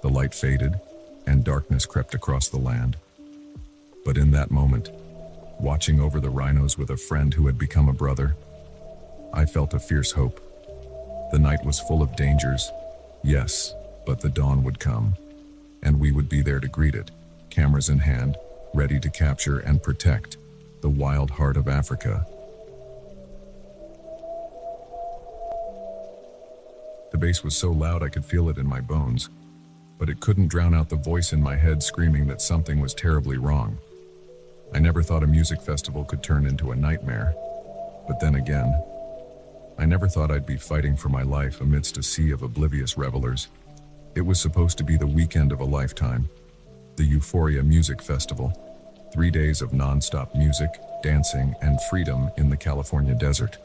The light faded, and darkness crept across the land. But in that moment, watching over the rhinos with a friend who had become a brother, I felt a fierce hope. The night was full of dangers, yes, but the dawn would come, and we would be there to greet it, cameras in hand, ready to capture and protect the wild heart of Africa. The bass was so loud I could feel it in my bones, but it couldn't drown out the voice in my head screaming that something was terribly wrong. I never thought a music festival could turn into a nightmare, but then again, I never thought I'd be fighting for my life amidst a sea of oblivious revelers. It was supposed to be the weekend of a lifetime, the Euphoria Music Festival, 3 days of non-stop music, dancing, and freedom in the California desert.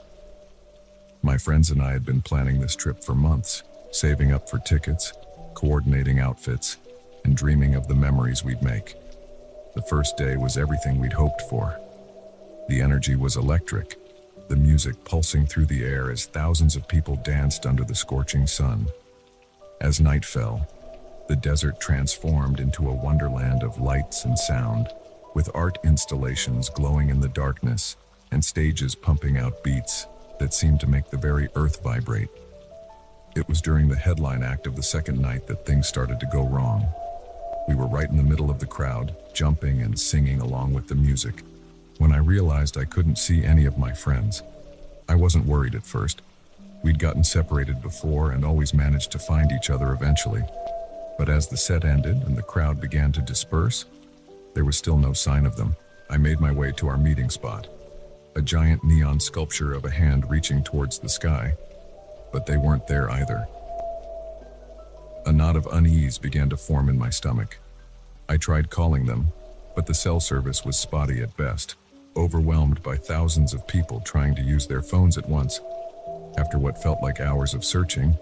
My friends and I had been planning this trip for months, saving up for tickets, coordinating outfits, and dreaming of the memories we'd make. The first day was everything we'd hoped for. The energy was electric, the music pulsing through the air as thousands of people danced under the scorching sun. As night fell, the desert transformed into a wonderland of lights and sound, with art installations glowing in the darkness and stages pumping out beats that seemed to make the very earth vibrate. It was during the headline act of the second night that things started to go wrong. We were right in the middle of the crowd, jumping and singing along with the music, when I realized I couldn't see any of my friends. I wasn't worried at first. We'd gotten separated before and always managed to find each other eventually. But as the set ended and the crowd began to disperse, there was still no sign of them. I made my way to our meeting spot, a giant neon sculpture of a hand reaching towards the sky, but they weren't there either. A knot of unease began to form in my stomach. I tried calling them, but the cell service was spotty at best, overwhelmed by thousands of people trying to use their phones at once. After what felt like hours of searching,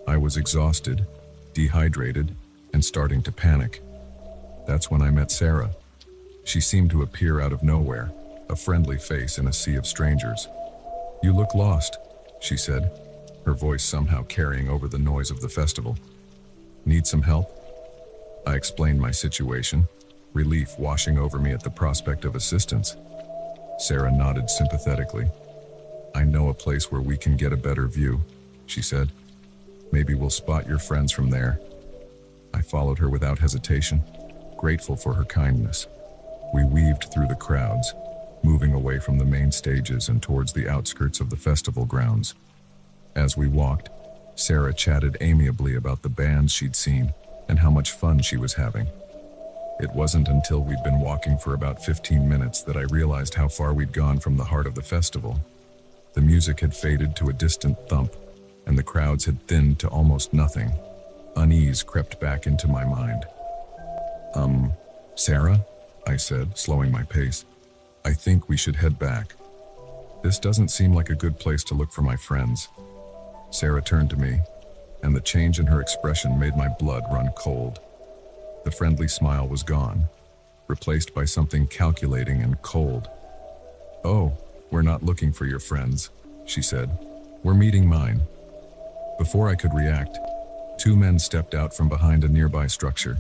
I was exhausted, dehydrated, and starting to panic. That's when I met Sarah. She seemed to appear out of nowhere, a friendly face in a sea of strangers. "You look lost," she said, her voice somehow carrying over the noise of the festival. "Need some help?" I explained my situation, relief washing over me at the prospect of assistance. Sarah nodded sympathetically. "I know a place where we can get a better view," she said. "Maybe we'll spot your friends from there." I followed her without hesitation, grateful for her kindness. We weaved through the crowds, moving away from the main stages and towards the outskirts of the festival grounds. As we walked, Sarah chatted amiably about the bands she'd seen and how much fun she was having. It wasn't until we'd been walking for about 15 minutes that I realized how far we'd gone from the heart of the festival. The music had faded to a distant thump, and the crowds had thinned to almost nothing. Unease crept back into my mind. Sarah?" I said, slowing my pace. "I think we should head back. This doesn't seem like a good place to look for my friends." Sarah turned to me, and the change in her expression made my blood run cold. The friendly smile was gone, replaced by something calculating and cold. "Oh, we're not looking for your friends," she said. "We're meeting mine." Before I could react, 2 men stepped out from behind a nearby structure.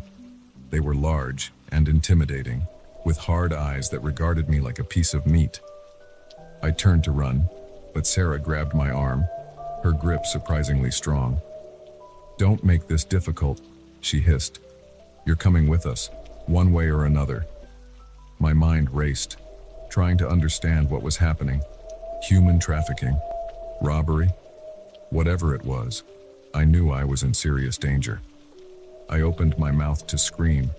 They were large and intimidating, with hard eyes that regarded me like a piece of meat. I turned to run, but Sarah grabbed my arm, her grip surprisingly strong. "Don't make this difficult," she hissed. "You're coming with us, one way or another." My mind raced, trying to understand what was happening. Human trafficking, robbery, whatever it was, I knew I was in serious danger. I opened my mouth to scream,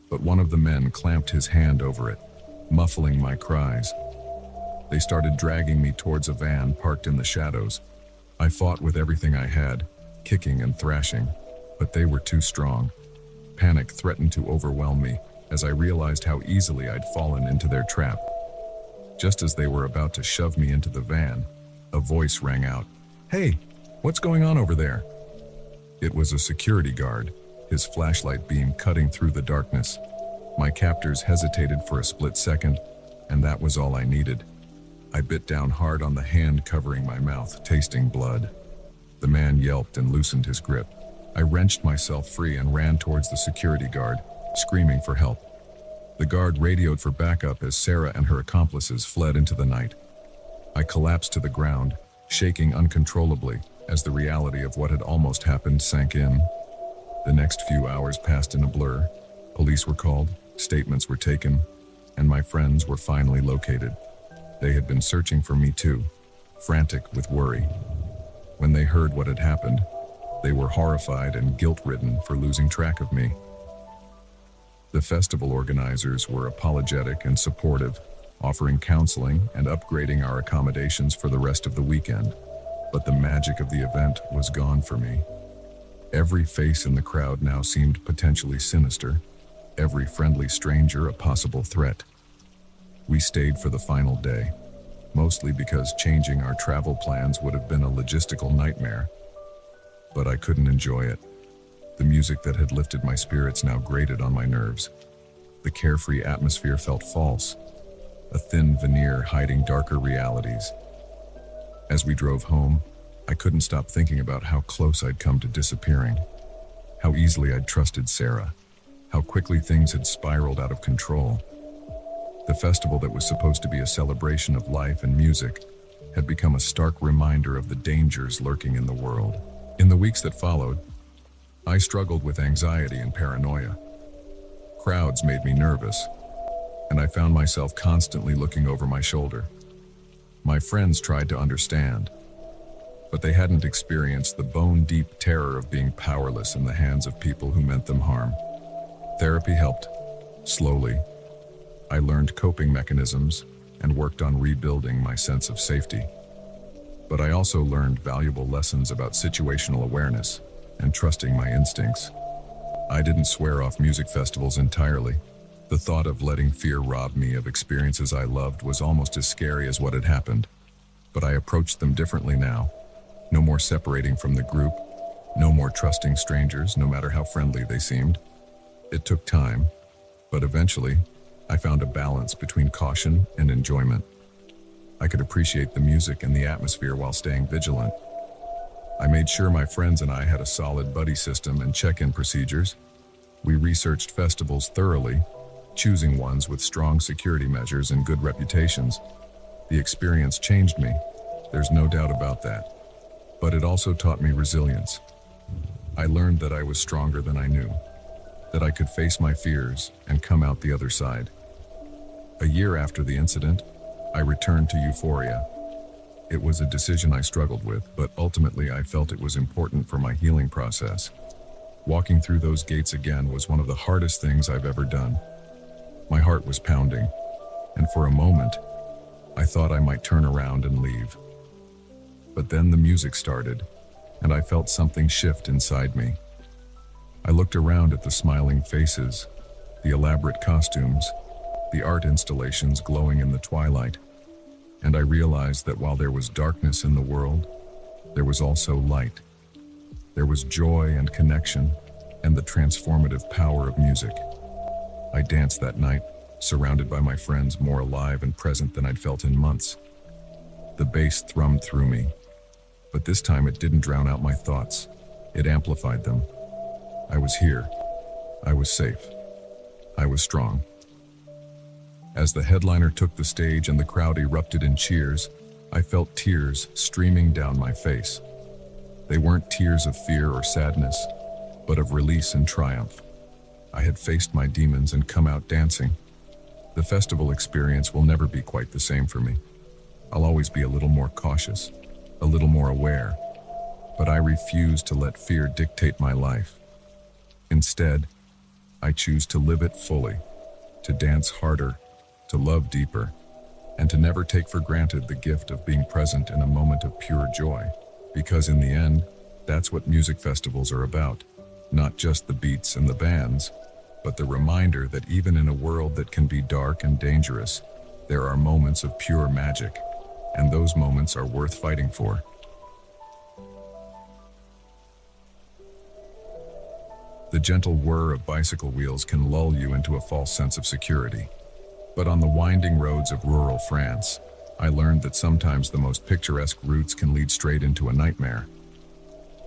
but one of the men clamped his hand over it, muffling my cries. They started dragging me towards a van parked in the shadows. I fought with everything I had, kicking and thrashing, but they were too strong. Panic threatened to overwhelm me as I realized how easily I'd fallen into their trap. Just as they were about to shove me into the van, a voice rang out. "Hey, what's going on over there?" It was a security guard, his flashlight beam cutting through the darkness. My captors hesitated for a split second, and that was all I needed. I bit down hard on the hand covering my mouth, tasting blood. The man yelped and loosened his grip. I wrenched myself free and ran towards the security guard, screaming for help. The guard radioed for backup as Sarah and her accomplices fled into the night. I collapsed to the ground, shaking uncontrollably as the reality of what had almost happened sank in. The next few hours passed in a blur. Police were called, Statements were taken, and my friends were finally located. They had been searching for me too, frantic with worry. When they heard what had happened, they were horrified and guilt-ridden for losing track of me. The festival organizers were apologetic and supportive, offering counseling and upgrading our accommodations for the rest of the weekend. But the magic of the event was gone for me. Every face in the crowd now seemed potentially sinister, every friendly stranger a possible threat. We stayed for the final day, mostly because changing our travel plans would have been a logistical nightmare. But I couldn't enjoy it. The music that had lifted my spirits now grated on my nerves. The carefree atmosphere felt false, a thin veneer hiding darker realities. As we drove home, I couldn't stop thinking about how close I'd come to disappearing, how easily I'd trusted Sarah, how quickly things had spiraled out of control. The festival that was supposed to be a celebration of life and music had become a stark reminder of the dangers lurking in the world. In the weeks that followed, I struggled with anxiety and paranoia. Crowds made me nervous, and I found myself constantly looking over my shoulder. My friends tried to understand, but they hadn't experienced the bone-deep terror of being powerless in the hands of people who meant them harm. Therapy helped. Slowly, I learned coping mechanisms and worked on rebuilding my sense of safety. But I also learned valuable lessons about situational awareness and trusting my instincts. I didn't swear off music festivals entirely. The thought of letting fear rob me of experiences I loved was almost as scary as what had happened. But I approached them differently now. No more separating from the group, no more trusting strangers, no matter how friendly they seemed. It took time, but eventually, I found a balance between caution and enjoyment. I could appreciate the music and the atmosphere while staying vigilant. I made sure my friends and I had a solid buddy system and check-in procedures. We researched festivals thoroughly, choosing ones with strong security measures and good reputations. The experience changed me, there's no doubt about that. But it also taught me resilience. I learned that I was stronger than I knew, that I could face my fears and come out the other side. A year after the incident, I returned to Euphoria. It was a decision I struggled with, but ultimately I felt it was important for my healing process. Walking through those gates again was one of the hardest things I've ever done. My heart was pounding, and for a moment, I thought I might turn around and leave. But then the music started, and I felt something shift inside me. I looked around at the smiling faces, the elaborate costumes, the art installations glowing in the twilight, and I realized that while there was darkness in the world, there was also light. There was joy and connection, and the transformative power of music. I danced that night, surrounded by my friends, more alive and present than I'd felt in months. The bass thrummed through me, but this time it didn't drown out my thoughts. It amplified them. I was here. I was safe. I was strong. As the headliner took the stage and the crowd erupted in cheers, I felt tears streaming down my face. They weren't tears of fear or sadness, but of release and triumph. I had faced my demons and come out dancing. The festival experience will never be quite the same for me. I'll always be a little more cautious, a little more aware, but I refuse to let fear dictate my life. Instead, I choose to live it fully, to dance harder, to love deeper, and to never take for granted the gift of being present in a moment of pure joy. Because in the end, that's what music festivals are about. Not just the beats and the bands, but the reminder that even in a world that can be dark and dangerous, there are moments of pure magic, and those moments are worth fighting for. The gentle whir of bicycle wheels can lull you into a false sense of security. But on the winding roads of rural France, I learned that sometimes the most picturesque routes can lead straight into a nightmare.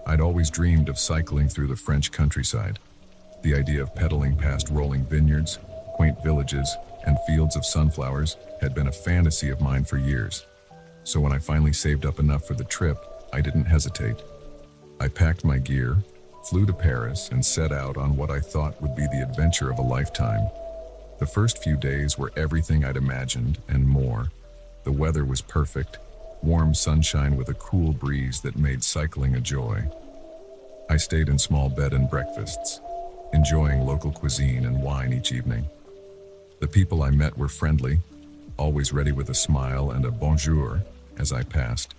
I'd always dreamed of cycling through the French countryside. The idea of pedaling past rolling vineyards, quaint villages, and fields of sunflowers had been a fantasy of mine for years. So when I finally saved up enough for the trip, I didn't hesitate. I packed my gear, flew to Paris, and set out on what I thought would be the adventure of a lifetime. The first few days were everything I'd imagined and more. The weather was perfect, warm sunshine with a cool breeze that made cycling a joy. I stayed in small bed and breakfasts, enjoying local cuisine and wine each evening. The people I met were friendly, always ready with a smile and a bonjour as I passed.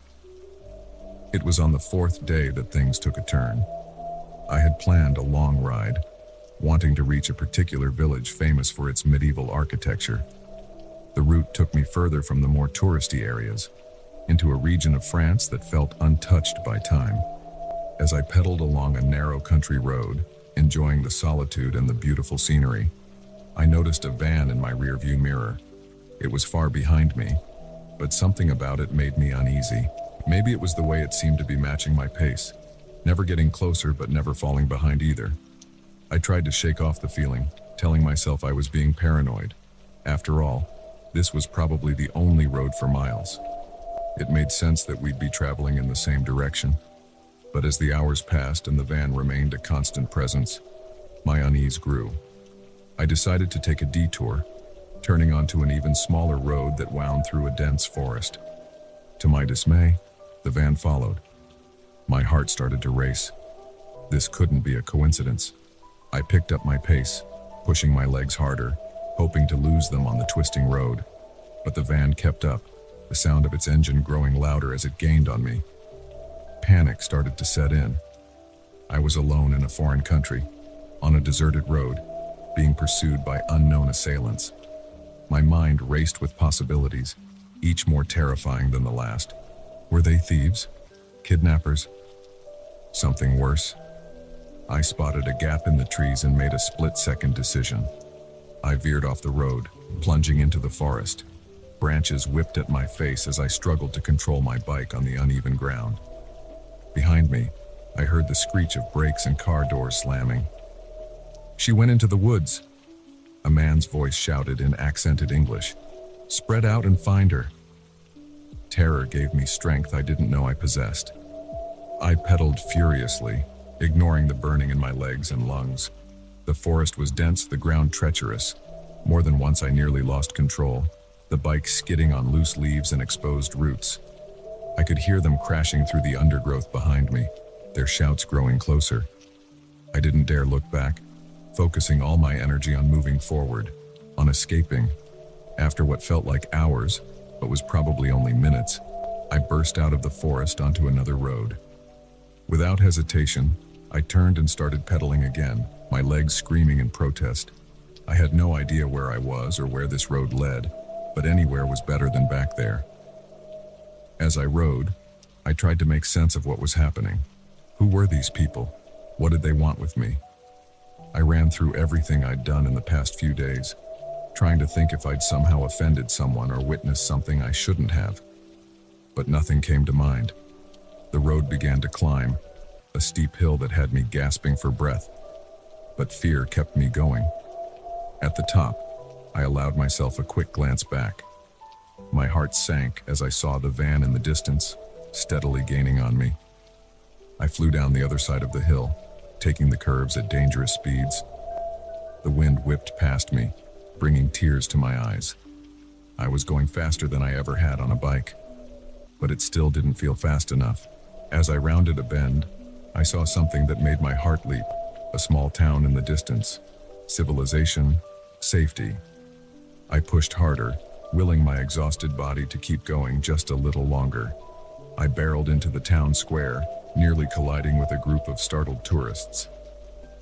It was on the fourth day that things took a turn. I had planned a long ride, wanting to reach a particular village famous for its medieval architecture. The route took me further from the more touristy areas, into a region of France that felt untouched by time. As I pedaled along a narrow country road, enjoying the solitude and the beautiful scenery, I noticed a van in my rearview mirror. It was far behind me, but something about it made me uneasy. Maybe it was the way it seemed to be matching my pace, never getting closer but never falling behind either. I tried to shake off the feeling, telling myself I was being paranoid. After all, this was probably the only road for miles. It made sense that we'd be traveling in the same direction. But as the hours passed and the van remained a constant presence, my unease grew. I decided to take a detour, turning onto an even smaller road that wound through a dense forest. To my dismay, the van followed. My heart started to race. This couldn't be a coincidence. I picked up my pace, pushing my legs harder, hoping to lose them on the twisting road. But the van kept up, the sound of its engine growing louder as it gained on me. Panic started to set in. I was alone in a foreign country, on a deserted road, being pursued by unknown assailants. My mind raced with possibilities, each more terrifying than the last. Were they thieves? Kidnappers? Something worse? I spotted a gap in the trees and made a split-second decision. I veered off the road, plunging into the forest. Branches whipped at my face as I struggled to control my bike on the uneven ground. Behind me, I heard the screech of brakes and car doors slamming. "She went into the woods," a man's voice shouted in accented English. "Spread out and find her." Terror gave me strength I didn't know I possessed. I pedaled furiously, ignoring the burning in my legs and lungs. The forest was dense, the ground treacherous. More than once I nearly lost control, the bike skidding on loose leaves and exposed roots. I could hear them crashing through the undergrowth behind me, their shouts growing closer. I didn't dare look back, focusing all my energy on moving forward, on escaping. After what felt like hours, but was probably only minutes, I burst out of the forest onto another road. Without hesitation, I turned and started pedaling again, my legs screaming in protest. I had no idea where I was or where this road led, but anywhere was better than back there. As I rode, I tried to make sense of what was happening. Who were these people? What did they want with me? I ran through everything I'd done in the past few days, trying to think if I'd somehow offended someone or witnessed something I shouldn't have. But nothing came to mind. The road began to climb, a steep hill that had me gasping for breath. But fear kept me going. At the top, I allowed myself a quick glance back. My heart sank as I saw the van in the distance, steadily gaining on me. I flew down the other side of the hill, taking the curves at dangerous speeds. The wind whipped past me, bringing tears to my eyes. I was going faster than I ever had on a bike, but it still didn't feel fast enough. As I rounded a bend, I saw something that made my heart leap, a small town in the distance. Civilization, safety. I pushed harder, willing my exhausted body to keep going just a little longer. I barreled into the town square, nearly colliding with a group of startled tourists.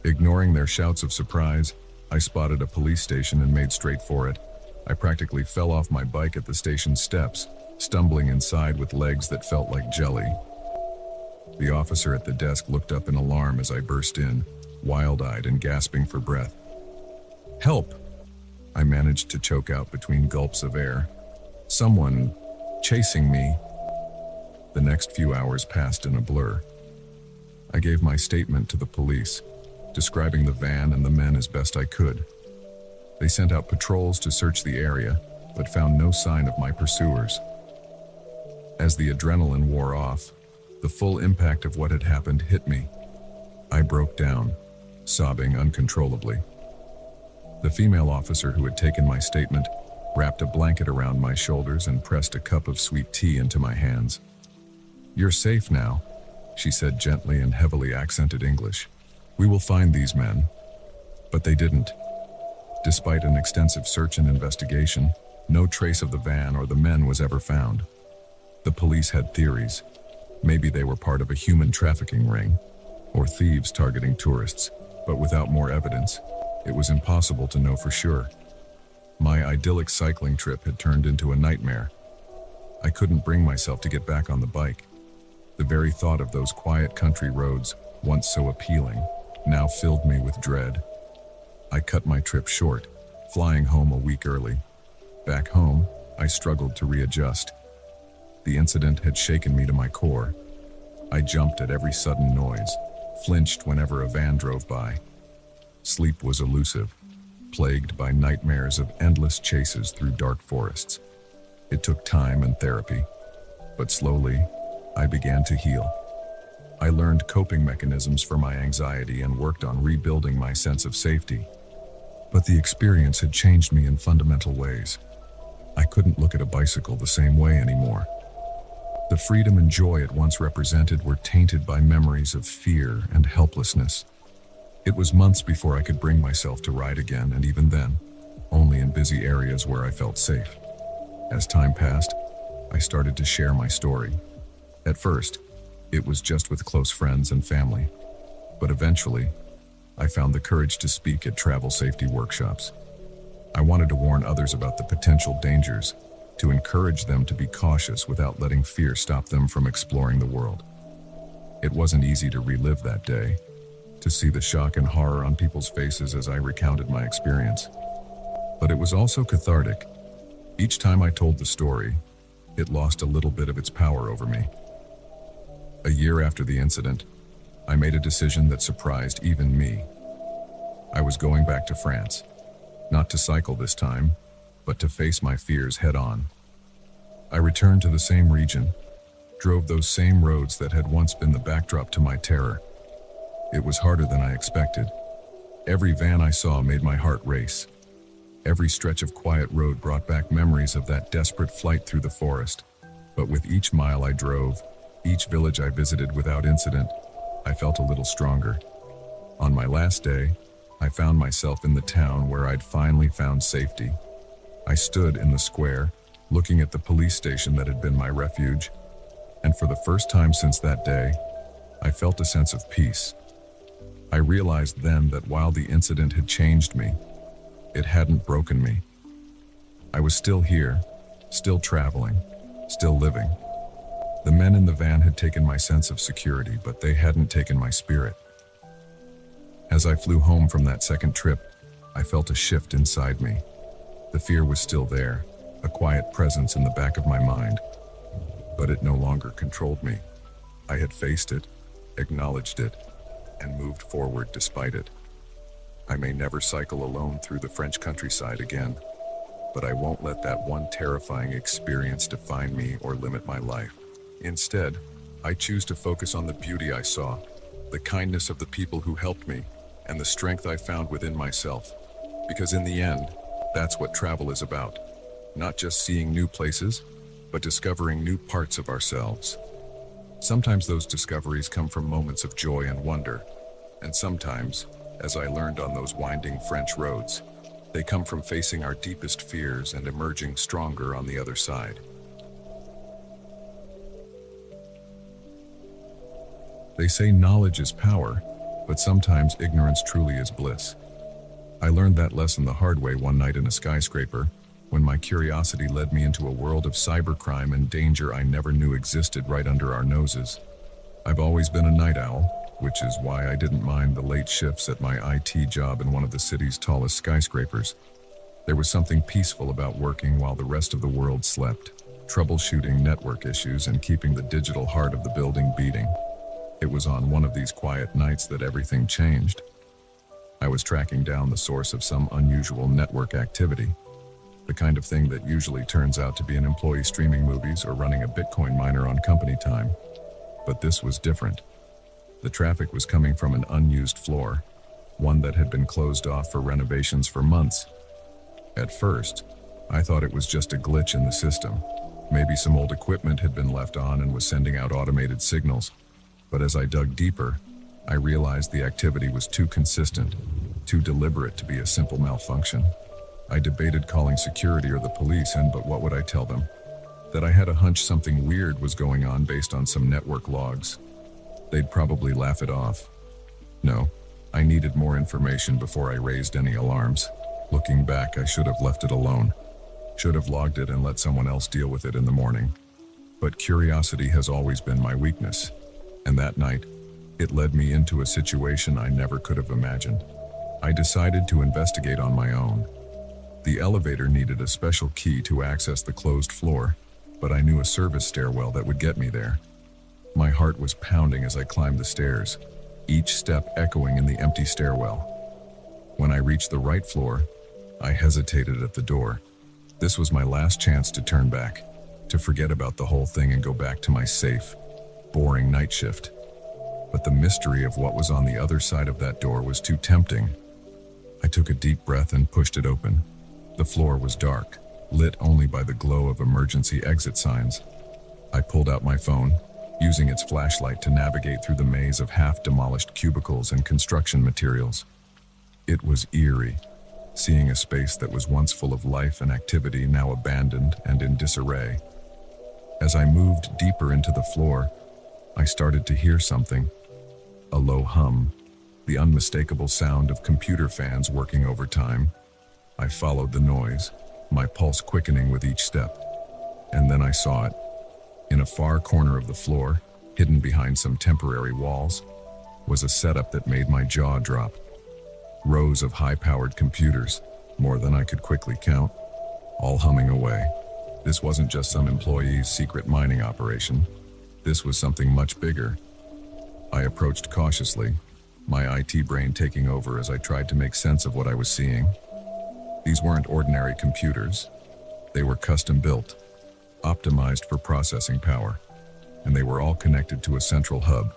Ignoring their shouts of surprise, I spotted a police station and made straight for it. I practically fell off my bike at the station's steps, stumbling inside with legs that felt like jelly. The officer at the desk looked up in alarm as I burst in, wild-eyed and gasping for breath. "Help!" I managed to choke out between gulps of air. "Someone chasing me." The next few hours passed in a blur. I gave my statement to the police, describing the van and the men as best I could. They sent out patrols to search the area, but found no sign of my pursuers. As the adrenaline wore off, the full impact of what had happened hit me. I broke down, sobbing uncontrollably. The female officer who had taken my statement wrapped a blanket around my shoulders and pressed a cup of sweet tea into my hands. "You're safe now," she said gently in heavily accented English. "We will find these men." But they didn't. Despite an extensive search and investigation, no trace of the van or the men was ever found. The police had theories. Maybe they were part of a human trafficking ring, or thieves targeting tourists, but without more evidence, it was impossible to know for sure. My idyllic cycling trip had turned into a nightmare. I couldn't bring myself to get back on the bike. The very thought of those quiet country roads, once so appealing, now filled me with dread. I cut my trip short, flying home a week early. Back home, I struggled to readjust. The incident had shaken me to my core. I jumped at every sudden noise, flinched whenever a van drove by. Sleep was elusive, plagued by nightmares of endless chases through dark forests. It took time and therapy, but slowly, I began to heal. I learned coping mechanisms for my anxiety and worked on rebuilding my sense of safety. But the experience had changed me in fundamental ways. I couldn't look at a bicycle the same way anymore. The freedom and joy it once represented were tainted by memories of fear and helplessness. It was months before I could bring myself to ride again, and even then, only in busy areas where I felt safe. As time passed, I started to share my story. At first, it was just with close friends and family, but eventually, I found the courage to speak at travel safety workshops. I wanted to warn others about the potential dangers, to encourage them to be cautious without letting fear stop them from exploring the world. It wasn't easy to relive that day, to see the shock and horror on people's faces as I recounted my experience. But it was also cathartic. Each time I told the story, it lost a little bit of its power over me. A year after the incident, I made a decision that surprised even me. I was going back to France, not to cycle this time, but to face my fears head-on. I returned to the same region, drove those same roads that had once been the backdrop to my terror. It was harder than I expected. Every van I saw made my heart race. Every stretch of quiet road brought back memories of that desperate flight through the forest. But with each mile I drove, each village I visited without incident, I felt a little stronger. On my last day, I found myself in the town where I'd finally found safety. I stood in the square, looking at the police station that had been my refuge, and for the first time since that day, I felt a sense of peace. I realized then that while the incident had changed me, it hadn't broken me. I was still here, still traveling, still living. The men in the van had taken my sense of security, but they hadn't taken my spirit. As I flew home from that second trip, I felt a shift inside me. The fear was still there, a quiet presence in the back of my mind, but it no longer controlled me. I had faced it, acknowledged it, and moved forward despite it. I may never cycle alone through the French countryside again, but I won't let that one terrifying experience define me or limit my life. Instead, I choose to focus on the beauty I saw, the kindness of the people who helped me, and the strength I found within myself. Because in the end, that's what travel is about. Not just seeing new places, but discovering new parts of ourselves. Sometimes those discoveries come from moments of joy and wonder, and sometimes, as I learned on those winding French roads, they come from facing our deepest fears and emerging stronger on the other side. They say knowledge is power, but sometimes ignorance truly is bliss. I learned that lesson the hard way one night in a skyscraper, when my curiosity led me into a world of cybercrime and danger I never knew existed right under our noses. I've always been a night owl, which is why I didn't mind the late shifts at my IT job in one of the city's tallest skyscrapers. There was something peaceful about working while the rest of the world slept, troubleshooting network issues and keeping the digital heart of the building beating. It was on one of these quiet nights that everything changed. I was tracking down the source of some unusual network activity, the kind of thing that usually turns out to be an employee streaming movies or running a Bitcoin miner on company time. But this was different. The traffic was coming from an unused floor, one that had been closed off for renovations for months. At first, I thought it was just a glitch in the system. Maybe some old equipment had been left on and was sending out automated signals. But as I dug deeper, I realized the activity was too consistent, too deliberate to be a simple malfunction. I debated calling security or the police, but what would I tell them? That I had a hunch something weird was going on based on some network logs. They'd probably laugh it off. No, I needed more information before I raised any alarms. Looking back, I should have left it alone. Should have logged it and let someone else deal with it in the morning. But curiosity has always been my weakness. And that night, it led me into a situation I never could have imagined. I decided to investigate on my own. The elevator needed a special key to access the closed floor, but I knew a service stairwell that would get me there. My heart was pounding as I climbed the stairs, each step echoing in the empty stairwell. When I reached the right floor, I hesitated at the door. This was my last chance to turn back, to forget about the whole thing and go back to my safe, boring night shift. But the mystery of what was on the other side of that door was too tempting. I took a deep breath and pushed it open. The floor was dark, lit only by the glow of emergency exit signs. I pulled out my phone, using its flashlight to navigate through the maze of half-demolished cubicles and construction materials. It was eerie, seeing a space that was once full of life and activity now abandoned and in disarray. As I moved deeper into the floor, I started to hear something. A low hum, the unmistakable sound of computer fans working overtime. I followed the noise, my pulse quickening with each step. And then I saw it. In a far corner of the floor, hidden behind some temporary walls, was a setup that made my jaw drop. Rows of high-powered computers, more than I could quickly count, all humming away. This wasn't just some employee's secret mining operation. This was something much bigger. I approached cautiously, my IT brain taking over as I tried to make sense of what I was seeing. These weren't ordinary computers. They were custom-built, optimized for processing power, and they were all connected to a central hub,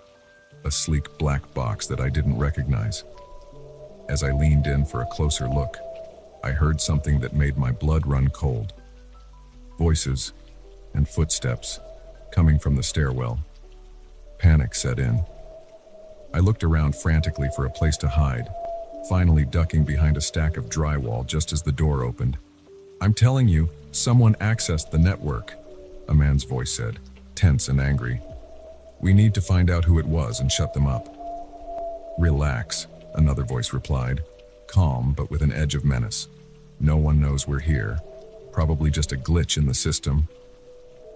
a sleek black box that I didn't recognize. As I leaned in for a closer look, I heard something that made my blood run cold. Voices and footsteps coming from the stairwell. Panic set in. I looked around frantically for a place to hide, finally ducking behind a stack of drywall just as the door opened. "I'm telling you, someone accessed the network," a man's voice said, tense and angry. "We need to find out who it was and shut them up." "Relax," another voice replied, calm but with an edge of menace. "No one knows we're here. Probably just a glitch in the system."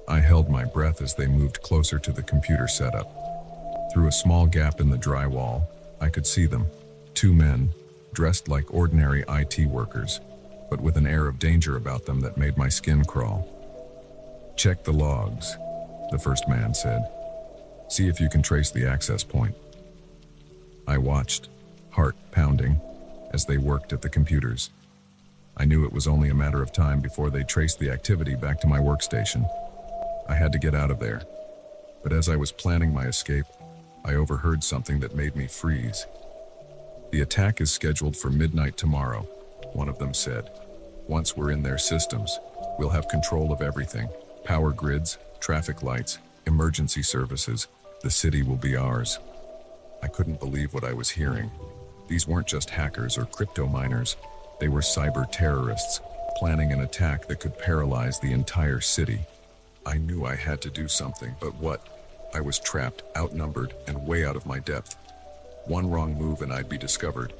I held my breath as they moved closer to the computer setup. Through a small gap in the drywall, I could see them. Two men, dressed like ordinary IT workers, but with an air of danger about them that made my skin crawl. "Check the logs," the first man said. "See if you can trace the access point." I watched, heart pounding, as they worked at the computers. I knew it was only a matter of time before they traced the activity back to my workstation. I had to get out of there. But as I was planning my escape, I overheard something that made me freeze. "The attack is scheduled for midnight tomorrow," one of them said. "Once we're in their systems, we'll have control of everything. Power grids, traffic lights, emergency services. The city will be ours." I couldn't believe what I was hearing. These weren't just hackers or crypto miners. They were cyber terrorists, planning an attack that could paralyze the entire city. I knew I had to do something, but what? I was trapped, outnumbered, and way out of my depth. One wrong move and I'd be discovered,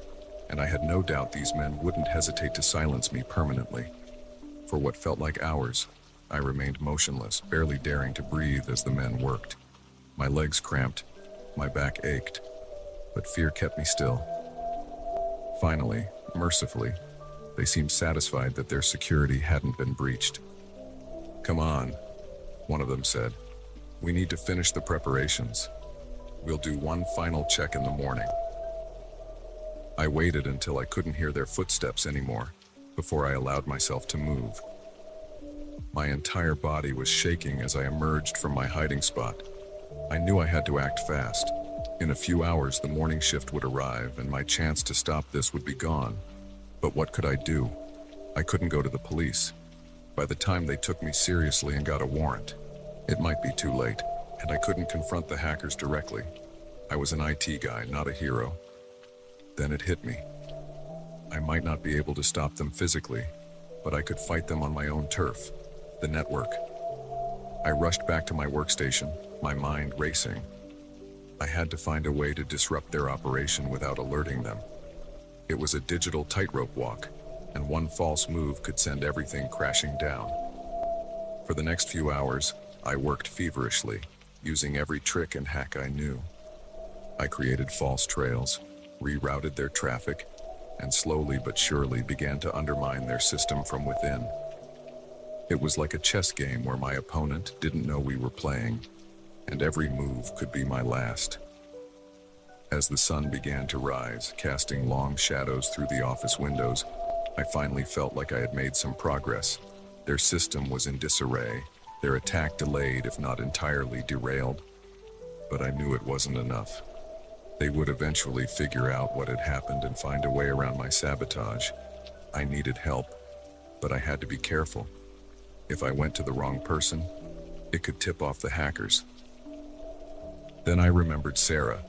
and I had no doubt these men wouldn't hesitate to silence me permanently. For what felt like hours, I remained motionless, barely daring to breathe as the men worked. My legs cramped, my back ached, but fear kept me still. Finally, mercifully, they seemed satisfied that their security hadn't been breached. "Come on," one of them said. "We need to finish the preparations. We'll do one final check in the morning." I waited until I couldn't hear their footsteps anymore, before I allowed myself to move. My entire body was shaking as I emerged from my hiding spot. I knew I had to act fast. In a few hours, the morning shift would arrive, and my chance to stop this would be gone. But what could I do? I couldn't go to the police. By the time they took me seriously and got a warrant, it might be too late, and I couldn't confront the hackers directly. I was an IT guy, not a hero. Then it hit me. I might not be able to stop them physically, but I could fight them on my own turf, the network. I rushed back to my workstation, my mind racing. I had to find a way to disrupt their operation without alerting them. It was a digital tightrope walk, and one false move could send everything crashing down. For the next few hours, I worked feverishly, using every trick and hack I knew. I created false trails, rerouted their traffic, and slowly but surely began to undermine their system from within. It was like a chess game where my opponent didn't know we were playing, and every move could be my last. As the sun began to rise, casting long shadows through the office windows, I finally felt like I had made some progress. Their system was in disarray, their attack delayed if not entirely derailed. But I knew it wasn't enough. They would eventually figure out what had happened and find a way around my sabotage. I needed help, but I had to be careful. If I went to the wrong person, it could tip off the hackers. Then I remembered Sarah,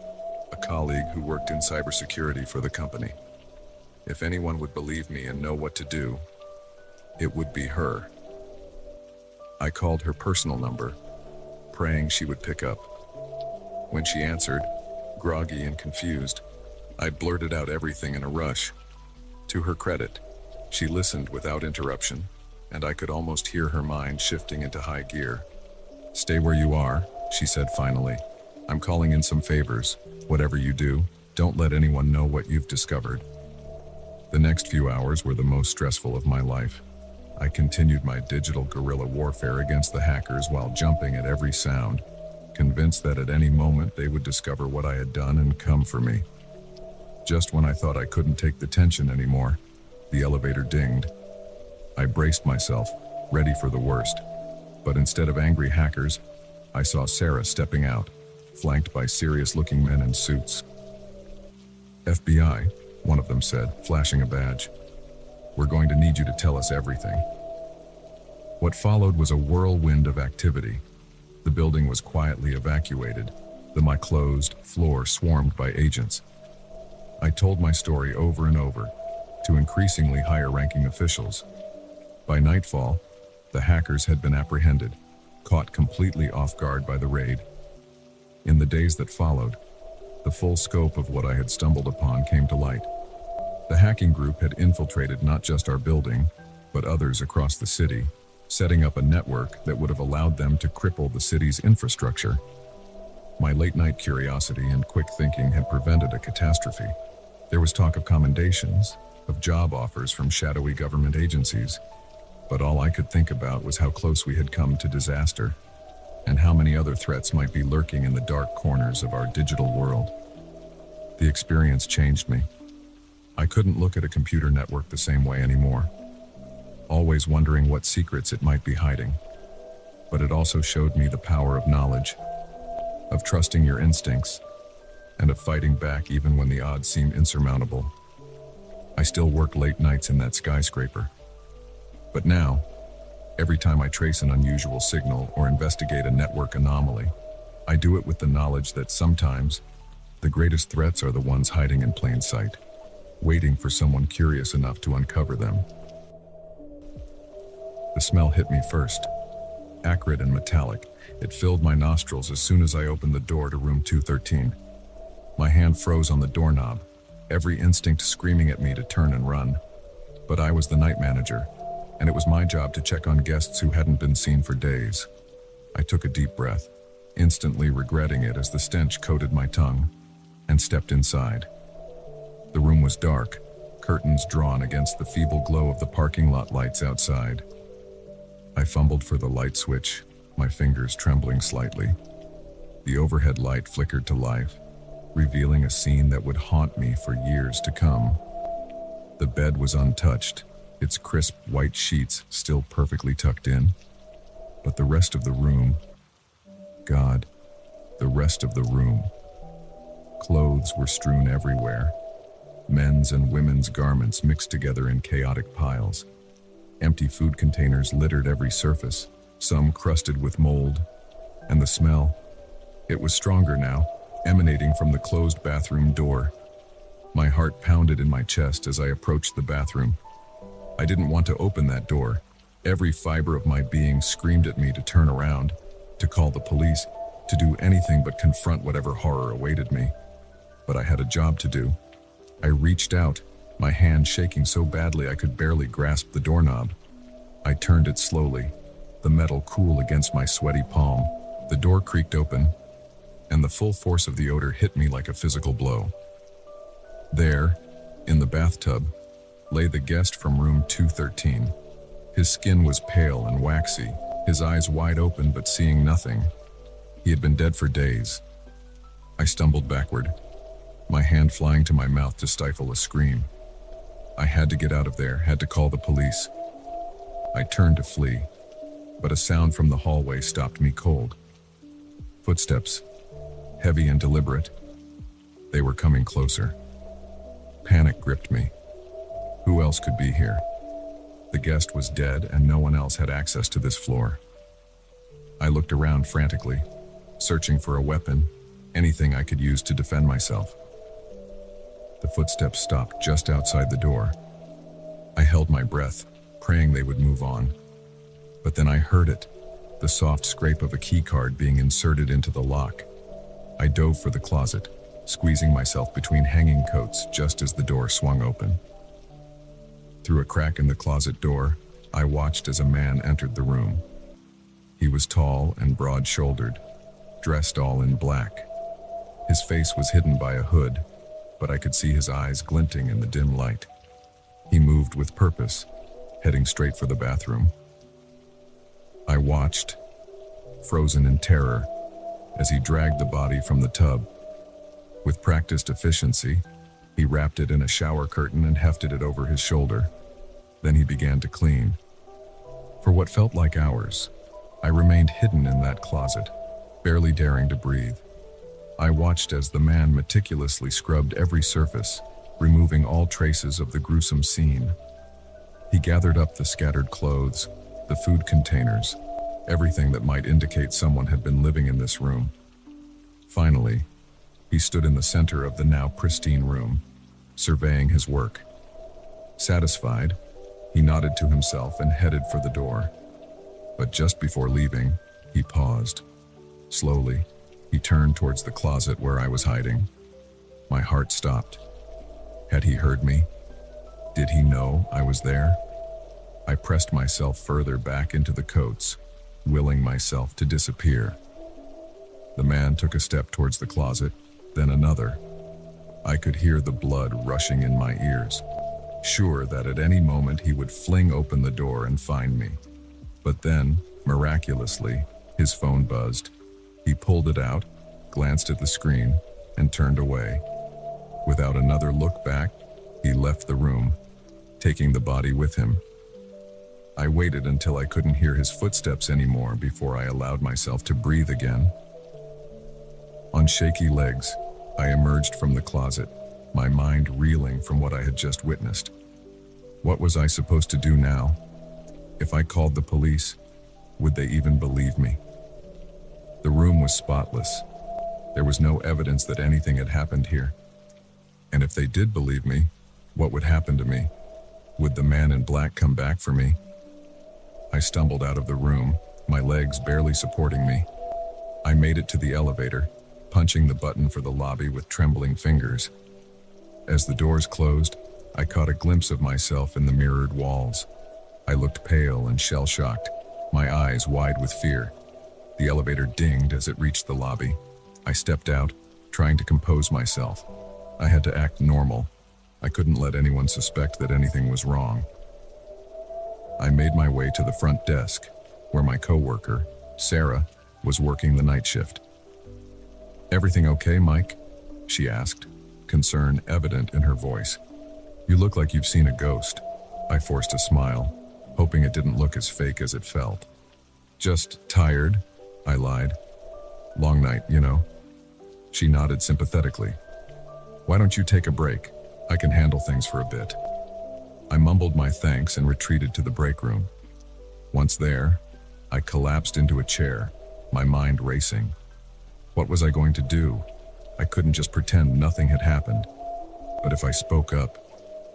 a colleague who worked in cybersecurity for the company. If anyone would believe me and know what to do, it would be her. I called her personal number, praying she would pick up. When she answered, groggy and confused, I blurted out everything in a rush. To her credit, she listened without interruption, and I could almost hear her mind shifting into high gear. "Stay where you are," she said finally. "I'm calling in some favors. Whatever you do, don't let anyone know what you've discovered." The next few hours were the most stressful of my life. I continued my digital guerrilla warfare against the hackers while jumping at every sound, convinced that at any moment they would discover what I had done and come for me. Just when I thought I couldn't take the tension anymore, the elevator dinged. I braced myself, ready for the worst. But instead of angry hackers, I saw Sarah stepping out, flanked by serious-looking men in suits. "FBI," one of them said, flashing a badge. "We're going to need you to tell us everything." What followed was a whirlwind of activity. The building was quietly evacuated, the closed floor swarmed by agents. I told my story over and over, to increasingly higher-ranking officials. By nightfall, the hackers had been apprehended, caught completely off guard by the raid. In the days that followed, the full scope of what I had stumbled upon came to light. The hacking group had infiltrated not just our building, but others across the city, setting up a network that would have allowed them to cripple the city's infrastructure. My late-night curiosity and quick thinking had prevented a catastrophe. There was talk of commendations, of job offers from shadowy government agencies, but all I could think about was how close we had come to disaster, and how many other threats might be lurking in the dark corners of our digital world. The experience changed me. I couldn't look at a computer network the same way anymore, always wondering what secrets it might be hiding. But it also showed me the power of knowledge, of trusting your instincts, and of fighting back even when the odds seem insurmountable. I still work late nights in that skyscraper. But now, every time I trace an unusual signal or investigate a network anomaly, I do it with the knowledge that sometimes the greatest threats are the ones hiding in plain sight, waiting for someone curious enough to uncover them. The smell hit me first. Acrid and metallic, it filled my nostrils as soon as I opened the door to room 213. My hand froze on the doorknob, every instinct screaming at me to turn and run. But I was the night manager, and it was my job to check on guests who hadn't been seen for days. I took a deep breath, instantly regretting it as the stench coated my tongue, and stepped inside. The room was dark, curtains drawn against the feeble glow of the parking lot lights outside. I fumbled for the light switch, my fingers trembling slightly. The overhead light flickered to life, revealing a scene that would haunt me for years to come. The bed was untouched, its crisp white sheets still perfectly tucked in. But the rest of the room, God, the rest of the room. Clothes were strewn everywhere. Men's and women's garments mixed together in chaotic piles. Empty food containers littered every surface, some crusted with mold. And the smell, it was stronger now, emanating from the closed bathroom door. My heart pounded in my chest as I approached the bathroom. I didn't want to open that door. Every fiber of my being screamed at me to turn around, to call the police, to do anything but confront whatever horror awaited me. But I had a job to do. I reached out, my hand shaking so badly I could barely grasp the doorknob. I turned it slowly, the metal cool against my sweaty palm. The door creaked open, and the full force of the odor hit me like a physical blow. There, in the bathtub, lay the guest from room 213. His skin was pale and waxy, his eyes wide open but seeing nothing. He had been dead for days. I stumbled backward, my hand flying to my mouth to stifle a scream. I had to get out of there, had to call the police. I turned to flee, but a sound from the hallway stopped me cold. Footsteps, heavy and deliberate. They were coming closer. Panic gripped me. Who else could be here? The guest was dead and no one else had access to this floor. I looked around frantically, searching for a weapon, anything I could use to defend myself. The footsteps stopped just outside the door. I held my breath, praying they would move on. But then I heard it, the soft scrape of a key card being inserted into the lock. I dove for the closet, squeezing myself between hanging coats just as the door swung open. Through a crack in the closet door, I watched as a man entered the room. He was tall and broad-shouldered, dressed all in black. His face was hidden by a hood, but I could see his eyes glinting in the dim light. He moved with purpose, heading straight for the bathroom. I watched, frozen in terror, as he dragged the body from the tub. With practiced efficiency, he wrapped it in a shower curtain and hefted it over his shoulder. Then he began to clean. For what felt like hours, I remained hidden in that closet, barely daring to breathe. I watched as the man meticulously scrubbed every surface, removing all traces of the gruesome scene. He gathered up the scattered clothes, the food containers, everything that might indicate someone had been living in this room. Finally, he stood in the center of the now pristine room, surveying his work. Satisfied, he nodded to himself and headed for the door. But just before leaving, he paused. Slowly, he turned towards the closet where I was hiding. My heart stopped. Had he heard me? Did he know I was there? I pressed myself further back into the coats, willing myself to disappear. The man took a step towards the closet, then another. I could hear the blood rushing in my ears, sure that at any moment he would fling open the door and find me. But then, miraculously, his phone buzzed. He pulled it out, glanced at the screen, and turned away. Without another look back, he left the room, taking the body with him. I waited until I couldn't hear his footsteps anymore before I allowed myself to breathe again. On shaky legs, I emerged from the closet, my mind reeling from what I had just witnessed. What was I supposed to do now? If I called the police, would they even believe me? The room was spotless. There was no evidence that anything had happened here. And if they did believe me, what would happen to me? Would the man in black come back for me? I stumbled out of the room, my legs barely supporting me. I made it to the elevator, punching the button for the lobby with trembling fingers. As the doors closed, I caught a glimpse of myself in the mirrored walls. I looked pale and shell-shocked, my eyes wide with fear. The elevator dinged as it reached the lobby. I stepped out, trying to compose myself. I had to act normal. I couldn't let anyone suspect that anything was wrong. I made my way to the front desk, where my coworker, Sarah, was working the night shift. "Everything okay, Mike?" she asked, concern evident in her voice. "You look like you've seen a ghost." I forced a smile, hoping it didn't look as fake as it felt. "Just tired," I lied. "Long night, you know." She nodded sympathetically. Why don't you take a break? I can handle things for a bit. I mumbled my thanks and retreated to the break room. Once there, I collapsed into a chair, my mind racing. What was I going to do? I couldn't just pretend nothing had happened. But if I spoke up,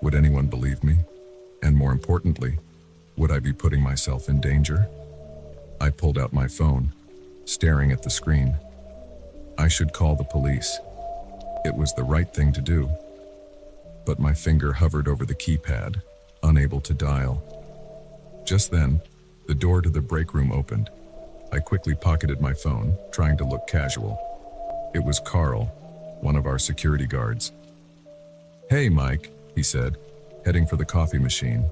would anyone believe me? And more importantly, would I be putting myself in danger? I pulled out my phone, staring at the screen. I should call the police. It was the right thing to do. But my finger hovered over the keypad, unable to dial. Just then, the door to the break room opened. I quickly pocketed my phone, trying to look casual. It was Carl, one of our security guards. "Hey, Mike," he said, heading for the coffee machine.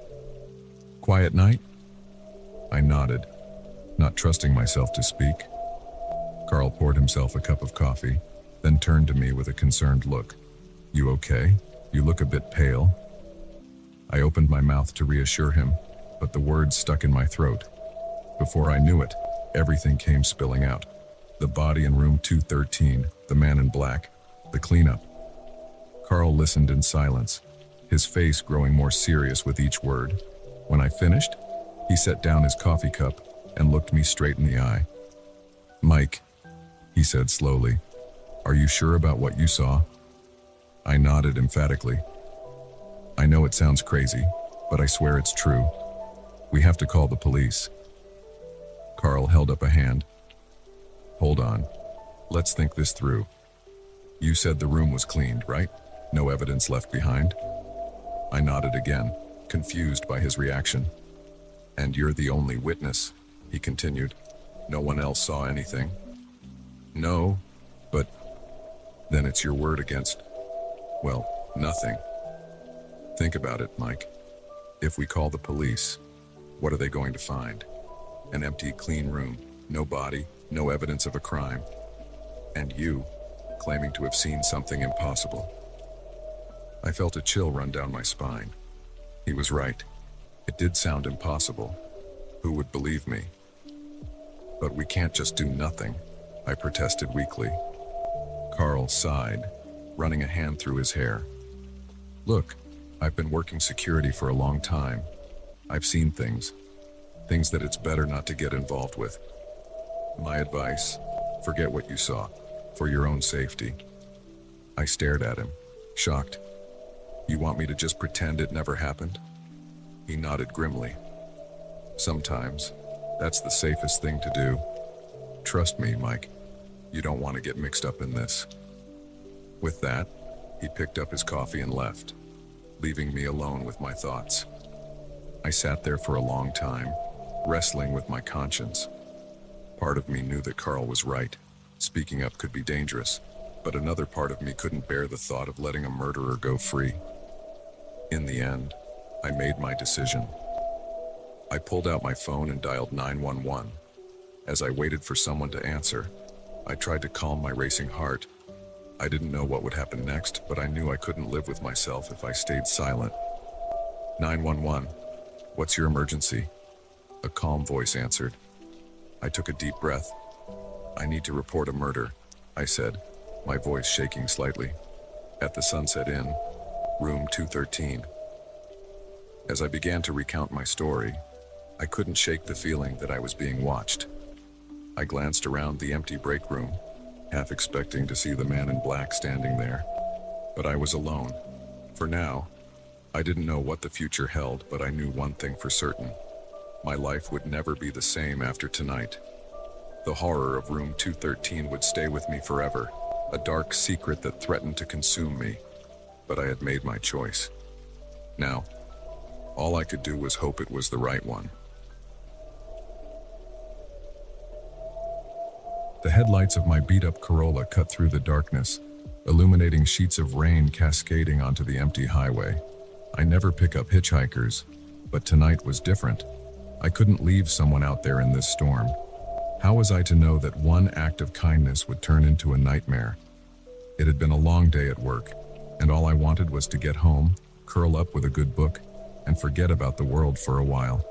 "Quiet night?" I nodded, not trusting myself to speak. Carl poured himself a cup of coffee, then turned to me with a concerned look. "You okay? You look a bit pale." I opened my mouth to reassure him, but the words stuck in my throat. Before I knew it, everything came spilling out. The body in room 213, the man in black, the cleanup. Carl listened in silence, his face growing more serious with each word. When I finished, he set down his coffee cup and looked me straight in the eye. "Mike," he said slowly, "are you sure about what you saw?" I nodded emphatically. "I know it sounds crazy, but I swear it's true. We have to call the police." Carl held up a hand. "Hold on. Let's think this through. You said the room was cleaned, right? No evidence left behind?" I nodded again, confused by his reaction. "And you're the only witness," he continued. "No one else saw anything?" "No, but then it's your word against, well, nothing. Think about it, Mike. If we call the police, what are they going to find? An empty, clean room, no body, no evidence of a crime. And you, claiming to have seen something impossible." I felt a chill run down my spine. He was right. It did sound impossible. Who would believe me? "But we can't just do nothing," I protested weakly. Carl sighed, running a hand through his hair. "Look, I've been working security for a long time. I've seen things that it's better not to get involved with. My advice, forget what you saw, for your own safety." I stared at him, shocked. "You want me to just pretend it never happened?" He nodded grimly. "Sometimes, that's the safest thing to do. Trust me, Mike, you don't want to get mixed up in this." With that, he picked up his coffee and left, leaving me alone with my thoughts. I sat there for a long time, wrestling with my conscience. Part of me knew that Carl was right. Speaking up could be dangerous, but another part of me couldn't bear the thought of letting a murderer go free. In the end, I made my decision. I pulled out my phone and dialed 911. As I waited for someone to answer, I tried to calm my racing heart. I didn't know what would happen next, but I knew I couldn't live with myself if I stayed silent. 911, what's your emergency?" A calm voice answered. I took a deep breath. "I need to report a murder," I said, my voice shaking slightly. "At the Sunset Inn, room 213. As I began to recount my story, I couldn't shake the feeling that I was being watched. I glanced around the empty break room, half expecting to see the man in black standing there. But I was alone. For now, I didn't know what the future held, but I knew one thing for certain. My life would never be the same after tonight. The horror of room 213 would stay with me forever, a dark secret that threatened to consume me. But I had made my choice. Now, all I could do was hope it was the right one. The headlights of my beat-up Corolla cut through the darkness, illuminating sheets of rain cascading onto the empty highway. I never pick up hitchhikers, but tonight was different. I couldn't leave someone out there in this storm. How was I to know that one act of kindness would turn into a nightmare? It had been a long day at work, and all I wanted was to get home, curl up with a good book, and forget about the world for a while.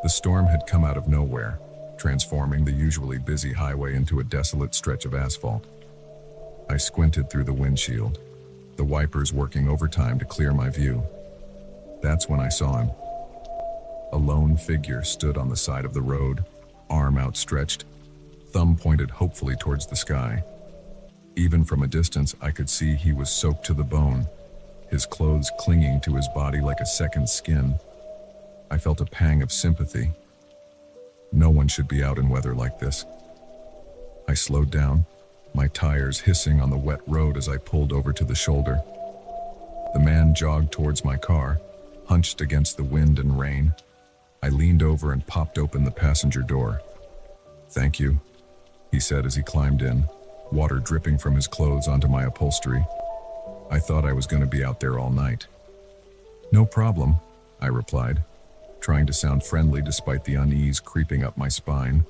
The storm had come out of nowhere, transforming the usually busy highway into a desolate stretch of asphalt. I squinted through the windshield. the wipers working overtime to clear my view. That's when I saw him. A lone figure stood on the side of the road, arm outstretched, thumb pointed hopefully towards the sky. Even from a distance, I could see he was soaked to the bone, his clothes clinging to his body like a second skin. I felt a pang of sympathy. No one should be out in weather like this. I slowed down, my tires hissing on the wet road as I pulled over to the shoulder. The man jogged towards my car, hunched against the wind and rain. I leaned over and popped open the passenger door. "Thank you," he said as he climbed in, water dripping from his clothes onto my upholstery. I thought I was going to be out there all night. "No problem," I replied, trying to sound friendly despite the unease creeping up my spine.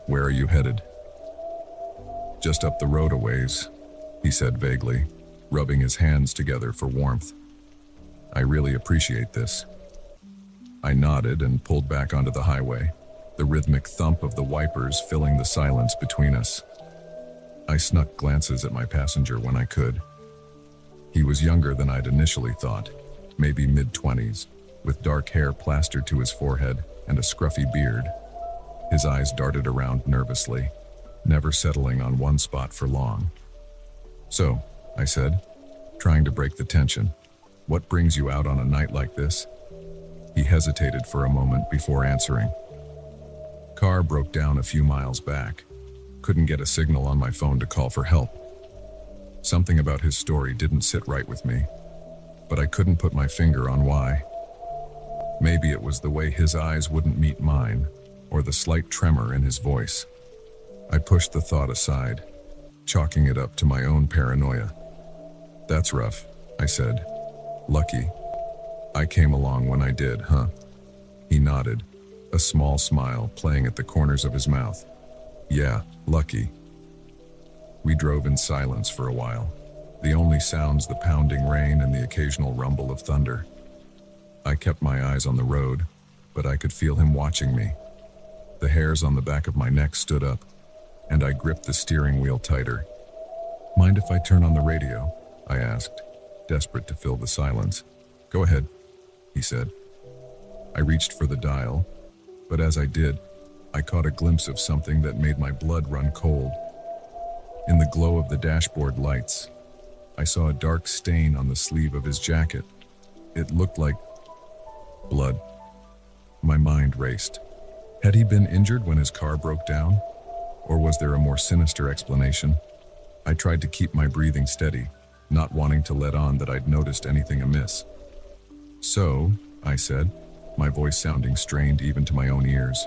Where are you headed?" "Just up the road a ways," he said vaguely, rubbing his hands together for warmth. "I really appreciate this." I nodded and pulled back onto the highway, the rhythmic thump of the wipers filling the silence between us. I snuck glances at my passenger when I could. He was younger than I'd initially thought, maybe mid-20s, with dark hair plastered to his forehead and a scruffy beard. His eyes darted around nervously, never settling on one spot for long. "So," I said, trying to break the tension, "what brings you out on a night like this?" He hesitated for a moment before answering. "Car broke down a few miles back. Couldn't get a signal on my phone to call for help." Something about his story didn't sit right with me, but I couldn't put my finger on why. Maybe it was the way his eyes wouldn't meet mine, or the slight tremor in his voice. I pushed the thought aside, chalking it up to my own paranoia. "That's rough," I said. "Lucky. I came along when I did, huh?" He nodded, a small smile playing at the corners of his mouth. "Yeah, lucky." We drove in silence for a while, the only sounds the pounding rain and the occasional rumble of thunder. I kept my eyes on the road, but I could feel him watching me. The hairs on the back of my neck stood up, and I gripped the steering wheel tighter. "Mind if I turn on the radio?" I asked, desperate to fill the silence. "Go ahead," he said. I reached for the dial, but as I did, I caught a glimpse of something that made my blood run cold. In the glow of the dashboard lights, I saw a dark stain on the sleeve of his jacket. It looked like blood. My mind raced. Had he been injured when his car broke down? Or was there a more sinister explanation? I tried to keep my breathing steady, not wanting to let on that I'd noticed anything amiss. "So," I said, my voice sounding strained even to my own ears,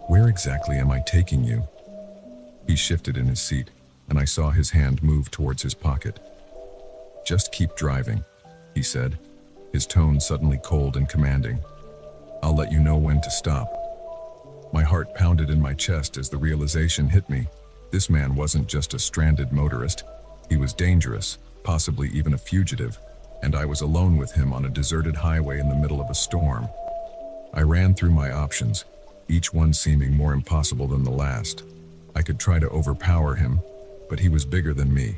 "where exactly am I taking you?" He shifted in his seat, and I saw his hand move towards his pocket. "Just keep driving," he said, his tone suddenly cold and commanding. "I'll let you know when to stop." My heart pounded in my chest as the realization hit me. This man wasn't just a stranded motorist. He was dangerous, possibly even a fugitive, and I was alone with him on a deserted highway in the middle of a storm. I ran through my options, each one seeming more impossible than the last. I could try to overpower him, but he was bigger than me,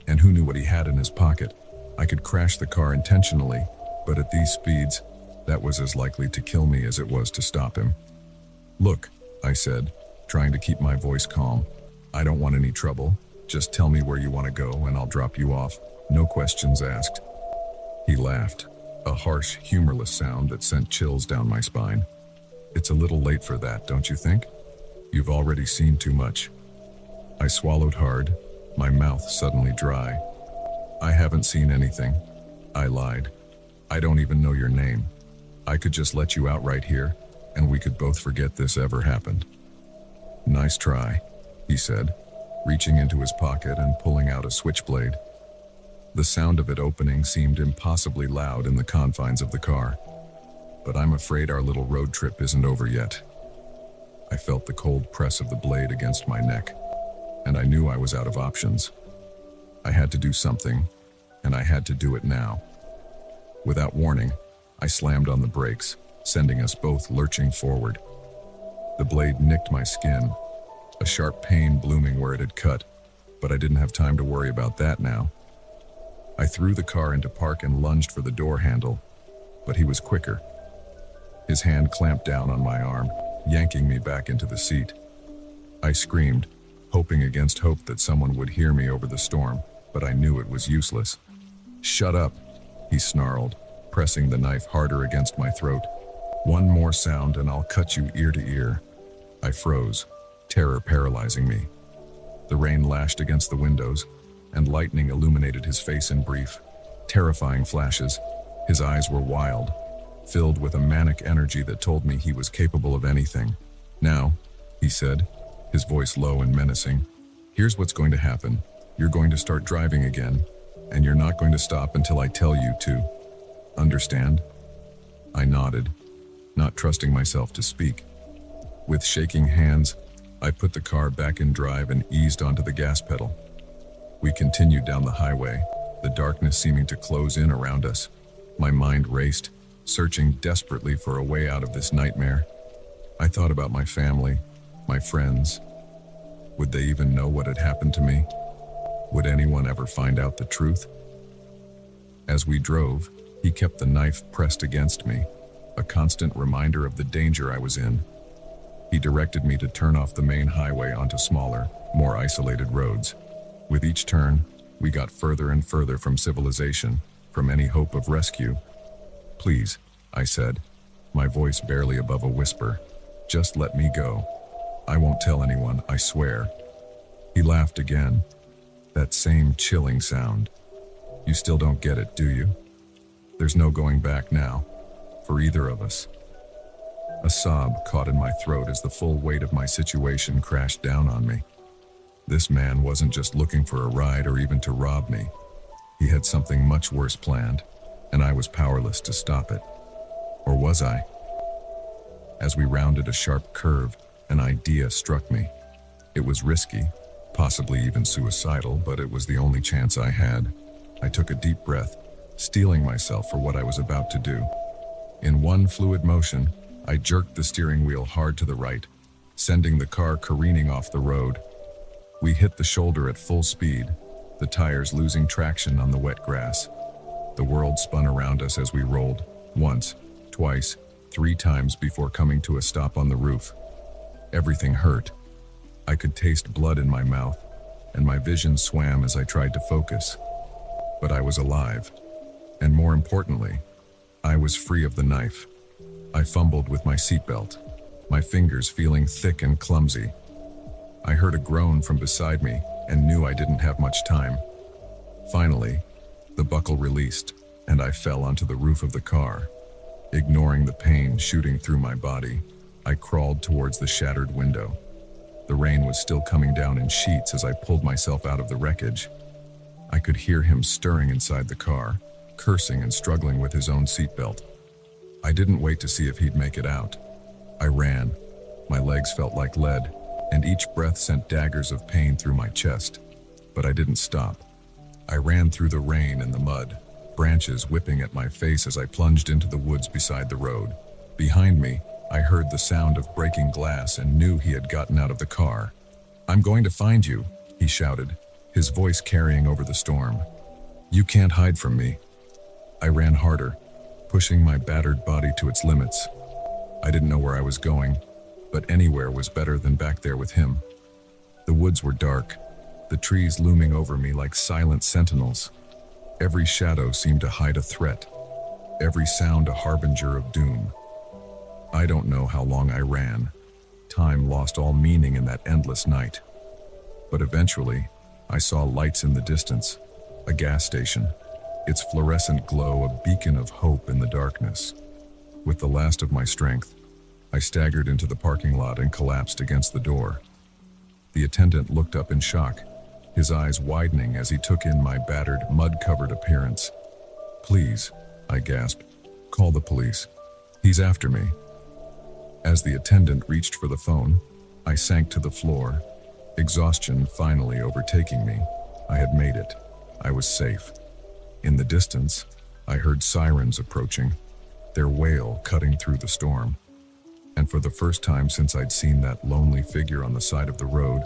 and who knew what he had in his pocket? I could crash the car intentionally, but at these speeds, that was as likely to kill me as it was to stop him. "Look," I said, trying to keep my voice calm. "I don't want any trouble. Just tell me where you want to go and I'll drop you off. No questions asked." He laughed, a harsh, humorless sound that sent chills down my spine. "It's a little late for that, don't you think? You've already seen too much." I swallowed hard, my mouth suddenly dry. "I haven't seen anything," I lied. "I don't even know your name. I could just let you out right here, and we could both forget this ever happened." "Nice try," he said, reaching into his pocket and pulling out a switchblade. The sound of it opening seemed impossibly loud in the confines of the car. But I'm afraid our little road trip isn't over yet. I felt the cold press of the blade against my neck, and I knew I was out of options. I had to do something, and I had to do it now. Without warning, I slammed on the brakes, sending us both lurching forward. The blade nicked my skin, a sharp pain blooming where it had cut, but I didn't have time to worry about that now. I threw the car into park and lunged for the door handle, but he was quicker. His hand clamped down on my arm, yanking me back into the seat. I screamed, hoping against hope that someone would hear me over the storm, but I knew it was useless. "Shut up," he snarled, pressing the knife harder against my throat. "One more sound and I'll cut you ear to ear." I froze, terror paralyzing me. The rain lashed against the windows, and lightning illuminated his face in brief, terrifying flashes. His eyes were wild, filled with a manic energy that told me he was capable of anything. "Now," he said, his voice low and menacing, "here's what's going to happen. You're going to start driving again, and you're not going to stop until I tell you to. Understand?" I nodded, not trusting myself to speak. With shaking hands, I put the car back in drive and eased onto the gas pedal. We continued down the highway, the darkness seeming to close in around us. My mind raced, searching desperately for a way out of this nightmare. I thought about my family, my friends. Would they even know what had happened to me? Would anyone ever find out the truth? As we drove, he kept the knife pressed against me, a constant reminder of the danger I was in. He directed me to turn off the main highway onto smaller, more isolated roads. With each turn, we got further and further from civilization, from any hope of rescue. "Please," I said, my voice barely above a whisper, "just let me go. I won't tell anyone, I swear." He laughed again, that same chilling sound. "You still don't get it, do you? There's no going back now, for either of us." A sob caught in my throat as the full weight of my situation crashed down on me. This man wasn't just looking for a ride or even to rob me. He had something much worse planned, and I was powerless to stop it. Or was I? As we rounded a sharp curve, an idea struck me. It was risky, possibly even suicidal, but it was the only chance I had. I took a deep breath, steeling myself for what I was about to do. In one fluid motion, I jerked the steering wheel hard to the right, sending the car careening off the road. We hit the shoulder at full speed, the tires losing traction on the wet grass. The world spun around us as we rolled, once, twice, 3 times before coming to a stop on the roof. Everything hurt. I could taste blood in my mouth, and my vision swam as I tried to focus. But I was alive, and more importantly, I was free of the knife. I fumbled with my seatbelt, my fingers feeling thick and clumsy. I heard a groan from beside me and knew I didn't have much time. Finally, the buckle released, and I fell onto the roof of the car. Ignoring the pain shooting through my body, I crawled towards the shattered window. The rain was still coming down in sheets as I pulled myself out of the wreckage. I could hear him stirring inside the car, cursing and struggling with his own seatbelt. I didn't wait to see if he'd make it out. I ran. My legs felt like lead, and each breath sent daggers of pain through my chest. But I didn't stop. I ran through the rain and the mud, branches whipping at my face as I plunged into the woods beside the road. Behind me, I heard the sound of breaking glass and knew he had gotten out of the car. "I'm going to find you," he shouted, his voice carrying over the storm. "You can't hide from me." I ran harder, pushing my battered body to its limits. I didn't know where I was going, but anywhere was better than back there with him. The woods were dark, the trees looming over me like silent sentinels. Every shadow seemed to hide a threat, every sound a harbinger of doom. I don't know how long I ran. Time lost all meaning in that endless night. But eventually, I saw lights in the distance, a gas station, its fluorescent glow a beacon of hope in the darkness. With the last of my strength, I staggered into the parking lot and collapsed against the door. The attendant looked up in shock, his eyes widening as he took in my battered, mud-covered appearance. "Please," I gasped, "call the police. He's after me." As the attendant reached for the phone, I sank to the floor, exhaustion finally overtaking me. I had made it. I was safe. In the distance, I heard sirens approaching, their wail cutting through the storm. And for the first time since I'd seen that lonely figure on the side of the road,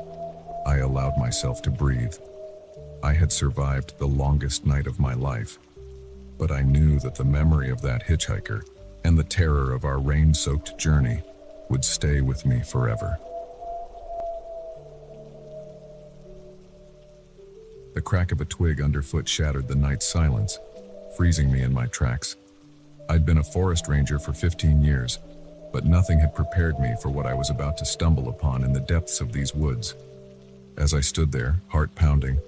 I allowed myself to breathe. I had survived the longest night of my life, but I knew that the memory of that hitchhiker and the terror of our rain-soaked journey would stay with me forever. The crack of a twig underfoot shattered the night's silence, freezing me in my tracks. I'd been a forest ranger for 15 years, but nothing had prepared me for what I was about to stumble upon in the depths of these woods. As I stood there, heart pounding,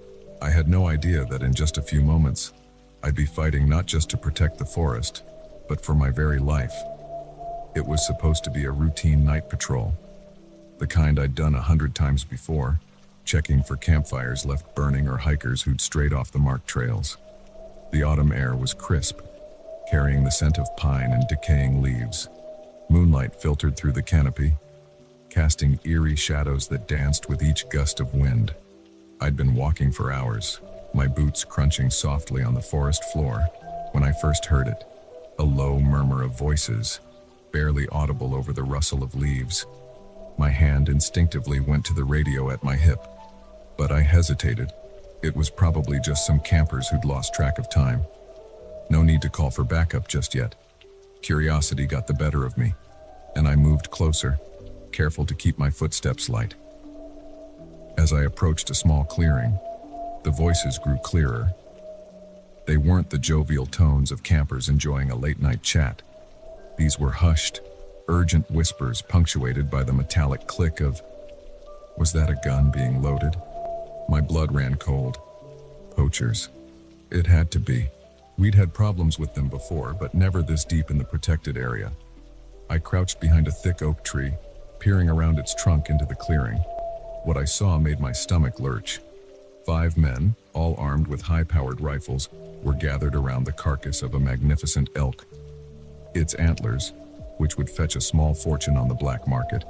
I had no idea that in just a few moments, I'd be fighting not just to protect the forest, but for my very life. It was supposed to be a routine night patrol, the kind I'd done 100 times before, checking for campfires left burning or hikers who'd strayed off the marked trails. The autumn air was crisp, carrying the scent of pine and decaying leaves. Moonlight filtered through the canopy, casting eerie shadows that danced with each gust of wind. I'd been walking for hours, my boots crunching softly on the forest floor, when I first heard it, a low murmur of voices, barely audible over the rustle of leaves. My hand instinctively went to the radio at my hip, but I hesitated. It was probably just some campers who'd lost track of time. No need to call for backup just yet. Curiosity got the better of me, and I moved closer, careful to keep my footsteps light. As I approached a small clearing, the voices grew clearer. They weren't the jovial tones of campers enjoying a late-night chat. These were hushed, urgent whispers punctuated by the metallic click of, was that a gun being loaded? My blood ran cold. Poachers. It had to be. We'd had problems with them before, but never this deep in the protected area. I crouched behind a thick oak tree, peering around its trunk into the clearing. What I saw made my stomach lurch. 5 men, all armed with high-powered rifles, were gathered around the carcass of a magnificent elk. Its antlers, which would fetch a small fortune on the black market,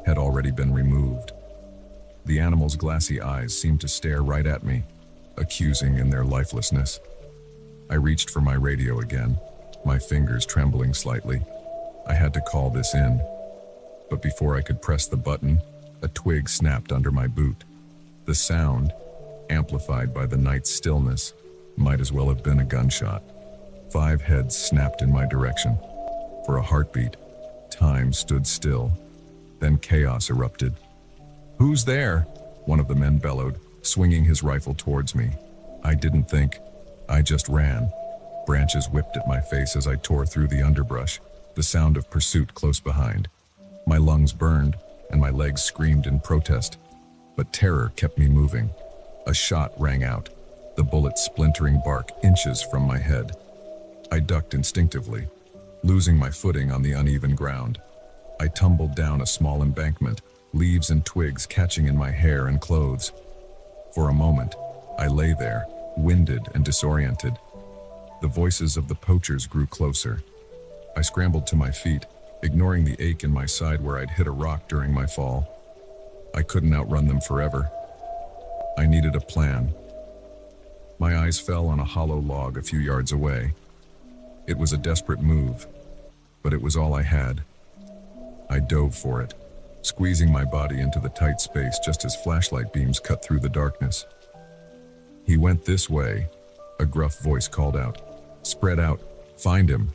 had already been removed. The animal's glassy eyes seemed to stare right at me, accusing in their lifelessness. I reached for my radio again, my fingers trembling slightly. I had to call this in. But before I could press the button, a twig snapped under my boot. The sound, amplified by the night's stillness, might as well have been a gunshot. 5 heads snapped in my direction. For a heartbeat, time stood still. Then chaos erupted. "Who's there?" one of the men bellowed, swinging his rifle towards me. I didn't think. I just ran. Branches whipped at my face as I tore through the underbrush, the sound of pursuit close behind. My lungs burned, and my legs screamed in protest. But terror kept me moving. A shot rang out, the bullet splintering bark inches from my head. I ducked instinctively, losing my footing on the uneven ground. I tumbled down a small embankment, leaves and twigs catching in my hair and clothes. For a moment, I lay there, winded and disoriented. The voices of the poachers grew closer. I scrambled to my feet, ignoring the ache in my side where I'd hit a rock during my fall. I couldn't outrun them forever. I needed a plan. My eyes fell on a hollow log a few yards away. It was a desperate move, but it was all I had. I dove for it, squeezing my body into the tight space just as flashlight beams cut through the darkness. "He went this way," a gruff voice called out. "Spread out, find him."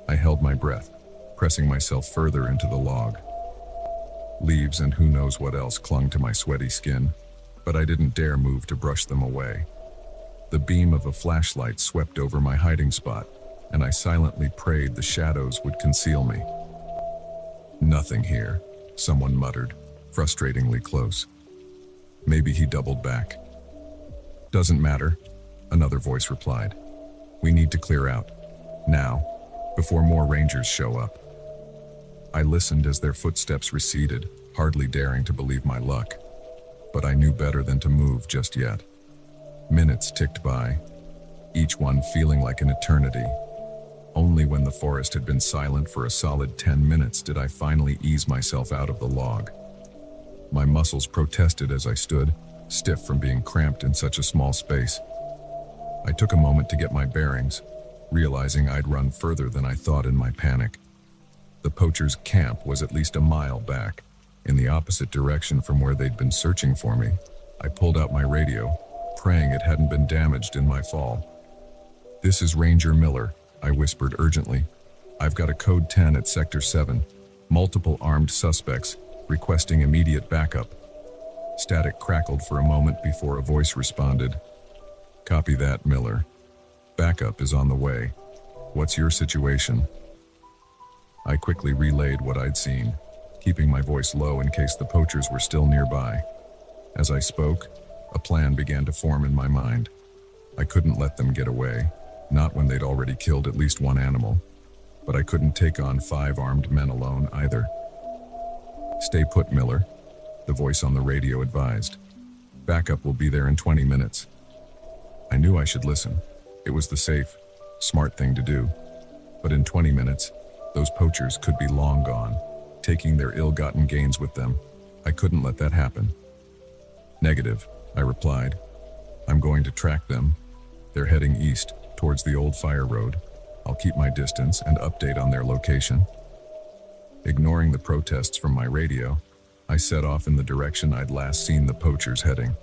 I held my breath, pressing myself further into the log. Leaves and who knows what else clung to my sweaty skin, but I didn't dare move to brush them away. The beam of a flashlight swept over my hiding spot, and I silently prayed the shadows would conceal me. "Nothing here," someone muttered, frustratingly close. Maybe he doubled back. "Doesn't matter," another voice replied. "We need to clear out. Now, before more rangers show up." I listened as their footsteps receded, hardly daring to believe my luck. But I knew better than to move just yet. Minutes ticked by, each one feeling like an eternity. Only when the forest had been silent for a solid 10 minutes did I finally ease myself out of the log. My muscles protested as I stood, stiff from being cramped in such a small space. I took a moment to get my bearings, realizing I'd run further than I thought in my panic. The poachers' camp was at least a mile back, in the opposite direction from where they'd been searching for me. I pulled out my radio, praying it hadn't been damaged in my fall. "This is Ranger Miller," I whispered urgently. "I've got a code 10 at Sector 7. Multiple armed suspects requesting immediate backup." Static crackled for a moment before a voice responded. "Copy that, Miller. Backup is on the way. What's your situation?" I quickly relayed what I'd seen, keeping my voice low in case the poachers were still nearby. As I spoke, a plan began to form in my mind. I couldn't let them get away, not when they'd already killed at least one animal. But I couldn't take on 5 armed men alone either. "Stay put, Miller," the voice on the radio advised. "Backup will be there in 20 minutes. I knew I should listen. It was the safe, smart thing to do. But in 20 minutes, those poachers could be long gone, taking their ill-gotten gains with them. I couldn't let that happen. "Negative," I replied. "I'm going to track them. They're heading east, towards the old fire road. I'll keep my distance and update on their location." Ignoring the protests from my radio, I set off in the direction I'd last seen the poachers heading.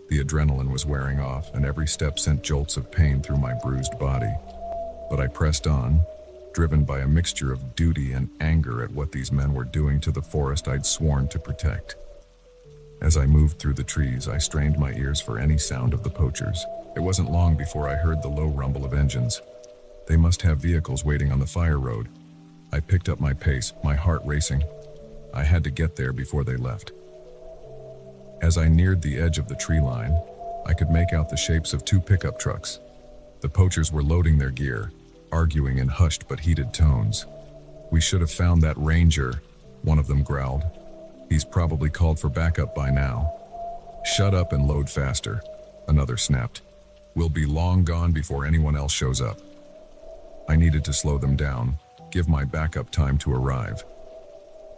The adrenaline was wearing off, and every step sent jolts of pain through my bruised body. But I pressed on, driven by a mixture of duty and anger at what these men were doing to the forest I'd sworn to protect. As I moved through the trees, I strained my ears for any sound of the poachers. It wasn't long before I heard the low rumble of engines. They must have vehicles waiting on the fire road. I picked up my pace, my heart racing. I had to get there before they left. As I neared the edge of the tree line, I could make out the shapes of 2 pickup trucks. The poachers were loading their gear, arguing in hushed but heated tones. "We should have found that ranger," one of them growled. "He's probably called for backup by now." "Shut up and load faster," another snapped. "We'll be long gone before anyone else shows up." I needed to slow them down, give my backup time to arrive.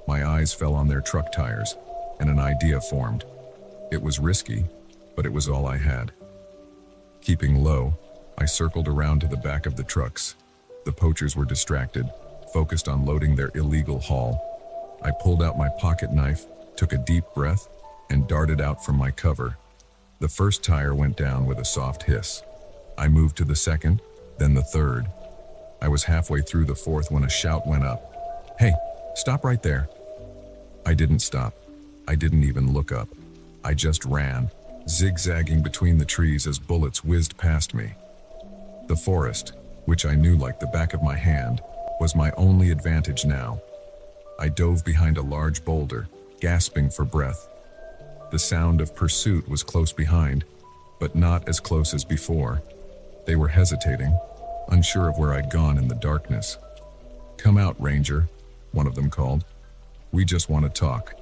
My eyes fell on their truck tires, and an idea formed. It was risky, but it was all I had. Keeping low, I circled around to the back of the trucks. The poachers were distracted, focused on loading their illegal haul. I pulled out my pocket knife, took a deep breath, and darted out from my cover. The first tire went down with a soft hiss. I moved to the second, then the third. I was halfway through the fourth when a shout went up. "Hey, stop right there." I didn't stop. I didn't even look up. I just ran, zigzagging between the trees as bullets whizzed past me. The forest, which I knew like the back of my hand, was my only advantage now. I dove behind a large boulder, gasping for breath. The sound of pursuit was close behind, but not as close as before. They were hesitating, unsure of where I'd gone in the darkness. "Come out, Ranger," one of them called. "We just want to talk."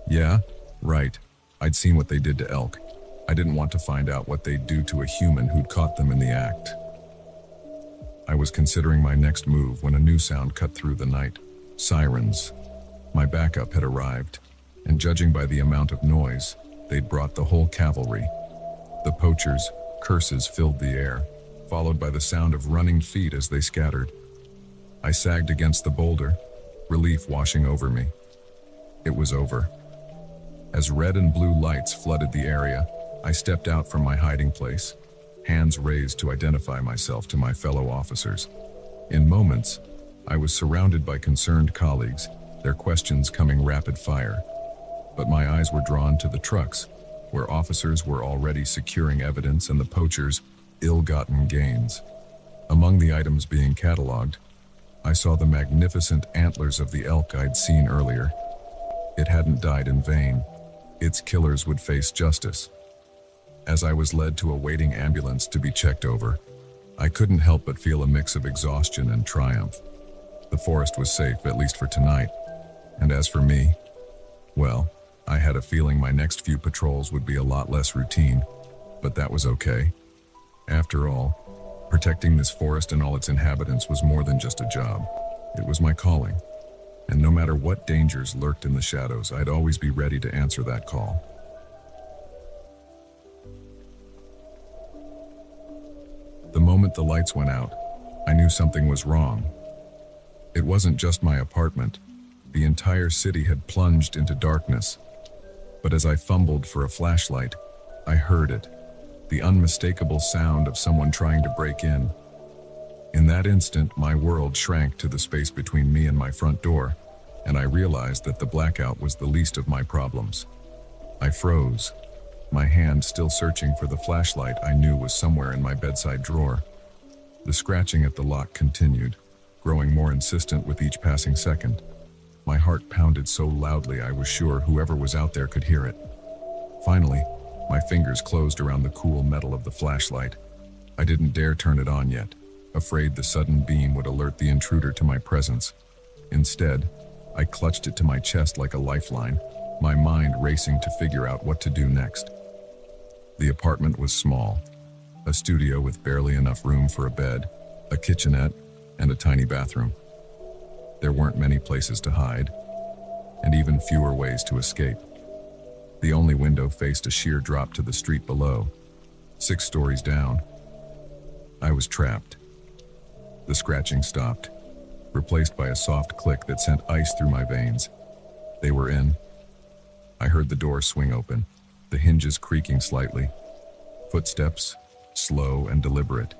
"Yeah? Right. I'd seen what they did to elk. I didn't want to find out what they'd do to a human who'd caught them in the act." I was considering my next move when a new sound cut through the night. Sirens. My backup had arrived, and judging by the amount of noise, they'd brought the whole cavalry. The poachers' curses filled the air, followed by the sound of running feet as they scattered. I sagged against the boulder, relief washing over me. It was over. As red and blue lights flooded the area, I stepped out from my hiding place, hands raised to identify myself to my fellow officers. In moments, I was surrounded by concerned colleagues, their questions coming rapid fire. But my eyes were drawn to the trucks, where officers were already securing evidence and the poachers' ill-gotten gains. Among the items being cataloged, I saw the magnificent antlers of the elk I'd seen earlier. It hadn't died in vain. Its killers would face justice. As I was led to a waiting ambulance to be checked over, I couldn't help but feel a mix of exhaustion and triumph. The forest was safe, at least for tonight. And as for me, well, I had a feeling my next few patrols would be a lot less routine, but that was okay. After all, protecting this forest and all its inhabitants was more than just a job. It was my calling. And no matter what dangers lurked in the shadows, I'd always be ready to answer that call. The moment the lights went out, I knew something was wrong. It wasn't just my apartment. The entire city had plunged into darkness. But as I fumbled for a flashlight, I heard it, the unmistakable sound of someone trying to break in. In that instant, my world shrank to the space between me and my front door, and I realized that the blackout was the least of my problems. I froze, my hand still searching for the flashlight I knew was somewhere in my bedside drawer. The scratching at the lock continued, growing more insistent with each passing second. My heart pounded so loudly I was sure whoever was out there could hear it. Finally, my fingers closed around the cool metal of the flashlight. I didn't dare turn it on yet, afraid the sudden beam would alert the intruder to my presence. Instead, I clutched it to my chest like a lifeline, my mind racing to figure out what to do next. The apartment was small, a studio with barely enough room for a bed, a kitchenette, and a tiny bathroom. There weren't many places to hide, and even fewer ways to escape. The only window faced a sheer drop to the street below, 6 stories down. I was trapped. The scratching stopped, replaced by a soft click that sent ice through my veins. They were in. I heard the door swing open, the hinges creaking slightly. Footsteps, slow and deliberate,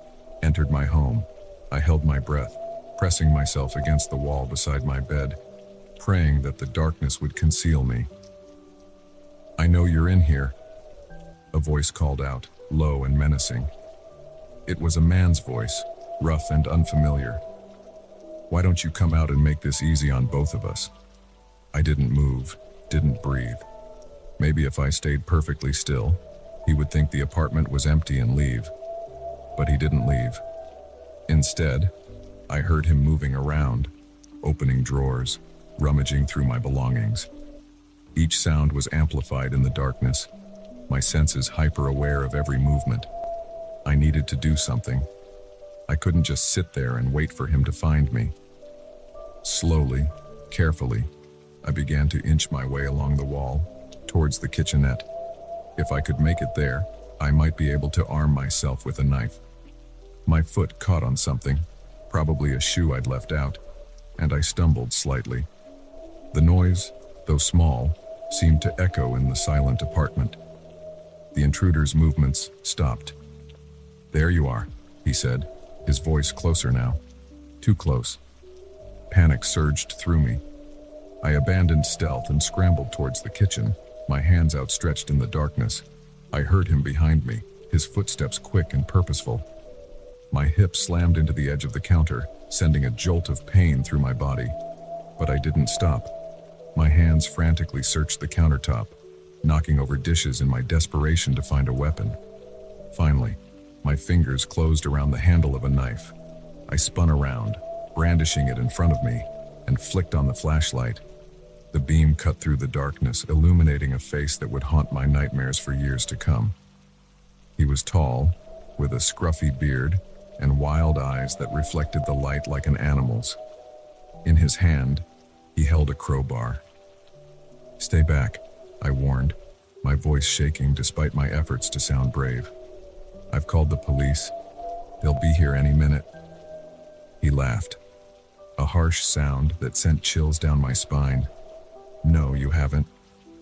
entered my home. I held my breath, pressing myself against the wall beside my bed, praying that the darkness would conceal me. "I know you're in here," a voice called out, low and menacing. It was a man's voice, rough and unfamiliar. "Why don't you come out and make this easy on both of us?" I didn't move, didn't breathe. Maybe if I stayed perfectly still, he would think the apartment was empty and leave. But he didn't leave. Instead, I heard him moving around, opening drawers, rummaging through my belongings. Each sound was amplified in the darkness, my senses hyper-aware of every movement. I needed to do something. I couldn't just sit there and wait for him to find me. Slowly, carefully, I began to inch my way along the wall, towards the kitchenette. If I could make it there, I might be able to arm myself with a knife. My foot caught on something, probably a shoe I'd left out, and I stumbled slightly. The noise, though small, seemed to echo in the silent apartment. The intruder's movements stopped. "There you are," he said, his voice closer now. Too close. Panic surged through me. I abandoned stealth and scrambled towards the kitchen, my hands outstretched in the darkness. I heard him behind me, his footsteps quick and purposeful. My hip slammed into the edge of the counter, sending a jolt of pain through my body. But I didn't stop. My hands frantically searched the countertop, knocking over dishes in my desperation to find a weapon. Finally, my fingers closed around the handle of a knife. I spun around, brandishing it in front of me, and flicked on the flashlight. The beam cut through the darkness, illuminating a face that would haunt my nightmares for years to come. He was tall, with a scruffy beard and wild eyes that reflected the light like an animal's. In his hand, he held a crowbar. "Stay back," I warned, my voice shaking despite my efforts to sound brave. "I've called the police. They'll be here any minute." He laughed, a harsh sound that sent chills down my spine. "No, you haven't.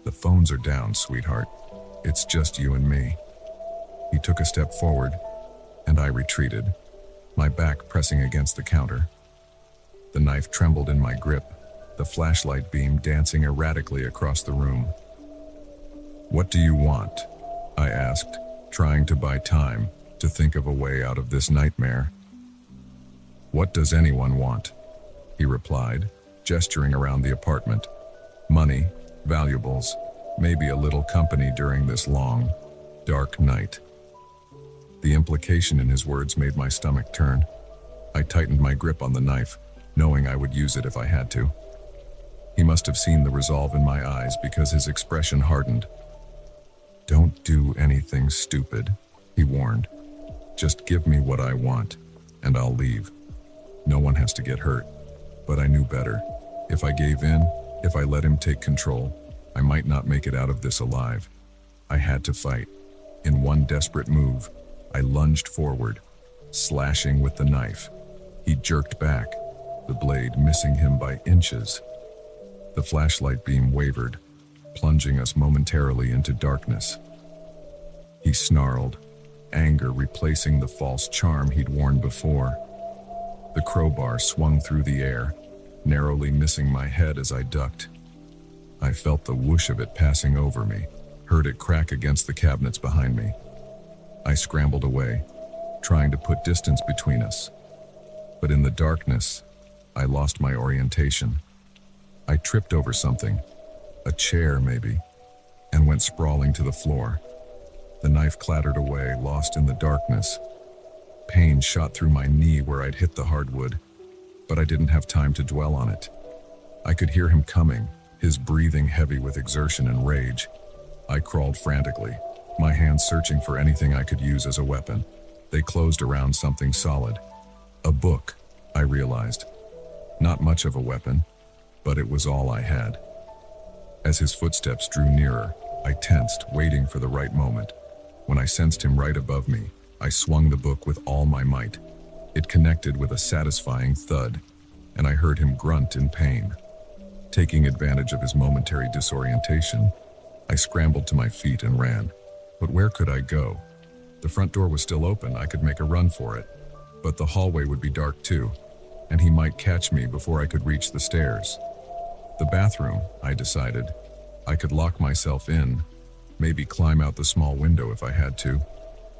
The phones are down, sweetheart. It's just you and me." He took a step forward, and I retreated, my back pressing against the counter. The knife trembled in my grip, the flashlight beam dancing erratically across the room. "What do you want?" I asked, trying to buy time, to think of a way out of this nightmare. "What does anyone want?" he replied, gesturing around the apartment. "Money, valuables, maybe a little company during this long, dark night." The implication in his words made my stomach turn. I tightened my grip on the knife, knowing I would use it if I had to. He must have seen the resolve in my eyes because his expression hardened. "Don't do anything stupid," he warned. "Just give me what I want, and I'll leave. No one has to get hurt." But I knew better. If I gave in, if I let him take control, I might not make it out of this alive. I had to fight. In one desperate move, I lunged forward, slashing with the knife. He jerked back, the blade missing him by inches. The flashlight beam wavered, plunging us momentarily into darkness. He snarled, anger replacing the false charm he'd worn before. The crowbar swung through the air, narrowly missing my head as I ducked. I felt the whoosh of it passing over me, heard it crack against the cabinets behind me. I scrambled away, trying to put distance between us. But in the darkness, I lost my orientation. I tripped over something, a chair maybe, and went sprawling to the floor. The knife clattered away, lost in the darkness. Pain shot through my knee where I'd hit the hardwood, but I didn't have time to dwell on it. I could hear him coming, his breathing heavy with exertion and rage. I crawled frantically, my hands searching for anything I could use as a weapon. They closed around something solid. A book, I realized. Not much of a weapon, but it was all I had. As his footsteps drew nearer, I tensed, waiting for the right moment. When I sensed him right above me, I swung the book with all my might. It connected with a satisfying thud, and I heard him grunt in pain. Taking advantage of his momentary disorientation, I scrambled to my feet and ran. But where could I go? The front door was still open, I could make a run for it. But the hallway would be dark too, and he might catch me before I could reach the stairs. The bathroom, I decided. I could lock myself in, maybe climb out the small window if I had to.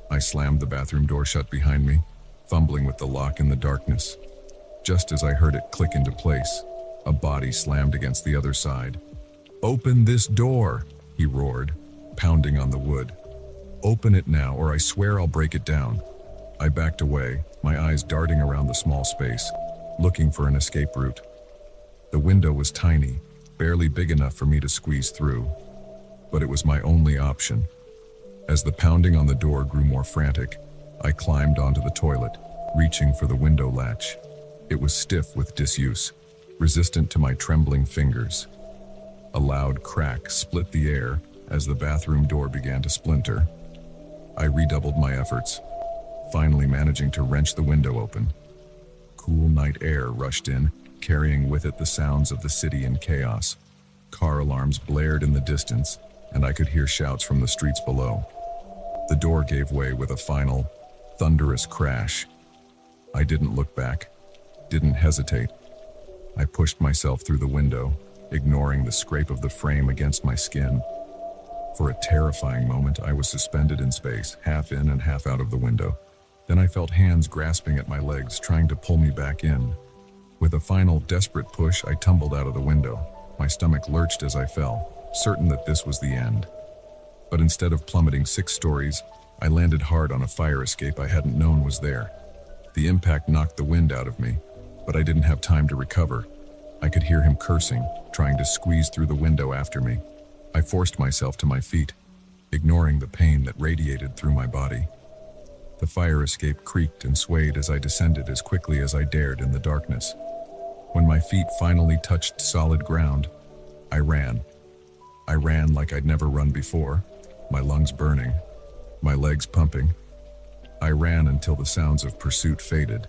I slammed the bathroom door shut behind me, fumbling with the lock in the darkness. Just as I heard it click into place, a body slammed against the other side. "Open this door," he roared, pounding on the wood. "Open it now, or I swear I'll break it down." I backed away, my eyes darting around the small space, looking for an escape route. The window was tiny, barely big enough for me to squeeze through, but it was my only option. As the pounding on the door grew more frantic, I climbed onto the toilet, reaching for the window latch. It was stiff with disuse, resistant to my trembling fingers. A loud crack split the air as the bathroom door began to splinter. I redoubled my efforts, finally managing to wrench the window open. Cool night air rushed in, carrying with it the sounds of the city in chaos. Car alarms blared in the distance, and I could hear shouts from the streets below. The door gave way with a final, thunderous crash. I didn't look back, didn't hesitate. I pushed myself through the window, ignoring the scrape of the frame against my skin. For a terrifying moment, I was suspended in space, half in and half out of the window. Then I felt hands grasping at my legs, trying to pull me back in. With a final, desperate push, I tumbled out of the window. My stomach lurched as I fell, certain that this was the end. But instead of plummeting 6 stories, I landed hard on a fire escape I hadn't known was there. The impact knocked the wind out of me, but I didn't have time to recover. I could hear him cursing, trying to squeeze through the window after me. I forced myself to my feet, ignoring the pain that radiated through my body. The fire escape creaked and swayed as I descended as quickly as I dared in the darkness. When my feet finally touched solid ground, I ran. I ran like I'd never run before, my lungs burning, my legs pumping. I ran until the sounds of pursuit faded,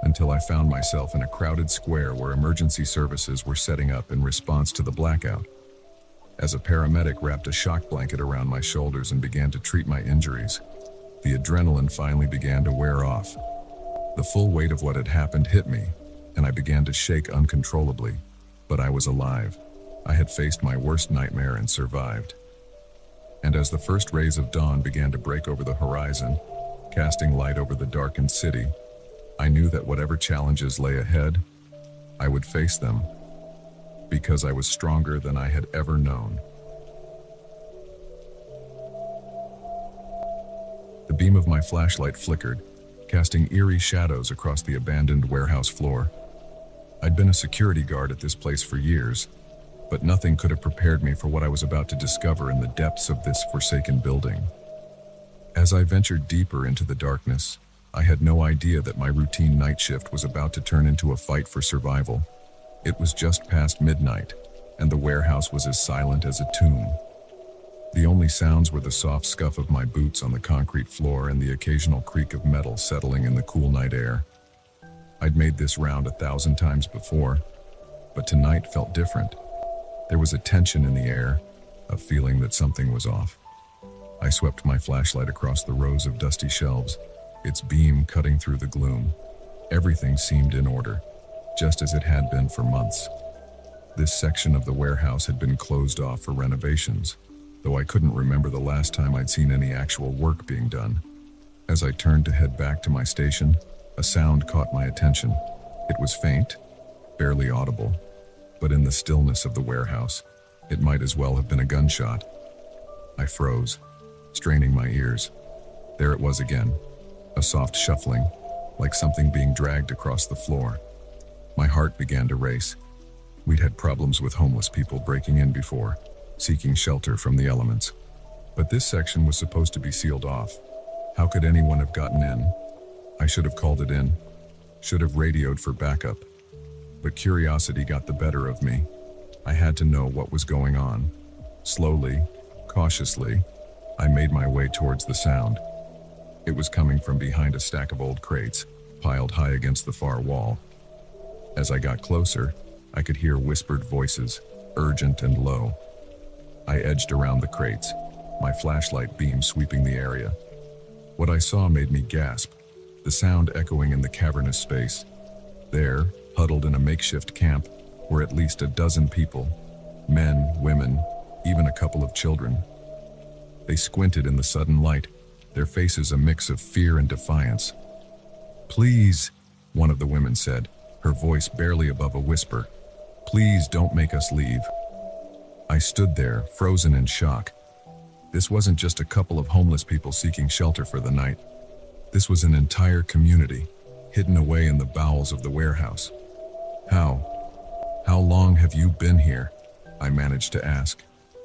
until I found myself in a crowded square where emergency services were setting up in response to the blackout. As a paramedic wrapped a shock blanket around my shoulders and began to treat my injuries, the adrenaline finally began to wear off. The full weight of what had happened hit me, and I began to shake uncontrollably, but I was alive. I had faced my worst nightmare and survived. And as the first rays of dawn began to break over the horizon, casting light over the darkened city, I knew that whatever challenges lay ahead, I would face them, because I was stronger than I had ever known. The beam of my flashlight flickered, casting eerie shadows across the abandoned warehouse floor. I'd been a security guard at this place for years, but nothing could have prepared me for what I was about to discover in the depths of this forsaken building. As I ventured deeper into the darkness, I had no idea that my routine night shift was about to turn into a fight for survival. It was just past midnight, and the warehouse was as silent as a tomb. The only sounds were the soft scuff of my boots on the concrete floor and the occasional creak of metal settling in the cool night air. I'd made this round 1,000 times before, but tonight felt different. There was a tension in the air, a feeling that something was off. I swept my flashlight across the rows of dusty shelves, its beam cutting through the gloom. Everything seemed in order, just as it had been for months. This section of the warehouse had been closed off for renovations, though I couldn't remember the last time I'd seen any actual work being done. As I turned to head back to my station, a sound caught my attention. It was faint, barely audible, but in the stillness of the warehouse, it might as well have been a gunshot. I froze, straining my ears. There it was again, a soft shuffling, like something being dragged across the floor. My heart began to race. We'd had problems with homeless people breaking in before, seeking shelter from the elements. But this section was supposed to be sealed off. How could anyone have gotten in? I should have called it in, should have radioed for backup. But curiosity got the better of me. I had to know what was going on. Slowly, cautiously, I made my way towards the sound. It was coming from behind a stack of old crates, piled high against the far wall. As I got closer, I could hear whispered voices, urgent and low. I edged around the crates, my flashlight beam sweeping the area. What I saw made me gasp, the sound echoing in the cavernous space. There, huddled in a makeshift camp, were at least a dozen people, men, women, even a couple of children. They squinted in the sudden light, their faces a mix of fear and defiance. "Please," one of the women said, her voice barely above a whisper, "please don't make us leave." I stood there, frozen in shock. This wasn't just a couple of homeless people seeking shelter for the night. This was an entire community, hidden away in the bowels of the warehouse. How long have you been here?" I managed to ask,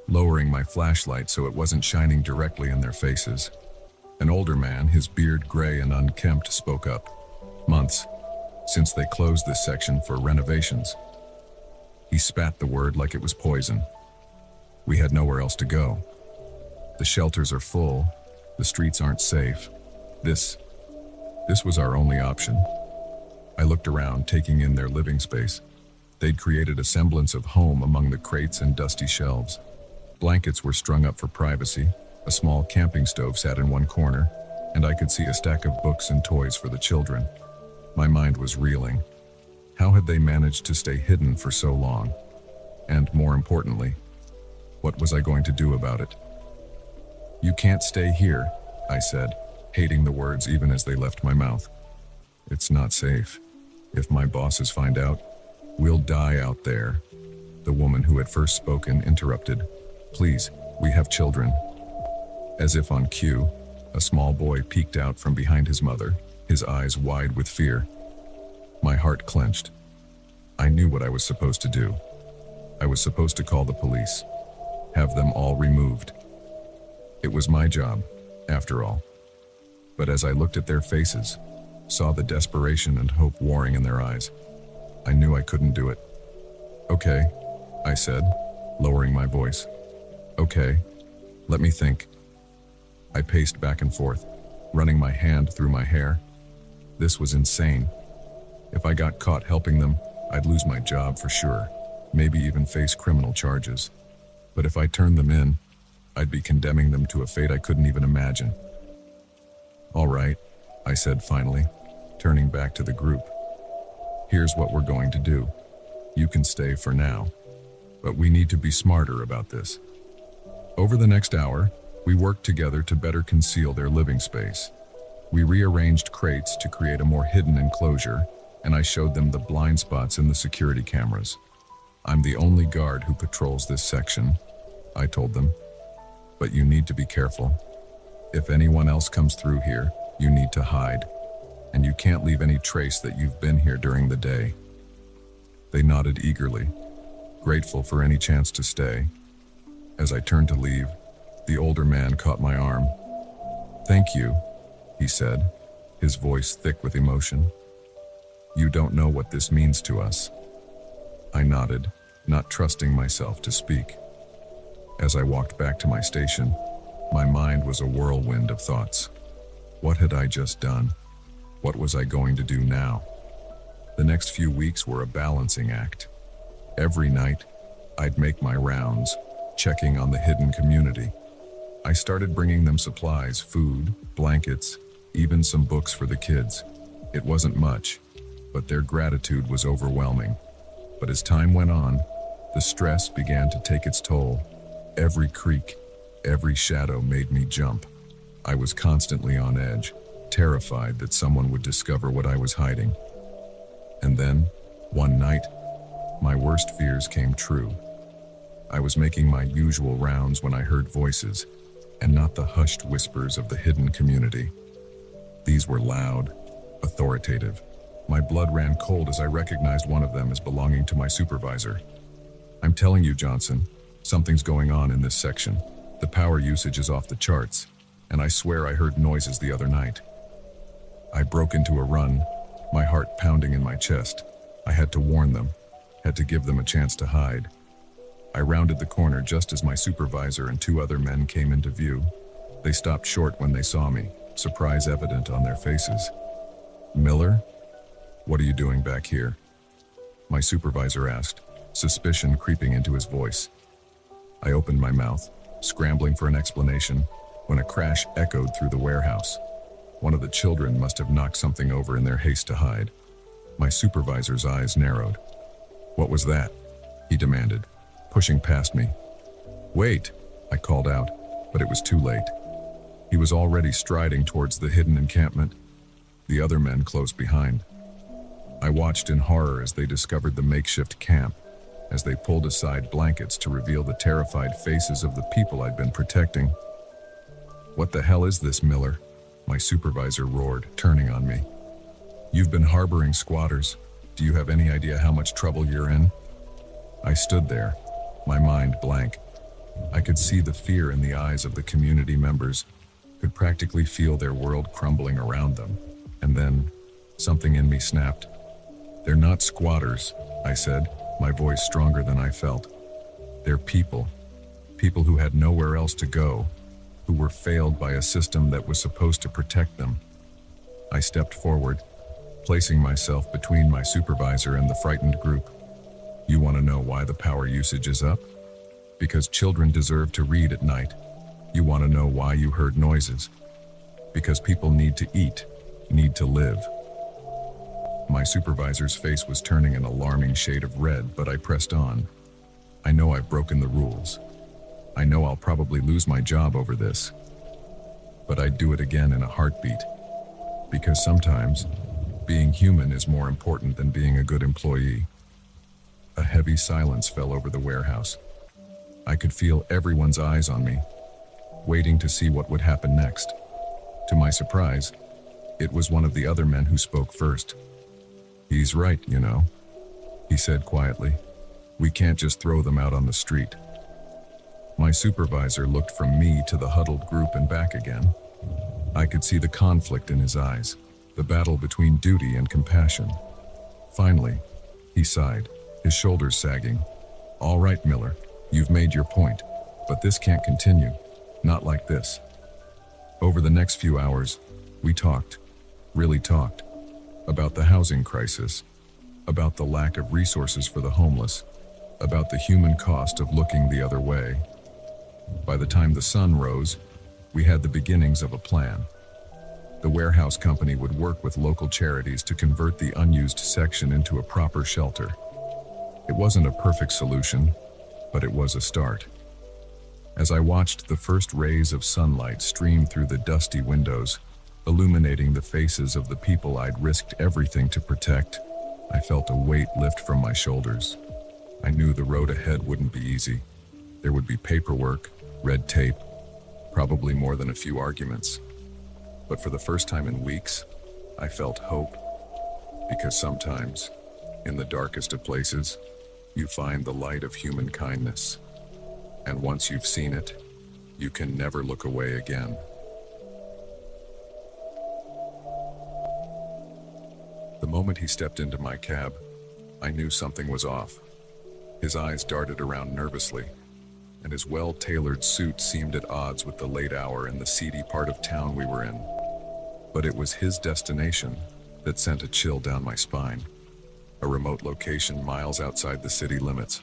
lowering my flashlight so it wasn't shining directly in their faces. An older man, his beard gray and unkempt, spoke up. "Months, since they closed this section for renovations." He spat the word like it was poison. "We had nowhere else to go. The shelters are full, the streets aren't safe. This was our only option." I looked around, taking in their living space. They'd created a semblance of home among the crates and dusty shelves. Blankets were strung up for privacy, a small camping stove sat in one corner, and I could see a stack of books and toys for the children. My mind was reeling. How had they managed to stay hidden for so long? And more importantly, what was I going to do about it? "You can't stay here," I said, hating the words even as they left my mouth. "It's not safe. If my bosses find out, we'll die out there." The woman who had first spoken interrupted. "Please, we have children." As if on cue, a small boy peeked out from behind his mother, his eyes wide with fear. My heart clenched. I knew what I was supposed to do. I was supposed to call the police, have them all removed. It was my job, after all. But as I looked at their faces, saw the desperation and hope warring in their eyes, I knew I couldn't do it. "Okay," I said, lowering my voice. "Okay, let me think." I paced back and forth, running my hand through my hair. This was insane. If I got caught helping them, I'd lose my job for sure, maybe even face criminal charges. But if I turned them in, I'd be condemning them to a fate I couldn't even imagine. "All right," I said finally, turning back to the group. "Here's what we're going to do. You can stay for now, but we need to be smarter about this." Over the next hour, we worked together to better conceal their living space. We rearranged crates to create a more hidden enclosure, and I showed them the blind spots in the security cameras. "I'm the only guard who patrols this section," I told them. "But you need to be careful. If anyone else comes through here, you need to hide, and you can't leave any trace that you've been here during the day." They nodded eagerly, grateful for any chance to stay. As I turned to leave, the older man caught my arm. "Thank you," he said, his voice thick with emotion. "You don't know what this means to us." I nodded, not trusting myself to speak. As I walked back to my station, my mind was a whirlwind of thoughts. What had I just done? What was I going to do now? The next few weeks were a balancing act. Every night, I'd make my rounds, checking on the hidden community. I started bringing them supplies, food, blankets, even some books for the kids. It wasn't much, but their gratitude was overwhelming. But as time went on, the stress began to take its toll. Every creak, every shadow made me jump. I was constantly on edge, terrified that someone would discover what I was hiding. And then, one night, my worst fears came true. I was making my usual rounds when I heard voices, and not the hushed whispers of the hidden community. These were loud, authoritative. My blood ran cold as I recognized one of them as belonging to my supervisor. "I'm telling you, Johnson, something's going on in this section. The power usage is off the charts, and I swear I heard noises the other night." I broke into a run, my heart pounding in my chest. I had to warn them, had to give them a chance to hide. I rounded the corner just as my supervisor and two other men came into view. They stopped short when they saw me, surprise evident on their faces. "Miller? What are you doing back here?" my supervisor asked, suspicion creeping into his voice. I opened my mouth, scrambling for an explanation, when a crash echoed through the warehouse. One of the children must have knocked something over in their haste to hide. My supervisor's eyes narrowed. "What was that?" he demanded, pushing past me. "Wait," I called out, but it was too late. He was already striding towards the hidden encampment, the other men close behind. I watched in horror as they discovered the makeshift camp, as they pulled aside blankets to reveal the terrified faces of the people I'd been protecting. "What the hell is this, Miller?" my supervisor roared, turning on me. "You've been harboring squatters. Do you have any idea how much trouble you're in?" I stood there, my mind blank. I could see the fear in the eyes of the community members, could practically feel their world crumbling around them. And then, something in me snapped. "They're not squatters," I said, my voice stronger than I felt. "They're people. People who had nowhere else to go, who were failed by a system that was supposed to protect them." I stepped forward, placing myself between my supervisor and the frightened group. "You want to know why the power usage is up? Because children deserve to read at night. You want to know why you heard noises? Because people need to eat, need to live." My supervisor's face was turning an alarming shade of red, but I pressed on. "I know I've broken the rules. I know I'll probably lose my job over this. But I'd do it again in a heartbeat. Because sometimes, being human is more important than being a good employee." A heavy silence fell over the warehouse. I could feel everyone's eyes on me, waiting to see what would happen next. To my surprise, it was one of the other men who spoke first. "He's right, you know," he said quietly. "We can't just throw them out on the street." My supervisor looked from me to the huddled group and back again. I could see the conflict in his eyes, the battle between duty and compassion. Finally, he sighed, his shoulders sagging. "All right, Miller, you've made your point, but this can't continue. Not like this." Over the next few hours, we talked, really talked, about the housing crisis, about the lack of resources for the homeless, about the human cost of looking the other way. By the time the sun rose, we had the beginnings of a plan. The warehouse company would work with local charities to convert the unused section into a proper shelter. It wasn't a perfect solution, but it was a start. As I watched the first rays of sunlight stream through the dusty windows, illuminating the faces of the people I'd risked everything to protect, I felt a weight lift from my shoulders. I knew the road ahead wouldn't be easy. There would be paperwork, red tape, probably more than a few arguments. But for the first time in weeks, I felt hope. Because sometimes, in the darkest of places, you find the light of human kindness. And once you've seen it, you can never look away again. The moment he stepped into my cab, I knew something was off. His eyes darted around nervously, and his well-tailored suit seemed at odds with the late hour in the seedy part of town we were in. But it was his destination that sent a chill down my spine, a remote location miles outside the city limits.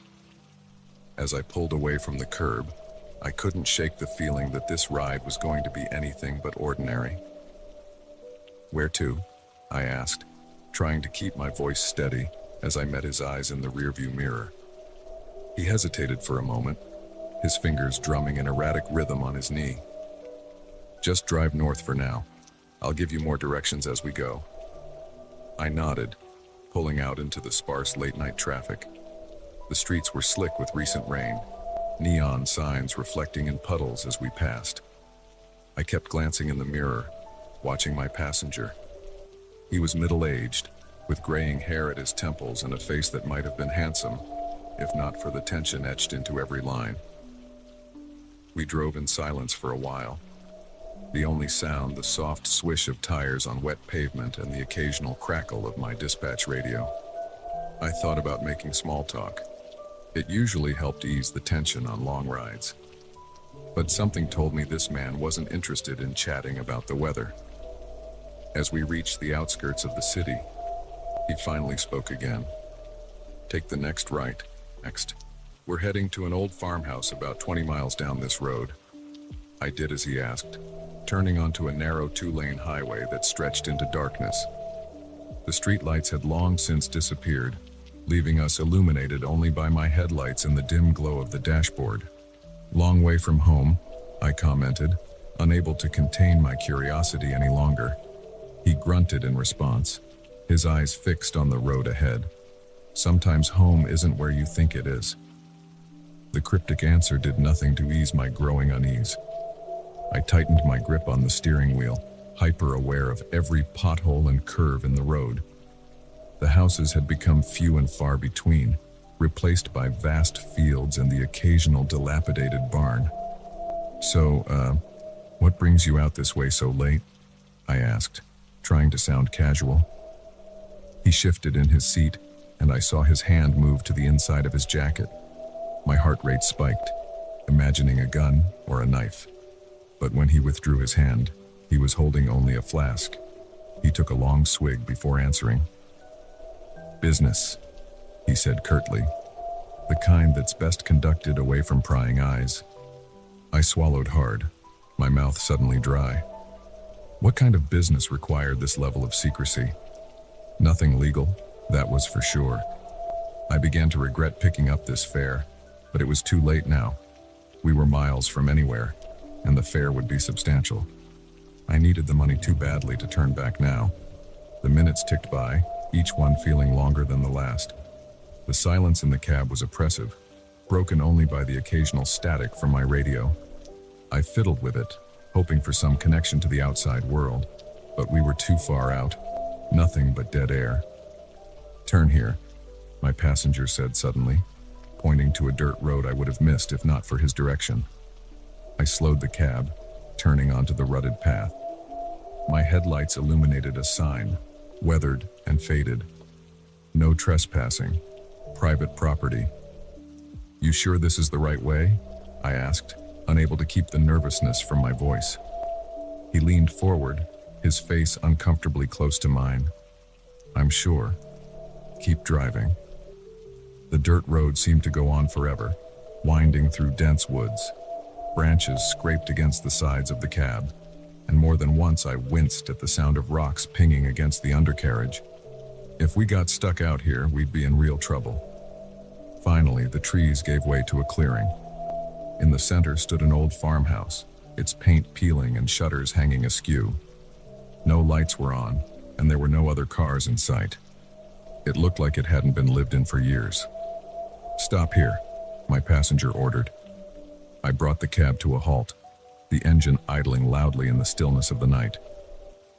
As I pulled away from the curb, I couldn't shake the feeling that this ride was going to be anything but ordinary. "Where to?" I asked, trying to keep my voice steady as I met his eyes in the rearview mirror. He hesitated for a moment, his fingers drumming an erratic rhythm on his knee. "Just drive north for now. I'll give you more directions as we go." I nodded, pulling out into the sparse late-night traffic. The streets were slick with recent rain, neon signs reflecting in puddles as we passed. I kept glancing in the mirror, watching my passenger. He was middle-aged, with graying hair at his temples and a face that might have been handsome, if not for the tension etched into every line. We drove in silence for a while. The only sound, the soft swish of tires on wet pavement and the occasional crackle of my dispatch radio. I thought about making small talk. It usually helped ease the tension on long rides. But something told me this man wasn't interested in chatting about the weather. As we reached the outskirts of the city, he finally spoke again. "Take the next right. Next. We're heading to an old farmhouse about 20 miles down this road." I did as he asked, turning onto a narrow 2-lane highway that stretched into darkness. The streetlights had long since disappeared, leaving us illuminated only by my headlights and the dim glow of the dashboard. "Long way from home," I commented, unable to contain my curiosity any longer. He grunted in response, his eyes fixed on the road ahead. "Sometimes home isn't where you think it is." The cryptic answer did nothing to ease my growing unease. I tightened my grip on the steering wheel, hyper-aware of every pothole and curve in the road. The houses had become few and far between, replaced by vast fields and the occasional dilapidated barn. "So, what brings you out this way so late?" I asked, trying to sound casual. He shifted in his seat, and I saw his hand move to the inside of his jacket. My heart rate spiked, imagining a gun or a knife. But when he withdrew his hand, he was holding only a flask. He took a long swig before answering. "Business," he said curtly, "the kind that's best conducted away from prying eyes." I swallowed hard, my mouth suddenly dry. What kind of business required this level of secrecy? Nothing legal, that was for sure. I began to regret picking up this fare, but it was too late now. We were miles from anywhere, and the fare would be substantial. I needed the money too badly to turn back now. The minutes ticked by, each one feeling longer than the last. The silence in the cab was oppressive, broken only by the occasional static from my radio. I fiddled with it, hoping for some connection to the outside world, but we were too far out, nothing but dead air. "Turn here," my passenger said suddenly, pointing to a dirt road I would have missed if not for his direction. I slowed the cab, turning onto the rutted path. My headlights illuminated a sign, weathered and faded. "No trespassing. Private property." "You sure this is the right way?" I asked, unable to keep the nervousness from my voice. He leaned forward, his face uncomfortably close to mine. "I'm sure. Keep driving." The dirt road seemed to go on forever, winding through dense woods. Branches scraped against the sides of the cab, and more than once I winced at the sound of rocks pinging against the undercarriage. If we got stuck out here, we'd be in real trouble. Finally, the trees gave way to a clearing. In the center stood an old farmhouse, its paint peeling and shutters hanging askew. No lights were on, and there were no other cars in sight. It looked like it hadn't been lived in for years. "Stop here," my passenger ordered. I brought the cab to a halt, the engine idling loudly in the stillness of the night.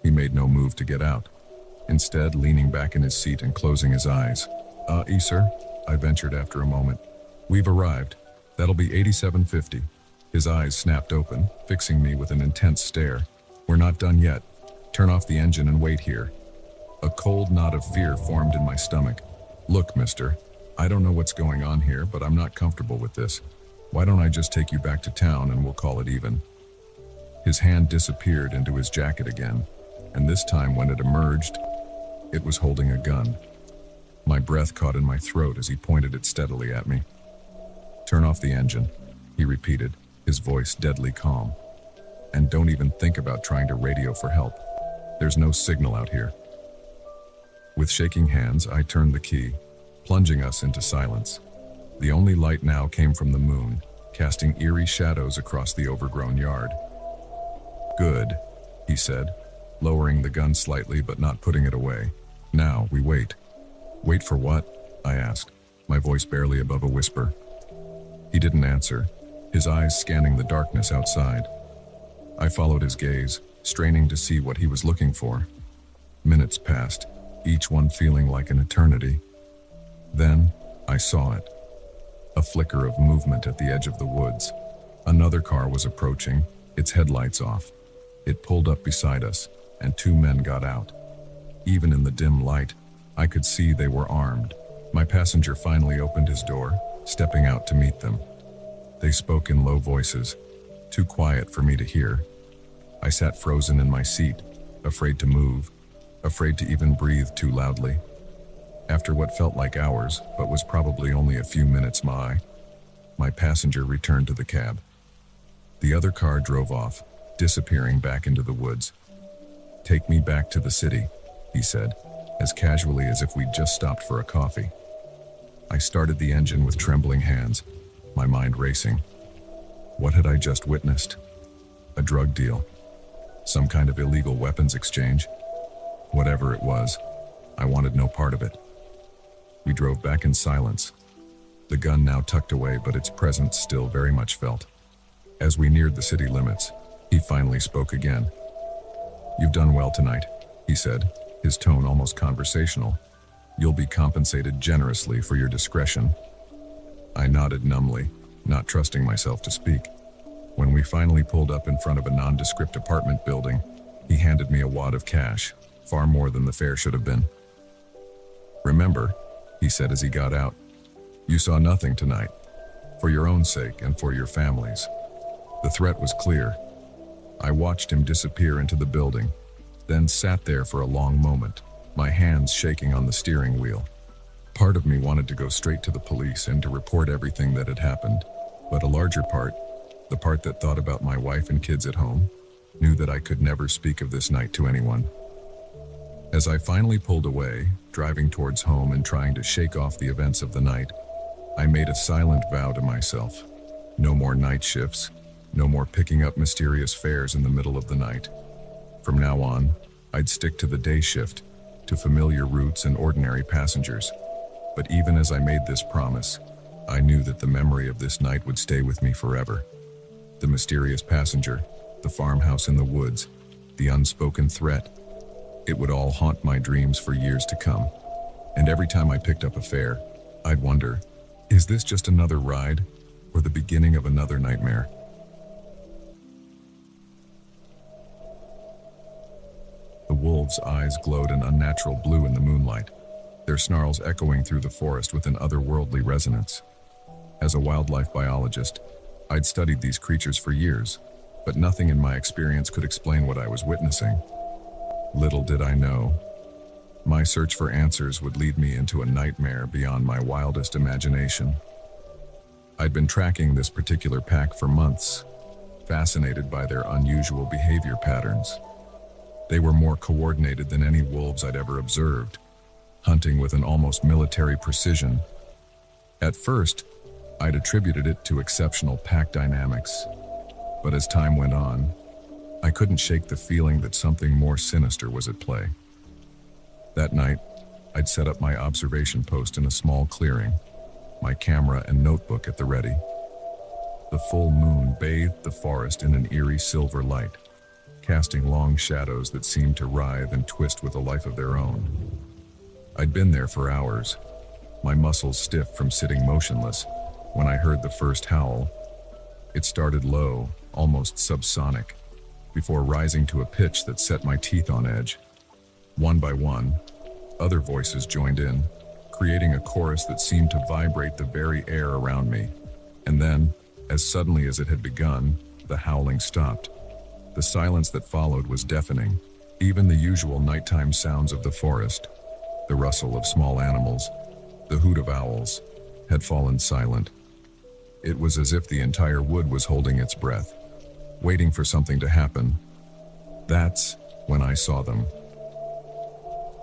He made no move to get out, instead leaning back in his seat and closing his eyes. Sir," I ventured after a moment. "We've arrived. That'll be $87.50. His eyes snapped open, fixing me with an intense stare. "We're not done yet. Turn off the engine and wait here." A cold knot of fear formed in my stomach. "Look, mister, I don't know what's going on here, but I'm not comfortable with this. Why don't I just take you back to town and we'll call it even?" His hand disappeared into his jacket again, and this time when it emerged, it was holding a gun. My breath caught in my throat as he pointed it steadily at me. "Turn off the engine," he repeated, his voice deadly calm. "And don't even think about trying to radio for help. There's no signal out here." With shaking hands, I turned the key, plunging us into silence. The only light now came from the moon, casting eerie shadows across the overgrown yard. "Good," he said, lowering the gun slightly but not putting it away. "Now, we wait." "Wait for what?" I asked, my voice barely above a whisper. He didn't answer, his eyes scanning the darkness outside. I followed his gaze, straining to see what he was looking for. Minutes passed, each one feeling like an eternity. Then, I saw it. A flicker of movement at the edge of the woods. Another car was approaching, its headlights off. It pulled up beside us, and two men got out. Even in the dim light, I could see they were armed. My passenger finally opened his door, stepping out to meet them. They spoke in low voices, too quiet for me to hear. I sat frozen in my seat, afraid to move, afraid to even breathe too loudly. After what felt like hours, but was probably only a few minutes, my passenger returned to the cab. The other car drove off, disappearing back into the woods. "Take me back to the city," he said, as casually as if we'd just stopped for a coffee. I started the engine with trembling hands, my mind racing. What had I just witnessed? A drug deal? Some kind of illegal weapons exchange? Whatever it was, I wanted no part of it. We drove back in silence, the gun now tucked away, but its presence still very much felt. As we neared the city limits, he finally spoke again. "You've done well tonight," he said, his tone almost conversational. "You'll be compensated generously for your discretion." I nodded numbly, not trusting myself to speak. When we finally pulled up in front of a nondescript apartment building, he handed me a wad of cash, far more than the fare should have been. "Remember," he said as he got out, "you saw nothing tonight. For your own sake and for your families." The threat was clear. I watched him disappear into the building, then sat there for a long moment, my hands shaking on the steering wheel. Part of me wanted to go straight to the police and to report everything that had happened, but a larger part, the part that thought about my wife and kids at home, knew that I could never speak of this night to anyone. As I finally pulled away, driving towards home and trying to shake off the events of the night, I made a silent vow to myself. No more night shifts, no more picking up mysterious fares in the middle of the night. From now on, I'd stick to the day shift, to familiar routes and ordinary passengers. But even as I made this promise, I knew that the memory of this night would stay with me forever. The mysterious passenger, the farmhouse in the woods, the unspoken threat. It would all haunt my dreams for years to come. And every time I picked up a fare, I'd wonder, is this just another ride, or the beginning of another nightmare? The wolves' eyes glowed an unnatural blue in the moonlight, their snarls echoing through the forest with an otherworldly resonance. As a wildlife biologist, I'd studied these creatures for years, but nothing in my experience could explain what I was witnessing. Little did I know, my search for answers would lead me into a nightmare beyond my wildest imagination. I'd been tracking this particular pack for months, fascinated by their unusual behavior patterns. They were more coordinated than any wolves I'd ever observed, hunting with an almost military precision. At first, I'd attributed it to exceptional pack dynamics, but as time went on, I couldn't shake the feeling that something more sinister was at play. That night, I'd set up my observation post in a small clearing, my camera and notebook at the ready. The full moon bathed the forest in an eerie silver light, casting long shadows that seemed to writhe and twist with a life of their own. I'd been there for hours, my muscles stiff from sitting motionless, when I heard the first howl. It started low, almost subsonic, before rising to a pitch that set my teeth on edge. One by one, other voices joined in, creating a chorus that seemed to vibrate the very air around me. And then, as suddenly as it had begun, the howling stopped. The silence that followed was deafening. Even the usual nighttime sounds of the forest, the rustle of small animals, the hoot of owls, had fallen silent. It was as if the entire wood was holding its breath, waiting for something to happen. That's when I saw them.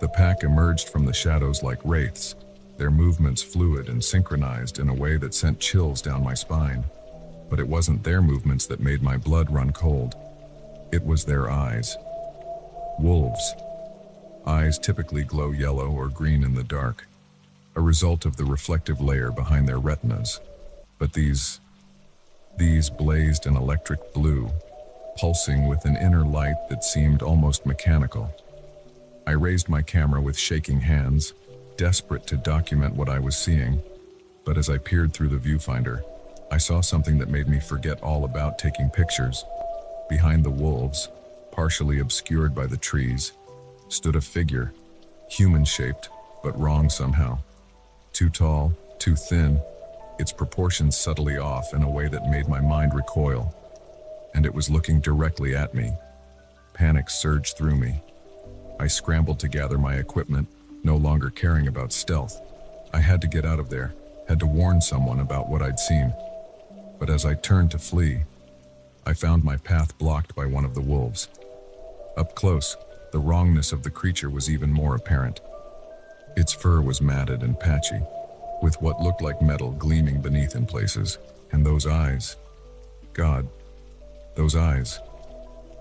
The pack emerged from the shadows like wraiths, their movements fluid and synchronized in a way that sent chills down my spine. But it wasn't their movements that made my blood run cold. It was their eyes. Wolves. Eyes typically glow yellow or green in the dark, a result of the reflective layer behind their retinas. But these blazed an electric blue, pulsing with an inner light that seemed almost mechanical. I raised my camera with shaking hands, desperate to document what I was seeing, but as I peered through the viewfinder, I saw something that made me forget all about taking pictures. Behind the wolves, partially obscured by the trees, stood a figure, human-shaped, but wrong somehow. Too tall, too thin, its proportions subtly off in a way that made my mind recoil. And it was looking directly at me. Panic surged through me. I scrambled to gather my equipment, no longer caring about stealth. I had to get out of there, had to warn someone about what I'd seen. But as I turned to flee, I found my path blocked by one of the wolves. Up close, the wrongness of the creature was even more apparent. Its fur was matted and patchy, with what looked like metal gleaming beneath in places. And those eyes, God, those eyes.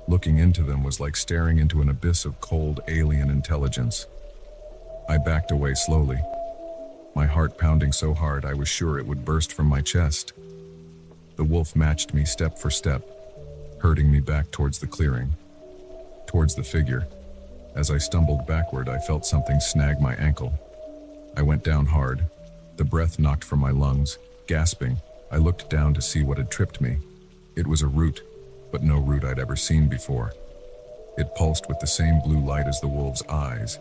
Looking into them was like staring into an abyss of cold alien intelligence. I backed away slowly, my heart pounding so hard I was sure it would burst from my chest. The wolf matched me step for step, herding me back towards the clearing, towards the figure. As I stumbled backward, I felt something snag my ankle. I went down hard, the breath knocked from my lungs. Gasping, I looked down to see what had tripped me. It was a root, but no root I'd ever seen before. It pulsed with the same blue light as the wolf's eyes,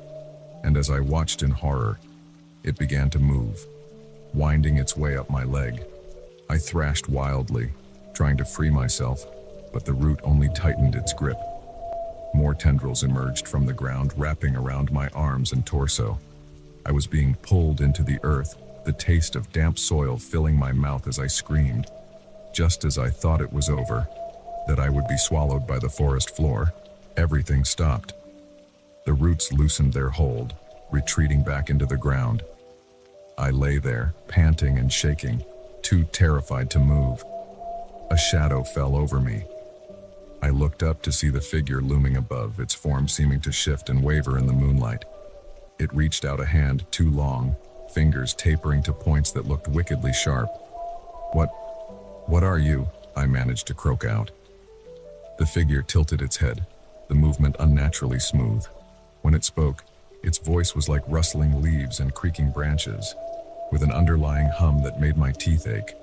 and as I watched in horror, it began to move, winding its way up my leg. I thrashed wildly, trying to free myself, but the root only tightened its grip. More tendrils emerged from the ground, wrapping around my arms and torso. I was being pulled into the earth, the taste of damp soil filling my mouth as I screamed. Just as I thought it was over, that I would be swallowed by the forest floor, everything stopped. The roots loosened their hold, retreating back into the ground. I lay there, panting and shaking, too terrified to move. A shadow fell over me. I looked up to see the figure looming above, its form seeming to shift and waver in the moonlight. It reached out a hand, too long, fingers tapering to points that looked wickedly sharp. What are you?" I managed to croak out. The figure tilted its head, the movement unnaturally smooth. When it spoke, its voice was like rustling leaves and creaking branches, with an underlying hum that made my teeth ache.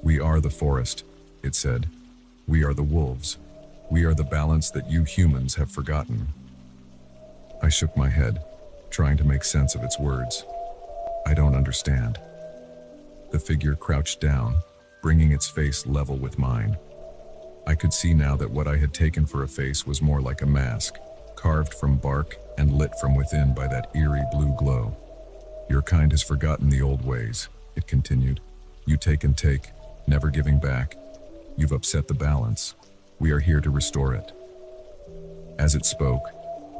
"We are the forest," it said. "We are the wolves. We are the balance that you humans have forgotten." I shook my head, trying to make sense of its words. "I don't understand." The figure crouched down, bringing its face level with mine. I could see now that what I had taken for a face was more like a mask, carved from bark and lit from within by that eerie blue glow. "Your kind has forgotten the old ways," it continued. "You take and take, never giving back. You've upset the balance. We are here to restore it." As it spoke,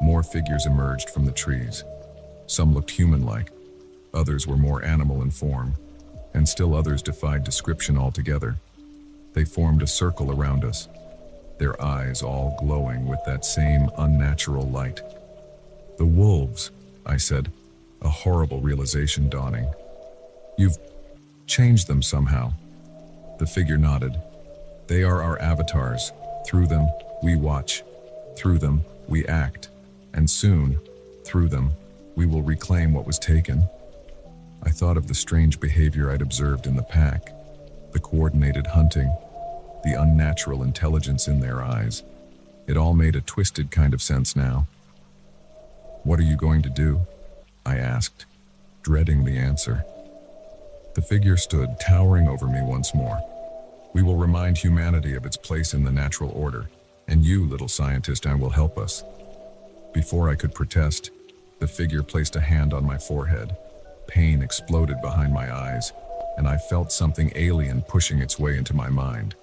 more figures emerged from the trees. Some looked human-like, others were more animal in form, and still others defied description altogether. They formed a circle around us, their eyes all glowing with that same unnatural light. "The wolves," I said, a horrible realization dawning. "You've changed them somehow." The figure nodded. "They are our avatars. Through them, we watch. Through them, we act. And soon, through them, we will reclaim what was taken." I thought of the strange behavior I'd observed in the pack, the coordinated hunting, the unnatural intelligence in their eyes. It all made a twisted kind of sense now. "What are you going to do?" I asked, dreading the answer. The figure stood towering over me once more. "We will remind humanity of its place in the natural order, and you, little scientist, will help us." Before I could protest, the figure placed a hand on my forehead. Pain exploded behind my eyes. and I felt something alien pushing its way into my mind.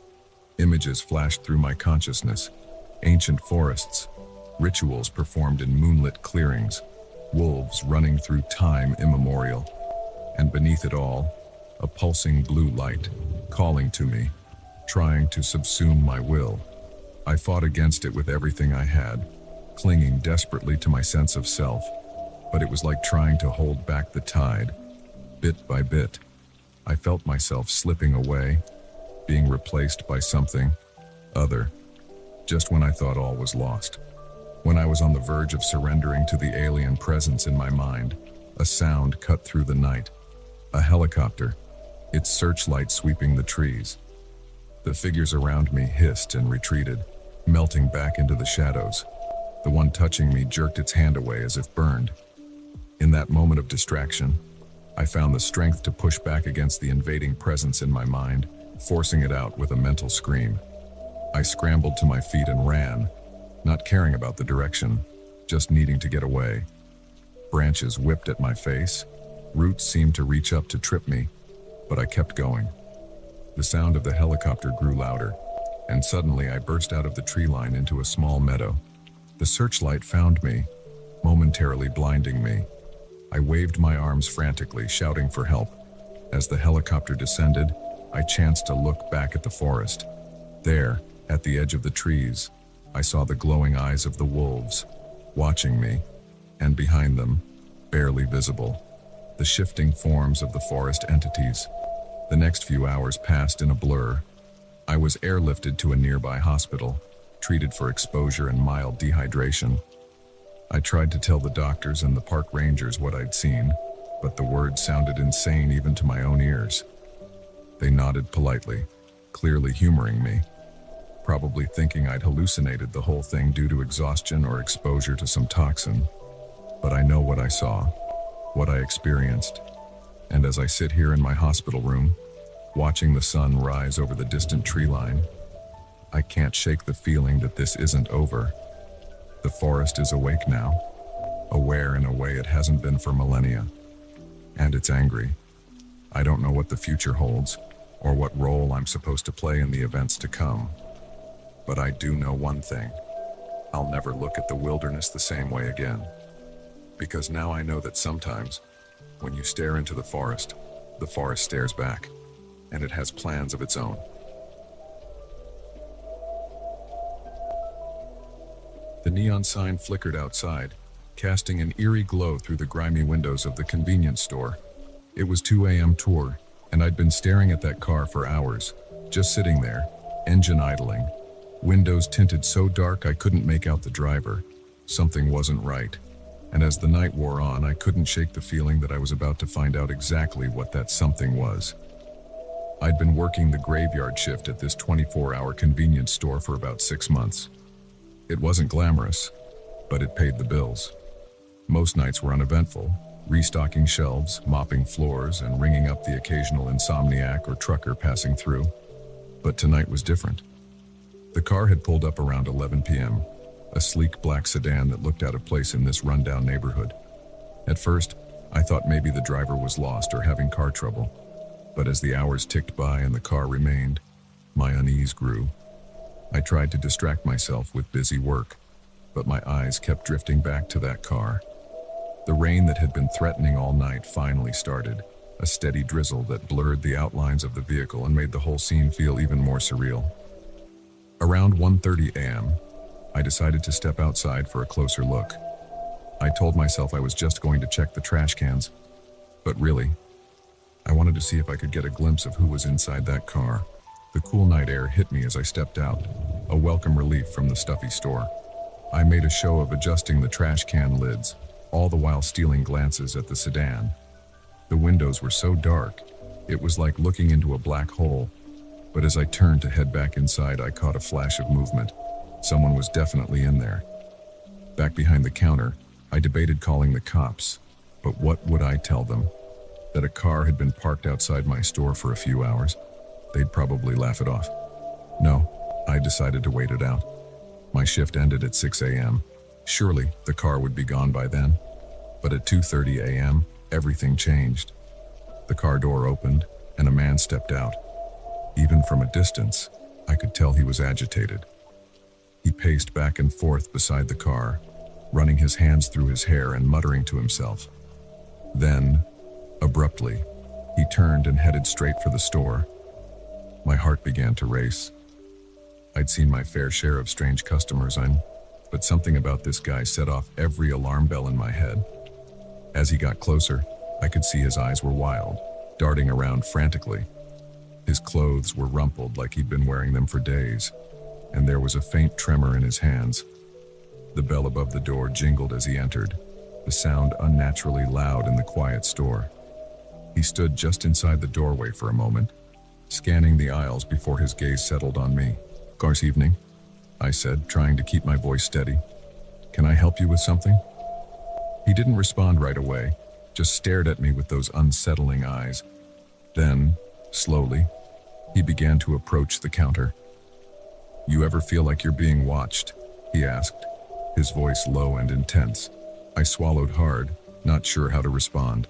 Images flashed through my consciousness, ancient forests, rituals performed in moonlit clearings, wolves running through time immemorial, and beneath it all, a pulsing blue light, calling to me, trying to subsume my will. I fought against it with everything I had, clinging desperately to my sense of self, but it was like trying to hold back the tide. Bit by bit, I felt myself slipping away, being replaced by something other, just when I thought all was lost. When I was on the verge of surrendering to the alien presence in my mind, a sound cut through the night. A helicopter, its searchlight sweeping the trees. The figures around me hissed and retreated, melting back into the shadows. The one touching me jerked its hand away as if burned. In that moment of distraction, I found the strength to push back against the invading presence in my mind, forcing it out with a mental scream. I scrambled to my feet and ran, not caring about the direction, just needing to get away. Branches whipped at my face. Roots seemed to reach up to trip me, but I kept going. The sound of the helicopter grew louder, and suddenly I burst out of the tree line into a small meadow. The searchlight found me, momentarily blinding me. I waved my arms frantically, shouting for help. As the helicopter descended, I chanced to look back at the forest. There, at the edge of the trees, I saw the glowing eyes of the wolves, watching me, and behind them, barely visible, the shifting forms of the forest entities. The next few hours passed in a blur. I was airlifted to a nearby hospital, treated for exposure and mild dehydration. I tried to tell the doctors and the park rangers what I'd seen, but the words sounded insane even to my own ears. They nodded politely, clearly humoring me, probably thinking I'd hallucinated the whole thing due to exhaustion or exposure to some toxin. But I know what I saw, what I experienced, and as I sit here in my hospital room, watching the sun rise over the distant tree line, I can't shake the feeling that this isn't over. The forest is awake now, aware in a way it hasn't been for millennia, and it's angry. I don't know what the future holds, or what role I'm supposed to play in the events to come. But I do know one thing. I'll never look at the wilderness the same way again. Because now I know that sometimes, when you stare into the forest stares back, and it has plans of its own. The neon sign flickered outside, casting an eerie glow through the grimy windows of the convenience store. It was 2 a.m. tour, and I'd been staring at that car for hours, just sitting there, engine idling. Windows tinted so dark I couldn't make out the driver. Something wasn't right. And as the night wore on, I couldn't shake the feeling that I was about to find out exactly what that something was. I'd been working the graveyard shift at this 24-hour convenience store for about 6 months. It wasn't glamorous, but it paid the bills. Most nights were uneventful, restocking shelves, mopping floors, and ringing up the occasional insomniac or trucker passing through. But tonight was different. The car had pulled up around 11 p.m., a sleek black sedan that looked out of place in this rundown neighborhood. At first, I thought maybe the driver was lost or having car trouble. But as the hours ticked by and the car remained, my unease grew. I tried to distract myself with busy work, but my eyes kept drifting back to that car. The rain that had been threatening all night finally started, a steady drizzle that blurred the outlines of the vehicle and made the whole scene feel even more surreal. Around 1:30 a.m., I decided to step outside for a closer look. I told myself I was just going to check the trash cans, but really, I wanted to see if I could get a glimpse of who was inside that car. The cool night air hit me as I stepped out, a welcome relief from the stuffy store. I made a show of adjusting the trash can lids, all the while stealing glances at the sedan. The windows were so dark, it was like looking into a black hole. But as I turned to head back inside, I caught a flash of movement. Someone was definitely in there. Back behind the counter, I debated calling the cops, but what would I tell them? That a car had been parked outside my store for a few hours? They'd probably laugh it off. No, I decided to wait it out. My shift ended at 6 a.m. Surely the car would be gone by then. But at 2:30 a.m., everything changed. The car door opened, and a man stepped out. Even from a distance, I could tell he was agitated. He paced back and forth beside the car, running his hands through his hair and muttering to himself. Then, abruptly, he turned and headed straight for the store. My heart began to race. I'd seen my fair share of strange customers, but something about this guy set off every alarm bell in my head. As he got closer, I could see his eyes were wild, darting around frantically. His clothes were rumpled like he'd been wearing them for days, and there was a faint tremor in his hands. The bell above the door jingled as he entered, the sound unnaturally loud in the quiet store. He stood just inside the doorway for a moment, scanning the aisles before his gaze settled on me. "Gar's evening," I said, trying to keep my voice steady. "Can I help you with something?" He didn't respond right away, just stared at me with those unsettling eyes. Then, slowly, he began to approach the counter. "You ever feel like you're being watched?" he asked, his voice low and intense. I swallowed hard, not sure how to respond.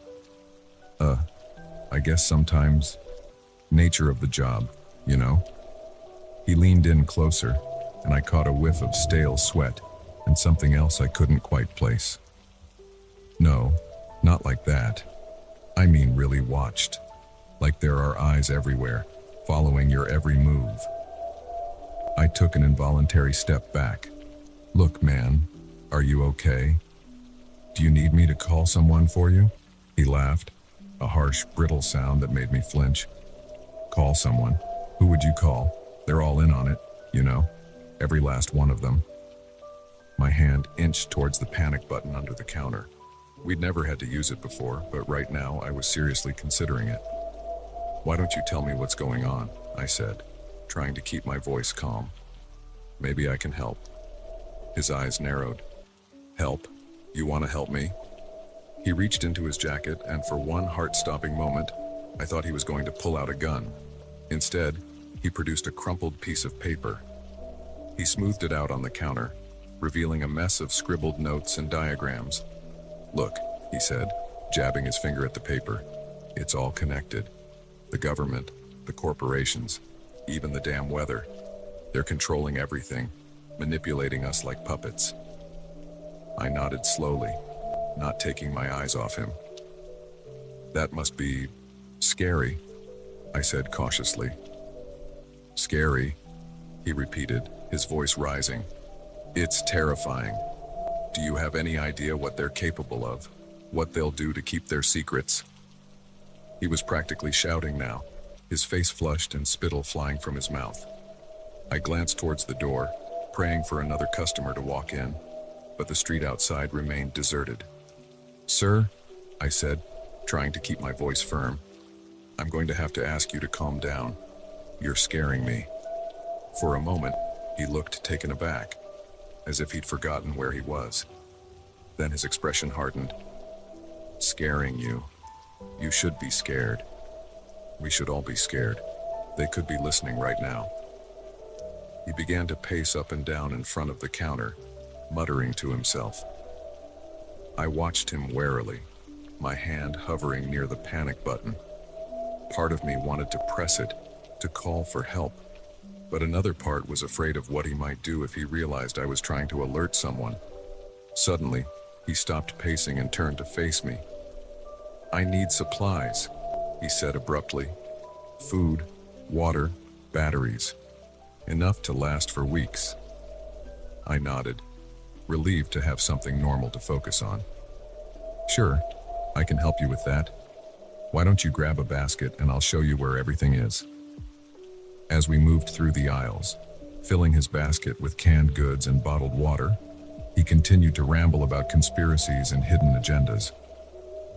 I guess sometimes. Nature of the job, you know?" He leaned in closer, and I caught a whiff of stale sweat and something else I couldn't quite place. "No, not like that. I mean really watched. Like there are eyes everywhere, following your every move." I took an involuntary step back. "Look, man, are you okay? Do you need me to call someone for you?" He laughed, a harsh, brittle sound that made me flinch. "Call someone? Who would you call? They're all in on it, you know, every last one of them." My hand inched towards the panic button under the counter. We'd never had to use it before, but right now I was seriously considering it. "Why don't you tell me what's going on?" I said, trying to keep my voice calm. "Maybe I can help." His eyes narrowed. "Help? You want to help me?" He reached into his jacket, and for one heart-stopping moment, I thought he was going to pull out a gun. Instead, he produced a crumpled piece of paper. He smoothed it out on the counter, revealing a mess of scribbled notes and diagrams. "Look," he said, jabbing his finger at the paper. "It's all connected. The government, the corporations, even the damn weather. They're controlling everything, manipulating us like puppets." I nodded slowly, not taking my eyes off him. "That must be scary," I said cautiously. "Scary," he repeated, his voice rising. "It's terrifying. Do you have any idea what they're capable of? What they'll do to keep their secrets?" He was practically shouting now, his face flushed and spittle flying from his mouth. I glanced towards the door, praying for another customer to walk in, but the street outside remained deserted. "Sir," I said, trying to keep my voice firm, "I'm going to have to ask you to calm down. You're scaring me." For a moment, he looked taken aback, as if he'd forgotten where he was. Then his expression hardened. "Scaring you? You should be scared. We should all be scared. They could be listening right now." He began to pace up and down in front of the counter, muttering to himself. I watched him warily, my hand hovering near the panic button. Part of me wanted to press it, to call for help, but another part was afraid of what he might do if he realized I was trying to alert someone. Suddenly, he stopped pacing and turned to face me. "I need supplies," he said abruptly. "Food, water, batteries. Enough to last for weeks." I nodded, relieved to have something normal to focus on. "Sure, I can help you with that. Why don't you grab a basket and I'll show you where everything is." As we moved through the aisles, filling his basket with canned goods and bottled water, he continued to ramble about conspiracies and hidden agendas.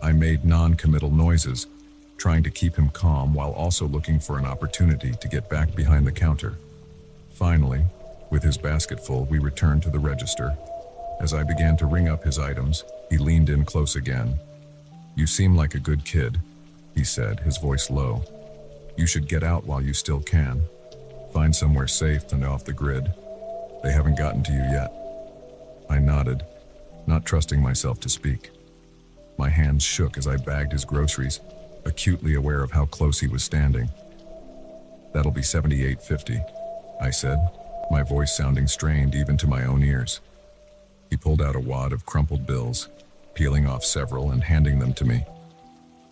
I made non-committal noises, trying to keep him calm while also looking for an opportunity to get back behind the counter. Finally, with his basket full, we returned to the register. As I began to ring up his items, he leaned in close again. "You seem like a good kid," he said, his voice low. "You should get out while you still can. Find somewhere safe and off the grid. They haven't gotten to you yet." I nodded, not trusting myself to speak. My hands shook as I bagged his groceries, acutely aware of how close he was standing. "That'll be 78.50, I said, my voice sounding strained even to my own ears. He pulled out a wad of crumpled bills, peeling off several and handing them to me.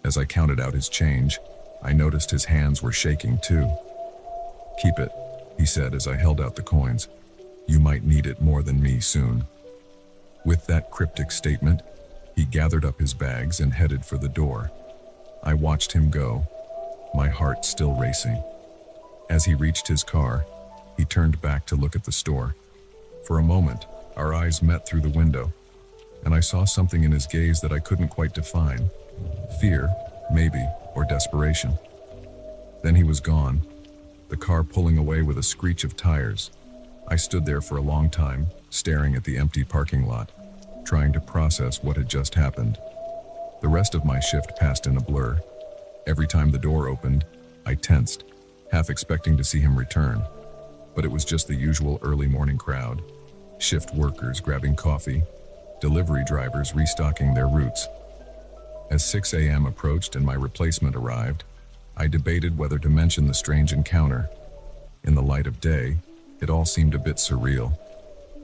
As I counted out his change, I noticed his hands were shaking too. "Keep it," he said as I held out the coins. "You might need it more than me soon." With that cryptic statement, he gathered up his bags and headed for the door. I watched him go, my heart still racing. As he reached his car, he turned back to look at the store. For a moment, our eyes met through the window, and I saw something in his gaze that I couldn't quite define. Fear, maybe, or desperation. Then he was gone, the car pulling away with a screech of tires. I stood there for a long time, staring at the empty parking lot, trying to process what had just happened. The rest of my shift passed in a blur. Every time the door opened, I tensed, half expecting to see him return. But it was just the usual early morning crowd. Shift workers grabbing coffee, delivery drivers restocking their routes. As 6 a.m. approached and my replacement arrived, I debated whether to mention the strange encounter. In the light of day, it all seemed a bit surreal.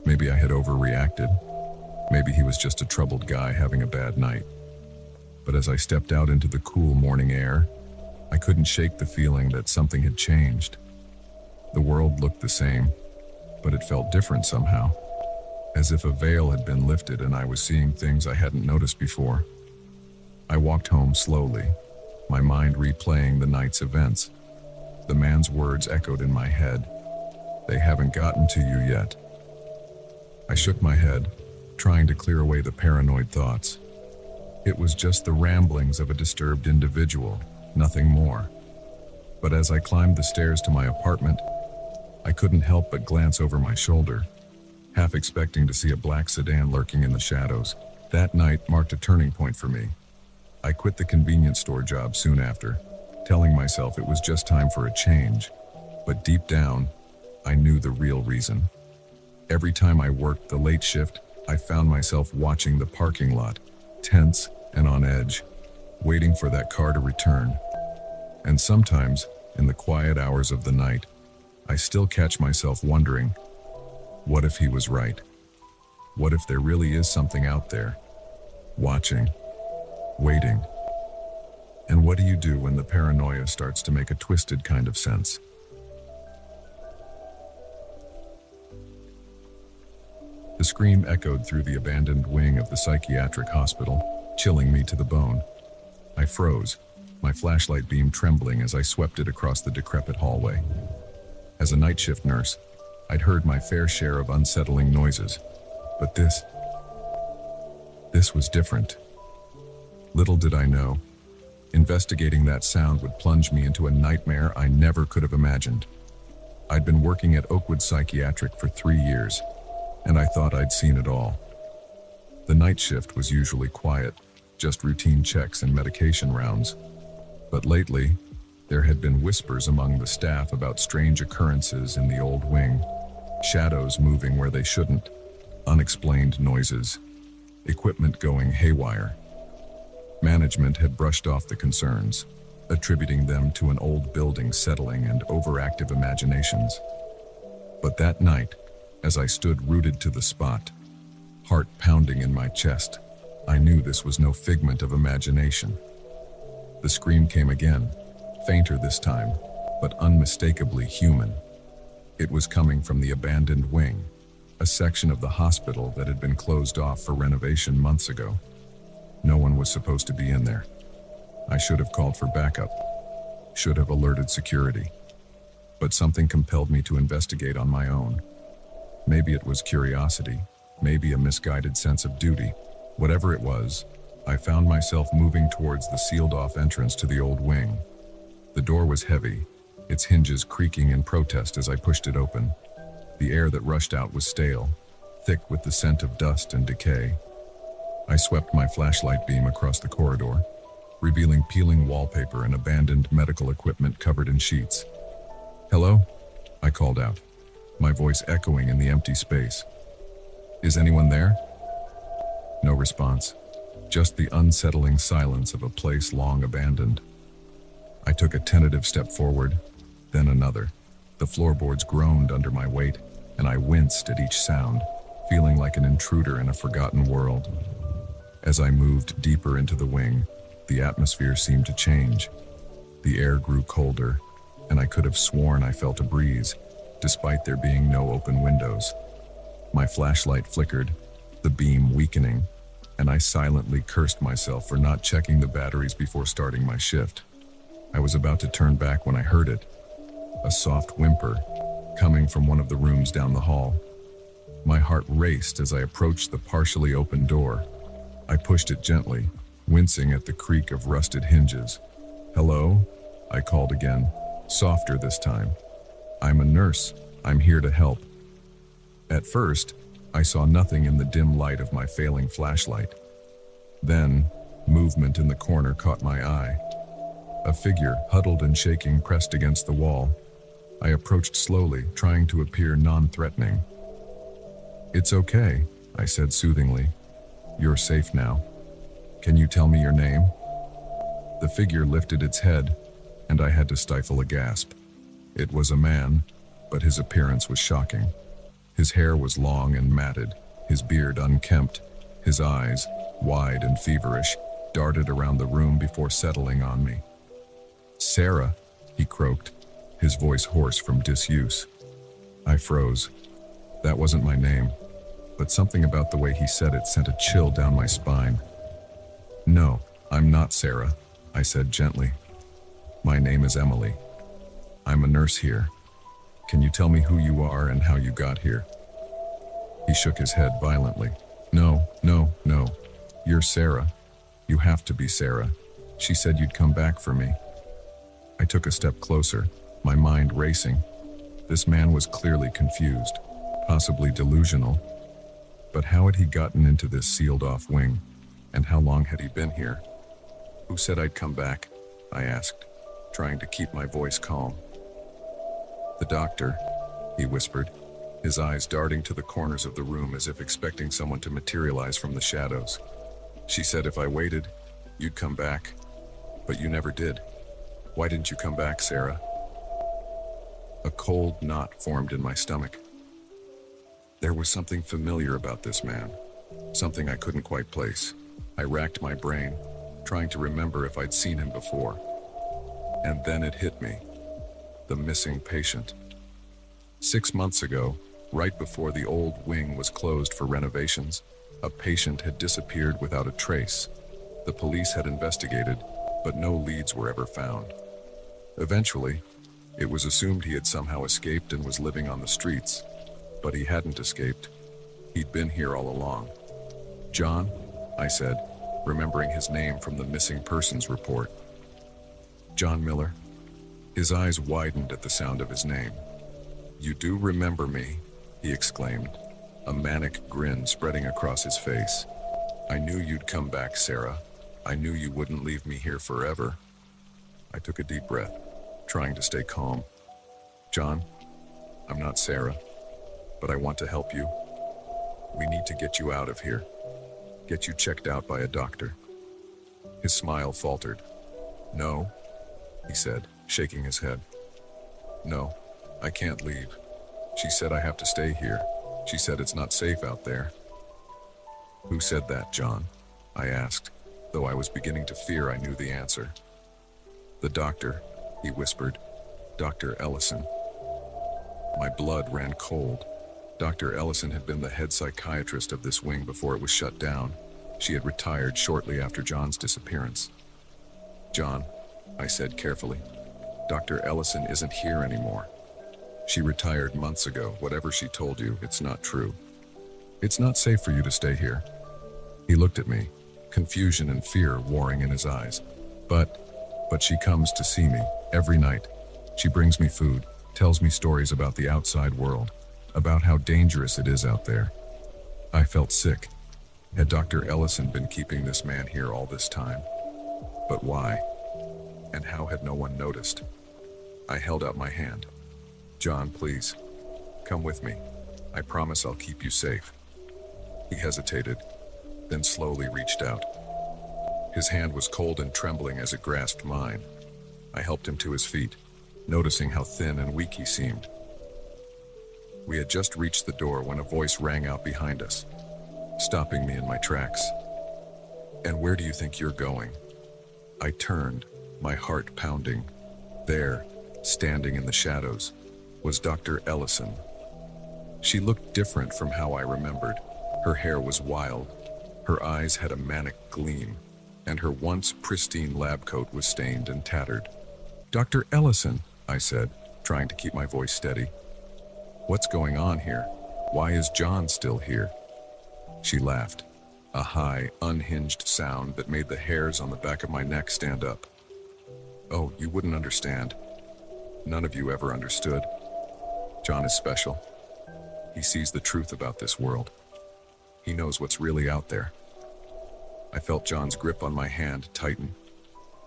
Maybe I had overreacted. Maybe he was just a troubled guy having a bad night. But as I stepped out into the cool morning air, I couldn't shake the feeling that something had changed. The world looked the same, but it felt different somehow, as if a veil had been lifted and I was seeing things I hadn't noticed before. I walked home slowly, my mind replaying the night's events. The man's words echoed in my head. "They haven't gotten to you yet." I shook my head, trying to clear away the paranoid thoughts. It was just the ramblings of a disturbed individual, nothing more. But as I climbed the stairs to my apartment, I couldn't help but glance over my shoulder, half expecting to see a black sedan lurking in the shadows. That night marked a turning point for me. I quit the convenience store job soon after, telling myself it was just time for a change. But deep down, I knew the real reason. Every time I worked the late shift, I found myself watching the parking lot, tense and on edge, waiting for that car to return. And sometimes, in the quiet hours of the night, I still catch myself wondering, what if he was right? What if there really is something out there, watching, waiting? And what do you do when the paranoia starts to make a twisted kind of sense? The scream echoed through the abandoned wing of the psychiatric hospital, chilling me to the bone. I froze, my flashlight beam trembling as I swept it across the decrepit hallway. As a night shift nurse, I'd heard my fair share of unsettling noises, but this was different. Little did I know, investigating that sound would plunge me into a nightmare I never could have imagined. I'd been working at Oakwood Psychiatric for 3 years, and I thought I'd seen it all. The night shift was usually quiet, just routine checks and medication rounds. But lately, there had been whispers among the staff about strange occurrences in the old wing, shadows moving where they shouldn't, unexplained noises, equipment going haywire. Management had brushed off the concerns, attributing them to an old building settling and overactive imaginations. But that night, as I stood rooted to the spot, heart pounding in my chest, I knew this was no figment of imagination. The scream came again, fainter this time, but unmistakably human. It was coming from the abandoned wing, a section of the hospital that had been closed off for renovation months ago. No one was supposed to be in there. I should have called for backup, should have alerted security. But something compelled me to investigate on my own. Maybe it was curiosity, maybe a misguided sense of duty. Whatever it was, I found myself moving towards the sealed-off entrance to the old wing. The door was heavy, its hinges creaking in protest as I pushed it open. The air that rushed out was stale, thick with the scent of dust and decay. I swept my flashlight beam across the corridor, revealing peeling wallpaper and abandoned medical equipment covered in sheets. "Hello?" I called out, my voice echoing in the empty space. "Is anyone there?" No response, just the unsettling silence of a place long abandoned. I took a tentative step forward, then another. The floorboards groaned under my weight, and I winced at each sound, feeling like an intruder in a forgotten world. As I moved deeper into the wing, the atmosphere seemed to change. The air grew colder, and I could have sworn I felt a breeze, despite there being no open windows. My flashlight flickered, the beam weakening, and I silently cursed myself for not checking the batteries before starting my shift. I was about to turn back when I heard it, a soft whimper, coming from one of the rooms down the hall. My heart raced as I approached the partially open door. I pushed it gently, wincing at the creak of rusted hinges. "Hello?" I called again, softer this time. "I'm a nurse. I'm here to help." At first, I saw nothing in the dim light of my failing flashlight. Then, movement in the corner caught my eye. A figure, huddled and shaking, pressed against the wall. I approached slowly, trying to appear non-threatening. "It's okay," I said soothingly. "You're safe now. Can you tell me your name?" The figure lifted its head, and I had to stifle a gasp. It was a man, but his appearance was shocking. His hair was long and matted, his beard unkempt. His eyes, wide and feverish, darted around the room before settling on me. "Sarah," he croaked, his voice hoarse from disuse. I froze. That wasn't my name, but something about the way he said it sent a chill down my spine. "No, I'm not Sarah," I said gently. "My name is Emily. I'm a nurse here. Can you tell me who you are and how you got here?" He shook his head violently. No. You're Sarah. You have to be Sarah. She said you'd come back for me." I took a step closer, my mind racing. This man was clearly confused, possibly delusional. But how had he gotten into this sealed-off wing? And how long had he been here? "Who said I'd come back?" I asked, trying to keep my voice calm. "The doctor," he whispered, his eyes darting to the corners of the room as if expecting someone to materialize from the shadows. "She said if I waited, you'd come back. But you never did. Why didn't you come back, Sarah?" A cold knot formed in my stomach. There was something familiar about this man, something I couldn't quite place. I racked my brain, trying to remember if I'd seen him before. And then it hit me. The missing patient. 6 months ago, right before the old wing was closed for renovations, a patient had disappeared without a trace. The police had investigated, but no leads were ever found. Eventually, it was assumed he had somehow escaped and was living on the streets. But he hadn't escaped. He'd been here all along. "John?" I said, remembering his name from the missing persons report. "John Miller." His eyes widened at the sound of his name. "You do remember me," he exclaimed, a manic grin spreading across his face. "I knew you'd come back, Sarah. I knew you wouldn't leave me here forever." I took a deep breath, trying to stay calm. "John, I'm not Sarah, but I want to help you. We need to get you out of here. Get you checked out by a doctor." His smile faltered. "No," he said, shaking his head. "No, I can't leave. She said I have to stay here. She said it's not safe out there." "Who said that, John?" I asked, though I was beginning to fear I knew the answer. "The doctor," he whispered. "Dr. Ellison." My blood ran cold. Dr. Ellison had been the head psychiatrist of this wing before it was shut down. She had retired shortly after John's disappearance. "John," I said carefully, "Dr. Ellison isn't here anymore. She retired months ago. Whatever she told you, it's not true. It's not safe for you to stay here." He looked at me, confusion and fear warring in his eyes. But she comes to see me every night. She brings me food, tells me stories about the outside world, about how dangerous it is out there. I felt sick. Had Dr. Ellison been keeping this man here all this time? But why? And how had no one noticed? I held out my hand. "John, please, come with me. I promise I'll keep you safe." He hesitated, then slowly reached out. His hand was cold and trembling as it grasped mine. I helped him to his feet, noticing how thin and weak he seemed. We had just reached the door when a voice rang out behind us, stopping me in my tracks. "And where do you think you're going?" I turned, my heart pounding. There, standing in the shadows, was Dr. Ellison. She looked different from how I remembered. Her hair was wild, her eyes had a manic gleam, and her once pristine lab coat was stained and tattered. "Dr. Ellison," I said, trying to keep my voice steady. "What's going on here? Why is John still here?" She laughed, a high, unhinged sound that made the hairs on the back of my neck stand up. "Oh, you wouldn't understand. None of you ever understood. John is special. He sees the truth about this world. He knows what's really out there." I felt John's grip on my hand tighten.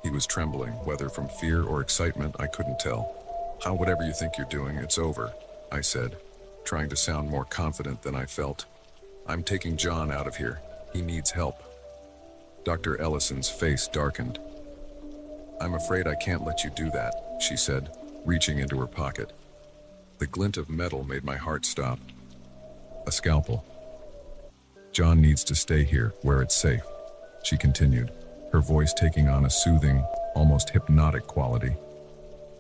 He was trembling, whether from fear or excitement, I couldn't tell. Whatever you think you're doing, it's over," I said, trying to sound more confident than I felt. "I'm taking John out of here. He needs help." Dr. Ellison's face darkened. "I'm afraid I can't let you do that," she said, reaching into her pocket. The glint of metal made my heart stop. A scalpel. "John needs to stay here, where it's safe," she continued, her voice taking on a soothing, almost hypnotic quality.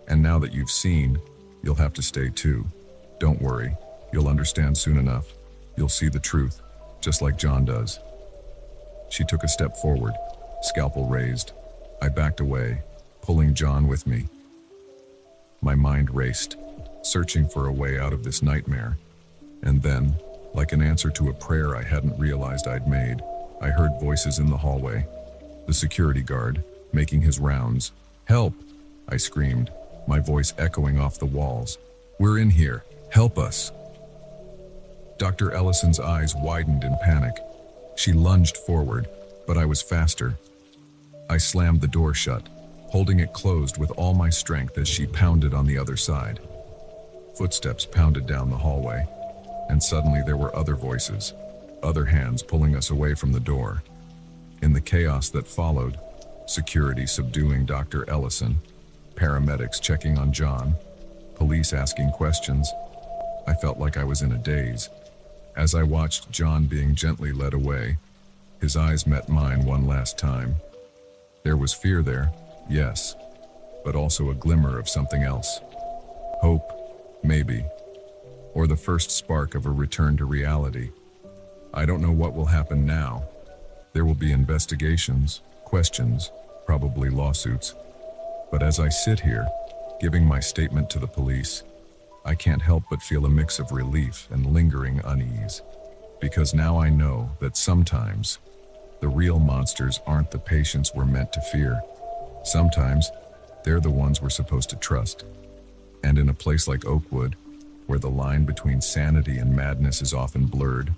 "And now that you've seen, you'll have to stay too. Don't worry, you'll understand soon enough. You'll see the truth, just like John does." She took a step forward, scalpel raised. I backed away, pulling John with me. My mind raced, searching for a way out of this nightmare. And then, like an answer to a prayer I hadn't realized I'd made, I heard voices in the hallway. The security guard, making his rounds. "Help!" I screamed, my voice echoing off the walls. "We're in here! Help us!" Dr. Ellison's eyes widened in panic. She lunged forward, but I was faster. I slammed the door shut, holding it closed with all my strength as she pounded on the other side. Footsteps pounded down the hallway, and suddenly there were other voices, other hands pulling us away from the door. In the chaos that followed, security subduing Dr. Ellison, paramedics checking on John, police asking questions, I felt like I was in a daze. As I watched John being gently led away, his eyes met mine one last time. There was fear there, yes, but also a glimmer of something else. Hope, maybe, or the first spark of a return to reality. I don't know what will happen now. There will be investigations, questions, probably lawsuits. But as I sit here, giving my statement to the police, I can't help but feel a mix of relief and lingering unease. Because now I know that sometimes the real monsters aren't the patients we're meant to fear. Sometimes they're the ones we're supposed to trust. And in a place like Oakwood, where the line between sanity and madness is often blurred,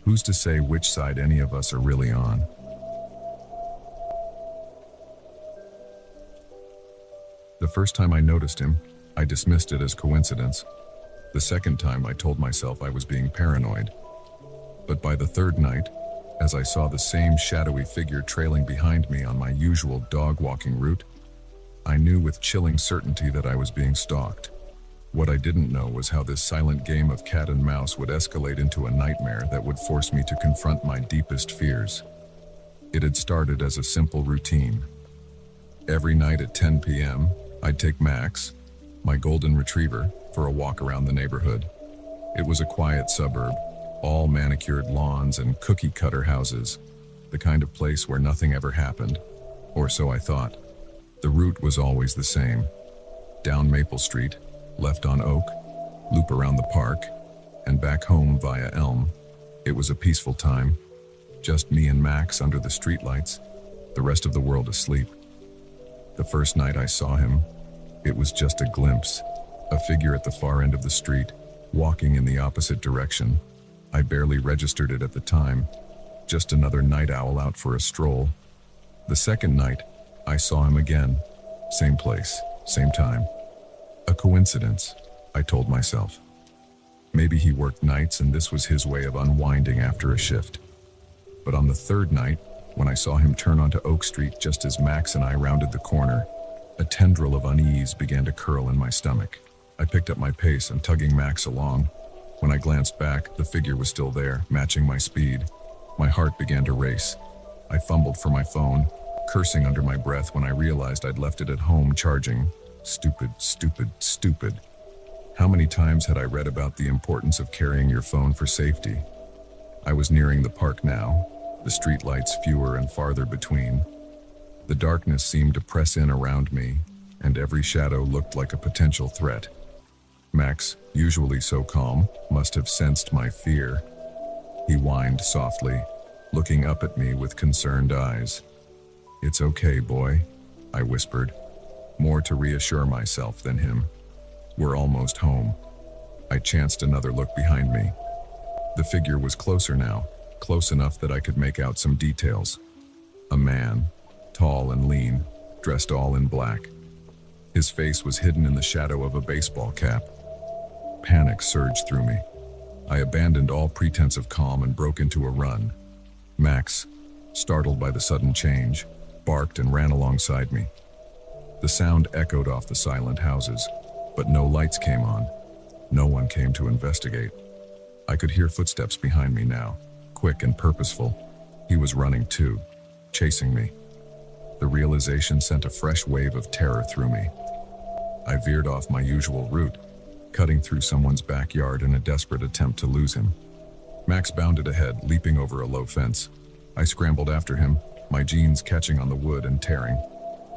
who's to say which side any of us are really on? The first time I noticed him, I dismissed it as coincidence. The second time I told myself I was being paranoid. But by the third night, as I saw the same shadowy figure trailing behind me on my usual dog-walking route, I knew with chilling certainty that I was being stalked. What I didn't know was how this silent game of cat and mouse would escalate into a nightmare that would force me to confront my deepest fears. It had started as a simple routine. Every night at 10 p.m., I'd take Max, my golden retriever, for a walk around the neighborhood. It was a quiet suburb, all manicured lawns and cookie-cutter houses, the kind of place where nothing ever happened, or so I thought. The route was always the same. Down Maple Street, left on Oak, loop around the park, and back home via Elm. It was a peaceful time. Just me and Max under the streetlights, the rest of the world asleep. The first night I saw him, it was just a glimpse, a figure at the far end of the street, walking in the opposite direction. I barely registered it at the time, just another night owl out for a stroll. The second night, I saw him again, same place, same time. A coincidence, I told myself. Maybe he worked nights and this was his way of unwinding after a shift. But on the third night, when I saw him turn onto Oak Street just as Max and I rounded the corner, A tendril of unease began to curl in my stomach. I picked up my pace and tugging Max along. When I glanced back, the figure was still there, matching my speed. My heart began to race. I fumbled for my phone, cursing under my breath when I realized I'd left it at home charging. Stupid, stupid, stupid. How many times had I read about the importance of carrying your phone for safety? I was nearing the park now, the streetlights fewer and farther between. The darkness seemed to press in around me, and every shadow looked like a potential threat. Max, usually so calm, must have sensed my fear. He whined softly, looking up at me with concerned eyes. "It's okay, boy," I whispered, more to reassure myself than him. "We're almost home." I chanced another look behind me. The figure was closer now, close enough that I could make out some details. A man, tall and lean, dressed all in black. His face was hidden in the shadow of a baseball cap. Panic surged through me. I abandoned all pretense of calm and broke into a run. Max, startled by the sudden change, barked and ran alongside me. The sound echoed off the silent houses, but no lights came on. No one came to investigate. I could hear footsteps behind me now, quick and purposeful. He was running too, chasing me. The realization sent a fresh wave of terror through me. I veered off my usual route, cutting through someone's backyard in a desperate attempt to lose him. Max bounded ahead, leaping over a low fence. I scrambled after him, my jeans catching on the wood and tearing.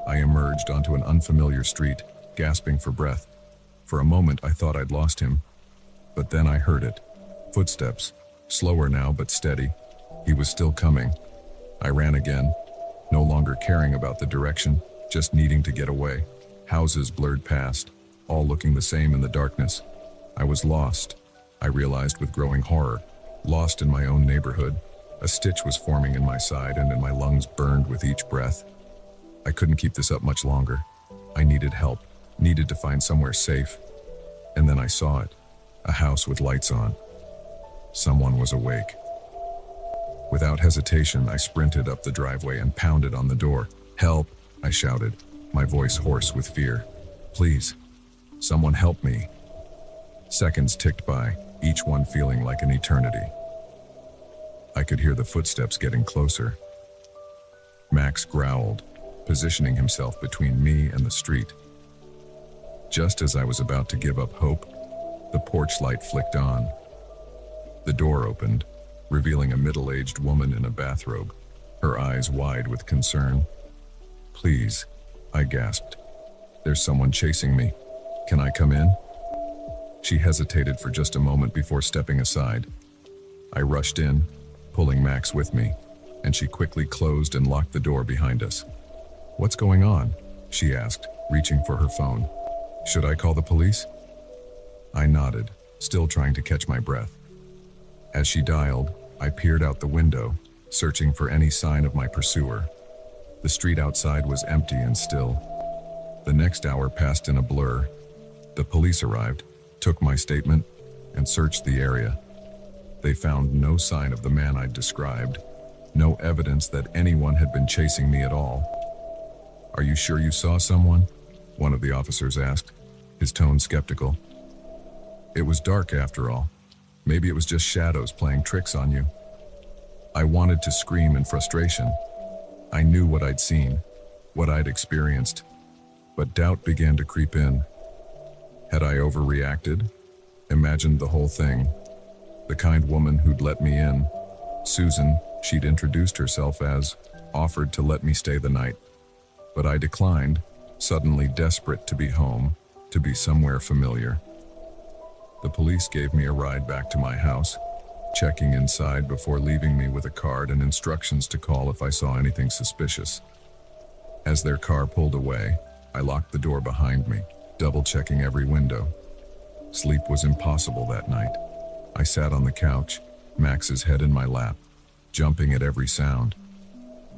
I emerged onto an unfamiliar street, gasping for breath. For a moment, I thought I'd lost him. But then I heard it. Footsteps, slower now but steady. He was still coming. I ran again, no longer caring about the direction, just needing to get away. Houses blurred past, all looking the same in the darkness. I was lost, I realized with growing horror, lost in my own neighborhood. A stitch was forming in my side and in my lungs burned with each breath. I couldn't keep this up much longer. I needed help, needed to find somewhere safe. And then I saw it, a house with lights on. Someone was awake. Without hesitation, I sprinted up the driveway and pounded on the door. "Help!" I shouted, my voice hoarse with fear. "Please, someone help me." Seconds ticked by, each one feeling like an eternity. I could hear the footsteps getting closer. Max growled, positioning himself between me and the street. Just as I was about to give up hope, the porch light flicked on. The door opened, revealing a middle-aged woman in a bathrobe, her eyes wide with concern. "Please," I gasped. "There's someone chasing me. Can I come in?" She hesitated for just a moment before stepping aside. I rushed in, pulling Max with me, and she quickly closed and locked the door behind us. "What's going on?" she asked, reaching for her phone. "Should I call the police?" I nodded, still trying to catch my breath. As she dialed, I peered out the window, searching for any sign of my pursuer. The street outside was empty and still. The next hour passed in a blur. The police arrived, took my statement, and searched the area. They found no sign of the man I'd described, no evidence that anyone had been chasing me at all. "Are you sure you saw someone?" one of the officers asked, his tone skeptical. "It was dark after all. Maybe it was just shadows playing tricks on you." I wanted to scream in frustration. I knew what I'd seen, what I'd experienced, but doubt began to creep in. Had I overreacted? Imagined the whole thing. The kind woman who'd let me in, Susan, she'd introduced herself as, offered to let me stay the night. But I declined, suddenly desperate to be home, to be somewhere familiar. The police gave me a ride back to my house, checking inside before leaving me with a card and instructions to call if I saw anything suspicious. As their car pulled away, I locked the door behind me, double-checking every window. Sleep was impossible that night. I sat on the couch, Max's head in my lap, jumping at every sound.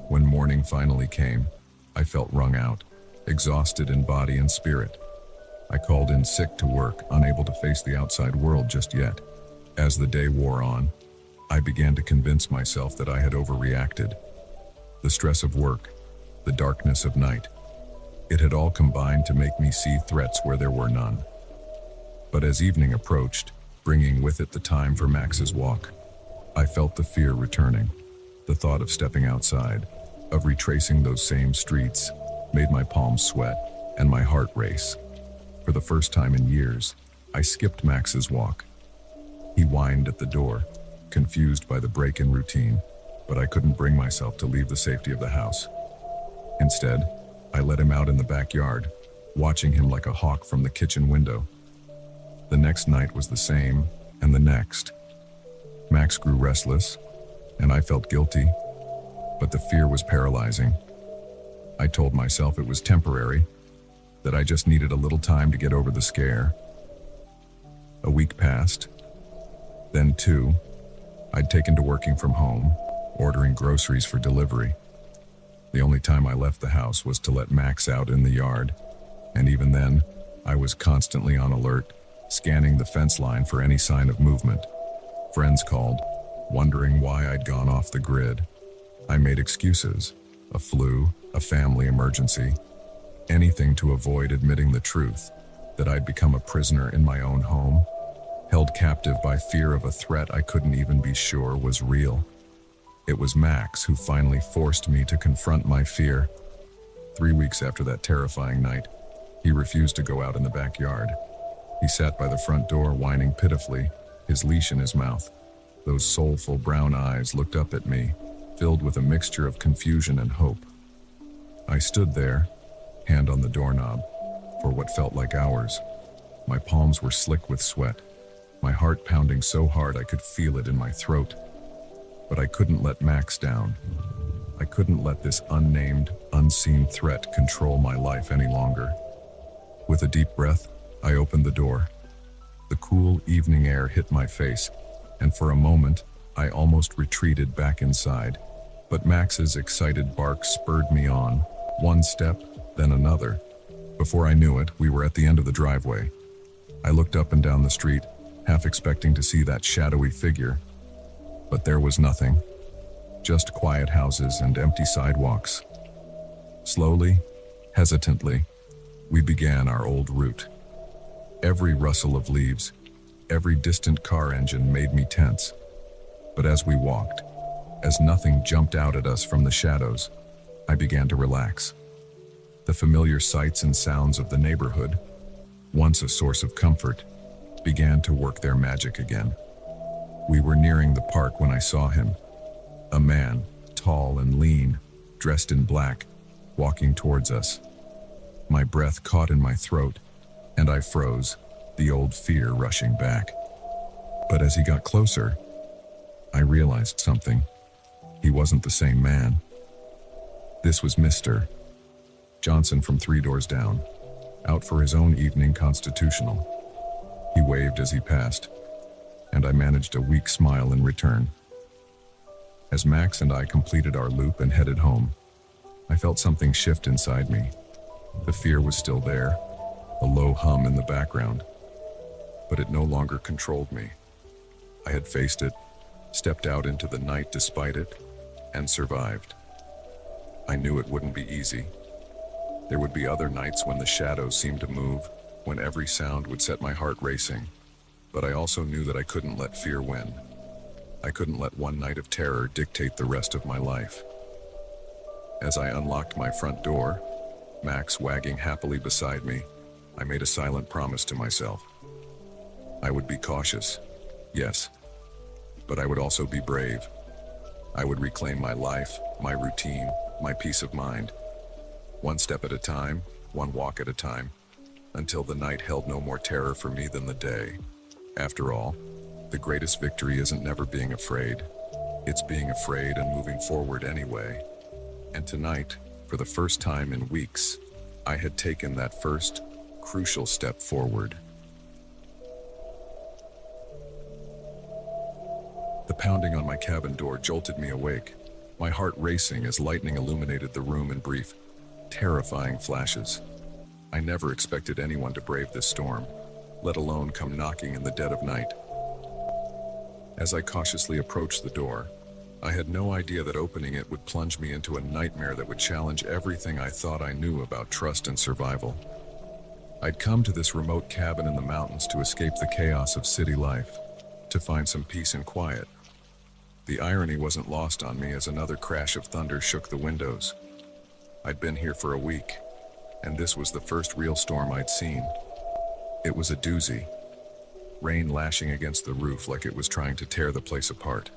When morning finally came, I felt wrung out, exhausted in body and spirit. I called in sick to work, unable to face the outside world just yet. As the day wore on, I began to convince myself that I had overreacted. The stress of work, the darkness of night. It had all combined to make me see threats where there were none. But as evening approached, bringing with it the time for Max's walk, I felt the fear returning. The thought of stepping outside, of retracing those same streets, made my palms sweat and my heart race. For the first time in years, I skipped Max's walk. He whined at the door, confused by the break in routine, but I couldn't bring myself to leave the safety of the house. Instead, I let him out in the backyard, watching him like a hawk from the kitchen window. The next night was the same, and the next. Max grew restless, and I felt guilty, but the fear was paralyzing. I told myself it was temporary, that I just needed a little time to get over the scare. A week passed, then two. I'd taken to working from home, ordering groceries for delivery. The only time I left the house was to let Max out in the yard, and even then, I was constantly on alert, scanning the fence line for any sign of movement. Friends called, wondering why I'd gone off the grid. I made excuses, a flu, a family emergency, anything to avoid admitting the truth, that I'd become a prisoner in my own home, held captive by fear of a threat I couldn't even be sure was real. It was Max who finally forced me to confront my fear. 3 weeks after that terrifying night, he refused to go out in the backyard. He sat by the front door whining pitifully, his leash in his mouth. Those soulful brown eyes looked up at me, filled with a mixture of confusion and hope. I stood there, hand on the doorknob, for what felt like hours. My palms were slick with sweat, my heart pounding so hard I could feel it in my throat. But I couldn't let Max down. I couldn't let this unnamed, unseen threat control my life any longer. With a deep breath, I opened the door. The cool evening air hit my face, and for a moment, I almost retreated back inside. But Max's excited bark spurred me on, one step, then another. Before I knew it, we were at the end of the driveway. I looked up and down the street, half expecting to see that shadowy figure. But there was nothing, just quiet houses and empty sidewalks. Slowly, hesitantly, we began our old route. Every rustle of leaves, every distant car engine made me tense. But as we walked, as nothing jumped out at us from the shadows, I began to relax. The familiar sights and sounds of the neighborhood, once a source of comfort, began to work their magic again. We were nearing the park when I saw him. A man, tall and lean, dressed in black, walking towards us. My breath caught in my throat, and I froze, the old fear rushing back. But as he got closer, I realized something. He wasn't the same man. This was Mr. Johnson from 3 doors down, out for his own evening constitutional. He waved as he passed, and I managed a weak smile in return. As Max and I completed our loop and headed home, I felt something shift inside me. The fear was still there, a low hum in the background, but it no longer controlled me. I had faced it, stepped out into the night despite it, and survived. I knew it wouldn't be easy. There would be other nights when the shadows seemed to move, when every sound would set my heart racing. But I also knew that I couldn't let fear win. I couldn't let one night of terror dictate the rest of my life. As I unlocked my front door, Max wagging happily beside me, I made a silent promise to myself. I would be cautious, yes, but I would also be brave. I would reclaim my life, my routine, my peace of mind. One step at a time, one walk at a time, until the night held no more terror for me than the day. After all, the greatest victory isn't never being afraid. It's being afraid and moving forward anyway. And tonight, for the first time in weeks, I had taken that first, crucial step forward. The pounding on my cabin door jolted me awake, my heart racing as lightning illuminated the room in brief, terrifying flashes. I never expected anyone to brave this storm, let alone come knocking in the dead of night. As I cautiously approached the door, I had no idea that opening it would plunge me into a nightmare that would challenge everything I thought I knew about trust and survival. I'd come to this remote cabin in the mountains to escape the chaos of city life, to find some peace and quiet. The irony wasn't lost on me as another crash of thunder shook the windows. I'd been here for a week, and this was the first real storm I'd seen. It was a doozy. Rain lashing against the roof like it was trying to tear the place apart.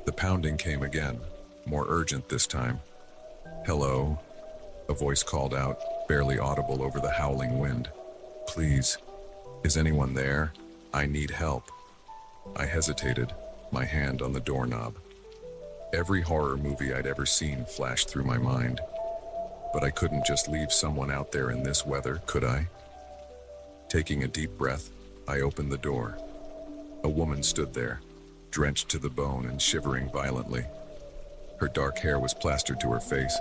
The pounding came again, more urgent this time. "Hello," a voice called out, barely audible over the howling wind. "Please, is anyone there? I need help." I hesitated, my hand on the doorknob. Every horror movie I'd ever seen flashed through my mind. But I couldn't just leave someone out there in this weather, could I? Taking a deep breath, I opened the door. A woman stood there, drenched to the bone and shivering violently. Her dark hair was plastered to her face,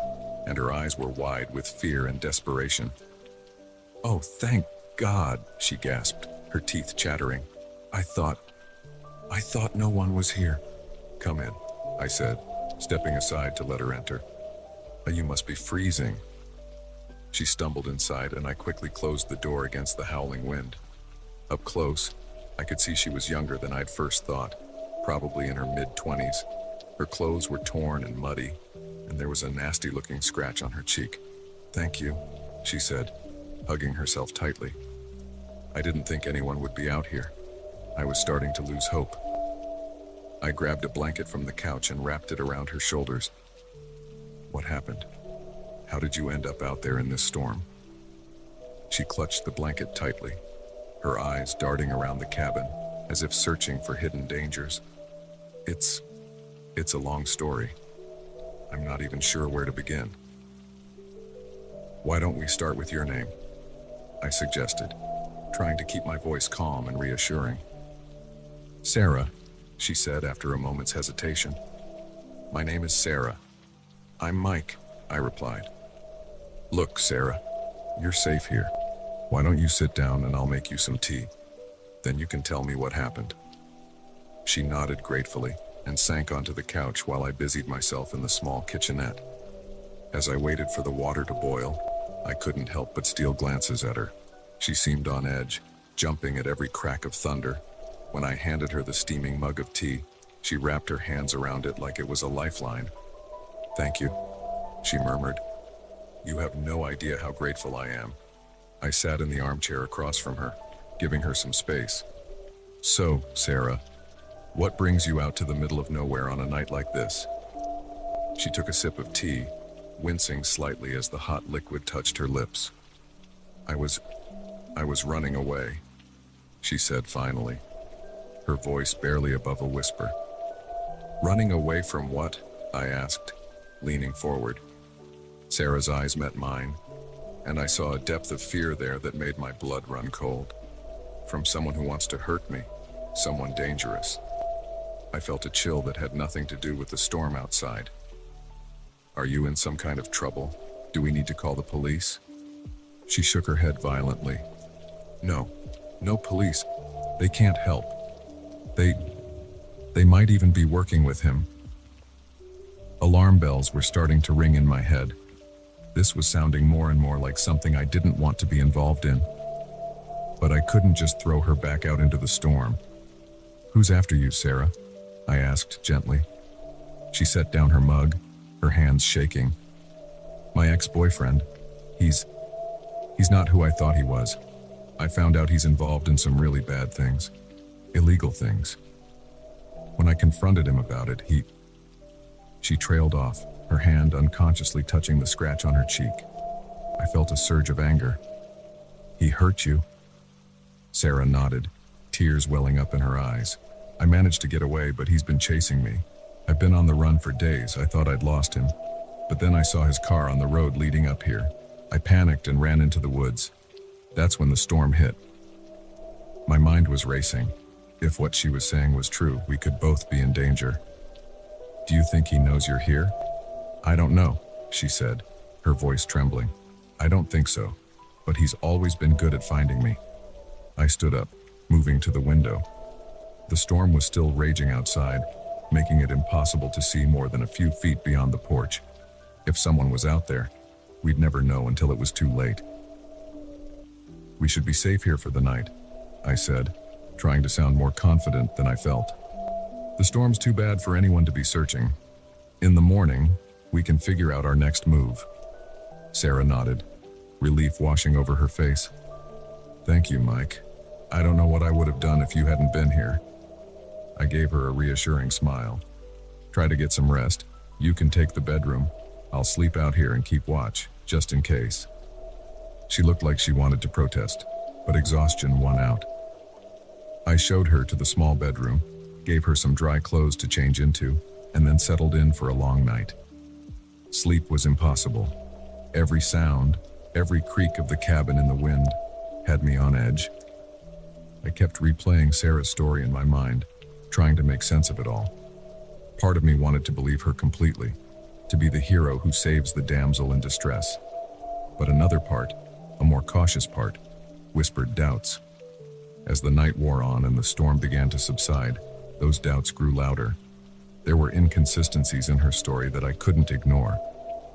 and her eyes were wide with fear and desperation. "Oh, thank God," she gasped, her teeth chattering. I thought no one was here." "Come in," I said, stepping aside to let her enter. "You must be freezing." She stumbled inside, and I quickly closed the door against the howling wind. Up close, I could see she was younger than I'd first thought, probably in her mid-20s. Her clothes were torn and muddy, and there was a nasty-looking scratch on her cheek. "Thank you," she said, hugging herself tightly. I didn't think anyone would be out here. I was starting to lose hope. I grabbed a blanket from the couch and wrapped it around her shoulders. "What happened? How did you end up out there in this storm?" She clutched the blanket tightly, her eyes darting around the cabin, as if searching for hidden dangers. It's a long story. I'm not even sure where to begin." "Why don't we start with your name?" I suggested, trying to keep my voice calm and reassuring. "Sarah," she said after a moment's hesitation. "My name is Sarah." "I'm Mike," I replied. "Look, Sarah, you're safe here. Why don't you sit down and I'll make you some tea? Then you can tell me what happened." She nodded gratefully and sank onto the couch while I busied myself in the small kitchenette. As I waited for the water to boil, I couldn't help but steal glances at her. She seemed on edge, jumping at every crack of thunder. When I handed her the steaming mug of tea, she wrapped her hands around it like it was a lifeline. "Thank you," she murmured. "You have no idea how grateful I am." I sat in the armchair across from her, giving her some space. "So, Sarah, what brings you out to the middle of nowhere on a night like this?" She took a sip of tea, wincing slightly as the hot liquid touched her lips. I was running away," she said finally, her voice barely above a whisper. "Running away from what?" I asked, leaning forward. Sarah's eyes met mine, and I saw a depth of fear there that made my blood run cold. From someone who wants to hurt me, someone dangerous. I felt a chill that had nothing to do with the storm outside. "Are you in some kind of trouble? Do we need to call the police?" She shook her head violently. No police. They can't help. They might even be working with him." Alarm bells were starting to ring in my head. This was sounding more and more like something I didn't want to be involved in. But I couldn't just throw her back out into the storm. "Who's after you, Sarah?" I asked gently. She set down her mug, her hands shaking. "My ex-boyfriend. He's not who I thought he was. I found out he's involved in some really bad things. Illegal things. When I confronted him about it, She trailed off, her hand unconsciously touching the scratch on her cheek. I felt a surge of anger. "He hurt you?" Sarah nodded, tears welling up in her eyes. "I managed to get away, but he's been chasing me. I've been on the run for days. I thought I'd lost him. But then I saw his car on the road leading up here. I panicked and ran into the woods. That's when the storm hit." My mind was racing. If what she was saying was true, we could both be in danger. "Do you think he knows you're here?" "I don't know," she said, her voice trembling. "I don't think so, but he's always been good at finding me." I stood up, moving to the window. The storm was still raging outside, making it impossible to see more than a few feet beyond the porch. If someone was out there, we'd never know until it was too late. "We should be safe here for the night," I said, trying to sound more confident than I felt. "The storm's too bad for anyone to be searching. In the morning, we can figure out our next move." Sarah nodded, relief washing over her face. "Thank you, Mike. I don't know what I would have done if you hadn't been here." I gave her a reassuring smile. "Try to get some rest. You can take the bedroom. I'll sleep out here and keep watch, just in case." She looked like she wanted to protest, but exhaustion won out. I showed her to the small bedroom, gave her some dry clothes to change into, and then settled in for a long night. Sleep was impossible. Every sound, every creak of the cabin in the wind, had me on edge. I kept replaying Sarah's story in my mind, trying to make sense of it all. Part of me wanted to believe her completely, to be the hero who saves the damsel in distress. But another part, a more cautious part, whispered doubts. As the night wore on and the storm began to subside, those doubts grew louder. There were inconsistencies in her story that I couldn't ignore.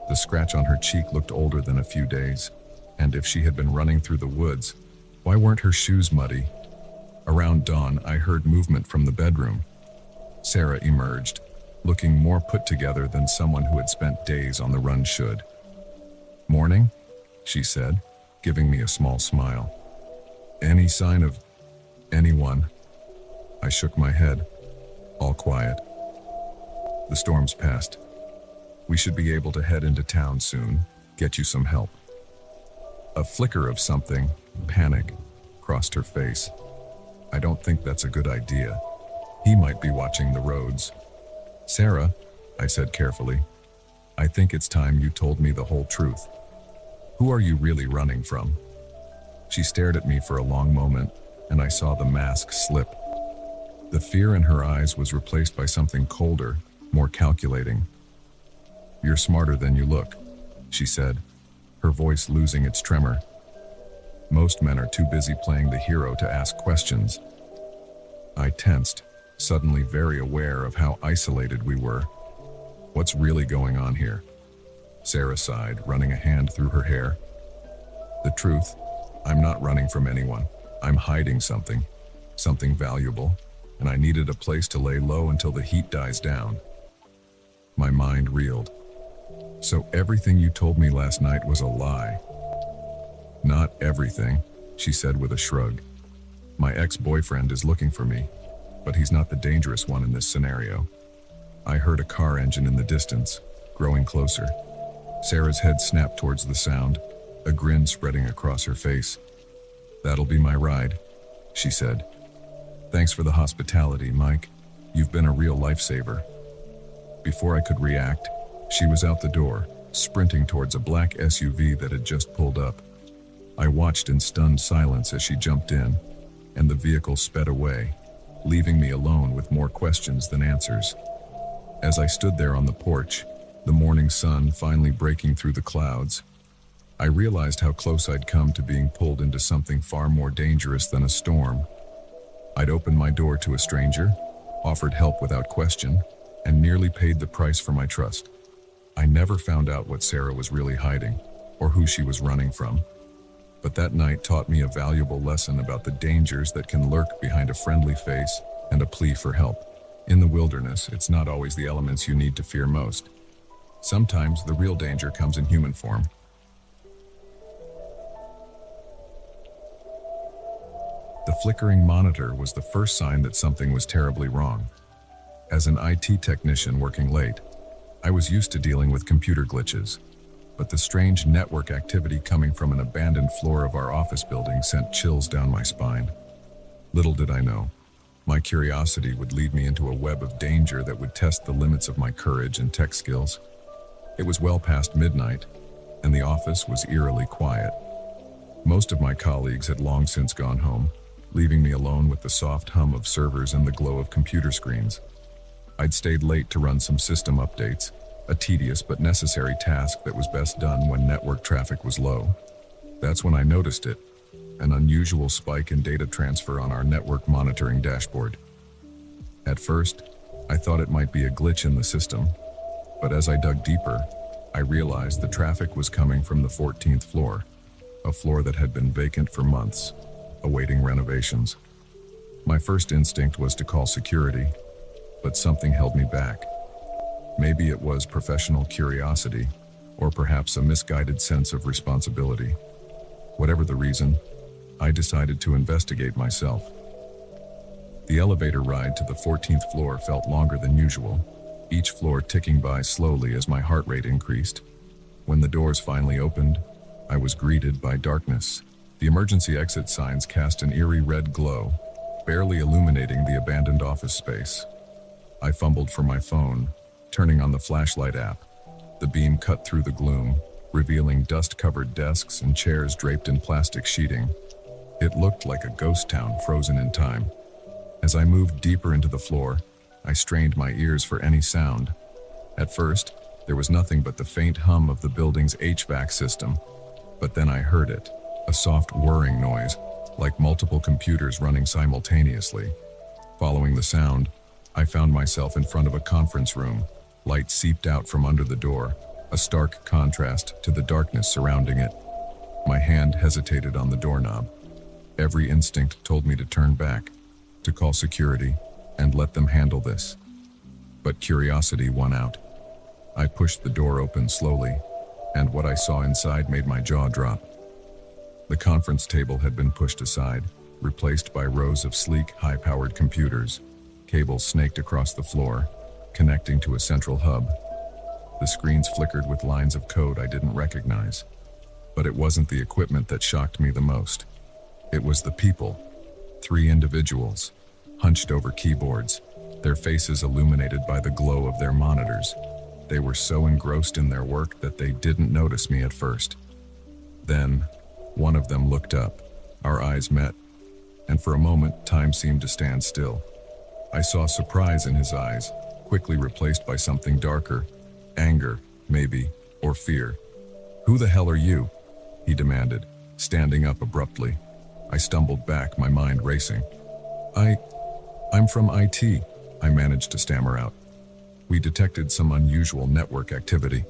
The scratch on her cheek looked older than a few days, and if she had been running through the woods, why weren't her shoes muddy? Around dawn, I heard movement from the bedroom. Sarah emerged, looking more put together than someone who had spent days on the run should. "Morning," she said, giving me a small smile. "Any sign of anyone?" I shook my head. "All quiet. The storm's passed. We should be able to head into town soon, get you some help." A flicker of something, panic, crossed her face. "I don't think that's a good idea. He might be watching the roads." "Sarah," I said carefully, "I think it's time you told me the whole truth. Who are you really running from?" She stared at me for a long moment, and I saw the mask slip. The fear in her eyes was replaced by something colder, more calculating. "You're smarter than you look," she said, her voice losing its tremor. "Most men are too busy playing the hero to ask questions." I tensed, suddenly very aware of how isolated we were. "What's really going on here?" Sarah sighed, running a hand through her hair. "The truth, I'm not running from anyone. I'm hiding something valuable, and I needed a place to lay low until the heat dies down." My mind reeled. "So everything you told me last night was a lie?" "Not everything," she said with a shrug. "My ex-boyfriend is looking for me, but he's not the dangerous one in this scenario." I heard a car engine in the distance, growing closer. Sarah's head snapped towards the sound, a grin spreading across her face. "That'll be my ride," she said. "Thanks for the hospitality, Mike. You've been a real lifesaver." Before I could react, she was out the door, sprinting towards a black SUV that had just pulled up. I watched in stunned silence as she jumped in, and the vehicle sped away, leaving me alone with more questions than answers. As I stood there on the porch, the morning sun finally breaking through the clouds, I realized how close I'd come to being pulled into something far more dangerous than a storm. I'd opened my door to a stranger, offered help without question, and nearly paid the price for my trust. I never found out what Sarah was really hiding, or who she was running from. But that night taught me a valuable lesson about the dangers that can lurk behind a friendly face and a plea for help. In the wilderness, it's not always the elements you need to fear most. Sometimes the real danger comes in human form. The flickering monitor was the first sign that something was terribly wrong. As an IT technician working late, I was used to dealing with computer glitches, but the strange network activity coming from an abandoned floor of our office building sent chills down my spine. Little did I know, my curiosity would lead me into a web of danger that would test the limits of my courage and tech skills. It was well past midnight, and the office was eerily quiet. Most of my colleagues had long since gone home, leaving me alone with the soft hum of servers and the glow of computer screens. I'd stayed late to run some system updates, a tedious but necessary task that was best done when network traffic was low. That's when I noticed it, an unusual spike in data transfer on our network monitoring dashboard. At first, I thought it might be a glitch in the system, but as I dug deeper, I realized the traffic was coming from the 14th floor, a floor that had been vacant for months, awaiting renovations. My first instinct was to call security, but something held me back. Maybe it was professional curiosity, or perhaps a misguided sense of responsibility. Whatever the reason, I decided to investigate myself. The elevator ride to the 14th floor felt longer than usual, each floor ticking by slowly as my heart rate increased. When the doors finally opened, I was greeted by darkness. The emergency exit signs cast an eerie red glow, barely illuminating the abandoned office space. I fumbled for my phone, turning on the flashlight app. The beam cut through the gloom, revealing dust-covered desks and chairs draped in plastic sheeting. It looked like a ghost town frozen in time. As I moved deeper into the floor, I strained my ears for any sound. At first, there was nothing but the faint hum of the building's HVAC system. But then I heard it, a soft whirring noise, like multiple computers running simultaneously. Following the sound, I found myself in front of a conference room. Light seeped out from under the door, a stark contrast to the darkness surrounding it. My hand hesitated on the doorknob. Every instinct told me to turn back, to call security, and let them handle this. But curiosity won out. I pushed the door open slowly, and what I saw inside made my jaw drop. The conference table had been pushed aside, replaced by rows of sleek, high-powered computers. Cables snaked across the floor, connecting to a central hub. The screens flickered with lines of code I didn't recognize. But it wasn't the equipment that shocked me the most. It was the people. 3 individuals, hunched over keyboards, their faces illuminated by the glow of their monitors. They were so engrossed in their work that they didn't notice me at first. Then, one of them looked up. Our eyes met, and for a moment, time seemed to stand still. I saw surprise in his eyes, quickly replaced by something darker. Anger, maybe, or fear. "Who the hell are you?" he demanded, standing up abruptly. I stumbled back, my mind racing. I'm from IT, I managed to stammer out. We detected some unusual network activity.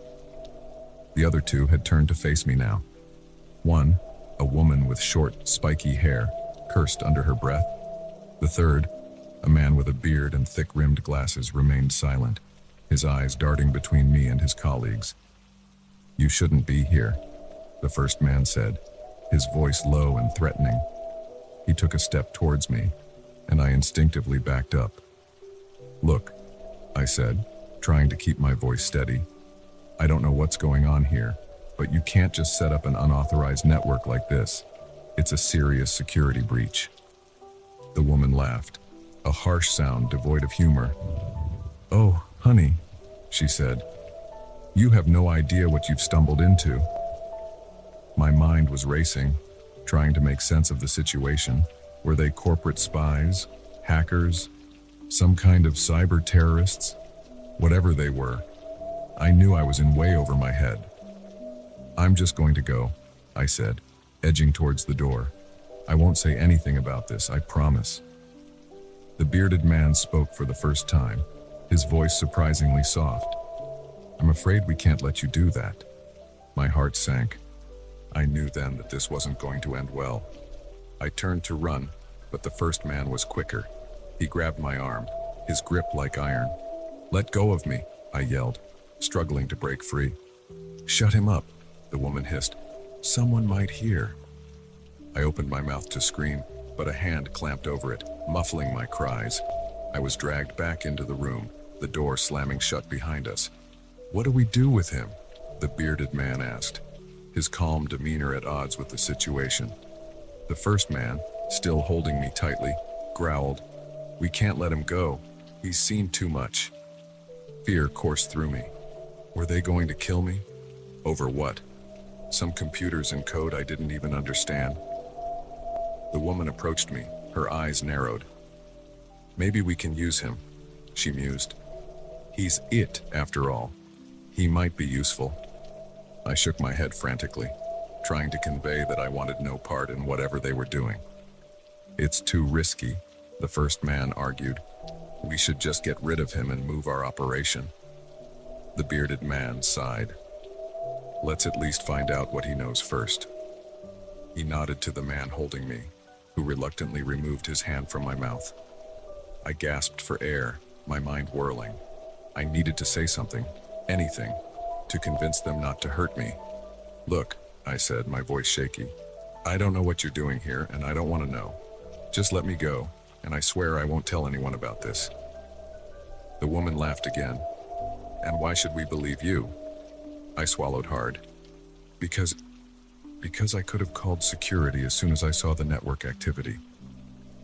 The other 2 had turned to face me now. One, a woman with short, spiky hair, cursed under her breath. The third, a man with a beard and thick-rimmed glasses, remained silent, his eyes darting between me and his colleagues. "You shouldn't be here," the first man said, his voice low and threatening. He took a step towards me, and I instinctively backed up. "Look," I said, trying to keep my voice steady. "I don't know what's going on here, but you can't just set up an unauthorized network like this. It's a serious security breach." The woman laughed, a harsh sound devoid of humor. "Oh, honey," she said, "you have no idea what you've stumbled into." My mind was racing, trying to make sense of the situation. Were they corporate spies, hackers, some kind of cyber terrorists? Whatever they were, I knew I was in way over my head. "I'm just going to go," I said, edging towards the door. "I won't say anything about this, I promise." The bearded man spoke for the first time, his voice surprisingly soft. "I'm afraid we can't let you do that." My heart sank. I knew then that this wasn't going to end well. I turned to run, but the first man was quicker. He grabbed my arm, his grip like iron. "Let go of me," I yelled, struggling to break free. "Shut him up," the woman hissed. "Someone might hear." I opened my mouth to scream, but a hand clamped over it, muffling my cries. I was dragged back into the room, the door slamming shut behind us. "What do we do with him?" the bearded man asked, his calm demeanor at odds with the situation. The first man, still holding me tightly, growled, "We can't let him go. He's seen too much." Fear coursed through me. Were they going to kill me? Over what? Some computers and code I didn't even understand. The woman approached me, her eyes narrowed. "Maybe we can use him," she mused. "He's it, after all. He might be useful." I shook my head frantically, trying to convey that I wanted no part in whatever they were doing. "It's too risky," the first man argued. We should just get rid of him and move our operation. The bearded man sighed. Let's at least find out what he knows first. He nodded to the man holding me, who reluctantly removed his hand from my mouth. I gasped for air, my mind whirling. I needed to say something, anything, to convince them not to hurt me. Look, I said, my voice shaky. I don't know what you're doing here, and I don't want to know. Just let me go, and I swear I won't tell anyone about this. The woman laughed again. And why should we believe you? I swallowed hard. Because I could have called security as soon as I saw the network activity.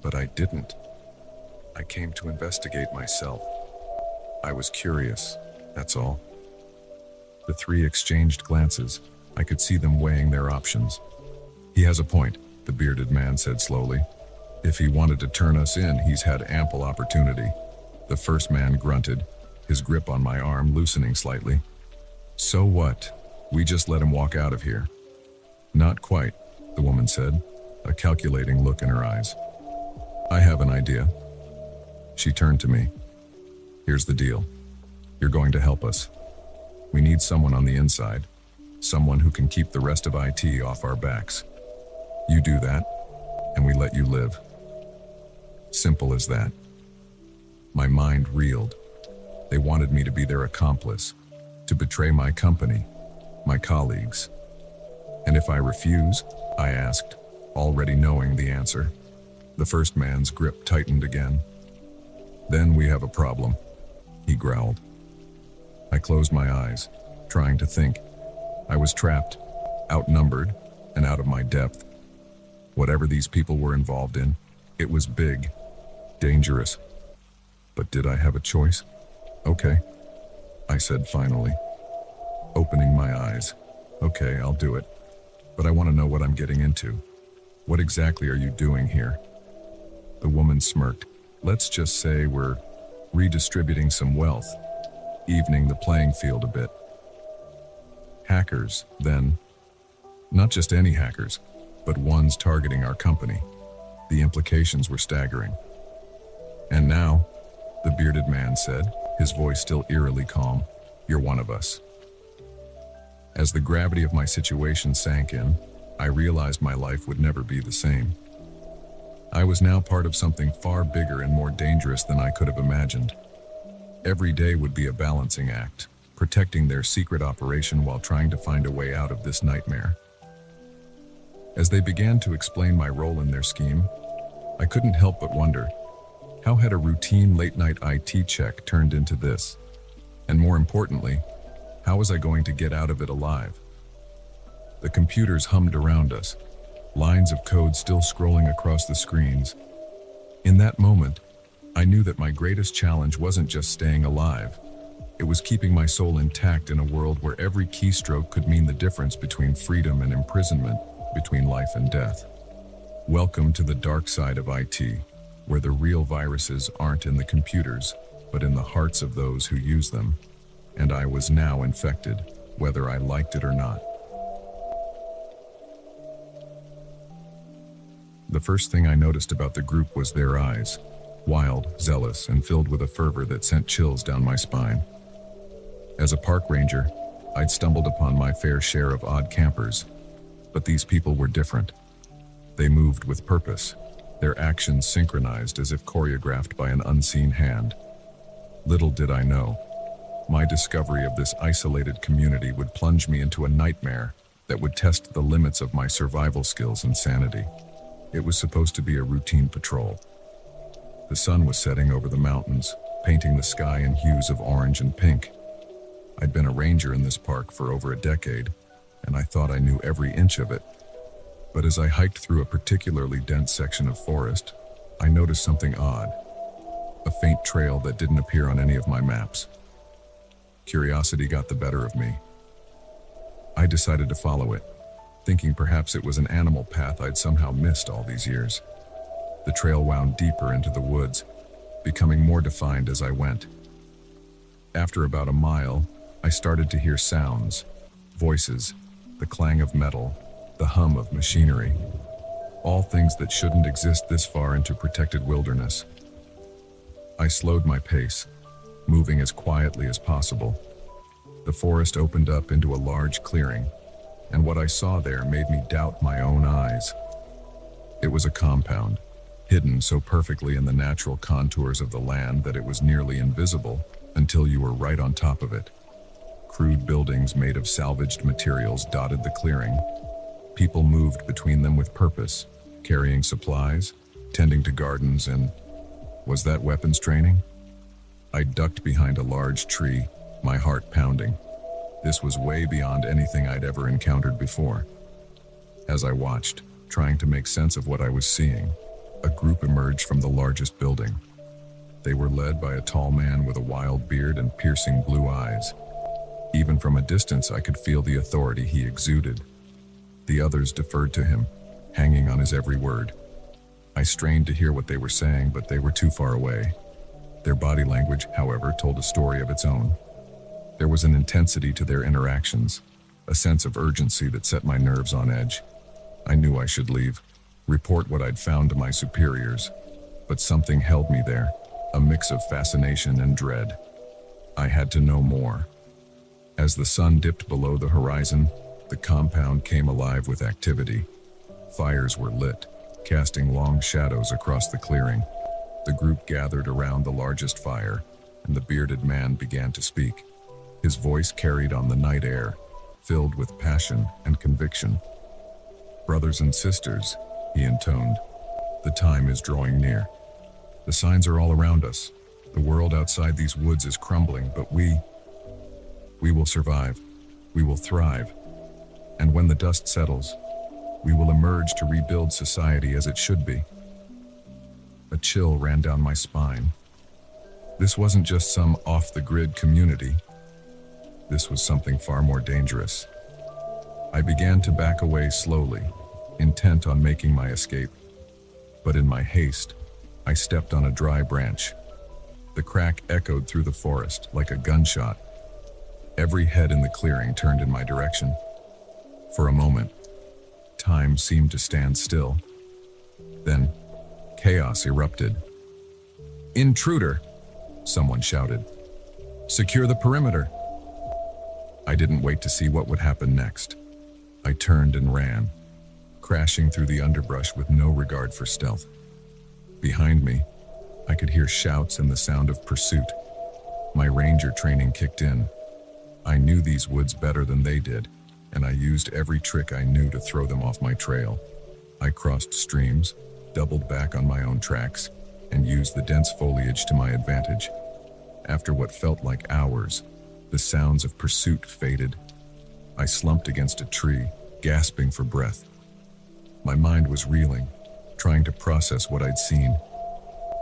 But I didn't. I came to investigate myself. I was curious, that's all. The three exchanged glances. I could see them weighing their options. He has a point, the bearded man said slowly. If he wanted to turn us in, he's had ample opportunity. The first man grunted, his grip on my arm loosening slightly. So what? We just let him walk out of here. Not quite, the woman said, a calculating look in her eyes. I have an idea. She turned to me. Here's the deal. You're going to help us. We need someone on the inside, someone who can keep the rest of IT off our backs. You do that, and we let you live. Simple as that. My mind reeled. They wanted me to be their accomplice, to betray my company, my colleagues. And if I refuse, I asked, already knowing the answer. The first man's grip tightened again. Then we have a problem, he growled. I closed my eyes, trying to think. I was trapped, outnumbered, and out of my depth. Whatever these people were involved in, it was big, dangerous. But did I have a choice? Okay, I said finally, opening my eyes. Okay, I'll do it. But I want to know what I'm getting into. What exactly are you doing here? The woman smirked. Let's just say we're redistributing some wealth, evening the playing field a bit. Hackers, then. Not just any hackers, but ones targeting our company. The implications were staggering. And now, the bearded man said, his voice still eerily calm, you're one of us. As the gravity of my situation sank in, I realized my life would never be the same. I was now part of something far bigger and more dangerous than I could have imagined. Every day would be a balancing act, protecting their secret operation while trying to find a way out of this nightmare. As they began to explain my role in their scheme, I couldn't help but wonder, how had a routine late-night IT check turned into this? And more importantly, how was I going to get out of it alive? The computers hummed around us, lines of code still scrolling across the screens. In that moment, I knew that my greatest challenge wasn't just staying alive. It was keeping my soul intact in a world where every keystroke could mean the difference between freedom and imprisonment, between life and death. Welcome to the dark side of IT, where the real viruses aren't in the computers, but in the hearts of those who use them. And I was now infected, whether I liked it or not. The first thing I noticed about the group was their eyes, wild, zealous, and filled with a fervor that sent chills down my spine. As a park ranger, I'd stumbled upon my fair share of odd campers, but these people were different. They moved with purpose, their actions synchronized as if choreographed by an unseen hand. Little did I know, my discovery of this isolated community would plunge me into a nightmare that would test the limits of my survival skills and sanity. It was supposed to be a routine patrol. The sun was setting over the mountains, painting the sky in hues of orange and pink. I'd been a ranger in this park for over a decade, and I thought I knew every inch of it. But as I hiked through a particularly dense section of forest, I noticed something odd. A faint trail that didn't appear on any of my maps. Curiosity got the better of me. I decided to follow it, thinking perhaps it was an animal path I'd somehow missed all these years. The trail wound deeper into the woods, becoming more defined as I went. After about a mile, I started to hear sounds, voices, the clang of metal, the hum of machinery, all things that shouldn't exist this far into protected wilderness. I slowed my pace, moving as quietly as possible. The forest opened up into a large clearing, and what I saw there made me doubt my own eyes. It was a compound, hidden so perfectly in the natural contours of the land that it was nearly invisible until you were right on top of it. Crude buildings made of salvaged materials dotted the clearing. People moved between them with purpose, carrying supplies, tending to gardens, and was that weapons training? I ducked behind a large tree, my heart pounding. This was way beyond anything I'd ever encountered before. As I watched, trying to make sense of what I was seeing, a group emerged from the largest building. They were led by a tall man with a wild beard and piercing blue eyes. Even from a distance, I could feel the authority he exuded. The others deferred to him, hanging on his every word. I strained to hear what they were saying, but they were too far away. Their body language, however, told a story of its own. There was an intensity to their interactions, a sense of urgency that set my nerves on edge. I knew I should leave, report what I'd found to my superiors, but something held me there, a mix of fascination and dread. I had to know more. As the sun dipped below the horizon, the compound came alive with activity. Fires were lit, casting long shadows across the clearing. The group gathered around the largest fire, and the bearded man began to speak. His voice carried on the night air, filled with passion and conviction. "Brothers and sisters," he intoned, "the time is drawing near. The signs are all around us. The world outside these woods is crumbling, but we will survive. We will thrive. And when the dust settles, we will emerge to rebuild society as it should be." A chill ran down my spine. This wasn't just some off-the-grid community. This was something far more dangerous. I began to back away slowly, intent on making my escape. But in my haste, I stepped on a dry branch. The crack echoed through the forest like a gunshot. Every head in the clearing turned in my direction. For a moment, time seemed to stand still. Then, chaos erupted. "Intruder!" someone shouted. "Secure the perimeter!" I didn't wait to see what would happen next. I turned and ran, crashing through the underbrush with no regard for stealth. Behind me, I could hear shouts and the sound of pursuit. My ranger training kicked in. I knew these woods better than they did, and I used every trick I knew to throw them off my trail. I crossed streams, doubled back on my own tracks, and used the dense foliage to my advantage. After what felt like hours, the sounds of pursuit faded. I slumped against a tree, gasping for breath. My mind was reeling, trying to process what I'd seen.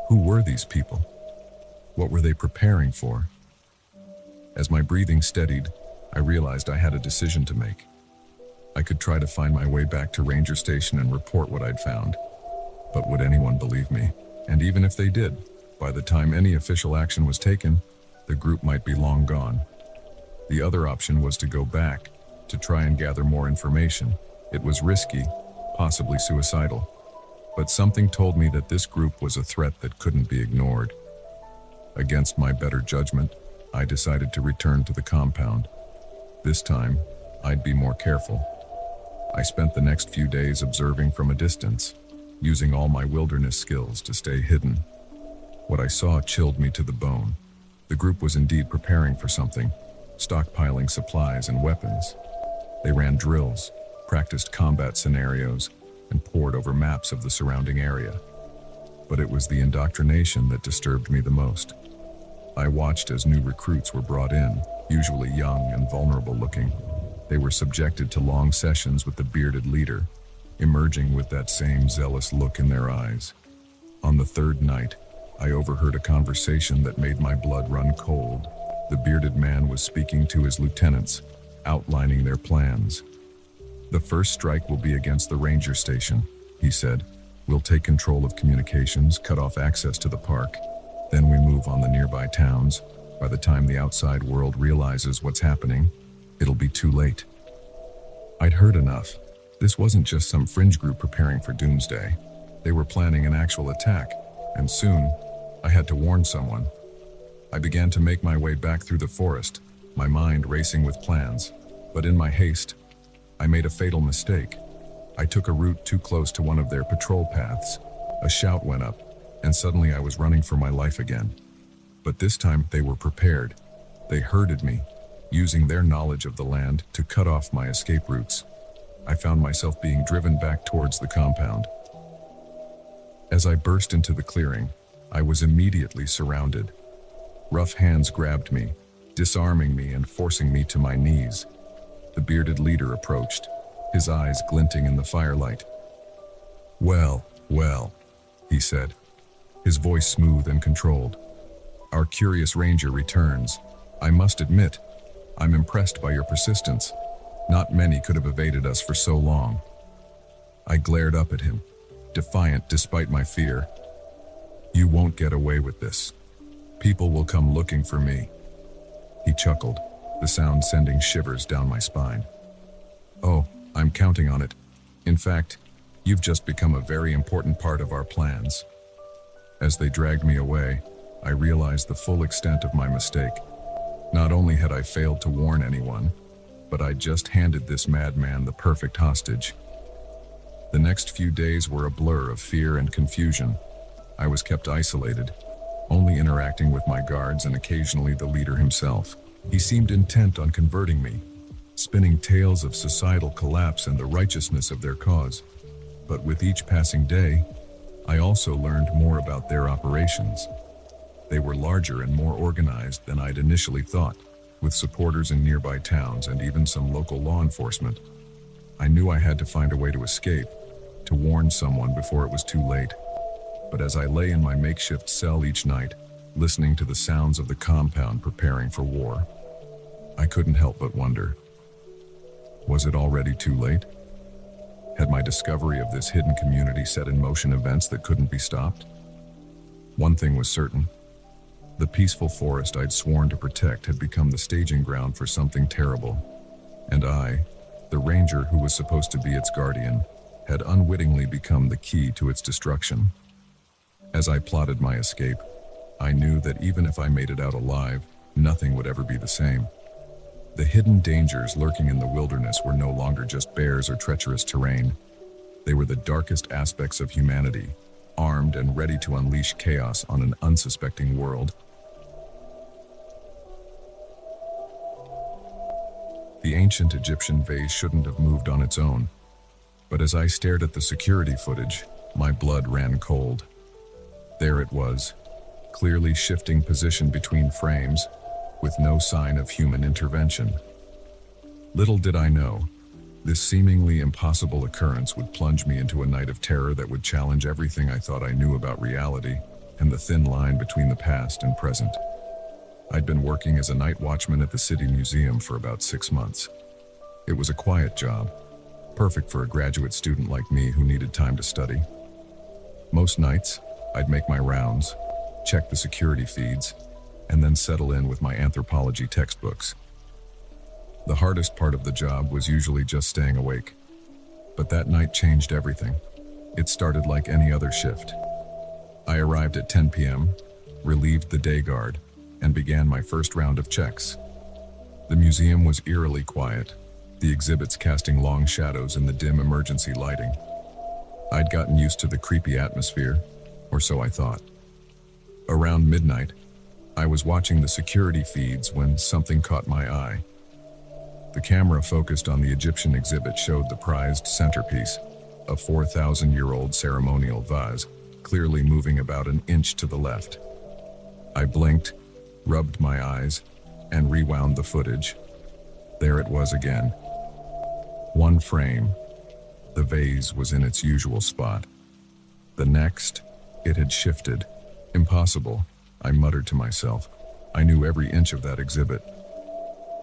Who were these people? What were they preparing for? As my breathing steadied, I realized I had a decision to make. I could try to find my way back to Ranger Station and report what I'd found. But would anyone believe me? And even if they did, by the time any official action was taken, the group might be long gone. The other option was to go back, to try and gather more information. It was risky, possibly suicidal. But something told me that this group was a threat that couldn't be ignored. Against my better judgment, I decided to return to the compound. This time, I'd be more careful. I spent the next few days observing from a distance, using all my wilderness skills to stay hidden. What I saw chilled me to the bone. The group was indeed preparing for something, stockpiling supplies and weapons. They ran drills, practiced combat scenarios, and pored over maps of the surrounding area. But it was the indoctrination that disturbed me the most. I watched as new recruits were brought in, usually young and vulnerable looking. They were subjected to long sessions with the bearded leader, emerging with that same zealous look in their eyes. On the third night, I overheard a conversation that made my blood run cold. The bearded man was speaking to his lieutenants, outlining their plans. "The first strike will be against the ranger station," he said. "We'll take control of communications, cut off access to the park. Then we move on the nearby towns. By the time the outside world realizes what's happening, it'll be too late." I'd heard enough. This wasn't just some fringe group preparing for doomsday. They were planning an actual attack, and soon, I had to warn someone. I began to make my way back through the forest, my mind racing with plans. But in my haste, I made a fatal mistake. I took a route too close to one of their patrol paths. A shout went up, and suddenly I was running for my life again. But this time they were prepared. They herded me, using their knowledge of the land to cut off my escape routes. I found myself being driven back towards the compound. As I burst into the clearing, I was immediately surrounded. Rough hands grabbed me, disarming me and forcing me to my knees. The bearded leader approached, his eyes glinting in the firelight. "Well, well," he said, his voice smooth and controlled. "Our curious ranger returns. I must admit, I'm impressed by your persistence. Not many could have evaded us for so long." I glared up at him, defiant despite my fear. "You won't get away with this. People will come looking for me." He chuckled, the sound sending shivers down my spine. "Oh, I'm counting on it. In fact, you've just become a very important part of our plans." As they dragged me away, I realized the full extent of my mistake. Not only had I failed to warn anyone, but I'd just handed this madman the perfect hostage. The next few days were a blur of fear and confusion. I was kept isolated, only interacting with my guards and occasionally the leader himself. He seemed intent on converting me, spinning tales of societal collapse and the righteousness of their cause. But with each passing day, I also learned more about their operations. They were larger and more organized than I'd initially thought, with supporters in nearby towns and even some local law enforcement. I knew I had to find a way to escape, to warn someone before it was too late. But as I lay in my makeshift cell each night, listening to the sounds of the compound preparing for war, I couldn't help but wonder, was it already too late? Had my discovery of this hidden community set in motion events that couldn't be stopped? One thing was certain. The peaceful forest I'd sworn to protect had become the staging ground for something terrible. And I, the ranger who was supposed to be its guardian, had unwittingly become the key to its destruction. As I plotted my escape, I knew that even if I made it out alive, nothing would ever be the same. The hidden dangers lurking in the wilderness were no longer just bears or treacherous terrain. They were the darkest aspects of humanity, armed and ready to unleash chaos on an unsuspecting world. The ancient Egyptian vase shouldn't have moved on its own. But as I stared at the security footage, my blood ran cold. There it was, clearly shifting position between frames, with no sign of human intervention. Little did I know, this seemingly impossible occurrence would plunge me into a night of terror that would challenge everything I thought I knew about reality and the thin line between the past and present. I'd been working as a night watchman at the city museum for about 6 months. It was a quiet job, perfect for a graduate student like me who needed time to study. Most nights, I'd make my rounds, check the security feeds, and then settle in with my anthropology textbooks. The hardest part of the job was usually just staying awake. But that night changed everything. It started like any other shift. I arrived at 10 p.m., relieved the day guard, and began my first round of checks. The museum was eerily quiet, the exhibits casting long shadows in the dim emergency lighting. I'd gotten used to the creepy atmosphere, or so I thought. Around midnight, I was watching the security feeds when something caught my eye. The camera focused on the Egyptian exhibit showed the prized centerpiece, a 4,000-year-old ceremonial vase, clearly moving about an inch to the left. I blinked, rubbed my eyes, and rewound the footage. There it was again. One frame, the vase was in its usual spot. The next, it had shifted. Impossible, I muttered to myself. I knew every inch of that exhibit.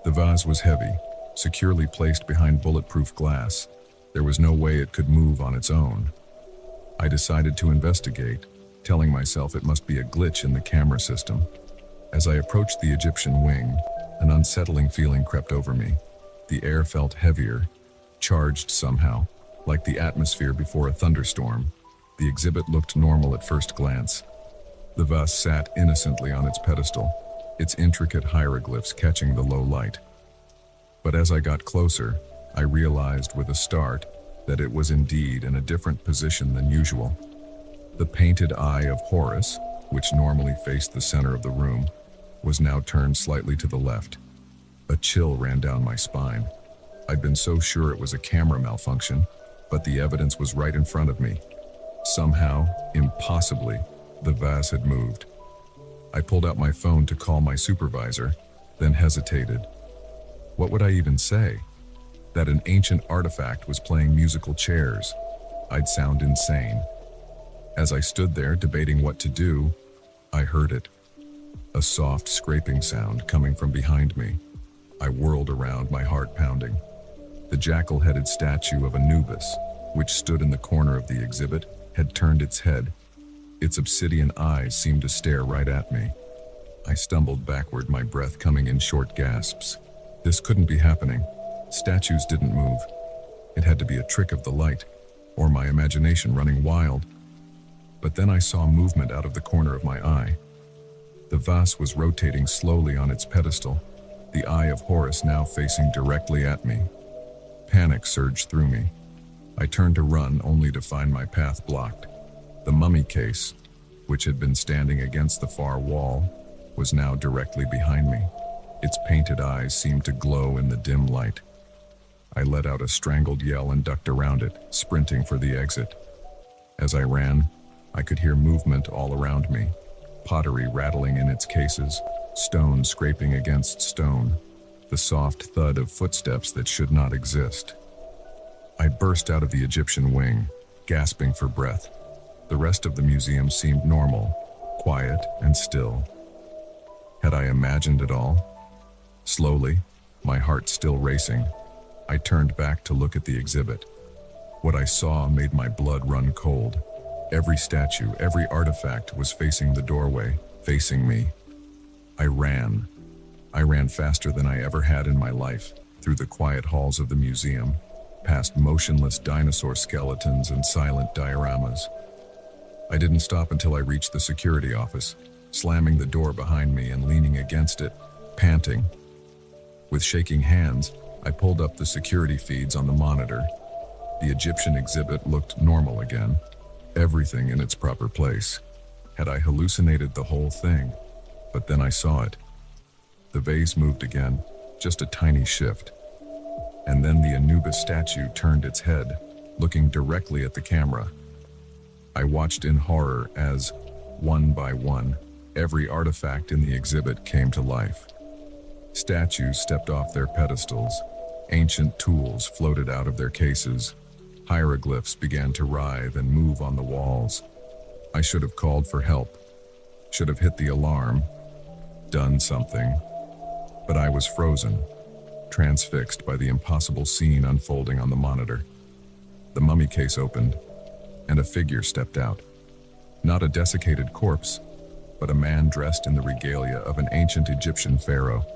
The vase was heavy, securely placed behind bulletproof glass. There was no way it could move on its own. I decided to investigate, telling myself it must be a glitch in the camera system. As I approached the Egyptian wing, an unsettling feeling crept over me. The air felt heavier, charged somehow, like the atmosphere before a thunderstorm. The exhibit looked normal at first glance. The vase sat innocently on its pedestal, its intricate hieroglyphs catching the low light. But as I got closer, I realized with a start that it was indeed in a different position than usual. The painted eye of Horus, which normally faced the center of the room, was now turned slightly to the left. A chill ran down my spine. I'd been so sure it was a camera malfunction, but the evidence was right in front of me. Somehow, impossibly, the vase had moved. I pulled out my phone to call my supervisor, then hesitated. What would I even say? That an ancient artifact was playing musical chairs. I'd sound insane. As I stood there debating what to do, I heard it. A soft scraping sound coming from behind me. I whirled around, my heart pounding. The jackal-headed statue of Anubis, which stood in the corner of the exhibit, had turned its head. Its obsidian eyes seemed to stare right at me. I stumbled backward, my breath coming in short gasps. This couldn't be happening. Statues didn't move. It had to be a trick of the light, or my imagination running wild. But then I saw movement out of the corner of my eye. The vase was rotating slowly on its pedestal, the eye of Horus now facing directly at me. Panic surged through me. I turned to run, only to find my path blocked. The mummy case, which had been standing against the far wall, was now directly behind me. Its painted eyes seemed to glow in the dim light. I let out a strangled yell and ducked around it, sprinting for the exit. As I ran, I could hear movement all around me, pottery rattling in its cases, stone scraping against stone, the soft thud of footsteps that should not exist. I burst out of the Egyptian wing, gasping for breath. The rest of the museum seemed normal, quiet and still. Had I imagined it all? Slowly, my heart still racing, I turned back to look at the exhibit. What I saw made my blood run cold. Every statue, every artifact was facing the doorway, facing me. I ran. I ran faster than I ever had in my life, through the quiet halls of the museum, past motionless dinosaur skeletons and silent dioramas. I didn't stop until I reached the security office, slamming the door behind me and leaning against it, panting. With shaking hands, I pulled up the security feeds on the monitor. The Egyptian exhibit looked normal again, everything in its proper place. Had I hallucinated the whole thing? But then I saw it. The vase moved again, just a tiny shift. And then the Anubis statue turned its head, looking directly at the camera. I watched in horror as, one by one, every artifact in the exhibit came to life. Statues stepped off their pedestals, ancient tools floated out of their cases, hieroglyphs began to writhe and move on the walls. I should have called for help, should have hit the alarm, done something, but I was frozen, transfixed by the impossible scene unfolding on the monitor. The mummy case opened, and a figure stepped out. Not a desiccated corpse, but a man dressed in the regalia of an ancient Egyptian pharaoh.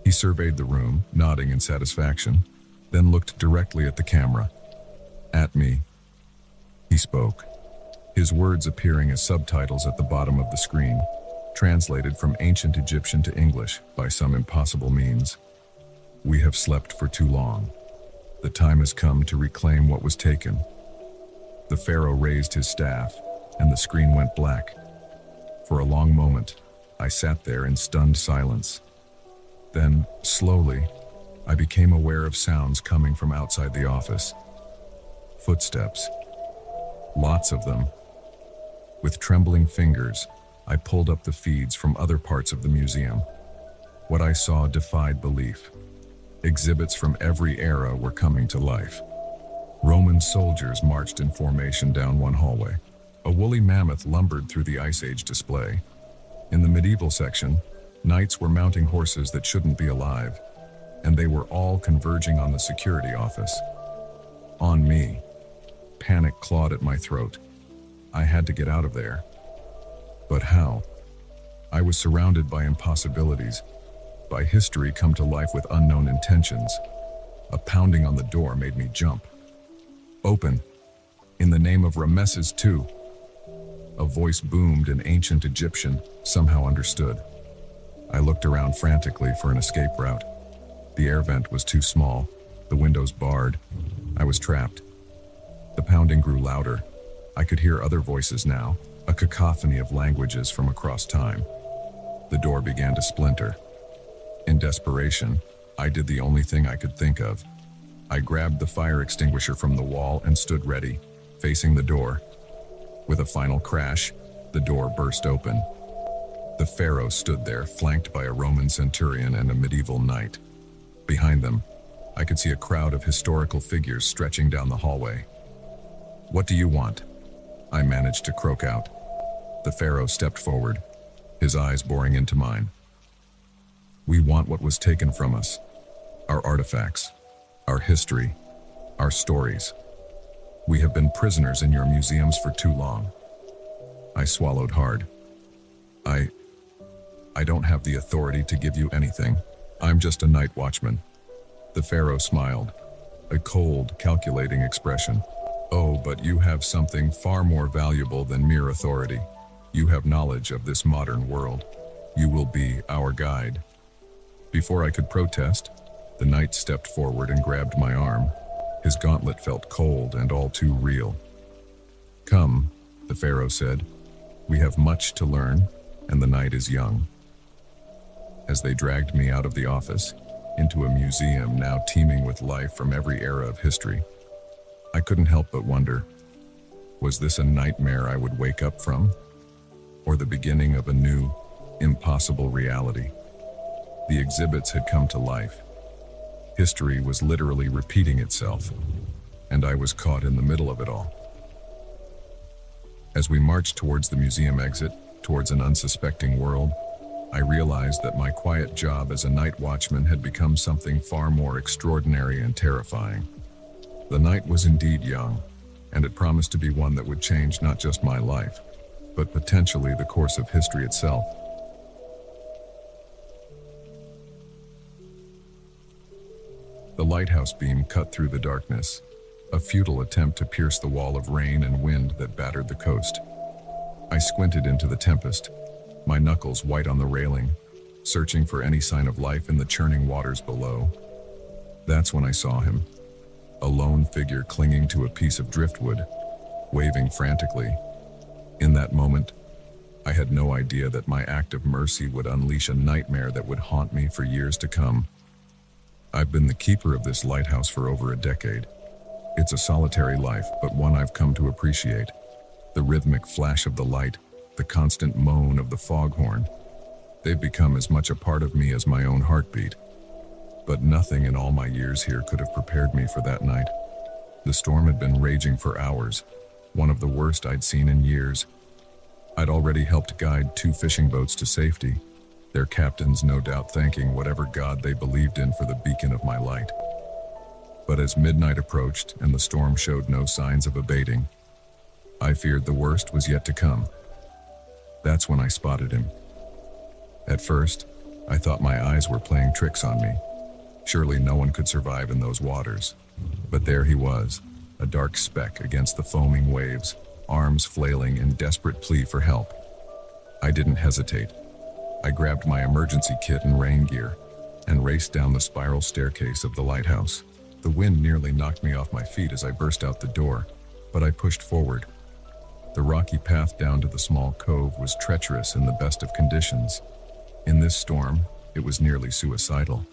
He surveyed the room, nodding in satisfaction, then looked directly at the camera. At me. He spoke, his words appearing as subtitles at the bottom of the screen, translated from ancient Egyptian to English by some impossible means. We have slept for too long. The time has come to reclaim what was taken. The pharaoh raised his staff, and the screen went black. For a long moment, I sat there in stunned silence. Then, slowly, I became aware of sounds coming from outside the office. Footsteps. Lots of them. With trembling fingers, I pulled up the feeds from other parts of the museum. What I saw defied belief. Exhibits from every era were coming to life. Roman soldiers marched in formation down one hallway. A woolly mammoth lumbered through the Ice Age display. In the medieval section, knights were mounting horses that shouldn't be alive, and they were all converging on the security office. On me. Panic clawed at my throat. I had to get out of there. But how? I was surrounded by impossibilities, by history come to life with unknown intentions. A pounding on the door made me jump. Open. In the name of Rameses II. A voice boomed in ancient Egyptian, somehow understood. I looked around frantically for an escape route. The air vent was too small, the windows barred. I was trapped. The pounding grew louder. I could hear other voices now, a cacophony of languages from across time. The door began to splinter. In desperation, I did the only thing I could think of. I grabbed the fire extinguisher from the wall and stood ready, facing the door. With a final crash, the door burst open. The pharaoh stood there, flanked by a Roman centurion and a medieval knight. Behind them, I could see a crowd of historical figures stretching down the hallway. "What do you want?" I managed to croak out. The pharaoh stepped forward, his eyes boring into mine. "We want what was taken from us. Our artifacts, our history, our stories. We have been prisoners in your museums for too long." I swallowed hard. I don't have the authority to give you anything. I'm just a night watchman. The pharaoh smiled, a cold, calculating expression. "Oh, but you have something far more valuable than mere authority. You have knowledge of this modern world. You will be our guide." Before I could protest, the knight stepped forward and grabbed my arm. His gauntlet felt cold and all too real. "Come," the pharaoh said. "We have much to learn, and the night is young." As they dragged me out of the office, into a museum now teeming with life from every era of history, I couldn't help but wonder, was this a nightmare I would wake up from? Or the beginning of a new, impossible reality? The exhibits had come to life. History was literally repeating itself, and I was caught in the middle of it all. As we marched towards the museum exit, towards an unsuspecting world, I realized that my quiet job as a night watchman had become something far more extraordinary and terrifying. The night was indeed young, and it promised to be one that would change not just my life, but potentially the course of history itself. The lighthouse beam cut through the darkness, a futile attempt to pierce the wall of rain and wind that battered the coast. I squinted into the tempest, my knuckles white on the railing, searching for any sign of life in the churning waters below. That's when I saw him, a lone figure clinging to a piece of driftwood, waving frantically. In that moment, I had no idea that my act of mercy would unleash a nightmare that would haunt me for years to come. I've been the keeper of this lighthouse for over a decade. It's a solitary life, but one I've come to appreciate. The rhythmic flash of the light, the constant moan of the foghorn. They've become as much a part of me as my own heartbeat. But nothing in all my years here could have prepared me for that night. The storm had been raging for hours, one of the worst I'd seen in years. I'd already helped guide 2 fishing boats to safety, their captains no doubt thanking whatever god they believed in for the beacon of my light. But as midnight approached and the storm showed no signs of abating, I feared the worst was yet to come. That's when I spotted him. At first, I thought my eyes were playing tricks on me. Surely no one could survive in those waters. But there he was, a dark speck against the foaming waves, arms flailing in desperate plea for help. I didn't hesitate. I grabbed my emergency kit and rain gear and raced down the spiral staircase of the lighthouse. The wind nearly knocked me off my feet as I burst out the door, but I pushed forward. The rocky path down to the small cove was treacherous in the best of conditions. In this storm, it was nearly suicidal.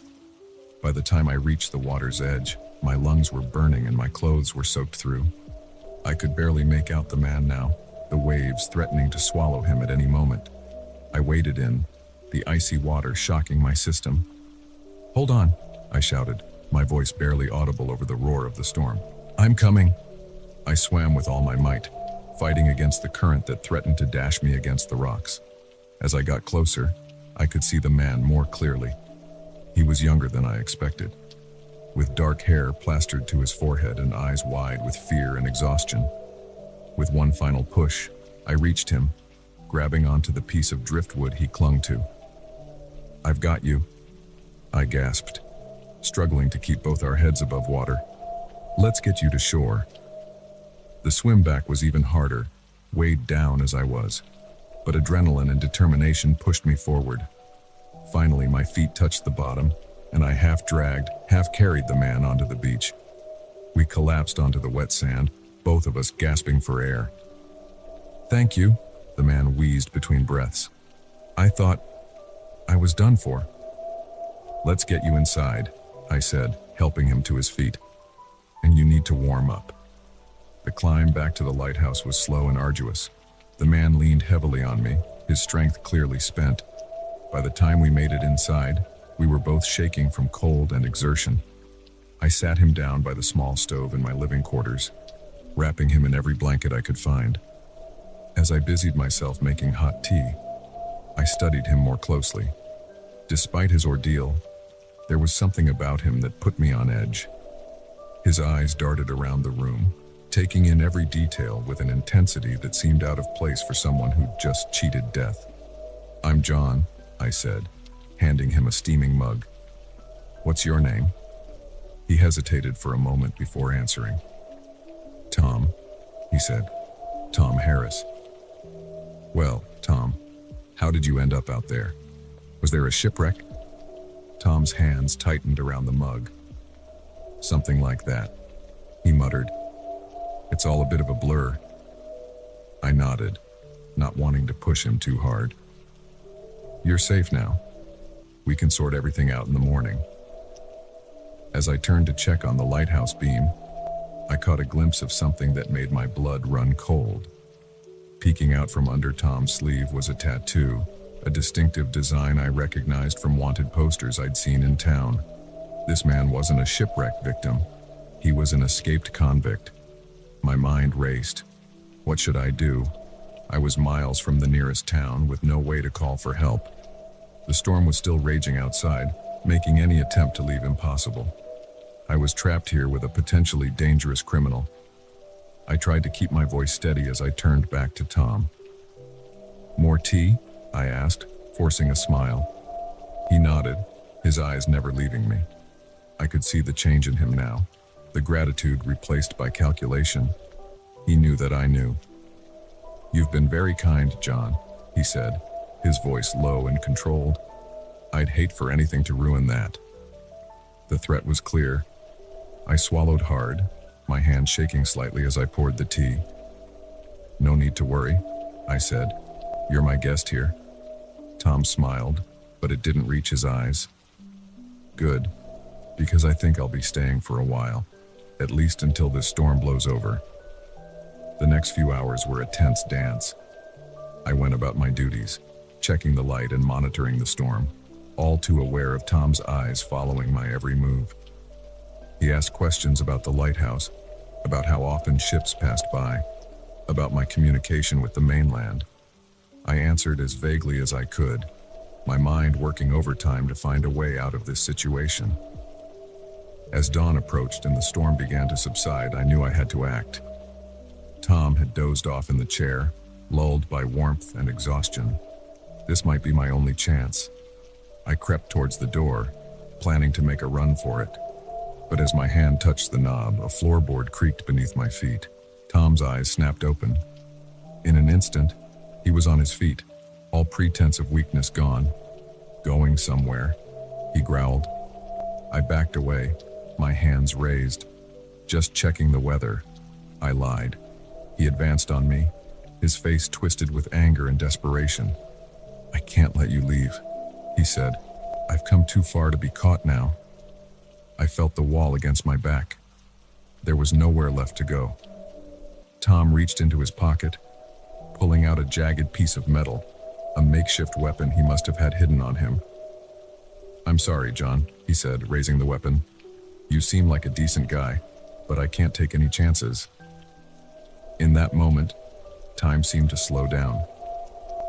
By the time I reached the water's edge, my lungs were burning and my clothes were soaked through. I could barely make out the man now, the waves threatening to swallow him at any moment. I waded in, the icy water shocking my system. "Hold on," I shouted, my voice barely audible over the roar of the storm. "I'm coming." I swam with all my might, fighting against the current that threatened to dash me against the rocks. As I got closer, I could see the man more clearly. He was younger than I expected, with dark hair plastered to his forehead and eyes wide with fear and exhaustion. With one final push, I reached him, grabbing onto the piece of driftwood he clung to. "I've got you," I gasped, struggling to keep both our heads above water. "Let's get you to shore." The swim back was even harder, weighed down as I was. But adrenaline and determination pushed me forward. Finally, my feet touched the bottom, and I half-dragged, half-carried the man onto the beach. We collapsed onto the wet sand, both of us gasping for air. "Thank you," the man wheezed between breaths. "I thought I was done for." "Let's get you inside," I said, helping him to his feet. "And you need to warm up." The climb back to the lighthouse was slow and arduous. The man leaned heavily on me, his strength clearly spent. By the time we made it inside, we were both shaking from cold and exertion. I sat him down by the small stove in my living quarters, wrapping him in every blanket I could find. As I busied myself making hot tea, I studied him more closely. Despite his ordeal, there was something about him that put me on edge. His eyes darted around the room, taking in every detail with an intensity that seemed out of place for someone who'd just cheated death. "I'm John," I said, handing him a steaming mug. "What's your name?" He hesitated for a moment before answering. "Tom," he said. "Tom Harris." "Well, Tom, how did you end up out there? Was there a shipwreck?" Tom's hands tightened around the mug. "Something like that," he muttered. "It's all a bit of a blur." I nodded, not wanting to push him too hard. "You're safe now. We can sort everything out in the morning." As I turned to check on the lighthouse beam, I caught a glimpse of something that made my blood run cold. Peeking out from under Tom's sleeve was a tattoo, a distinctive design I recognized from wanted posters I'd seen in town. This man wasn't a shipwreck victim. He was an escaped convict. My mind raced. What should I do? I was miles from the nearest town with no way to call for help. The storm was still raging outside, making any attempt to leave impossible. I was trapped here with a potentially dangerous criminal. I tried to keep my voice steady as I turned back to Tom. "More tea?" I asked, forcing a smile. He nodded, his eyes never leaving me. I could see the change in him now, the gratitude replaced by calculation. He knew that I knew. "You've been very kind, John," he said, his voice low and controlled. "I'd hate for anything to ruin that." The threat was clear. I swallowed hard, my hand shaking slightly as I poured the tea. "No need to worry," I said. "You're my guest here." Tom smiled, but it didn't reach his eyes. "Good, because I think I'll be staying for a while, at least until this storm blows over." The next few hours were a tense dance. I went about my duties, checking the light and monitoring the storm, all too aware of Tom's eyes following my every move. He asked questions about the lighthouse, about how often ships passed by, about my communication with the mainland. I answered as vaguely as I could, my mind working overtime to find a way out of this situation. As dawn approached and the storm began to subside, I knew I had to act. Tom had dozed off in the chair, lulled by warmth and exhaustion. This might be my only chance. I crept towards the door, planning to make a run for it. But as my hand touched the knob, a floorboard creaked beneath my feet. Tom's eyes snapped open. In an instant, he was on his feet, all pretense of weakness gone. "Going somewhere," he growled. I backed away, my hands raised. "Just checking the weather." I lied. He advanced on me, his face twisted with anger and desperation. "I can't let you leave," he said. "I've come too far to be caught now." I felt the wall against my back. There was nowhere left to go. Tom reached into his pocket, pulling out a jagged piece of metal, a makeshift weapon he must have had hidden on him. "I'm sorry, John," he said, raising the weapon. "You seem like a decent guy, but I can't take any chances." In that moment, time seemed to slow down.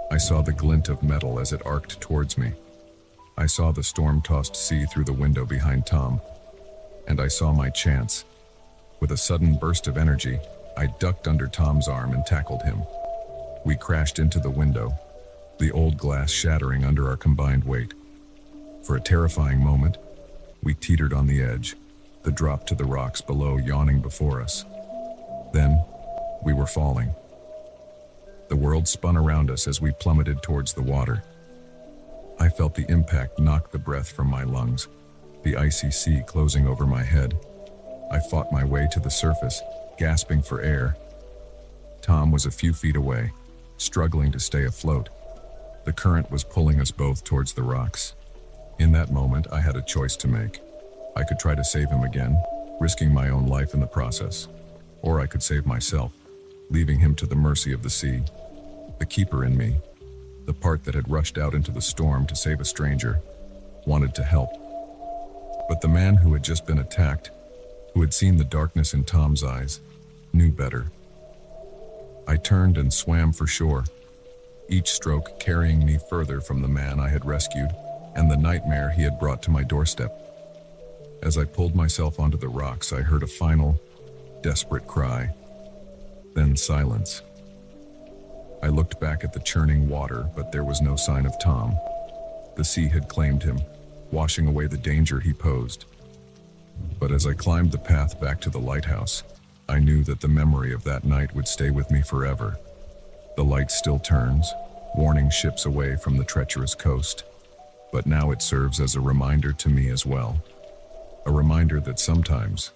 I saw the glint of metal as it arced towards me. I saw the storm-tossed sea through the window behind Tom, and I saw my chance. With a sudden burst of energy, I ducked under Tom's arm and tackled him. We crashed into the window, the old glass shattering under our combined weight. For a terrifying moment, we teetered on the edge, the drop to the rocks below yawning before us. Then, we were falling. The world spun around us as we plummeted towards the water. I felt the impact knock the breath from my lungs, the icy sea closing over my head. I fought my way to the surface, gasping for air. Tom was a few feet away, struggling to stay afloat. The current was pulling us both towards the rocks. In that moment, I had a choice to make. I could try to save him again, risking my own life in the process. Or I could save myself, leaving him to the mercy of the sea. The keeper in me, the part that had rushed out into the storm to save a stranger, wanted to help. But the man who had just been attacked, who had seen the darkness in Tom's eyes, knew better. I turned and swam for shore, each stroke carrying me further from the man I had rescued and the nightmare he had brought to my doorstep. As I pulled myself onto the rocks, I heard a final, desperate cry, then silence. I looked back at the churning water, but there was no sign of Tom. The sea had claimed him, washing away the danger he posed. But as I climbed the path back to the lighthouse, I knew that the memory of that night would stay with me forever. The light still turns, warning ships away from the treacherous coast. But now it serves as a reminder to me as well. A reminder that sometimes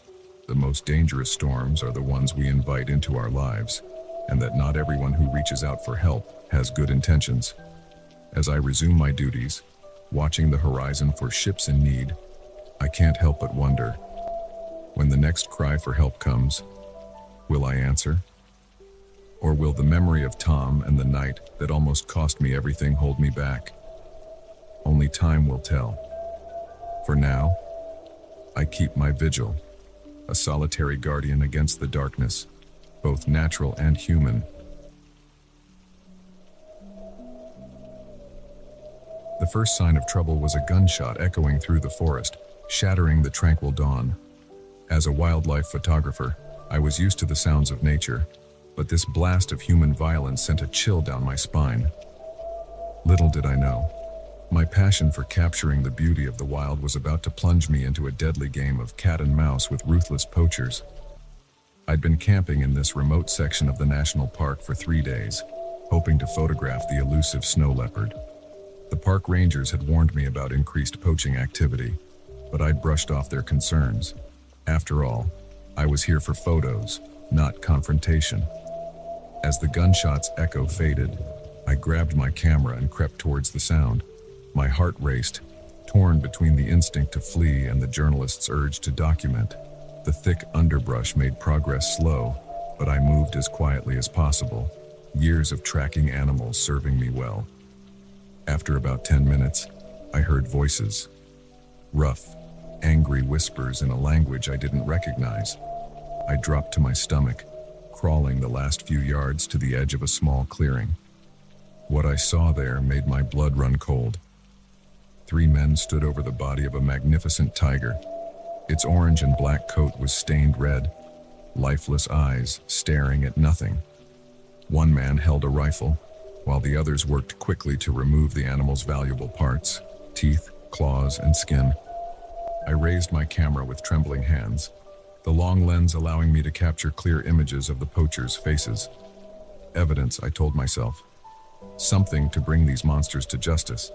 the most dangerous storms are the ones we invite into our lives, and that not everyone who reaches out for help has good intentions. As I resume my duties, watching the horizon for ships in need, I can't help but wonder, when the next cry for help comes, will I answer? Or will the memory of Tom and the night that almost cost me everything hold me back? Only time will tell. For now, I keep my vigil, a solitary guardian against the darkness, both natural and human. The first sign of trouble was a gunshot echoing through the forest, shattering the tranquil dawn. As a wildlife photographer, I was used to the sounds of nature, but this blast of human violence sent a chill down my spine. Little did I know, my passion for capturing the beauty of the wild was about to plunge me into a deadly game of cat and mouse with ruthless poachers. I'd been camping in this remote section of the national park for 3 days, hoping to photograph the elusive snow leopard. The park rangers had warned me about increased poaching activity, but I'd brushed off their concerns. After all, I was here for photos, not confrontation. As the gunshot's echo faded, I grabbed my camera and crept towards the sound. My heart raced, torn between the instinct to flee and the journalist's urge to document. The thick underbrush made progress slow, but I moved as quietly as possible, years of tracking animals serving me well. After about 10 minutes, I heard voices. Rough, angry whispers in a language I didn't recognize. I dropped to my stomach, crawling the last few yards to the edge of a small clearing. What I saw there made my blood run cold. 3 men stood over the body of a magnificent tiger. Its orange and black coat was stained red, lifeless eyes staring at nothing. One man held a rifle, while the others worked quickly to remove the animal's valuable parts, teeth, claws, and skin. I raised my camera with trembling hands, the long lens allowing me to capture clear images of the poachers' faces. Evidence, I told myself. Something to bring these monsters to justice.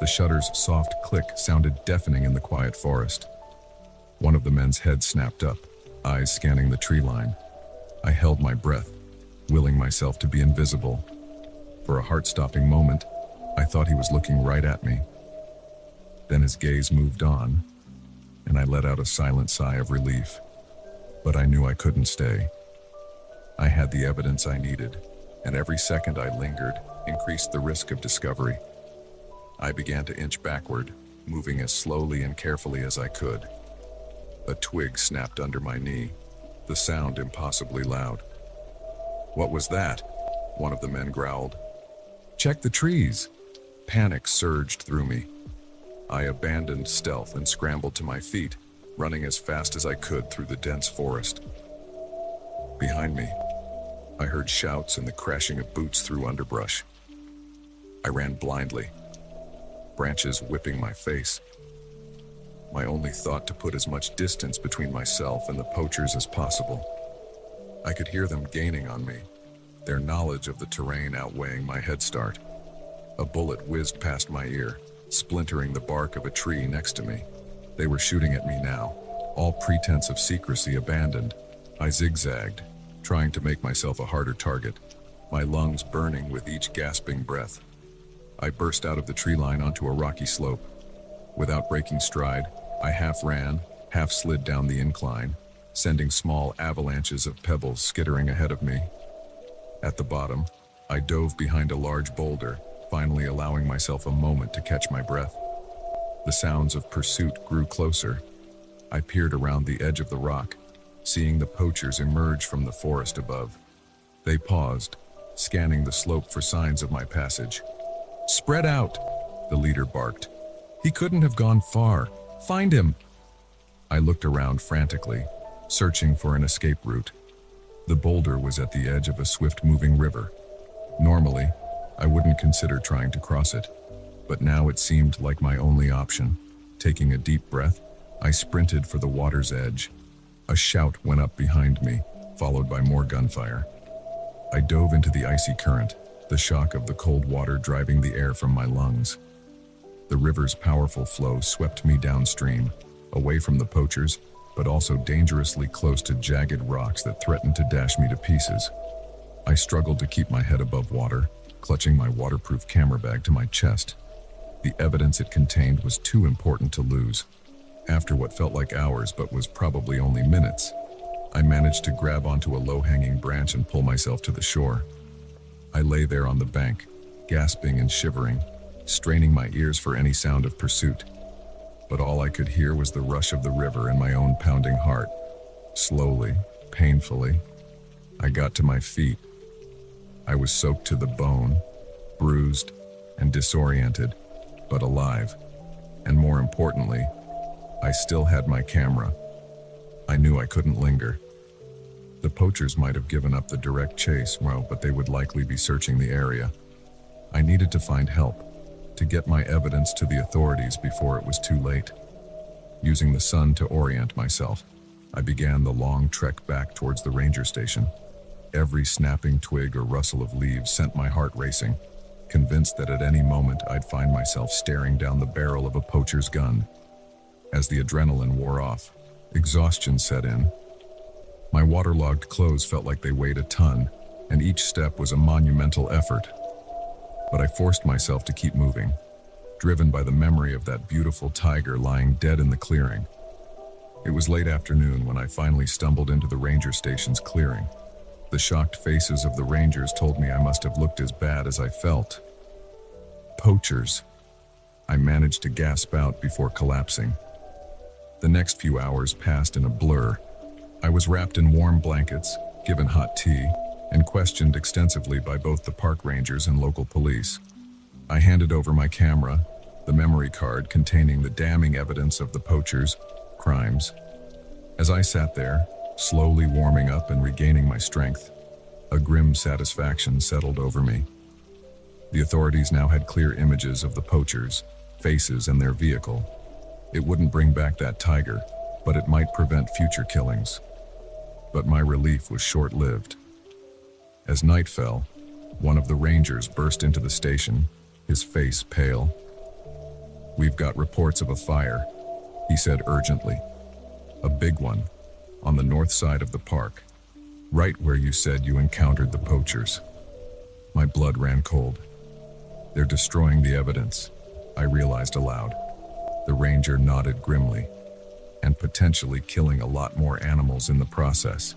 The shutter's soft click sounded deafening in the quiet forest. One of the men's heads snapped up, eyes scanning the tree line. I held my breath, willing myself to be invisible. For a heart-stopping moment, I thought he was looking right at me. Then his gaze moved on, and I let out a silent sigh of relief. But I knew I couldn't stay. I had the evidence I needed, and every second I lingered increased the risk of discovery. I began to inch backward, moving as slowly and carefully as I could. A twig snapped under my knee, the sound impossibly loud. "What was that?" one of the men growled. "Check the trees." Panic surged through me. I abandoned stealth and scrambled to my feet, running as fast as I could through the dense forest. Behind me, I heard shouts and the crashing of boots through underbrush. I ran blindly, branches whipping my face. My only thought to put as much distance between myself and the poachers as possible. I could hear them gaining on me, their knowledge of the terrain outweighing my head start. A bullet whizzed past my ear, splintering the bark of a tree next to me. They were shooting at me now, all pretense of secrecy abandoned. I zigzagged, trying to make myself a harder target, my lungs burning with each gasping breath. I burst out of the tree line onto a rocky slope. Without breaking stride, I half ran, half slid down the incline, sending small avalanches of pebbles skittering ahead of me. At the bottom, I dove behind a large boulder, finally allowing myself a moment to catch my breath. The sounds of pursuit grew closer. I peered around the edge of the rock, seeing the poachers emerge from the forest above. They paused, scanning the slope for signs of my passage. "Spread out," the leader barked. "He couldn't have gone far. Find him." I looked around frantically, searching for an escape route. The boulder was at the edge of a swift-moving river. Normally, I wouldn't consider trying to cross it, but now it seemed like my only option. Taking a deep breath, I sprinted for the water's edge. A shout went up behind me, followed by more gunfire. I dove into the icy current, the shock of the cold water driving the air from my lungs. The river's powerful flow swept me downstream, away from the poachers, but also dangerously close to jagged rocks that threatened to dash me to pieces. I struggled to keep my head above water, clutching my waterproof camera bag to my chest. The evidence it contained was too important to lose. After what felt like hours but was probably only minutes, I managed to grab onto a low-hanging branch and pull myself to the shore. I lay there on the bank, gasping and shivering, straining my ears for any sound of pursuit. But all I could hear was the rush of the river and my own pounding heart. Slowly, painfully, I got to my feet. I was soaked to the bone, bruised and disoriented, but alive. And more importantly, I still had my camera. I knew I couldn't linger. The poachers might have given up the direct chase, but they would likely be searching the area. I needed to find help, to get my evidence to the authorities before it was too late. Using the sun to orient myself, I began the long trek back towards the ranger station. Every snapping twig or rustle of leaves sent my heart racing, convinced that at any moment I'd find myself staring down the barrel of a poacher's gun. As the adrenaline wore off, exhaustion set in. My waterlogged clothes felt like they weighed a ton, and each step was a monumental effort. But I forced myself to keep moving, driven by the memory of that beautiful tiger lying dead in the clearing. It was late afternoon when I finally stumbled into the ranger station's clearing. The shocked faces of the rangers told me I must have looked as bad as I felt. Poachers, I managed to gasp out before collapsing. The next few hours passed in a blur. I was wrapped in warm blankets, given hot tea, and questioned extensively by both the park rangers and local police. I handed over my camera, the memory card containing the damning evidence of the poachers' crimes. As I sat there, slowly warming up and regaining my strength, a grim satisfaction settled over me. The authorities now had clear images of the poachers, faces, and their vehicle. It wouldn't bring back that tiger, but it might prevent future killings. But my relief was short-lived. As night fell, one of the rangers burst into the station, his face pale. "We've got reports of a fire," he said urgently. "A big one, on the north side of the park, right where you said you encountered the poachers." My blood ran cold. "They're destroying the evidence," I realized aloud. The ranger nodded grimly, "and potentially killing a lot more animals in the process."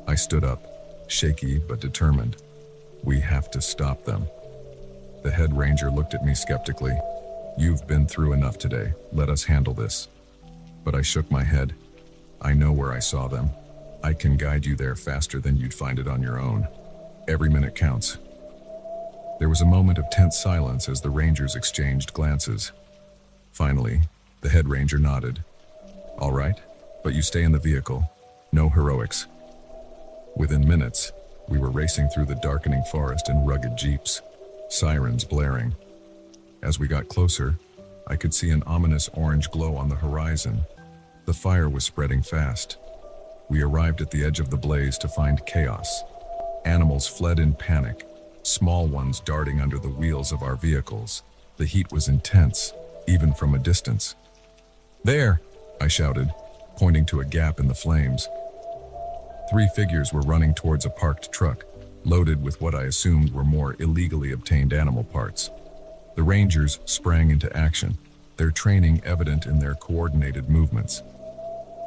I stood up, shaky but determined. "We have to stop them." The head ranger looked at me skeptically. "You've been through enough today. Let us handle this." But I shook my head. "I know where I saw them. I can guide you there faster than you'd find it on your own. Every minute counts." There was a moment of tense silence as the rangers exchanged glances. Finally, the head ranger nodded. "All right, but you stay in the vehicle. No heroics." Within minutes, we were racing through the darkening forest in rugged jeeps, sirens blaring. As we got closer, I could see an ominous orange glow on the horizon. The fire was spreading fast. We arrived at the edge of the blaze to find chaos. Animals fled in panic, small ones darting under the wheels of our vehicles. The heat was intense, even from a distance. "There!" I shouted, pointing to a gap in the flames. 3 figures were running towards a parked truck, loaded with what I assumed were more illegally obtained animal parts. The Rangers sprang into action, their training evident in their coordinated movements.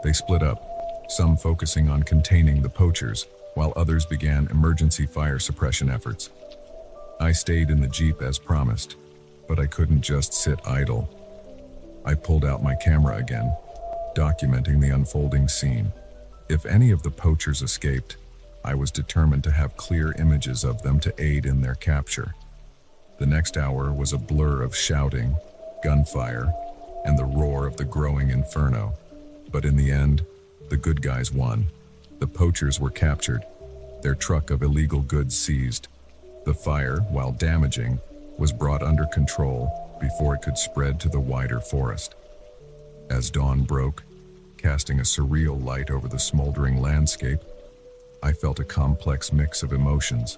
They split up, some focusing on containing the poachers, while others began emergency fire suppression efforts. I stayed in the Jeep as promised, but I couldn't just sit idle. I pulled out my camera again, documenting the unfolding scene. If any of the poachers escaped, I was determined to have clear images of them to aid in their capture. The next hour was a blur of shouting, gunfire, and the roar of the growing inferno. But in the end, the good guys won. The poachers were captured, their truck of illegal goods seized. The fire, while damaging, was brought under control before it could spread to the wider forest. As dawn broke, casting a surreal light over the smoldering landscape, I felt a complex mix of emotions.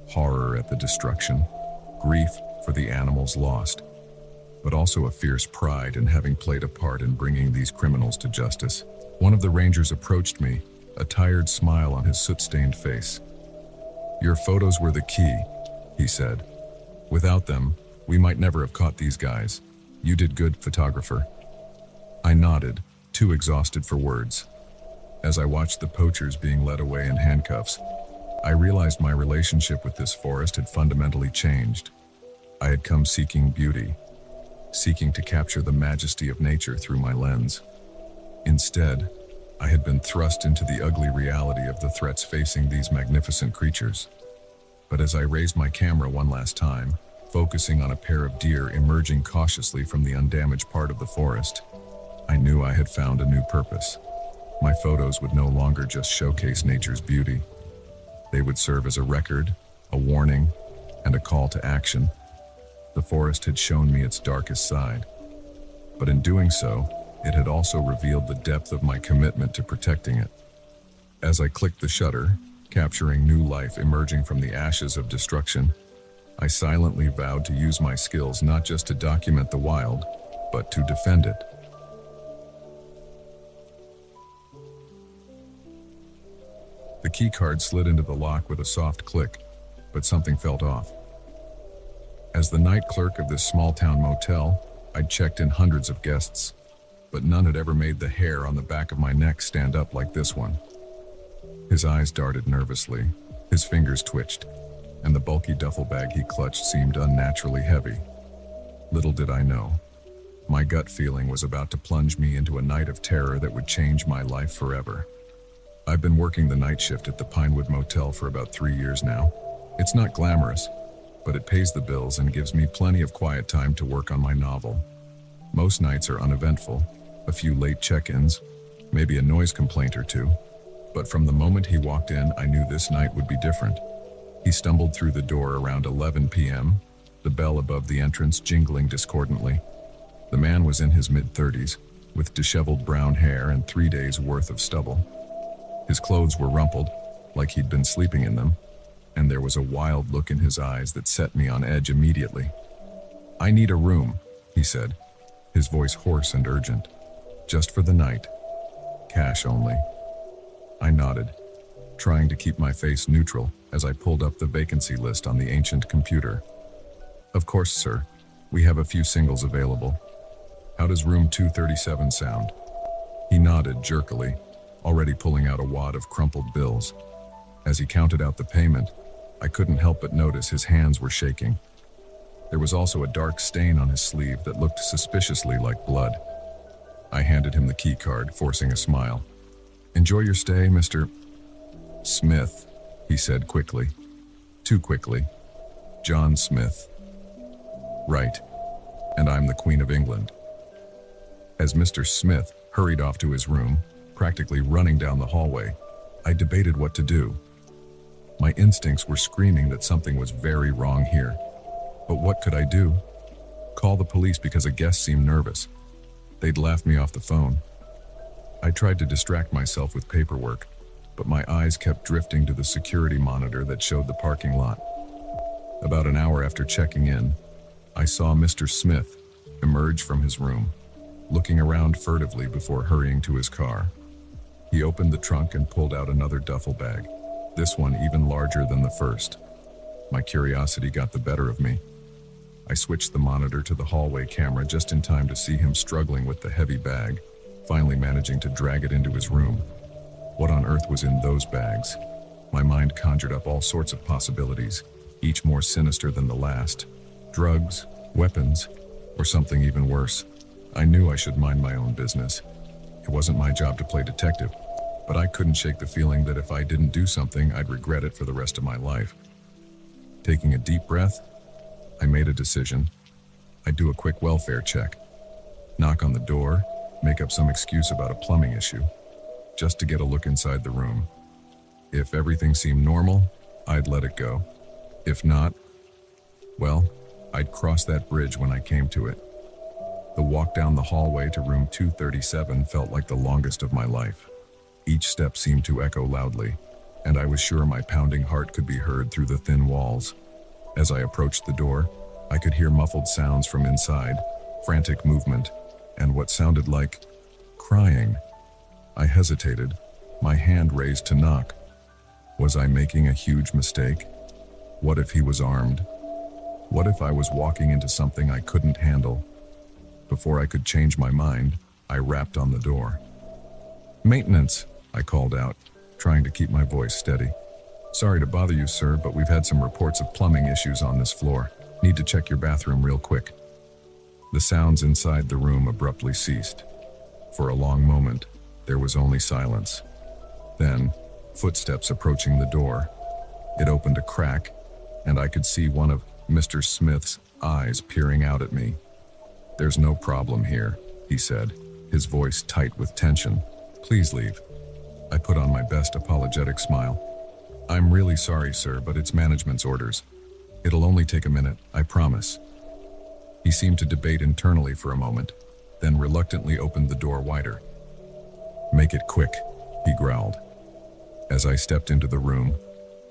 Horror at the destruction, grief for the animals lost, but also a fierce pride in having played a part in bringing these criminals to justice. One of the Rangers approached me, a tired smile on his soot-stained face. "Your photos were the key," he said. "Without them, we might never have caught these guys. You did good, photographer." I nodded, too exhausted for words. As I watched the poachers being led away in handcuffs, I realized my relationship with this forest had fundamentally changed. I had come seeking beauty, seeking to capture the majesty of nature through my lens. Instead, I had been thrust into the ugly reality of the threats facing these magnificent creatures. But as I raised my camera one last time, focusing on a pair of deer emerging cautiously from the undamaged part of the forest, I knew I had found a new purpose. My photos would no longer just showcase nature's beauty. They would serve as a record, a warning, and a call to action. The forest had shown me its darkest side, but in doing so, it had also revealed the depth of my commitment to protecting it. As I clicked the shutter, capturing new life emerging from the ashes of destruction, I silently vowed to use my skills not just to document the wild, but to defend it. The key card slid into the lock with a soft click, but something felt off. As the night clerk of this small-town motel, I'd checked in hundreds of guests, but none had ever made the hair on the back of my neck stand up like this one. His eyes darted nervously, his fingers twitched, and the bulky duffel bag he clutched seemed unnaturally heavy. Little did I know, my gut feeling was about to plunge me into a night of terror that would change my life forever. I've been working the night shift at the Pinewood Motel for about 3 years now. It's not glamorous, but it pays the bills and gives me plenty of quiet time to work on my novel. Most nights are uneventful, a few late check-ins, maybe a noise complaint or two. But from the moment he walked in, I knew this night would be different. He stumbled through the door around 11 p.m., the bell above the entrance jingling discordantly. The man was in his mid-30s, with disheveled brown hair and 3 days' worth of stubble. His clothes were rumpled, like he'd been sleeping in them, and there was a wild look in his eyes that set me on edge immediately. "I need a room," he said, his voice hoarse and urgent. "Just for the night. Cash only." I nodded, trying to keep my face neutral as I pulled up the vacancy list on the ancient computer. "Of course, sir. We have a few singles available. How does room 237 sound?" He nodded jerkily, already pulling out a wad of crumpled bills. As he counted out the payment, I couldn't help but notice his hands were shaking. There was also a dark stain on his sleeve that looked suspiciously like blood. I handed him the key card, forcing a smile. "Enjoy your stay, Mr. Smith," he said quickly. Too quickly. "John Smith." "Right. And I'm the Queen of England." As Mr. Smith hurried off to his room, practically running down the hallway, I debated what to do. My instincts were screaming that something was very wrong here. But what could I do? Call the police because a guest seemed nervous. They'd laugh me off the phone. I tried to distract myself with paperwork, but my eyes kept drifting to the security monitor that showed the parking lot. About an hour after checking in, I saw Mr. Smith emerge from his room, looking around furtively before hurrying to his car. He opened the trunk and pulled out another duffel bag, this one even larger than the first. My curiosity got the better of me. I switched the monitor to the hallway camera just in time to see him struggling with the heavy bag, finally managing to drag it into his room. What on earth was in those bags? My mind conjured up all sorts of possibilities, each more sinister than the last. Drugs, weapons, or something even worse. I knew I should mind my own business. It wasn't my job to play detective, but I couldn't shake the feeling that if I didn't do something, I'd regret it for the rest of my life. Taking a deep breath, I made a decision. I'd do a quick welfare check. Knock on the door, make up some excuse about a plumbing issue, just to get a look inside the room. If everything seemed normal, I'd let it go. If not, well, I'd cross that bridge when I came to it. The walk down the hallway to room 237 felt like the longest of my life. Each step seemed to echo loudly, and I was sure my pounding heart could be heard through the thin walls. As I approached the door, I could hear muffled sounds from inside, frantic movement, and what sounded like crying. I hesitated, my hand raised to knock. Was I making a huge mistake? What if he was armed? What if I was walking into something I couldn't handle? Before I could change my mind, I rapped on the door. "Maintenance," I called out, trying to keep my voice steady. "Sorry to bother you, sir, but we've had some reports of plumbing issues on this floor. Need to check your bathroom real quick." The sounds inside the room abruptly ceased. For a long moment, there was only silence. Then, footsteps approaching the door. It opened a crack, and I could see one of Mr. Smith's eyes peering out at me. "There's no problem here," he said, his voice tight with tension. "Please leave." I put on my best apologetic smile. "I'm really sorry, sir, but it's management's orders. It'll only take a minute, I promise." He seemed to debate internally for a moment, then reluctantly opened the door wider. "Make it quick," he growled. As I stepped into the room,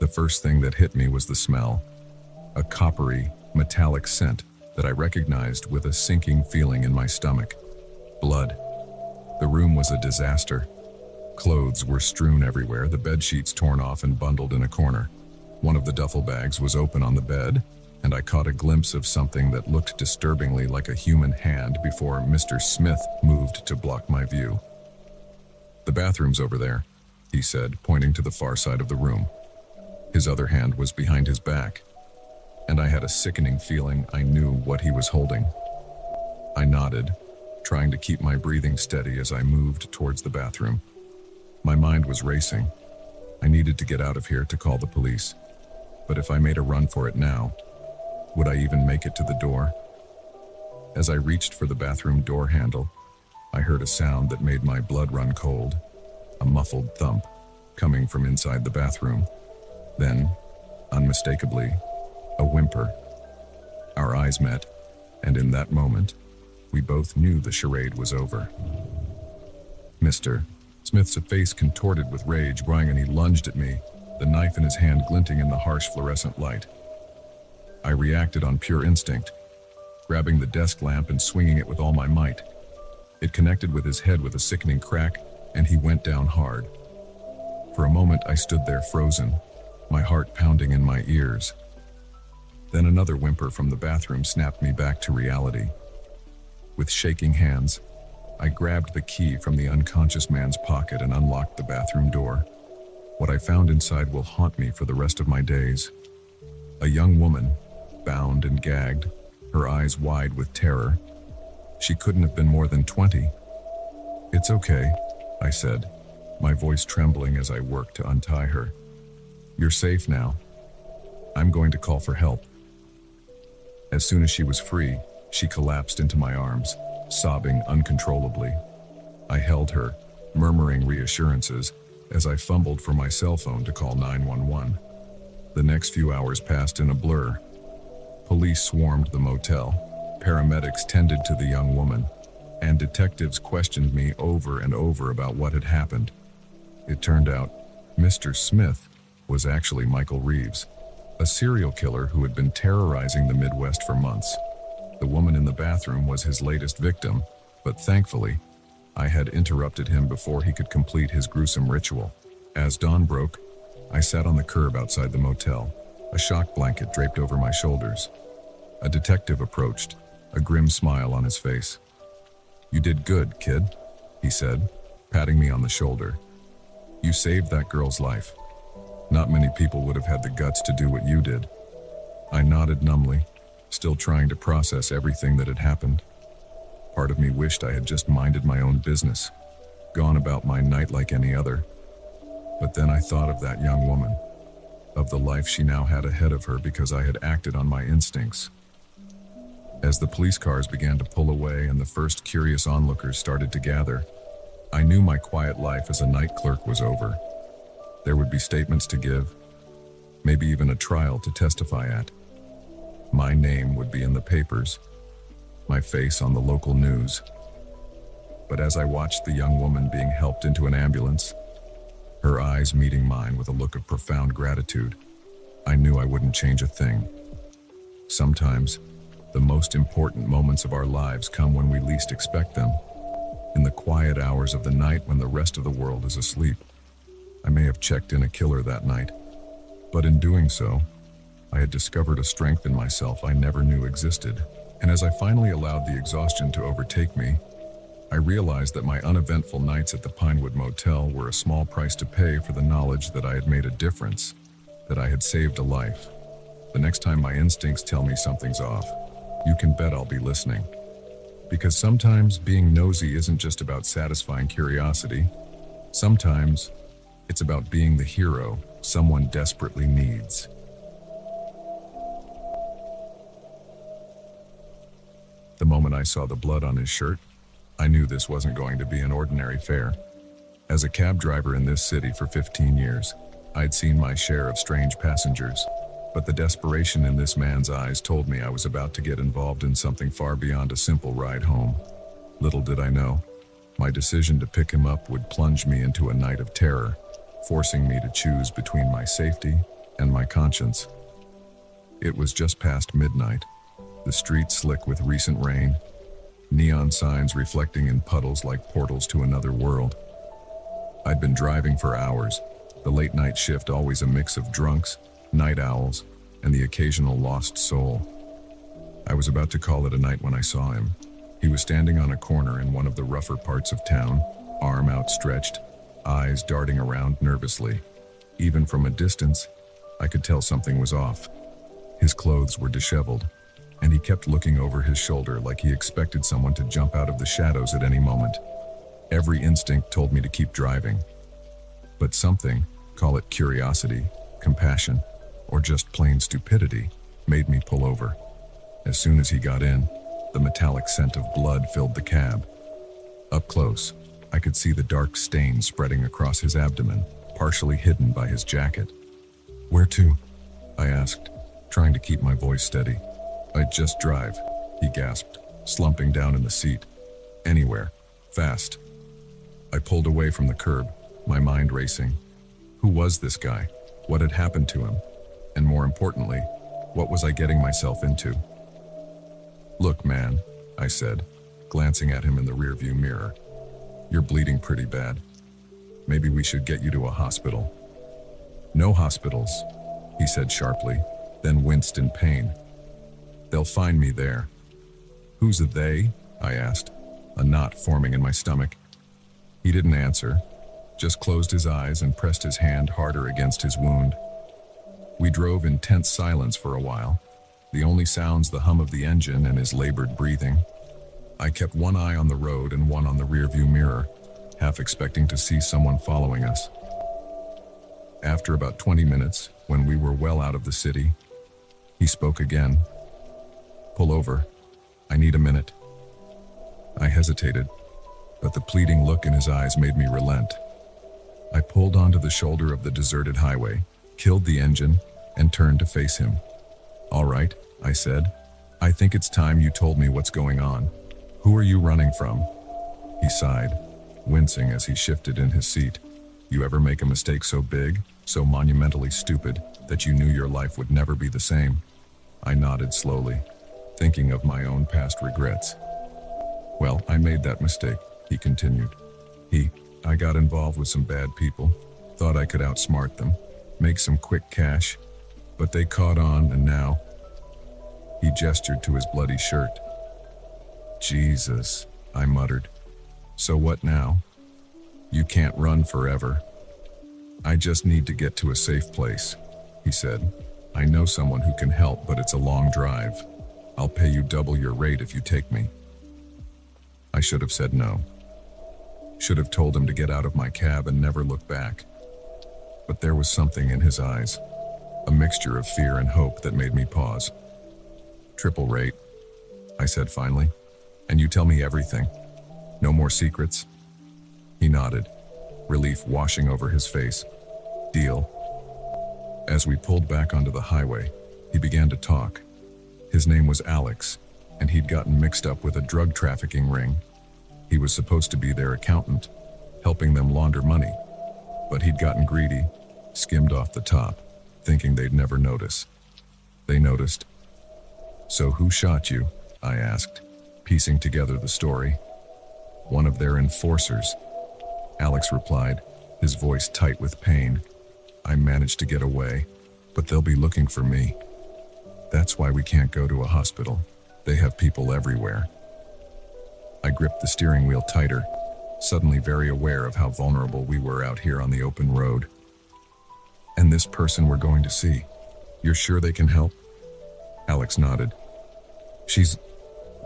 the first thing that hit me was the smell. A coppery, metallic scent that I recognized with a sinking feeling in my stomach. Blood. The room was a disaster. Clothes were strewn everywhere, the bed sheets torn off and bundled in a corner. One of the duffel bags was open on the bed, and I caught a glimpse of something that looked disturbingly like a human hand before Mr. Smith moved to block my view. "The bathroom's over there," he said, pointing to the far side of the room. His other hand was behind his back, and I had a sickening feeling I knew what he was holding. I nodded, trying to keep my breathing steady as I moved towards the bathroom. My mind was racing. I needed to get out of here to call the police. But if I made a run for it now, would I even make it to the door? As I reached for the bathroom door handle, I heard a sound that made my blood run cold, a muffled thump coming from inside the bathroom. Then, unmistakably, a whimper. Our eyes met, and in that moment, we both knew the charade was over. Mr. Smith's face contorted with rage, and he lunged at me, the knife in his hand glinting in the harsh fluorescent light. I reacted on pure instinct, grabbing the desk lamp and swinging it with all my might. It connected with his head with a sickening crack, and he went down hard. For a moment, I stood there frozen, my heart pounding in my ears. Then another whimper from the bathroom snapped me back to reality. With shaking hands, I grabbed the key from the unconscious man's pocket and unlocked the bathroom door. What I found inside will haunt me for the rest of my days. A young woman, bound and gagged, her eyes wide with terror. She couldn't have been more than 20. "It's okay," I said, my voice trembling as I worked to untie her. "You're safe now. I'm going to call for help." As soon as she was free, she collapsed into my arms, sobbing uncontrollably. I held her, murmuring reassurances, as I fumbled for my cell phone to call 911. The next few hours passed in a blur. Police swarmed the motel, paramedics tended to the young woman, and detectives questioned me over and over about what had happened. It turned out, Mr. Smith was actually Michael Reeves, a serial killer who had been terrorizing the Midwest for months. The woman in the bathroom was his latest victim, but thankfully, I had interrupted him before he could complete his gruesome ritual. As dawn broke, I sat on the curb outside the motel, a shock blanket draped over my shoulders. A detective approached, a grim smile on his face. "You did good, kid," he said, patting me on the shoulder. "You saved that girl's life. Not many people would have had the guts to do what you did." I nodded numbly, still trying to process everything that had happened. Part of me wished I had just minded my own business, gone about my night like any other. But then I thought of that young woman, of the life she now had ahead of her because I had acted on my instincts. As the police cars began to pull away and the first curious onlookers started to gather, I knew my quiet life as a night clerk was over. There would be statements to give, maybe even a trial to testify at. My name would be in the papers, my face on the local news. But as I watched the young woman being helped into an ambulance, her eyes meeting mine with a look of profound gratitude, I knew I wouldn't change a thing. Sometimes, the most important moments of our lives come when we least expect them, in the quiet hours of the night when the rest of the world is asleep. I may have checked in a killer that night, but in doing so, I had discovered a strength in myself I never knew existed. And as I finally allowed the exhaustion to overtake me, I realized that my uneventful nights at the Pinewood Motel were a small price to pay for the knowledge that I had made a difference, that I had saved a life. The next time my instincts tell me something's off, you can bet I'll be listening. Because sometimes being nosy isn't just about satisfying curiosity. Sometimes it's about being the hero someone desperately needs. The moment I saw the blood on his shirt, I knew this wasn't going to be an ordinary fare. As a cab driver in this city for 15 years, I'd seen my share of strange passengers, but the desperation in this man's eyes told me I was about to get involved in something far beyond a simple ride home. Little did I know, my decision to pick him up would plunge me into a night of terror, forcing me to choose between my safety and my conscience. It was just past midnight, the streets slick with recent rain, neon signs reflecting in puddles like portals to another world. I'd been driving for hours, the late night shift always a mix of drunks, night owls, and the occasional lost soul. I was about to call it a night when I saw him. He was standing on a corner in one of the rougher parts of town, arm outstretched, eyes darting around nervously. Even from a distance, I could tell something was off. His clothes were disheveled, and he kept looking over his shoulder like he expected someone to jump out of the shadows at any moment. Every instinct told me to keep driving. But something, call it curiosity, compassion, or just plain stupidity, made me pull over. As soon as he got in, the metallic scent of blood filled the cab. Up close, I could see the dark stain spreading across his abdomen, partially hidden by his jacket. "Where to?" I asked, trying to keep my voice steady. "I'd just drive," he gasped, slumping down in the seat. "Anywhere. Fast." I pulled away from the curb, my mind racing. Who was this guy? What had happened to him? And more importantly, what was I getting myself into? "Look, man," I said, glancing at him in the rearview mirror. "You're bleeding pretty bad. Maybe we should get you to a hospital." "No hospitals," he said sharply, then winced in pain. "They'll find me there." "Who's a they?" I asked, a knot forming in my stomach. He didn't answer, just closed his eyes and pressed his hand harder against his wound. We drove in tense silence for a while, the only sounds the hum of the engine and his labored breathing. I kept one eye on the road and one on the rearview mirror, half expecting to see someone following us. After about 20 minutes, when we were well out of the city, he spoke again. "Pull over. I need a minute." I hesitated, but the pleading look in his eyes made me relent. I pulled onto the shoulder of the deserted highway, killed the engine, and turned to face him. "All right," I said. "I think it's time you told me what's going on. Who are you running from?" He sighed, wincing as he shifted in his seat. You ever make a mistake so big, so monumentally stupid, that you knew your life would never be the same? I nodded slowly, thinking of my own past regrets. Well, I made that mistake, he continued. I got involved with some bad people, thought I could outsmart them, make some quick cash, but they caught on, and now... He gestured to his bloody shirt. Jesus, I muttered. So what now? You can't run forever. I just need to get to a safe place, he said. I know someone who can help, but it's a long drive. I'll pay you double your rate if you take me. I should have said no. Should have told him to get out of my cab and never look back. But there was something in his eyes, a mixture of fear and hope that made me pause. Triple rate, I said finally. And you tell me everything. No more secrets? He nodded, relief washing over his face. Deal. As we pulled back onto the highway, he began to talk. His name was Alex, and he'd gotten mixed up with a drug trafficking ring. He was supposed to be their accountant, helping them launder money. But he'd gotten greedy, skimmed off the top, thinking they'd never notice. They noticed. So who shot you? I asked, piecing together the story. One of their enforcers. Alex replied, his voice tight with pain. I managed to get away, but they'll be looking for me. That's why we can't go to a hospital. They have people everywhere. I gripped the steering wheel tighter, suddenly very aware of how vulnerable we were out here on the open road. And this person we're going to see, you're sure they can help? Alex nodded.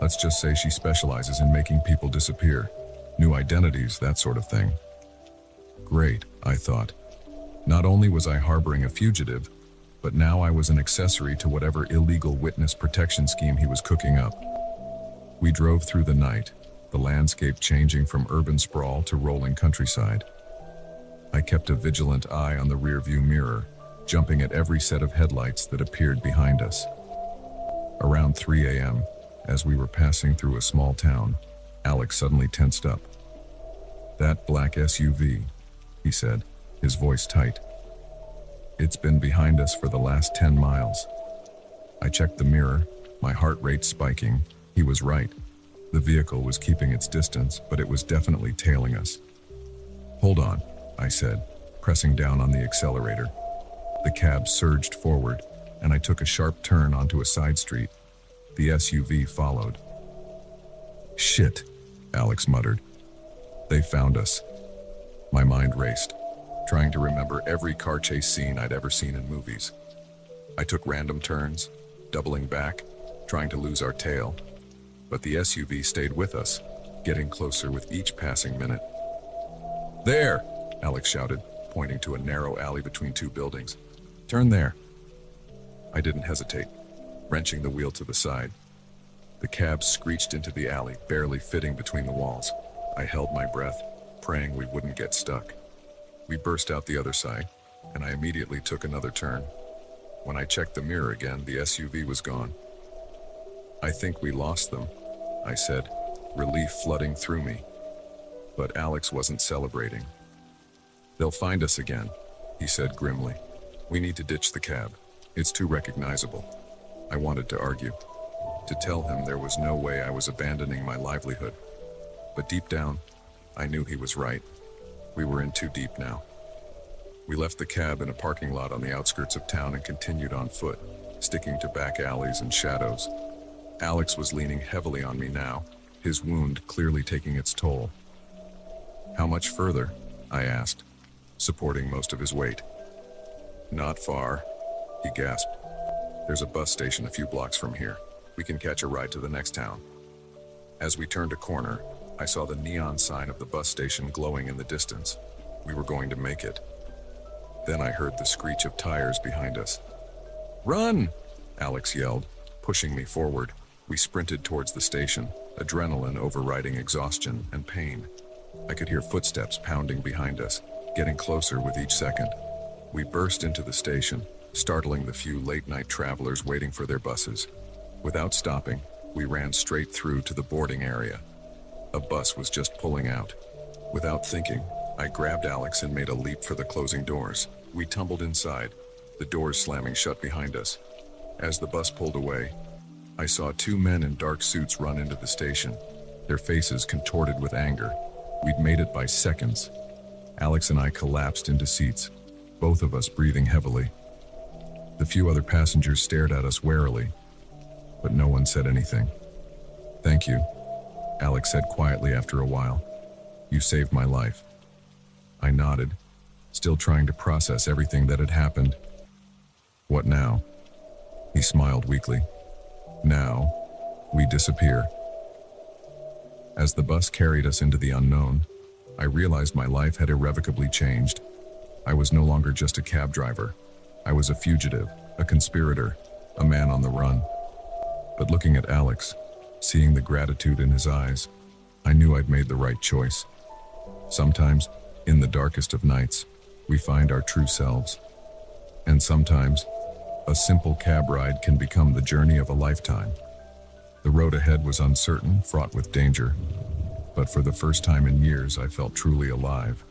Let's just say she specializes in making people disappear. New identities, that sort of thing. Great, I thought. Not only was I harboring a fugitive, but now I was an accessory to whatever illegal witness protection scheme he was cooking up. We drove through the night, the landscape changing from urban sprawl to rolling countryside. I kept a vigilant eye on the rearview mirror, jumping at every set of headlights that appeared behind us. Around 3 a.m., as we were passing through a small town, Alex suddenly tensed up. That black SUV, he said, his voice tight. It's been behind us for the last 10 miles. I checked the mirror, my heart rate spiking. He was right. The vehicle was keeping its distance, but it was definitely tailing us. Hold on, I said, pressing down on the accelerator. The cab surged forward, and I took a sharp turn onto a side street. The SUV followed. Shit, Alex muttered. They found us. My mind raced, trying to remember every car chase scene I'd ever seen in movies. I took random turns, doubling back, trying to lose our tail. But the SUV stayed with us, getting closer with each passing minute. There, Alex shouted, pointing to a narrow alley between two buildings. Turn there. I didn't hesitate, wrenching the wheel to the side. The cab screeched into the alley, barely fitting between the walls. I held my breath, praying we wouldn't get stuck. We burst out the other side, and I immediately took another turn. When I checked the mirror again, the SUV was gone. I think we lost them, I said, relief flooding through me. But Alex wasn't celebrating. They'll find us again, he said grimly. We need to ditch the cab. It's too recognizable. I wanted to argue, to tell him there was no way I was abandoning my livelihood. But deep down, I knew he was right. We were in too deep now. We left the cab in a parking lot on the outskirts of town and continued on foot, sticking to back alleys and shadows. Alex was leaning heavily on me now, his wound clearly taking its toll. How much further? I asked, supporting most of his weight. Not far, he gasped. There's a bus station a few blocks from here. We can catch a ride to the next town. As we turned a corner, I saw the neon sign of the bus station glowing in the distance. We were going to make it. Then I heard the screech of tires behind us. Run! Alex yelled, pushing me forward. We sprinted towards the station, adrenaline overriding exhaustion and pain. I could hear footsteps pounding behind us, getting closer with each second. We burst into the station, startling the few late-night travelers waiting for their buses. Without stopping, we ran straight through to the boarding area. A bus was just pulling out. Without thinking, I grabbed Alex and made a leap for the closing doors. We tumbled inside, the doors slamming shut behind us. As the bus pulled away, I saw two men in dark suits run into the station, their faces contorted with anger. We'd made it by seconds. Alex and I collapsed into seats, both of us breathing heavily. The few other passengers stared at us warily, but no one said anything. "Thank you," Alex said quietly after a while. "You saved my life." I nodded, still trying to process everything that had happened. "What now?" He smiled weakly. "Now, we disappear." As the bus carried us into the unknown, I realized my life had irrevocably changed. I was no longer just a cab driver. I was a fugitive, a conspirator, a man on the run. But looking at Alex, seeing the gratitude in his eyes, I knew I'd made the right choice. Sometimes, in the darkest of nights, we find our true selves. And sometimes, a simple cab ride can become the journey of a lifetime. The road ahead was uncertain, fraught with danger. But for the first time in years, I felt truly alive.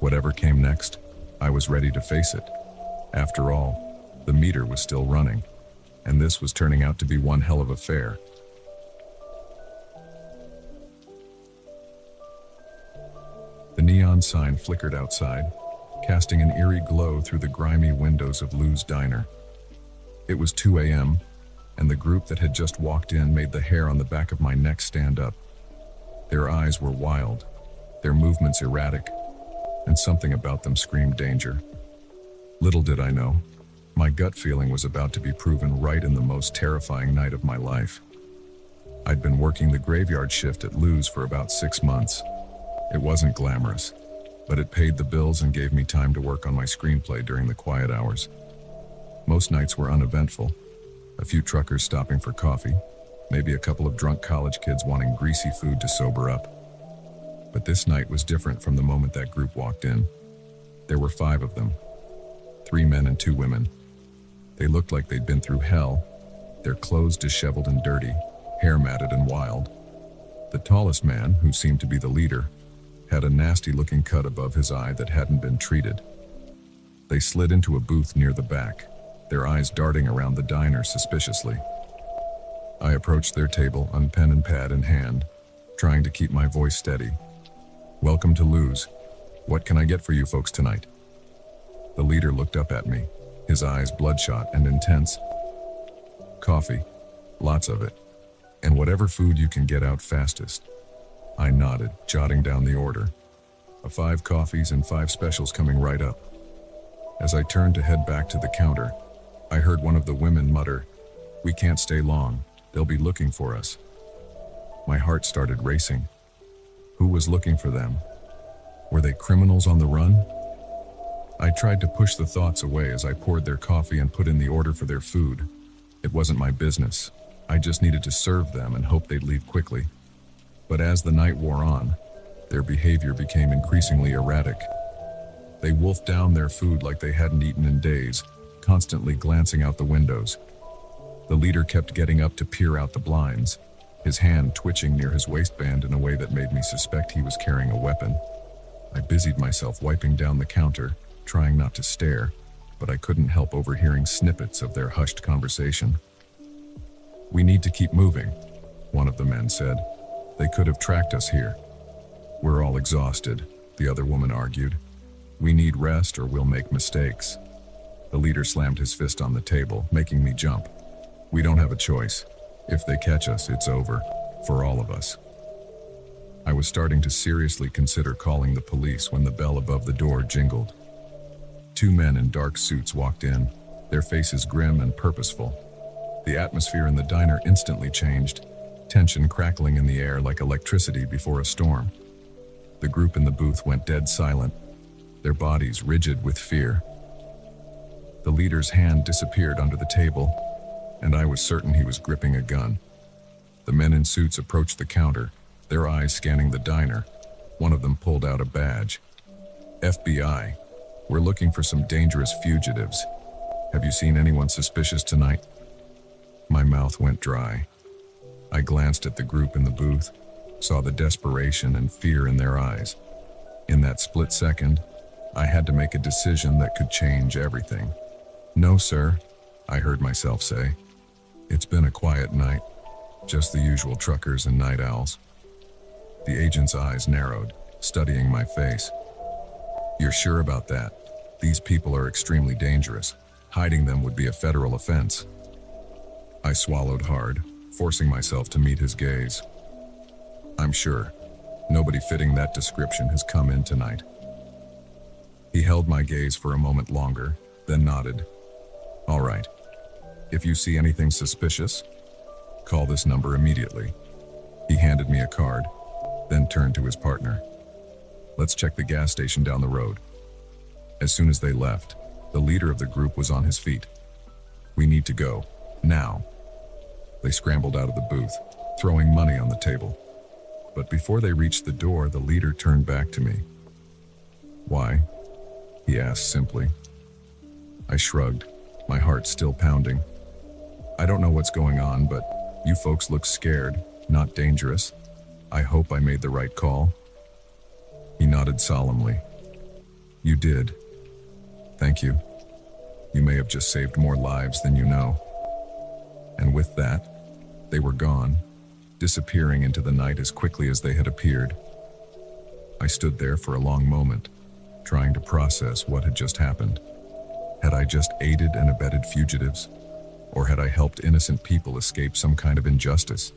Whatever came next, I was ready to face it. After all, the meter was still running, and this was turning out to be one hell of a fare. The neon sign flickered outside, casting an eerie glow through the grimy windows of Lou's diner. It was 2 a.m., and the group that had just walked in made the hair on the back of my neck stand up. Their eyes were wild, their movements erratic, and something about them screamed danger. Little did I know, my gut feeling was about to be proven right in the most terrifying night of my life. I'd been working the graveyard shift at Lou's for about 6 months. It wasn't glamorous, but it paid the bills and gave me time to work on my screenplay during the quiet hours. Most nights were uneventful. A few truckers stopping for coffee, maybe a couple of drunk college kids wanting greasy food to sober up. But this night was different from the moment that group walked in. There were 5 of them, 3 men and 2 women. They looked like they'd been through hell, their clothes disheveled and dirty, hair matted and wild. The tallest man, who seemed to be the leader, had a nasty-looking cut above his eye that hadn't been treated. They slid into a booth near the back, their eyes darting around the diner suspiciously. I approached their table, pen and pad in hand, trying to keep my voice steady. "Welcome to Lou's. What can I get for you folks tonight?" The leader looked up at me, his eyes bloodshot and intense. "Coffee, lots of it, and whatever food you can get out fastest." I nodded, jotting down the order. 5 coffees and 5 specials coming right up. As I turned to head back to the counter, I heard one of the women mutter, "We can't stay long. They'll be looking for us." My heart started racing. Who was looking for them? Were they criminals on the run? I tried to push the thoughts away as I poured their coffee and put in the order for their food. It wasn't my business. I just needed to serve them and hope they'd leave quickly. But as the night wore on, their behavior became increasingly erratic. They wolfed down their food like they hadn't eaten in days, constantly glancing out the windows. The leader kept getting up to peer out the blinds, his hand twitching near his waistband in a way that made me suspect he was carrying a weapon. I busied myself wiping down the counter, trying not to stare, but I couldn't help overhearing snippets of their hushed conversation. "We need to keep moving," one of the men said. "They could have tracked us here." "We're all exhausted," the other woman argued. "We need rest or we'll make mistakes." The leader slammed his fist on the table, making me jump. "We don't have a choice. If they catch us, it's over, for all of us." I was starting to seriously consider calling the police when the bell above the door jingled. 2 men in dark suits walked in, their faces grim and purposeful. The atmosphere in the diner instantly changed, tension crackling in the air like electricity before a storm. The group in the booth went dead silent, their bodies rigid with fear. The leader's hand disappeared under the table, and I was certain he was gripping a gun. The men in suits approached the counter, their eyes scanning the diner. One of them pulled out a badge. "FBI, we're looking for some dangerous fugitives. Have you seen anyone suspicious tonight?" My mouth went dry. I glanced at the group in the booth, saw the desperation and fear in their eyes. In that split second, I had to make a decision that could change everything. "No, sir," I heard myself say. "It's been a quiet night, just the usual truckers and night owls." The agent's eyes narrowed, studying my face. "You're sure about that? These people are extremely dangerous. Hiding them would be a federal offense." I swallowed hard, forcing myself to meet his gaze. "I'm sure. Nobody fitting that description has come in tonight." He held my gaze for a moment longer, then nodded. "All right. If you see anything suspicious, call this number immediately." He handed me a card, then turned to his partner. "Let's check the gas station down the road." As soon as they left, the leader of the group was on his feet. "We need to go, now." They scrambled out of the booth, throwing money on the table. But before they reached the door, the leader turned back to me. "Why?" he asked simply. I shrugged, my heart still pounding. "I don't know what's going on, but you folks look scared, not dangerous. I hope I made the right call." He nodded solemnly. "You did. Thank you. You may have just saved more lives than you know." And with that, they were gone, disappearing into the night as quickly as they had appeared. I stood there for a long moment, trying to process what had just happened. Had I just aided and abetted fugitives? Or had I helped innocent people escape some kind of injustice?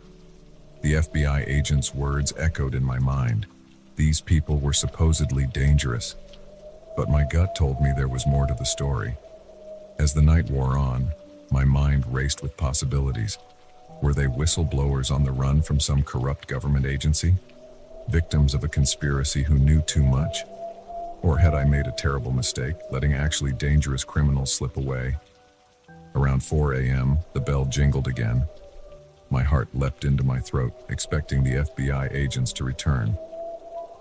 The FBI agent's words echoed in my mind. These people were supposedly dangerous. But my gut told me there was more to the story. As the night wore on, my mind raced with possibilities. Were they whistleblowers on the run from some corrupt government agency? Victims of a conspiracy who knew too much? Or had I made a terrible mistake, letting actually dangerous criminals slip away? Around 4 a.m., the bell jingled again. My heart leapt into my throat, expecting the FBI agents to return.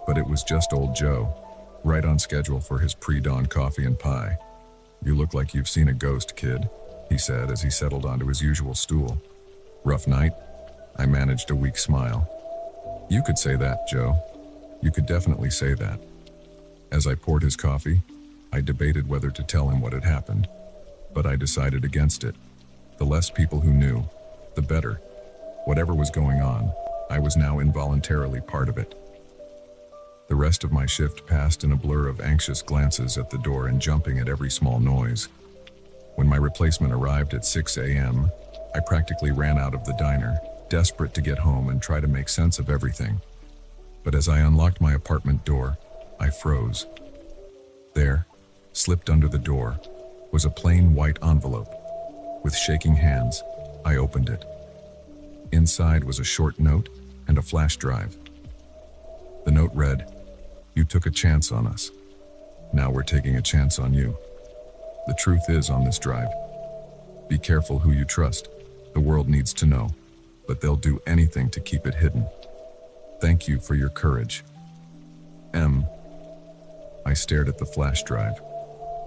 But it was just old Joe, right on schedule for his pre-dawn coffee and pie. "You look like you've seen a ghost, kid," he said as he settled onto his usual stool. "Rough night?" I managed a weak smile. "You could say that, Joe. You could definitely say that." As I poured his coffee, I debated whether to tell him what had happened, but I decided against it. The less people who knew, the better. Whatever was going on, I was now involuntarily part of it. The rest of my shift passed in a blur of anxious glances at the door and jumping at every small noise. When my replacement arrived at 6 a.m., I practically ran out of the diner, desperate to get home and try to make sense of everything. But as I unlocked my apartment door, I froze. There, slipped under the door, was a plain white envelope. With shaking hands, I opened it. Inside was a short note and a flash drive. The note read, "You took a chance on us. Now we're taking a chance on you." The truth is on this drive. Be careful who you trust. The world needs to know, but they'll do anything to keep it hidden. Thank you for your courage. M. I stared at the flash drive,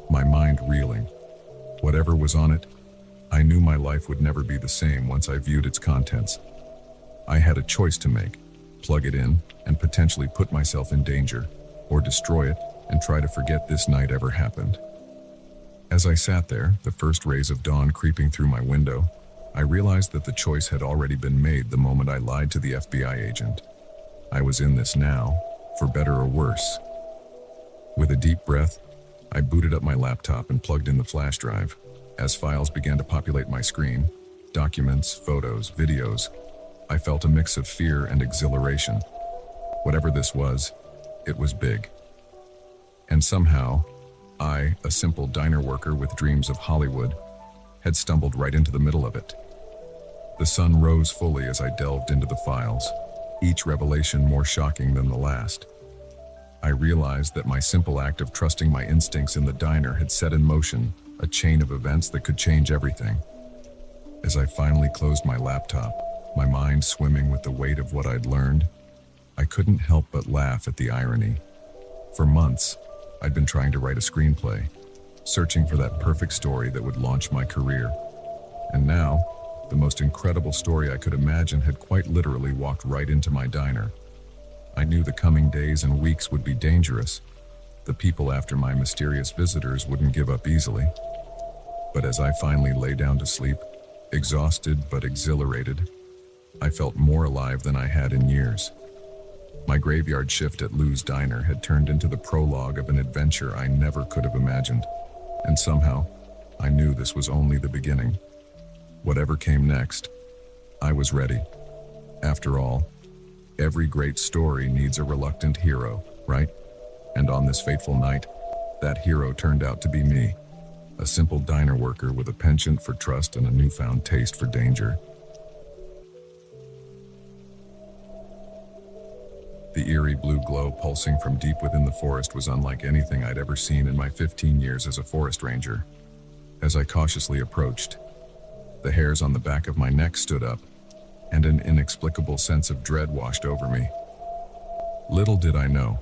my mind reeling. Whatever was on it, I knew my life would never be the same once I viewed its contents. I had a choice to make: plug it in and potentially put myself in danger, or destroy it and try to forget this night ever happened. As I sat there, the first rays of dawn creeping through my window, I realized that the choice had already been made the moment I lied to the FBI agent. I was in this now, for better or worse. With a deep breath, I booted up my laptop and plugged in the flash drive. As files began to populate my screen, documents, photos, videos, I felt a mix of fear and exhilaration. Whatever this was, it was big. And somehow, I, a simple diner worker with dreams of Hollywood, had stumbled right into the middle of it. The sun rose fully as I delved into the files, each revelation more shocking than the last. I realized that my simple act of trusting my instincts in the diner had set in motion a chain of events that could change everything. As I finally closed my laptop, my mind swimming with the weight of what I'd learned, I couldn't help but laugh at the irony. For months, I'd been trying to write a screenplay, searching for that perfect story that would launch my career. And now, the most incredible story I could imagine had quite literally walked right into my diner. I knew the coming days and weeks would be dangerous. The people after my mysterious visitors wouldn't give up easily. But as I finally lay down to sleep, exhausted but exhilarated, I felt more alive than I had in years. My graveyard shift at Lou's Diner had turned into the prologue of an adventure I never could have imagined. And somehow, I knew this was only the beginning. Whatever came next, I was ready. After all, every great story needs a reluctant hero, right? And on this fateful night, that hero turned out to be me, a simple diner worker with a penchant for trust and a newfound taste for danger. The eerie blue glow pulsing from deep within the forest was unlike anything I'd ever seen in my 15 years as a forest ranger. As I cautiously approached, the hairs on the back of my neck stood up, and an inexplicable sense of dread washed over me. Little did I know,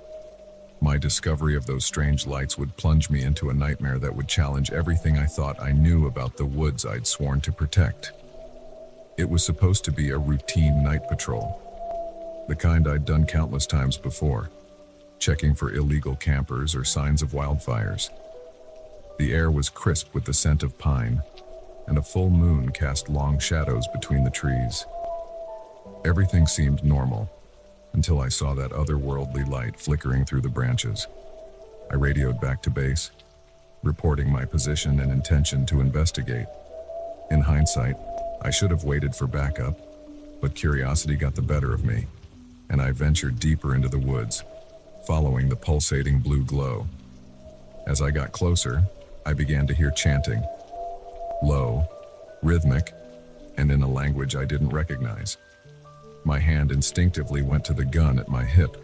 my discovery of those strange lights would plunge me into a nightmare that would challenge everything I thought I knew about the woods I'd sworn to protect. It was supposed to be a routine night patrol, the kind I'd done countless times before, checking for illegal campers or signs of wildfires. The air was crisp with the scent of pine, and a full moon cast long shadows between the trees. Everything seemed normal, until I saw that otherworldly light flickering through the branches. I radioed back to base, reporting my position and intention to investigate. In hindsight, I should have waited for backup, but curiosity got the better of me, and I ventured deeper into the woods, following the pulsating blue glow. As I got closer, I began to hear chanting, low, rhythmic, and in a language I didn't recognize. My hand instinctively went to the gun at my hip,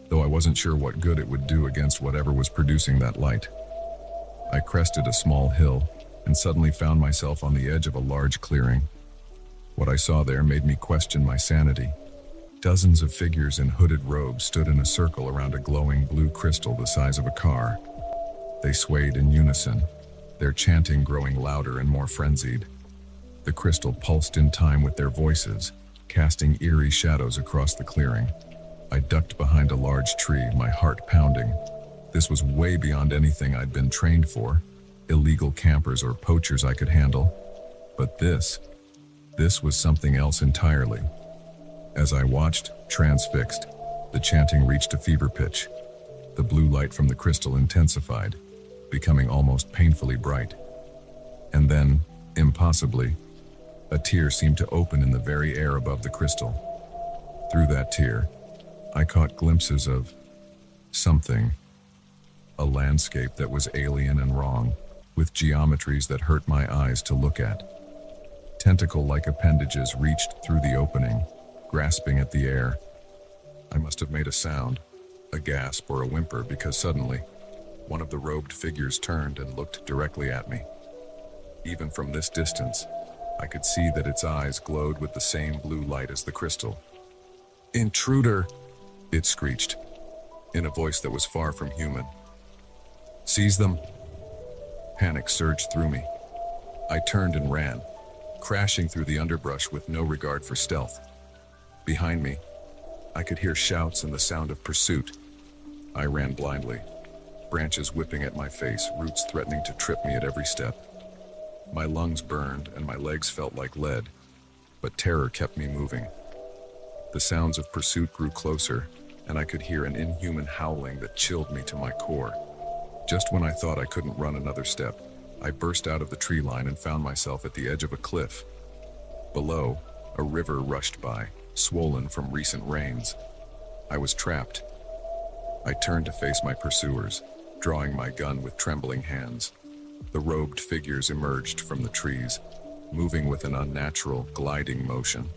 though I wasn't sure what good it would do against whatever was producing that light. I crested a small hill and suddenly found myself on the edge of a large clearing. What I saw there made me question my sanity. Dozens of figures in hooded robes stood in a circle around a glowing blue crystal the size of a car. They swayed in unison, their chanting growing louder and more frenzied. The crystal pulsed in time with their voices, casting eerie shadows across the clearing. I ducked behind a large tree, my heart pounding. This was way beyond anything I'd been trained for, illegal campers or poachers I could handle. But this was something else entirely. As I watched, transfixed, the chanting reached a fever pitch. The blue light from the crystal intensified, becoming almost painfully bright. And then, impossibly, a tear seemed to open in the very air above the crystal. Through that tear, I caught glimpses of something, a landscape that was alien and wrong, with geometries that hurt my eyes to look at. Tentacle-like appendages reached through the opening, grasping at the air. I must have made a sound, a gasp or a whimper, because suddenly, one of the robed figures turned and looked directly at me. Even from this distance, I could see that its eyes glowed with the same blue light as the crystal. "Intruder!" it screeched, in a voice that was far from human. "Seize them!" Panic surged through me. I turned and ran, crashing through the underbrush with no regard for stealth. Behind me, I could hear shouts and the sound of pursuit. I ran blindly, branches whipping at my face, roots threatening to trip me at every step. My lungs burned and my legs felt like lead, but terror kept me moving. The sounds of pursuit grew closer, and I could hear an inhuman howling that chilled me to my core. Just when I thought I couldn't run another step, I burst out of the tree line and found myself at the edge of a cliff. Below, a river rushed by, swollen from recent rains. I was trapped. I turned to face my pursuers, drawing my gun with trembling hands. The robed figures emerged from the trees, moving with an unnatural, gliding motion.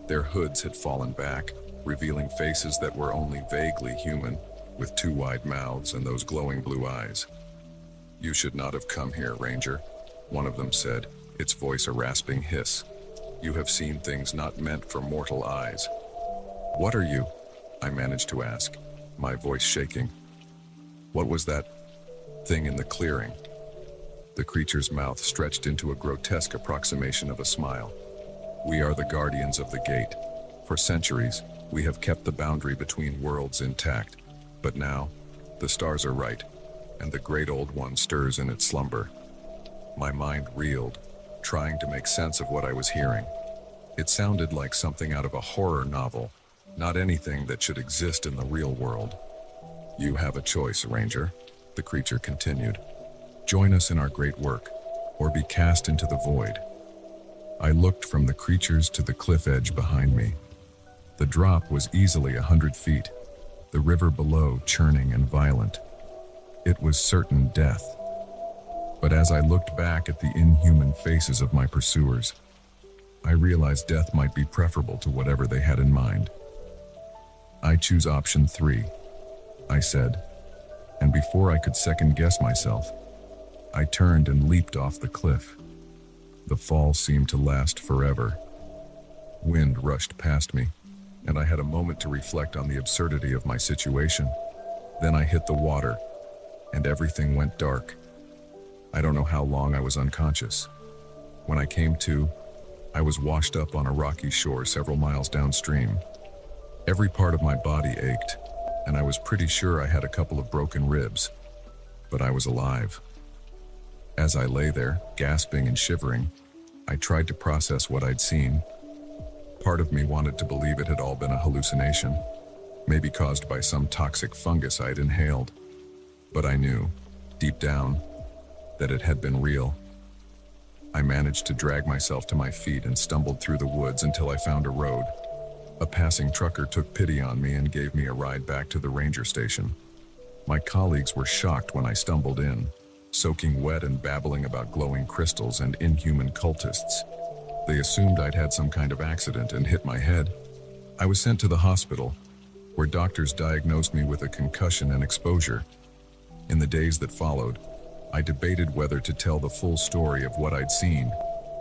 Their hoods had fallen back, revealing faces that were only vaguely human, with two wide mouths and those glowing blue eyes. "You should not have come here, Ranger," one of them said, its voice a rasping hiss. "You have seen things not meant for mortal eyes." "What are you?" I managed to ask, my voice shaking. "What was that thing in the clearing?" The creature's mouth stretched into a grotesque approximation of a smile. "We are the guardians of the gate. For centuries, We have kept the boundary between worlds intact, but now, the stars are right, and the great old one stirs in its slumber. My mind reeled, trying to make sense of what I was hearing. It sounded like something out of a horror novel, not anything that should exist in the real world. You have a choice, Ranger, the creature continued. Join us in our great work, or be cast into the void. I looked from the creatures to the cliff edge behind me. The drop was easily 100 feet, the river below churning and violent. It was certain death. But as I looked back at the inhuman faces of my pursuers, I realized death might be preferable to whatever they had in mind. I choose option 3, I said, and before I could second guess myself, I turned and leaped off the cliff. The fall seemed to last forever. Wind rushed past me, and I had a moment to reflect on the absurdity of my situation. Then I hit the water, and everything went dark. I don't know how long I was unconscious. When I came to, I was washed up on a rocky shore several miles downstream. Every part of my body ached, and I was pretty sure I had a couple of broken ribs, but I was alive. As I lay there, gasping and shivering, I tried to process what I'd seen. Part of me wanted to believe it had all been a hallucination, maybe caused by some toxic fungus I'd inhaled. But I knew, deep down, that it had been real. I managed to drag myself to my feet and stumbled through the woods until I found a road. A passing trucker took pity on me and gave me a ride back to the ranger station. My colleagues were shocked when I stumbled in, soaking wet and babbling about glowing crystals and inhuman cultists. They assumed I'd had some kind of accident and hit my head. I was sent to the hospital, where doctors diagnosed me with a concussion and exposure. In the days that followed, I debated whether to tell the full story of what I'd seen,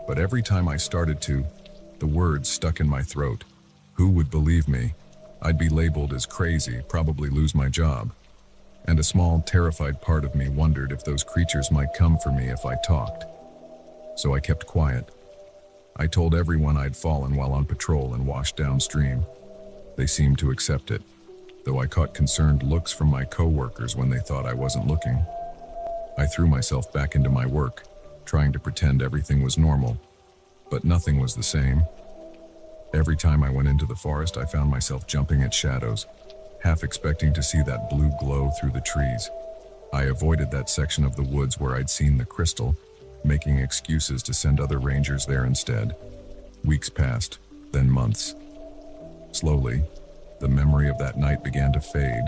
but every time I started to, the words stuck in my throat. Who would believe me? I'd be labeled as crazy, probably lose my job. And a small, terrified part of me wondered if those creatures might come for me if I talked. So I kept quiet. I told everyone I'd fallen while on patrol and washed downstream. They seemed to accept it, though I caught concerned looks from my co-workers when they thought I wasn't looking. I threw myself back into my work, trying to pretend everything was normal, but nothing was the same. Every time I went into the forest, I found myself jumping at shadows, half expecting to see that blue glow through the trees. I avoided that section of the woods where I'd seen the crystal, making excuses to send other rangers there instead. Weeks passed, then months. Slowly, the memory of that night began to fade,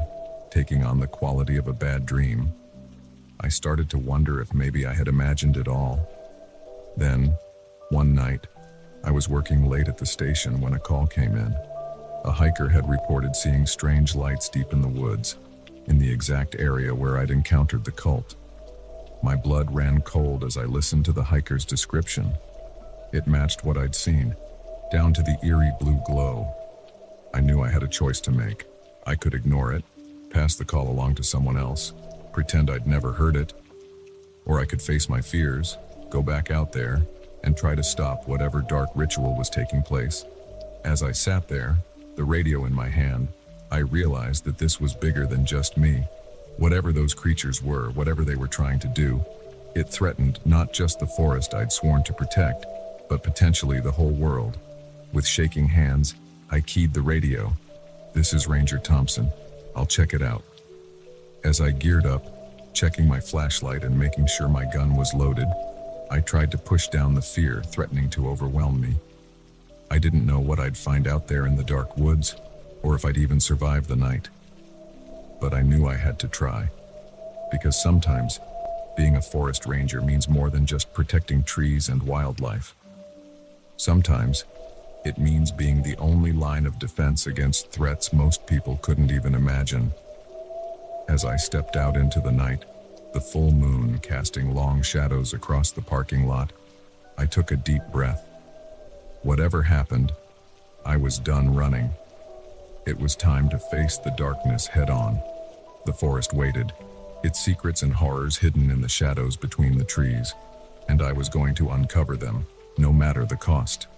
taking on the quality of a bad dream. I started to wonder if maybe I had imagined it all. Then, one night, I was working late at the station when a call came in. A hiker had reported seeing strange lights deep in the woods, in the exact area where I'd encountered the cult. My blood ran cold as I listened to the hiker's description. It matched what I'd seen, down to the eerie blue glow. I knew I had a choice to make. I could ignore it, pass the call along to someone else, pretend I'd never heard it, or I could face my fears, go back out there, and try to stop whatever dark ritual was taking place. As I sat there, the radio in my hand, I realized that this was bigger than just me. Whatever those creatures were, whatever they were trying to do, it threatened not just the forest I'd sworn to protect, but potentially the whole world. With shaking hands, I keyed the radio. "This is Ranger Thompson. I'll check it out." As I geared up, checking my flashlight and making sure my gun was loaded, I tried to push down the fear threatening to overwhelm me. I didn't know what I'd find out there in the dark woods, or if I'd even survive the night. But I knew I had to try, because sometimes being a forest ranger means more than just protecting trees and wildlife. Sometimes it means being the only line of defense against threats most people couldn't even imagine. As I stepped out into the night, the full moon casting long shadows across the parking lot, I took a deep breath. Whatever happened, I was done running. It was time to face the darkness head on. The forest waited, its secrets and horrors hidden in the shadows between the trees, and I was going to uncover them, no matter the cost.